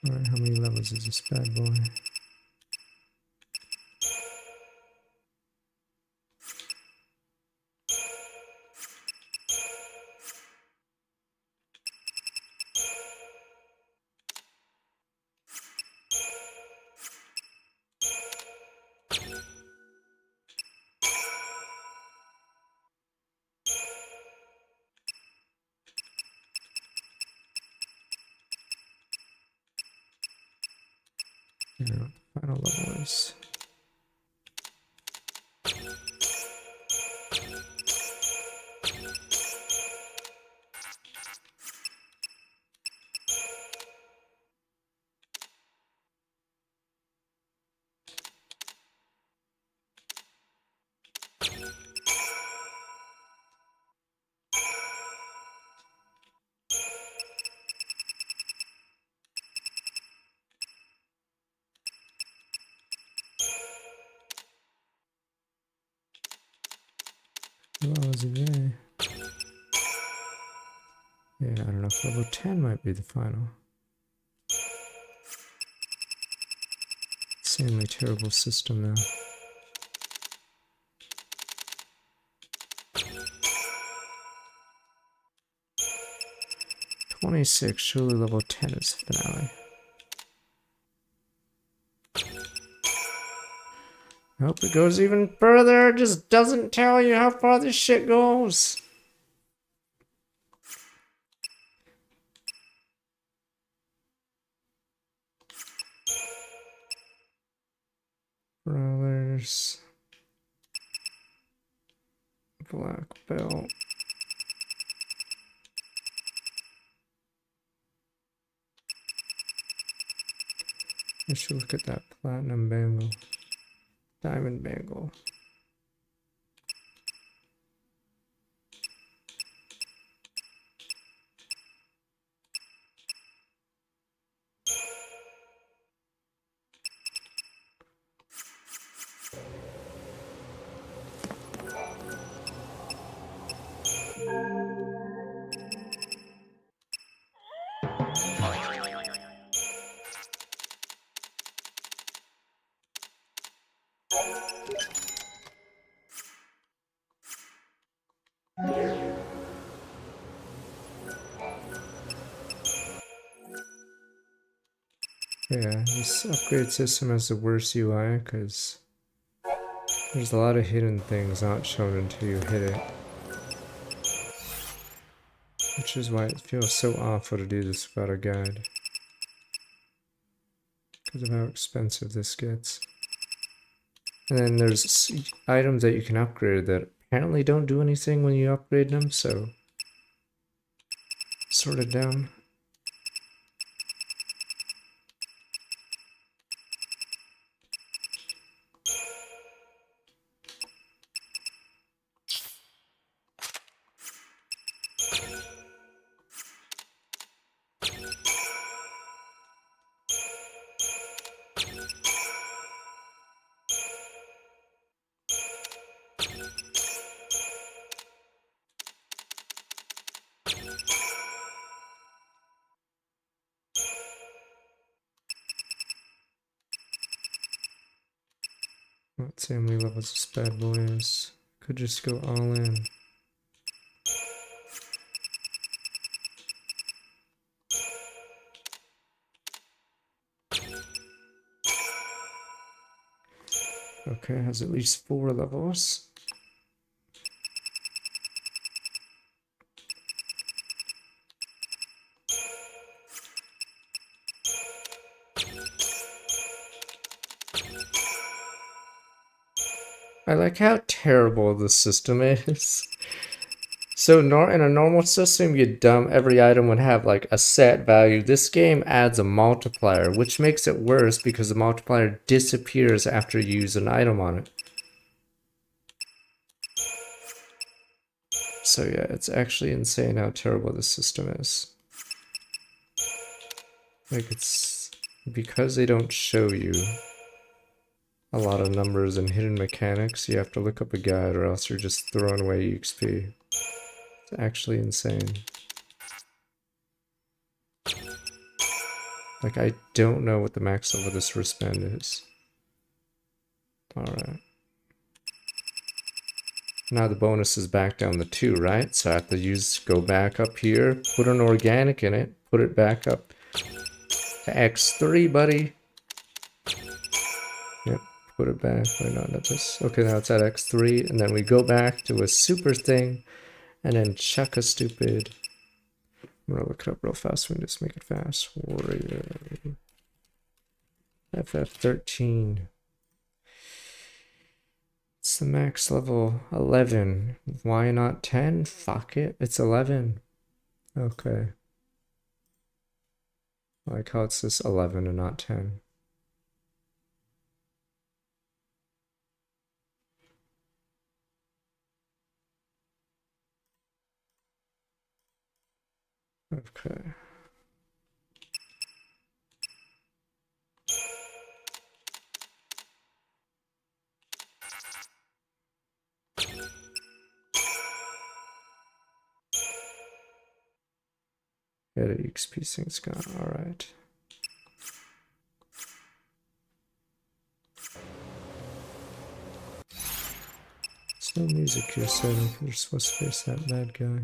S1: Alright, how many levels is this bad boy? I don't know what the final level is. What was it there? Yeah, I don't know if level 10 might be the final. Insanely terrible system now. 26, surely level 10 is the finale. I hope it goes even further, it just doesn't tell you how far this shit goes. Brawlers. Black belt. I should look at that platinum bangle. Diamond bangle. Yeah, this upgrade system has the worst UI because there's a lot of hidden things not shown until you hit it. Which is why it feels so awful to do this without a guide. Because of how expensive this gets. And then there's items that you can upgrade that apparently don't do anything when you upgrade them, so sort of dumb. Let's see how many levels this bad boy is. Could just go all in. Okay, has at least 4 levels. I like how terrible the system is. So in a normal system, you dump every item would have like a set value. This game adds a multiplier, which makes it worse because the multiplier disappears after you use an item on it. So yeah, it's actually insane how terrible this system is. Like it's because they don't show you a lot of numbers and hidden mechanics, you have to look up a guide or else you're just throwing away EXP. It's actually insane. Like, I don't know what the max level of this wristband is. Alright. Now the bonus is back down to 2, right? So I have to go back up here, put an organic in it, put it back up to X3, buddy. Yep, put it back. Wait, no, not this. Okay, now it's at X3, and then we go back to a super thing, and then chuck a stupid. I'm gonna look it up real fast. We can just make it fast. Warrior. FF13. It's the max level 11. Why not 10? Fuck it. It's 11. Okay. I like how it's just 11 and not 10. Okay. Yeah, the XP thing's gone. Alright. There's no music here, so I think you're supposed to face that bad guy.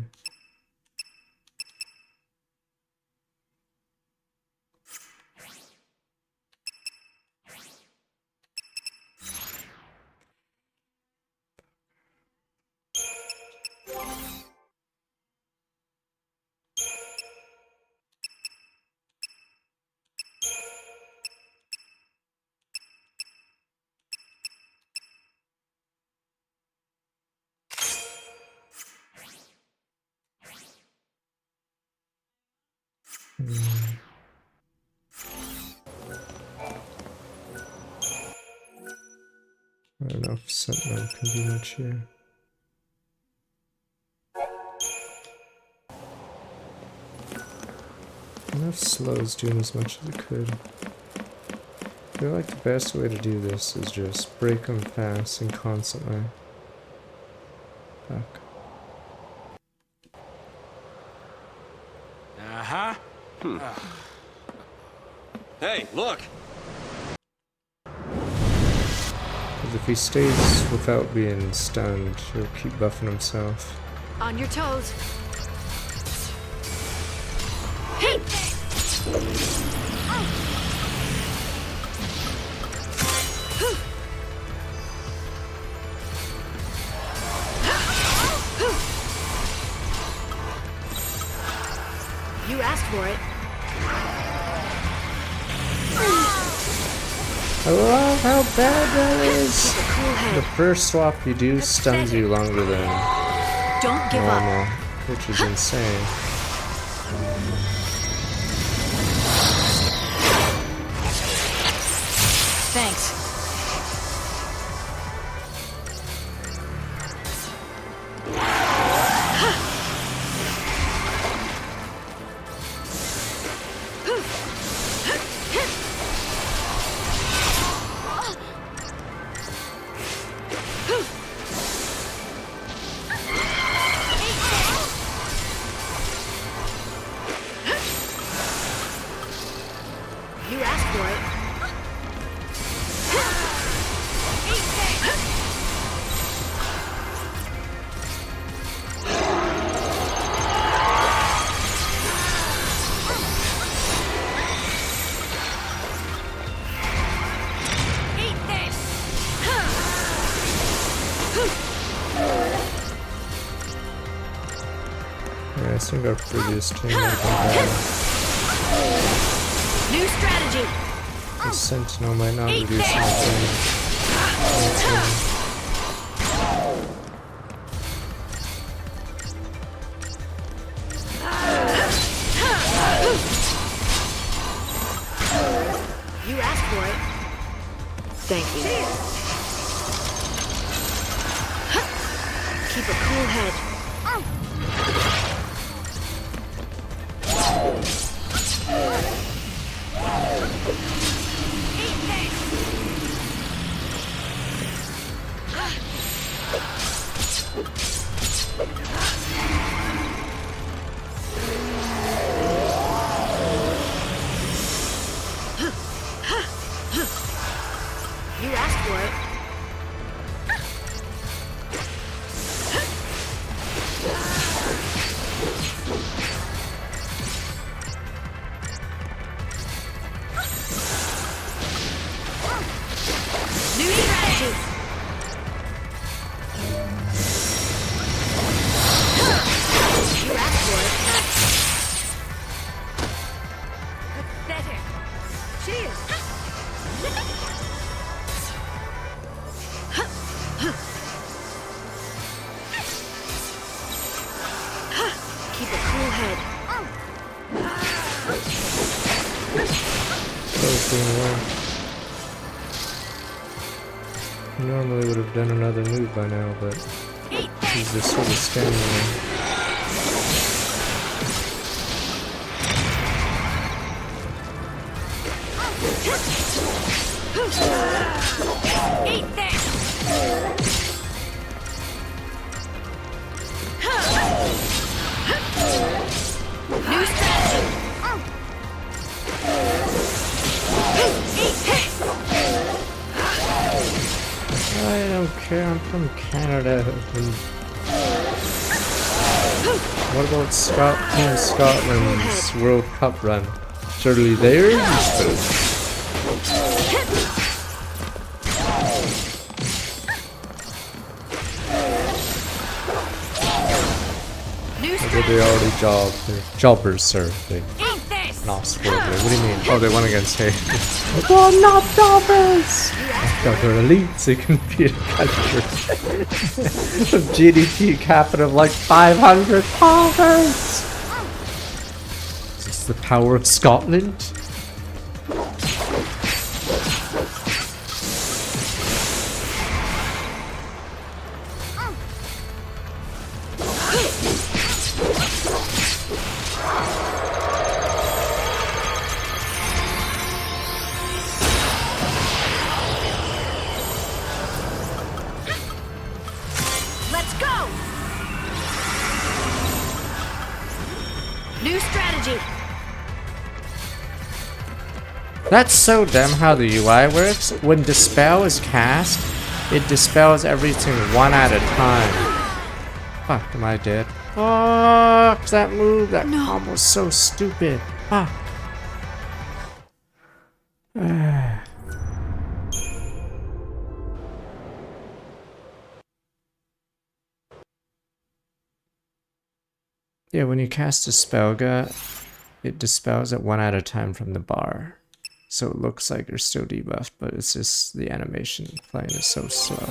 S1: I don't know if Sentinel can do much here. Enough slows doing as much as it could. I feel like the best way to do this is just break them fast and constantly. Fuck.
S8: Uh-huh.
S5: Hey, look!
S1: Because if he stays without being stunned, he'll keep buffing himself.
S2: On your toes.
S7: You asked for it.
S1: I love how bad that is!
S7: Keep a cool head.
S1: The first swap you do stuns you longer than
S7: Don't give
S1: normal,
S7: up.
S1: which is insane.
S7: Thanks. You asked for it.
S1: Yeah, I think our previous team might have
S7: New strategy.
S1: the Sentinel might not reduce anything.
S7: You asked for it. Thank you. Keep a cool head.
S1: Normally would have done another move by now, but he's just sort of standing there.
S3: Eat this! New strategy! Eat this!
S1: I don't care, I'm from Canada. What about Team Scotland's World Cup run? Surely they're useful. Or they already jobbed? They're jobbers, sir. They lost horribly. What do you mean? Oh, they won against Hay. Oh, not jobbers! No, they're elites. They can beat a country. Of GDP capita of like 500 pounds. Is this the power of Scotland?
S3: Let's go! New strategy!
S1: That's so dumb how the UI works. When Dispel is cast, it dispels everything one at a time. Fuck, am I dead? Fuck, that move, that combo was so stupid. Fuck. Yeah, when you cast a spell gut, it dispels it one at a time from the bar. So it looks like you're still debuffed, but it's just the animation playing is so slow.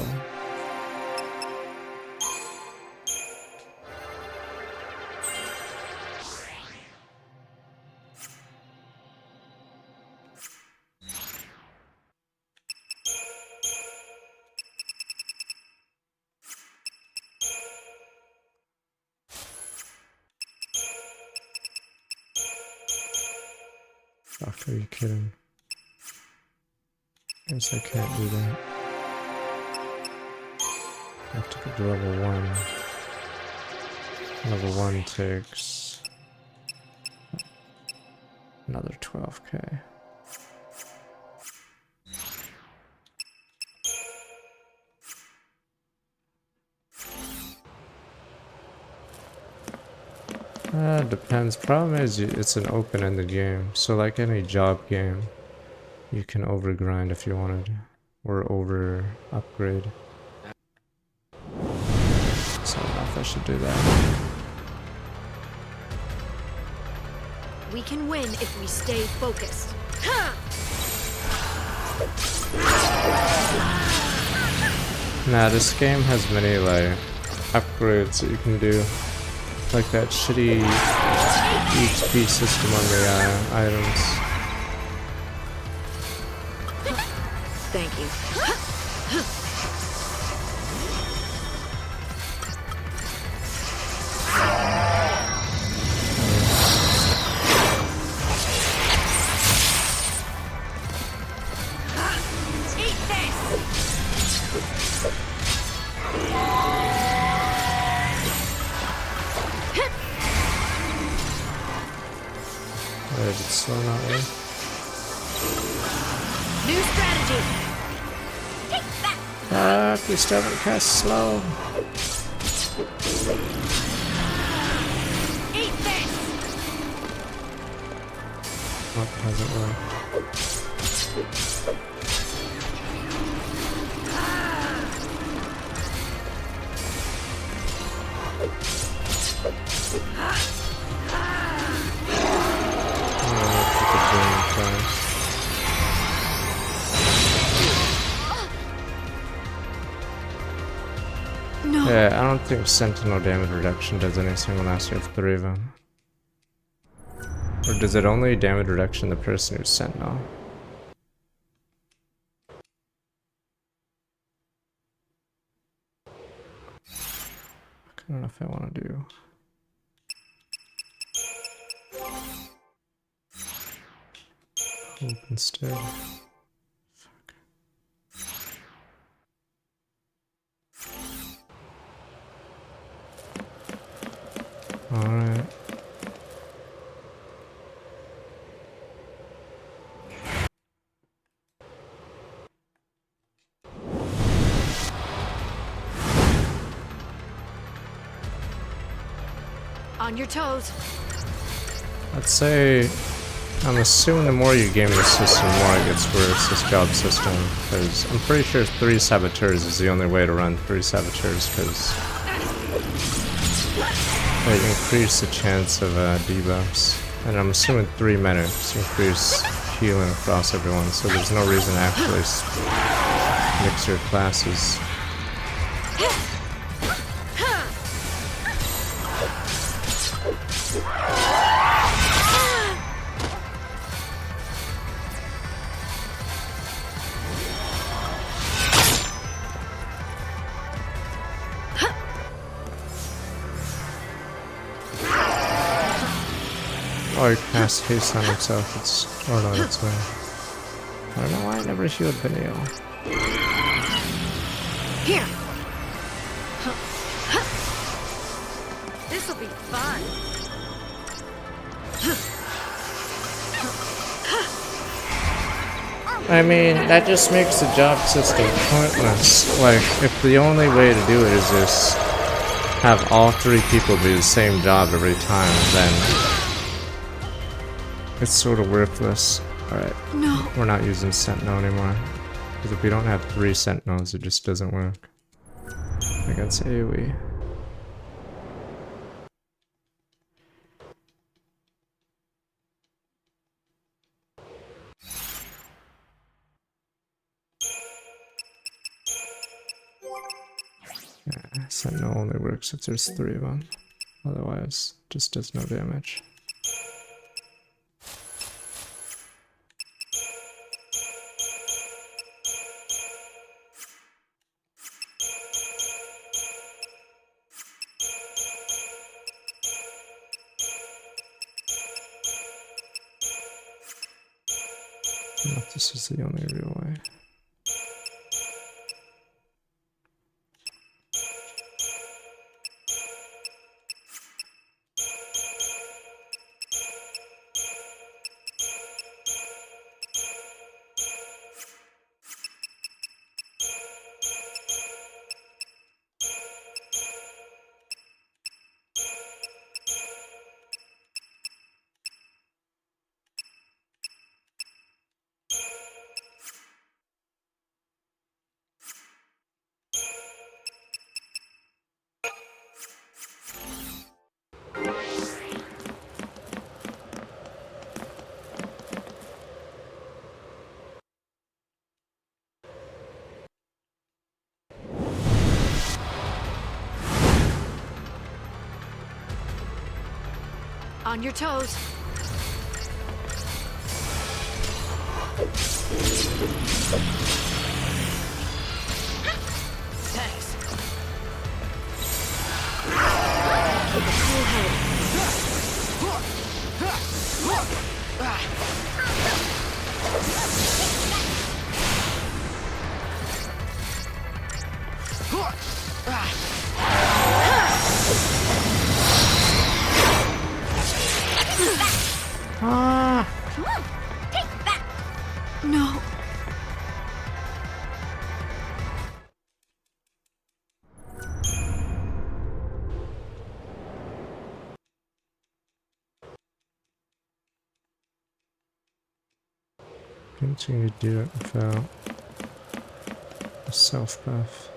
S1: Fuck, are you kidding? Guess I can't do that. I have to get to level 1. Level 1 takes another 12k. Depends. Problem is, it's an open-ended game, so like any job game, you can overgrind if you wanted, or over-upgrade. So I don't know if I should do that.
S3: We can win if we stay focused.
S1: Nah, this game has many like upgrades that you can do. Like that shitty HP system on the items.
S7: Thank you.
S1: Did it slow not work?
S3: New strategy.
S1: Fuck, we still haven't cast slow.
S3: Eat this.
S1: What hasn't worked?
S3: No.
S1: Yeah, I don't think Sentinel damage reduction does anything unless you have 3 of them. Or does it only damage reduction the person who's Sentinel? I don't know if I want to do. Hope instead. Fuck. Alright.
S2: On your toes.
S1: I'd say, I'm assuming the more you game the system, the more it gets worse, this job system, because I'm pretty sure 3 saboteurs is the only way to run 3 saboteurs, because they increase the chance of debuffs, and I'm assuming 3 medics increase healing across everyone, so there's no reason to actually mix your classes. Oh, he cast haste on himself. It's. Oh no, that's me. I don't know why I never healed Benio.
S2: Here. This'll be fun.
S1: I mean, that just makes the job system pointless. Like, if the only way to do it is just have all 3 people do the same job every time, then it's sort of worthless. Alright,
S2: No.
S1: we're not using Sentinel anymore. Because if we don't have 3 Sentinels, it just doesn't work against AoE. Yeah, Sentinel only works if there's 3 of them. Otherwise, just does no damage. I don't know if this is the only real way.
S2: On your toes. Thanks. Keep a cool head.
S1: Ah!
S3: Come on, take that.
S2: No.
S1: Don't think you do it without a self buff.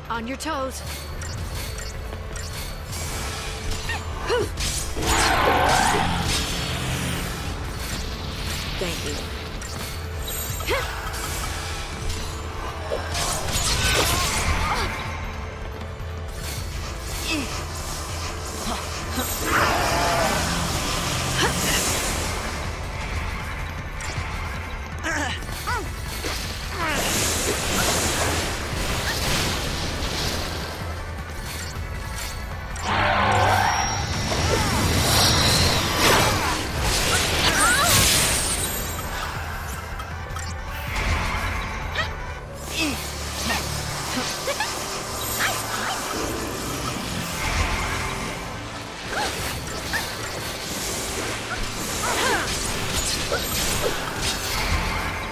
S2: On your toes.
S7: Thank you.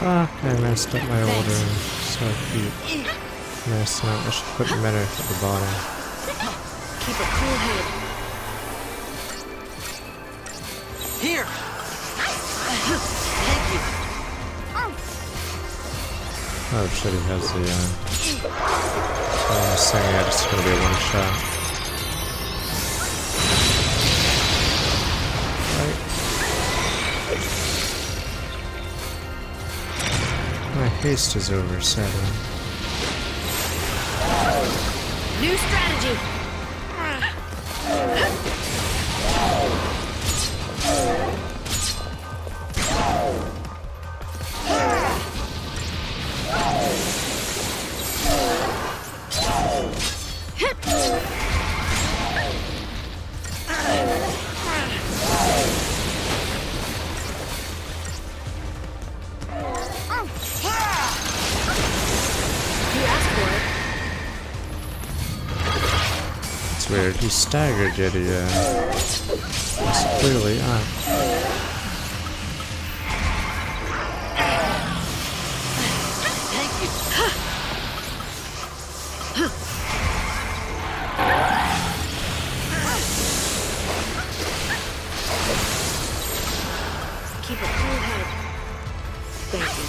S1: Fuck, I messed up my order. So cute. Messing up. I should put medic at the bottom.
S6: Keep a cool head.
S4: Here! Thank you!
S1: Oh shit, he has the, I'm saying, yeah, it's gonna be a one shot. Right. My haste is over, sadly.
S6: New strategy.
S1: It's weird, he staggered yet he, was clearly up.
S6: Keep a cool head. Thank you.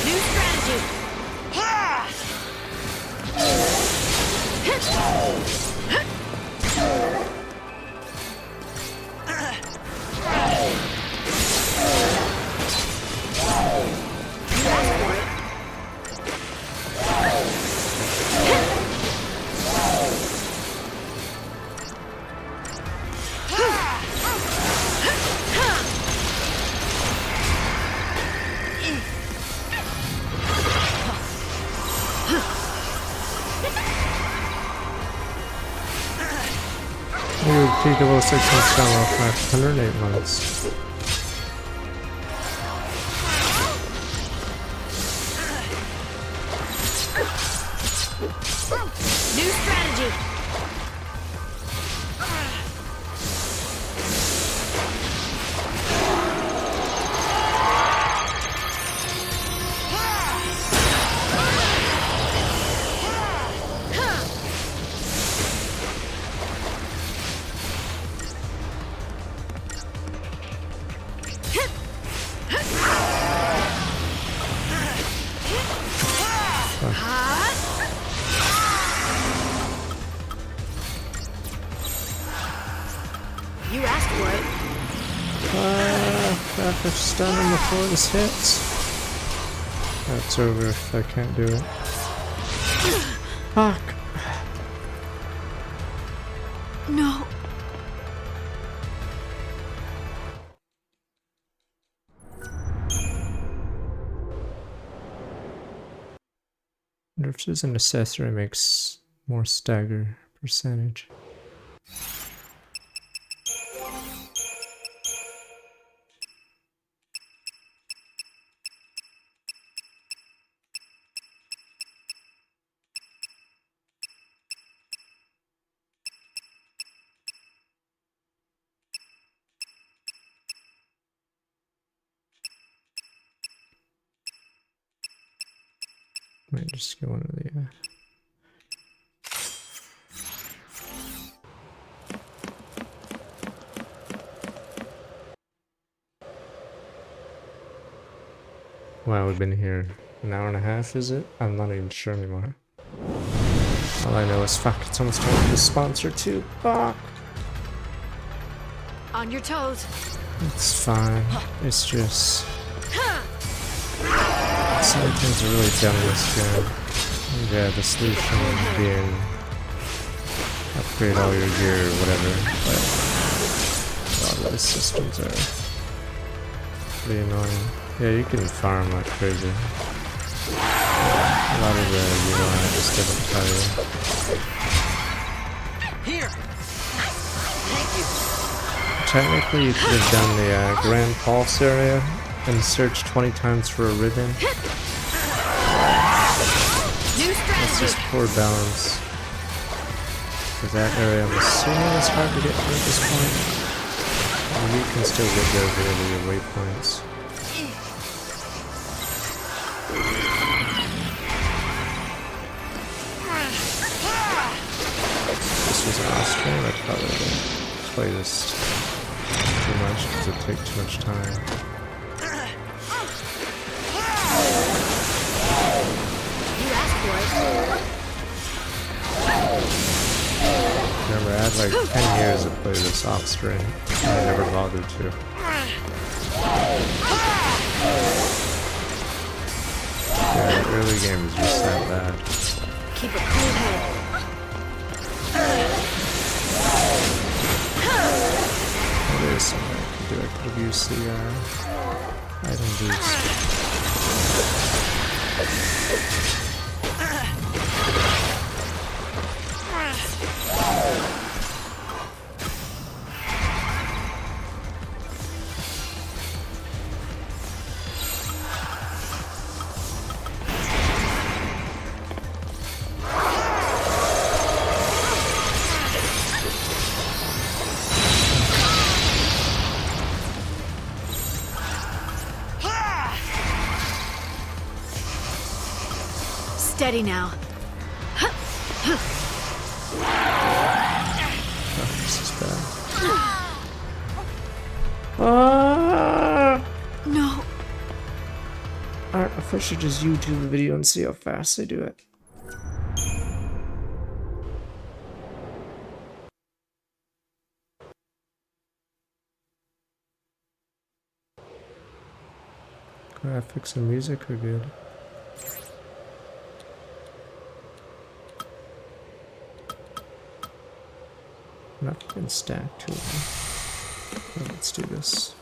S6: New strategy.
S1: Ooh, peak of 06 months down off 508 months.
S6: New strategy. You asked for it.
S1: Got to stun him before this hits. That's over if I can't do it. Fuck.
S2: No.
S1: Wonder if there's an accessory makes more stagger percentage. Might just go into the Wow, we've been here an hour and a half, is it? I'm not even sure anymore. All I know is fuck, it's almost time for the sponsor too. Fuck!
S6: On your toes.
S1: It's fine. It's just some things are really dumb in this game. Yeah, the solution being upgrade all your gear or whatever, but a lot of those systems are pretty annoying. Yeah, you can farm like crazy. A lot of the UI just doesn't tell you.
S4: Here. Thank you.
S1: Technically, you could have done the Grand Pulse area and searched 20 times for a ribbon. That's just poor balance. Because that area, I'm assuming is hard to get to at this point. And you can still get there via your waypoints. If this was Austrian, I'd probably play this too much because it'd take too much time. Remember, I had like 10 years to play this off stream, and I never bothered to. Yeah, the early game is just that bad.
S3: Keep a cool head.
S1: There is something I could do. I could have used the item boost.
S2: Steady now.
S1: Oh, this is bad.
S2: No.
S1: Alright, I first should just YouTube the video and see how fast they do it. Graphics and music are good. Not been stacked too long. Well, let's do this.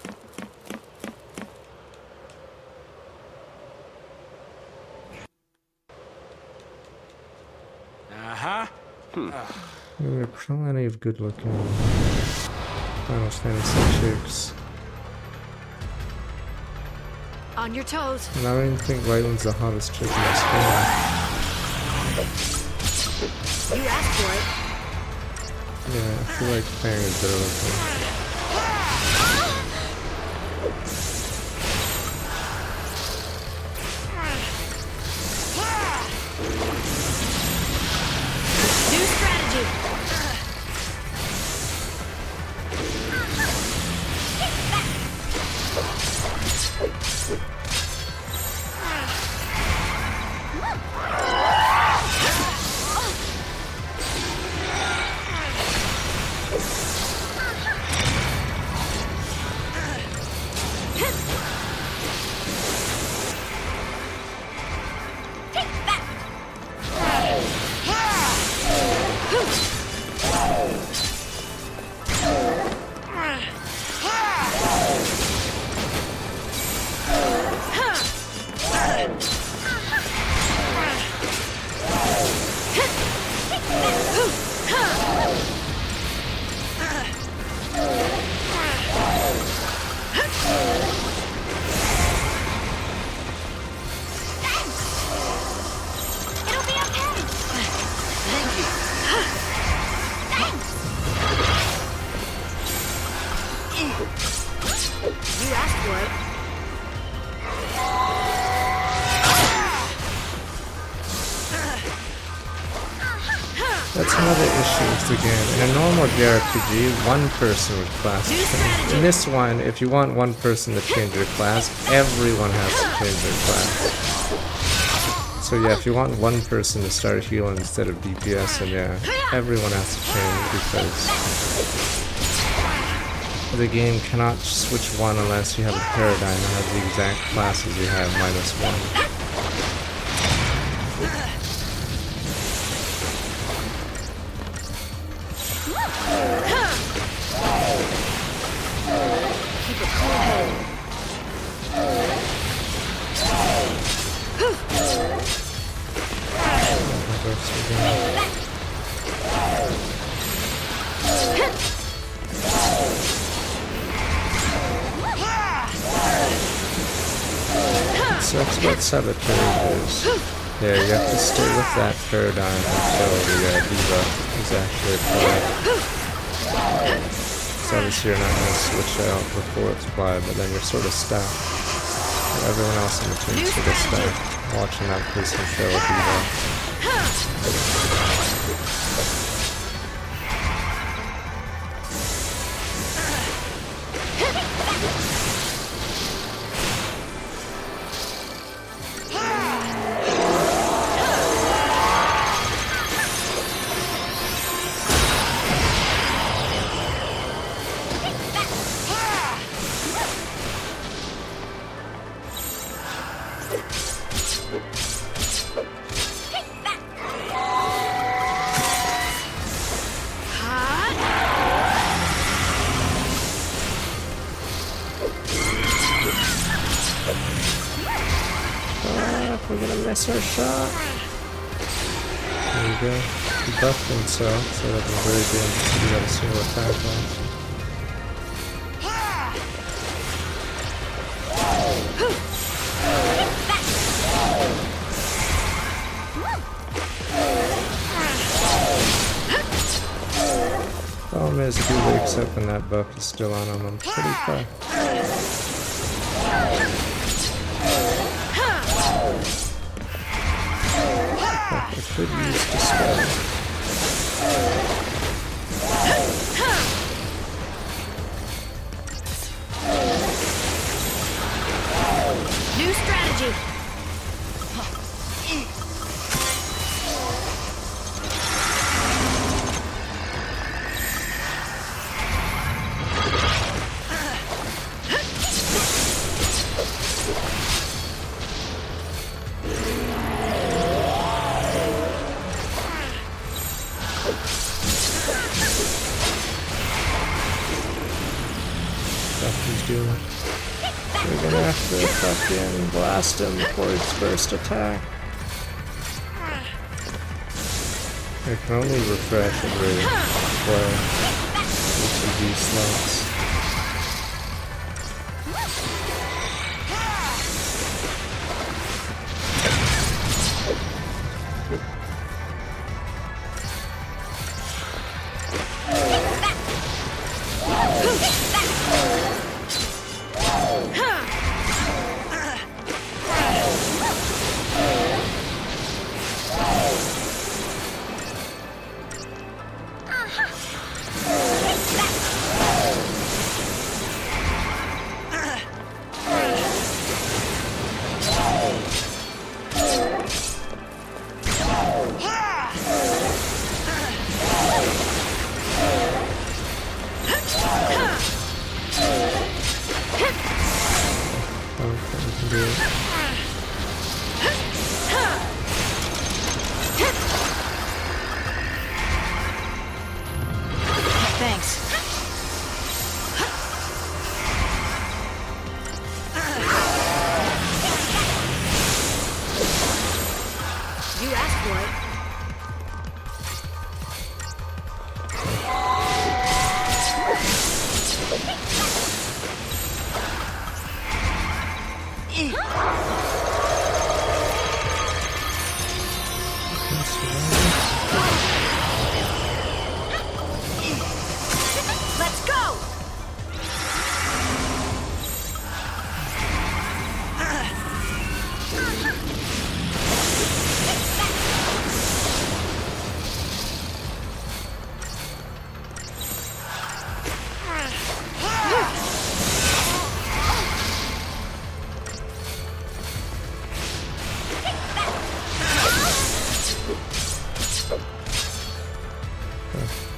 S1: There are plenty of good looking Final Fantasy chicks.
S3: On your toes.
S1: And I don't even think Raylan's the hottest chick in this game.
S3: You asked for it.
S1: Yeah, I feel like Fang is better looking.
S3: New strategy.
S1: That's another issue with the game. In a normal JRPG, one person would class the thing. In this one, if you want one person to change their class, everyone has to change their class. So yeah, if you want one person to start healing instead of DPS, then yeah, everyone has to change because the game cannot switch one unless you have a paradigm that has the exact classes you have -1. Sucks about sabotages. Yeah, you have to stay with that paradigm until the debuff is actually applied. So obviously you're not going to switch out before it's applied, but then you're sort of stuck. And everyone else in the team sort of stuck watching that person show a debuff. We're gonna miss our shot. There you go. He buffed himself, so at the very end he got a single attack launch. Problem is, if he wakes up and that buff is still on him, I'm pretty fucked. I could use Dispel.
S3: New strategy.
S1: He's doing. We're gonna have to fucking blast him for his first attack. I can only refresh every play each of these slots.
S2: Thanks.
S3: You asked for it. Let's go!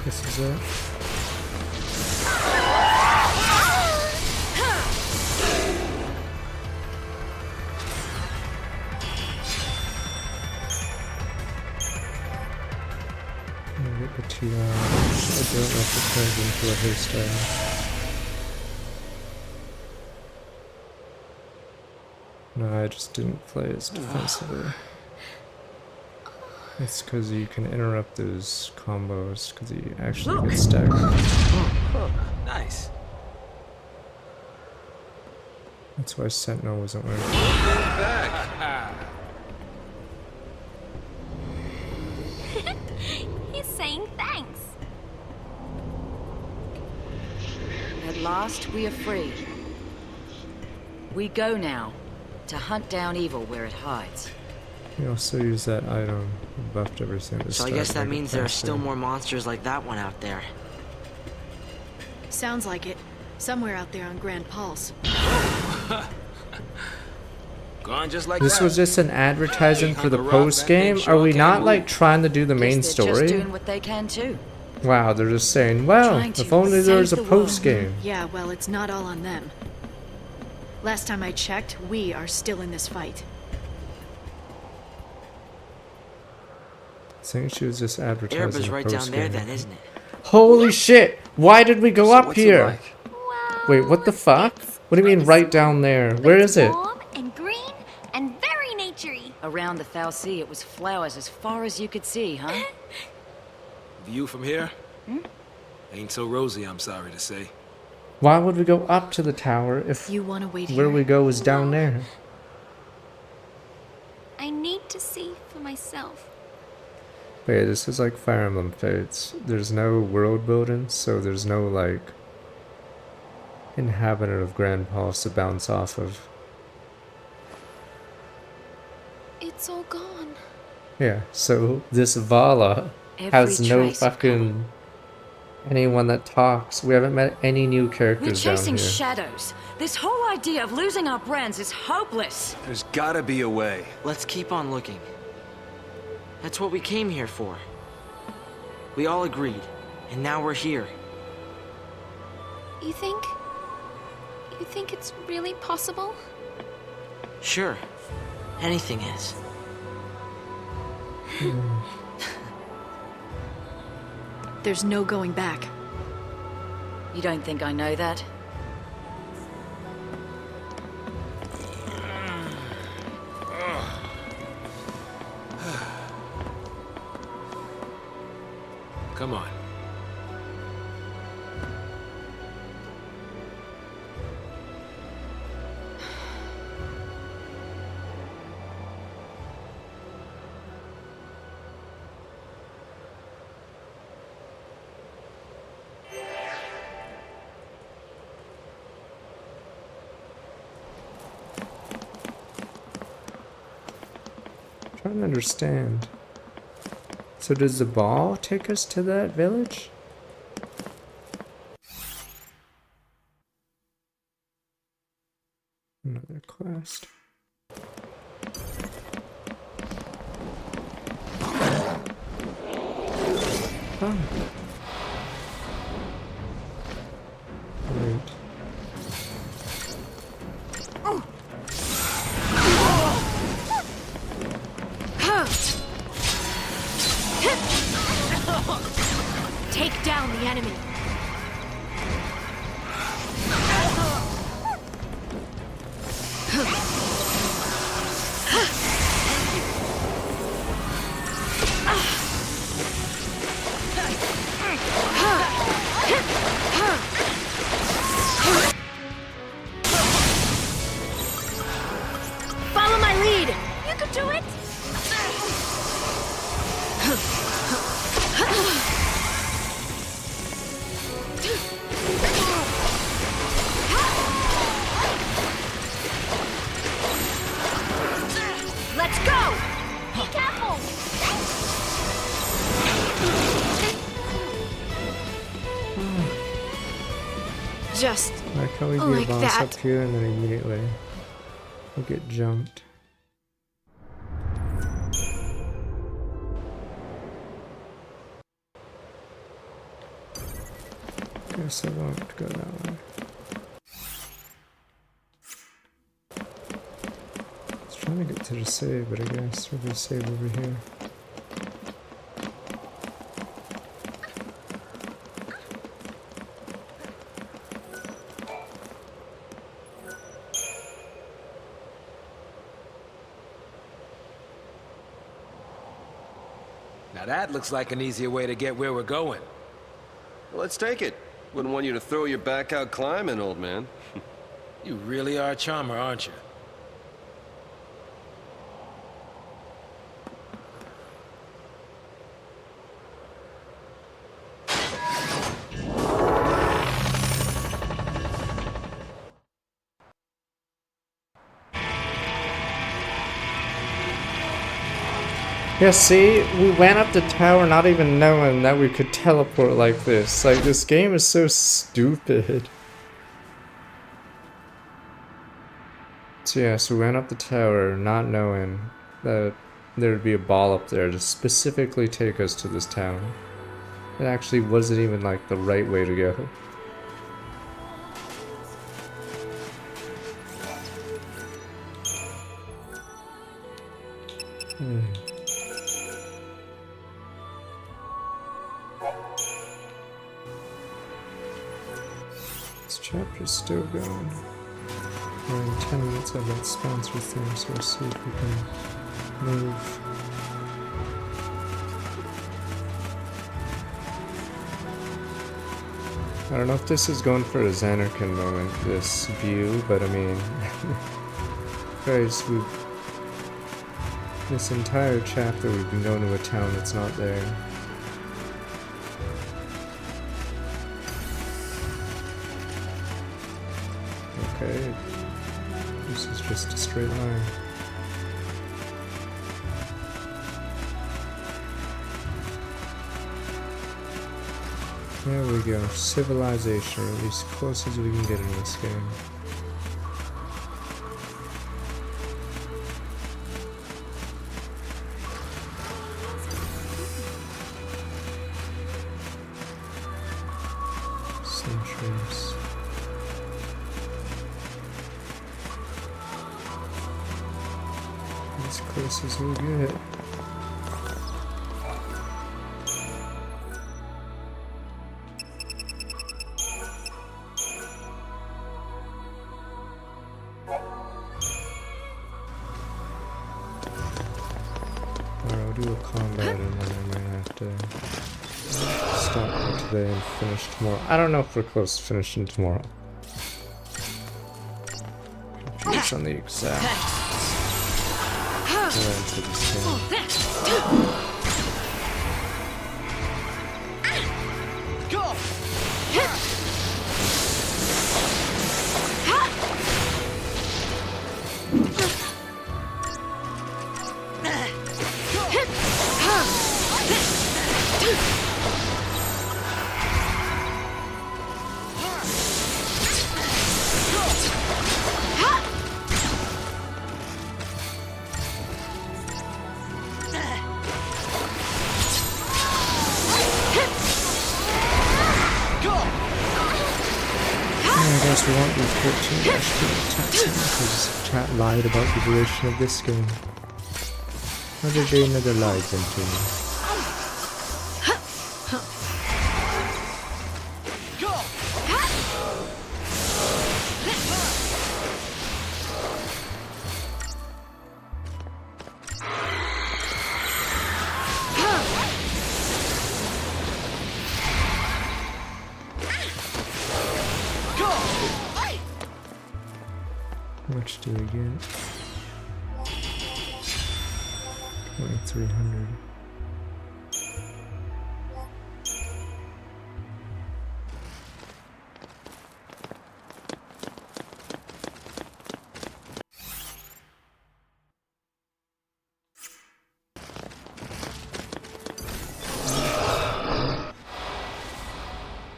S1: This is it. I'll get the 2 hours. I don't know if it turns into a hairstyle. No, I just didn't play as defensively. It's because you can interrupt those combos because he actually gets staggered.
S8: Nice.
S1: That's why Sentinel wasn't working.
S3: He's saying thanks.
S6: At last, we are free. We go now to hunt down evil where it hides.
S1: He also used that item, buffed everything to
S4: So I
S1: start
S4: guess that
S1: making
S4: means there are
S1: faster.
S4: still more monsters like that one out there.
S2: Sounds like it. Somewhere out there on Grand Pulse.
S8: Gone just like
S1: This
S8: that.
S1: was just an advertisement for the
S8: Uncle Rob,
S1: post
S8: that
S1: game?
S8: thing
S1: Are we
S8: sure
S1: not
S8: can
S1: like
S8: move.
S1: trying to do the main
S6: Guess they're just
S1: story?
S6: doing what they can too.
S1: Wow, they're just saying, well,
S6: Trying
S1: if
S6: to
S1: only there was a
S6: save the world.
S1: post game.
S2: Yeah, well, it's not all on them. Last time I checked, we are still in this fight.
S1: I think she was just advertising
S4: Ereba's
S1: a
S4: right
S1: post
S4: down there
S1: game.
S4: then, isn't it?
S1: Holy shit! Why did we go
S5: So
S1: up
S5: what's it
S1: here?
S5: like?
S3: Well,
S1: Wait, what the fuck?
S3: it's
S1: What do you mean
S3: kinda
S1: right
S3: small,
S1: down there?
S3: but
S1: Where
S3: it's
S1: is it?
S3: warm and green and very naturey.
S6: Around the Foul Sea, it was flowers as far as you could see, huh?
S8: View from here? Ain't so rosy, I'm sorry to say.
S1: Why would we go up to the tower if
S2: You want to wait here?
S1: where we go is down there?
S3: I need to see for myself.
S1: Wait, this is like Fire Emblem Fates. There's no world building, so there's no like inhabitant of Grand Pulse to bounce off of.
S3: It's all gone.
S1: Yeah, so this Vala has
S6: Every
S1: no
S6: trace of
S1: fucking anyone that talks. We haven't met any new
S6: We're
S1: characters down
S6: chasing
S1: here.
S6: shadows. This whole idea of losing our brands is hopeless.
S5: There's gotta be a way.
S4: Let's keep on looking. That's what we came here for. We all agreed, and now we're here.
S3: You think? You think it's really possible?
S4: Sure, anything is.
S2: There's no going back.
S6: You don't think I know that?
S8: Come on.
S1: Trying to understand. So does the ball take us to that village? Another quest. Oh. Great.
S2: Take down the enemy. Follow my lead.
S3: You could do it!
S2: Let's go.
S3: Be careful!
S2: Just
S1: Like how we
S2: Like
S1: get boss
S2: that.
S1: up here and then immediately we get jumped. Guess I won't go that way. I was trying to get to the save, but I guess we'll just save over here.
S8: Now that looks like an easier way to get where we're going.
S5: Well, let's take it. Wouldn't want you to throw your back out climbing, old man.
S8: You really are a charmer, aren't you?
S1: Yeah, see, we went up the tower not even knowing that we could teleport like this. Like, this game is so stupid. So yeah, so we went up the tower not knowing that there'd be a ball up there to specifically take us to this tower. It actually wasn't even like the right way to go. This chapter's still going. We're in 10 minutes of that sponsor thing, so we'll see if we can move. I don't know if this is going for a Xanarkin moment, this view, but I mean, guys, this entire chapter we've been going to a town that's not there. Okay, this is just a straight line. There we go, civilization, or at least close as we can get in this game. Centuries. As close as we'll get. I'll do a combat and then I might have to stop for today and finish tomorrow. I don't know if we're close to finishing tomorrow. Confused on the exact length of this game. I guess we won't do 14 attacks because chat lied about the duration of this game. Another day, another lie, gentlemen. How much do we get? 2,300.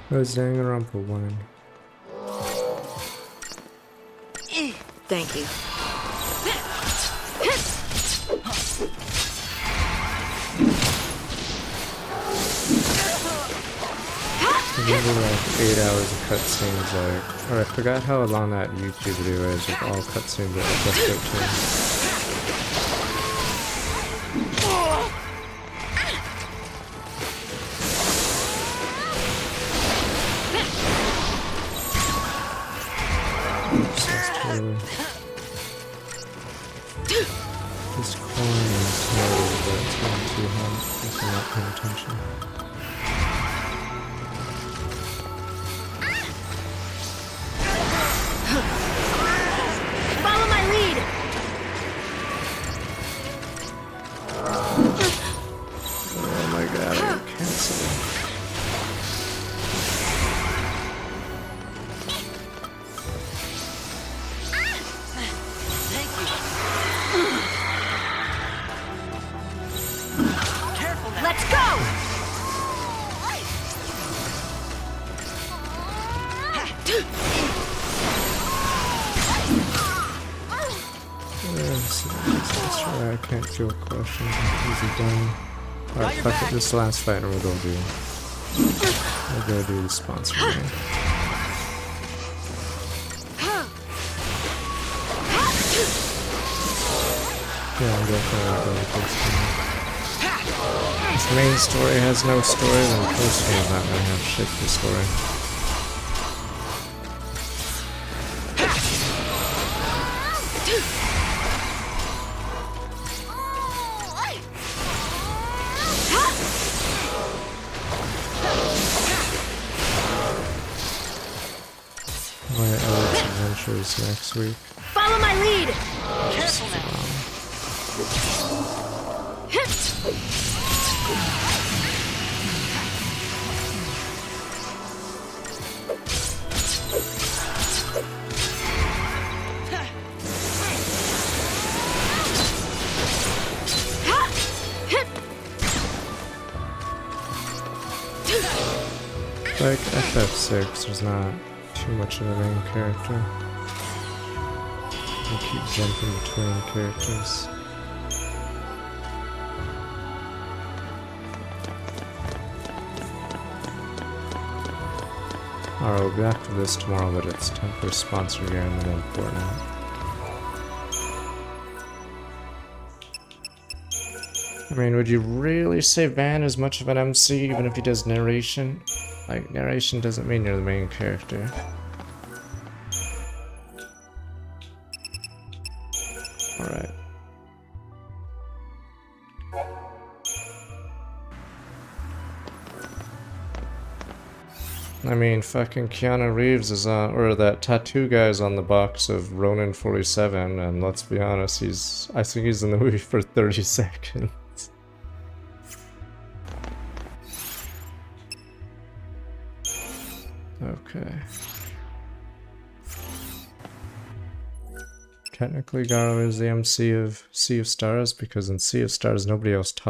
S1: Where's Danganronpa one?
S7: Thank you.
S1: I remember like 8 hours of cutscenes, like, or I forgot how long that YouTube video is with all cutscenes at plus 13. This corn is terrible, but it's going to hard if you're not paying attention.
S3: Follow my lead!
S1: Oh my god, I canceled.
S3: Let's go!
S1: Sure, I can't feel questions. Easy done. Alright, fuck it. This is the last fight, and we'll go do the sponsor game. Yeah, I'm definitely not going to post game. This main story has no story, then the post game's not going to have shit for story. My Alex adventures next week.
S3: Follow my lead!
S4: Careful now.
S1: Like FF6, there's not too much of a main character. You keep jumping between characters. Alright, we'll be back to this tomorrow, but it's time for a sponsor game and then Fortnite. I mean, would you really say Van is much of an MC even if he does narration? Like, narration doesn't mean you're the main character. Alright. I mean, fucking Keanu Reeves is on, or that tattoo guy's on the box of Ronin 47, and let's be honest, I think he's in the movie for 30 seconds. Okay. Technically, Garo is the MC of Sea of Stars because in Sea of Stars nobody else talks.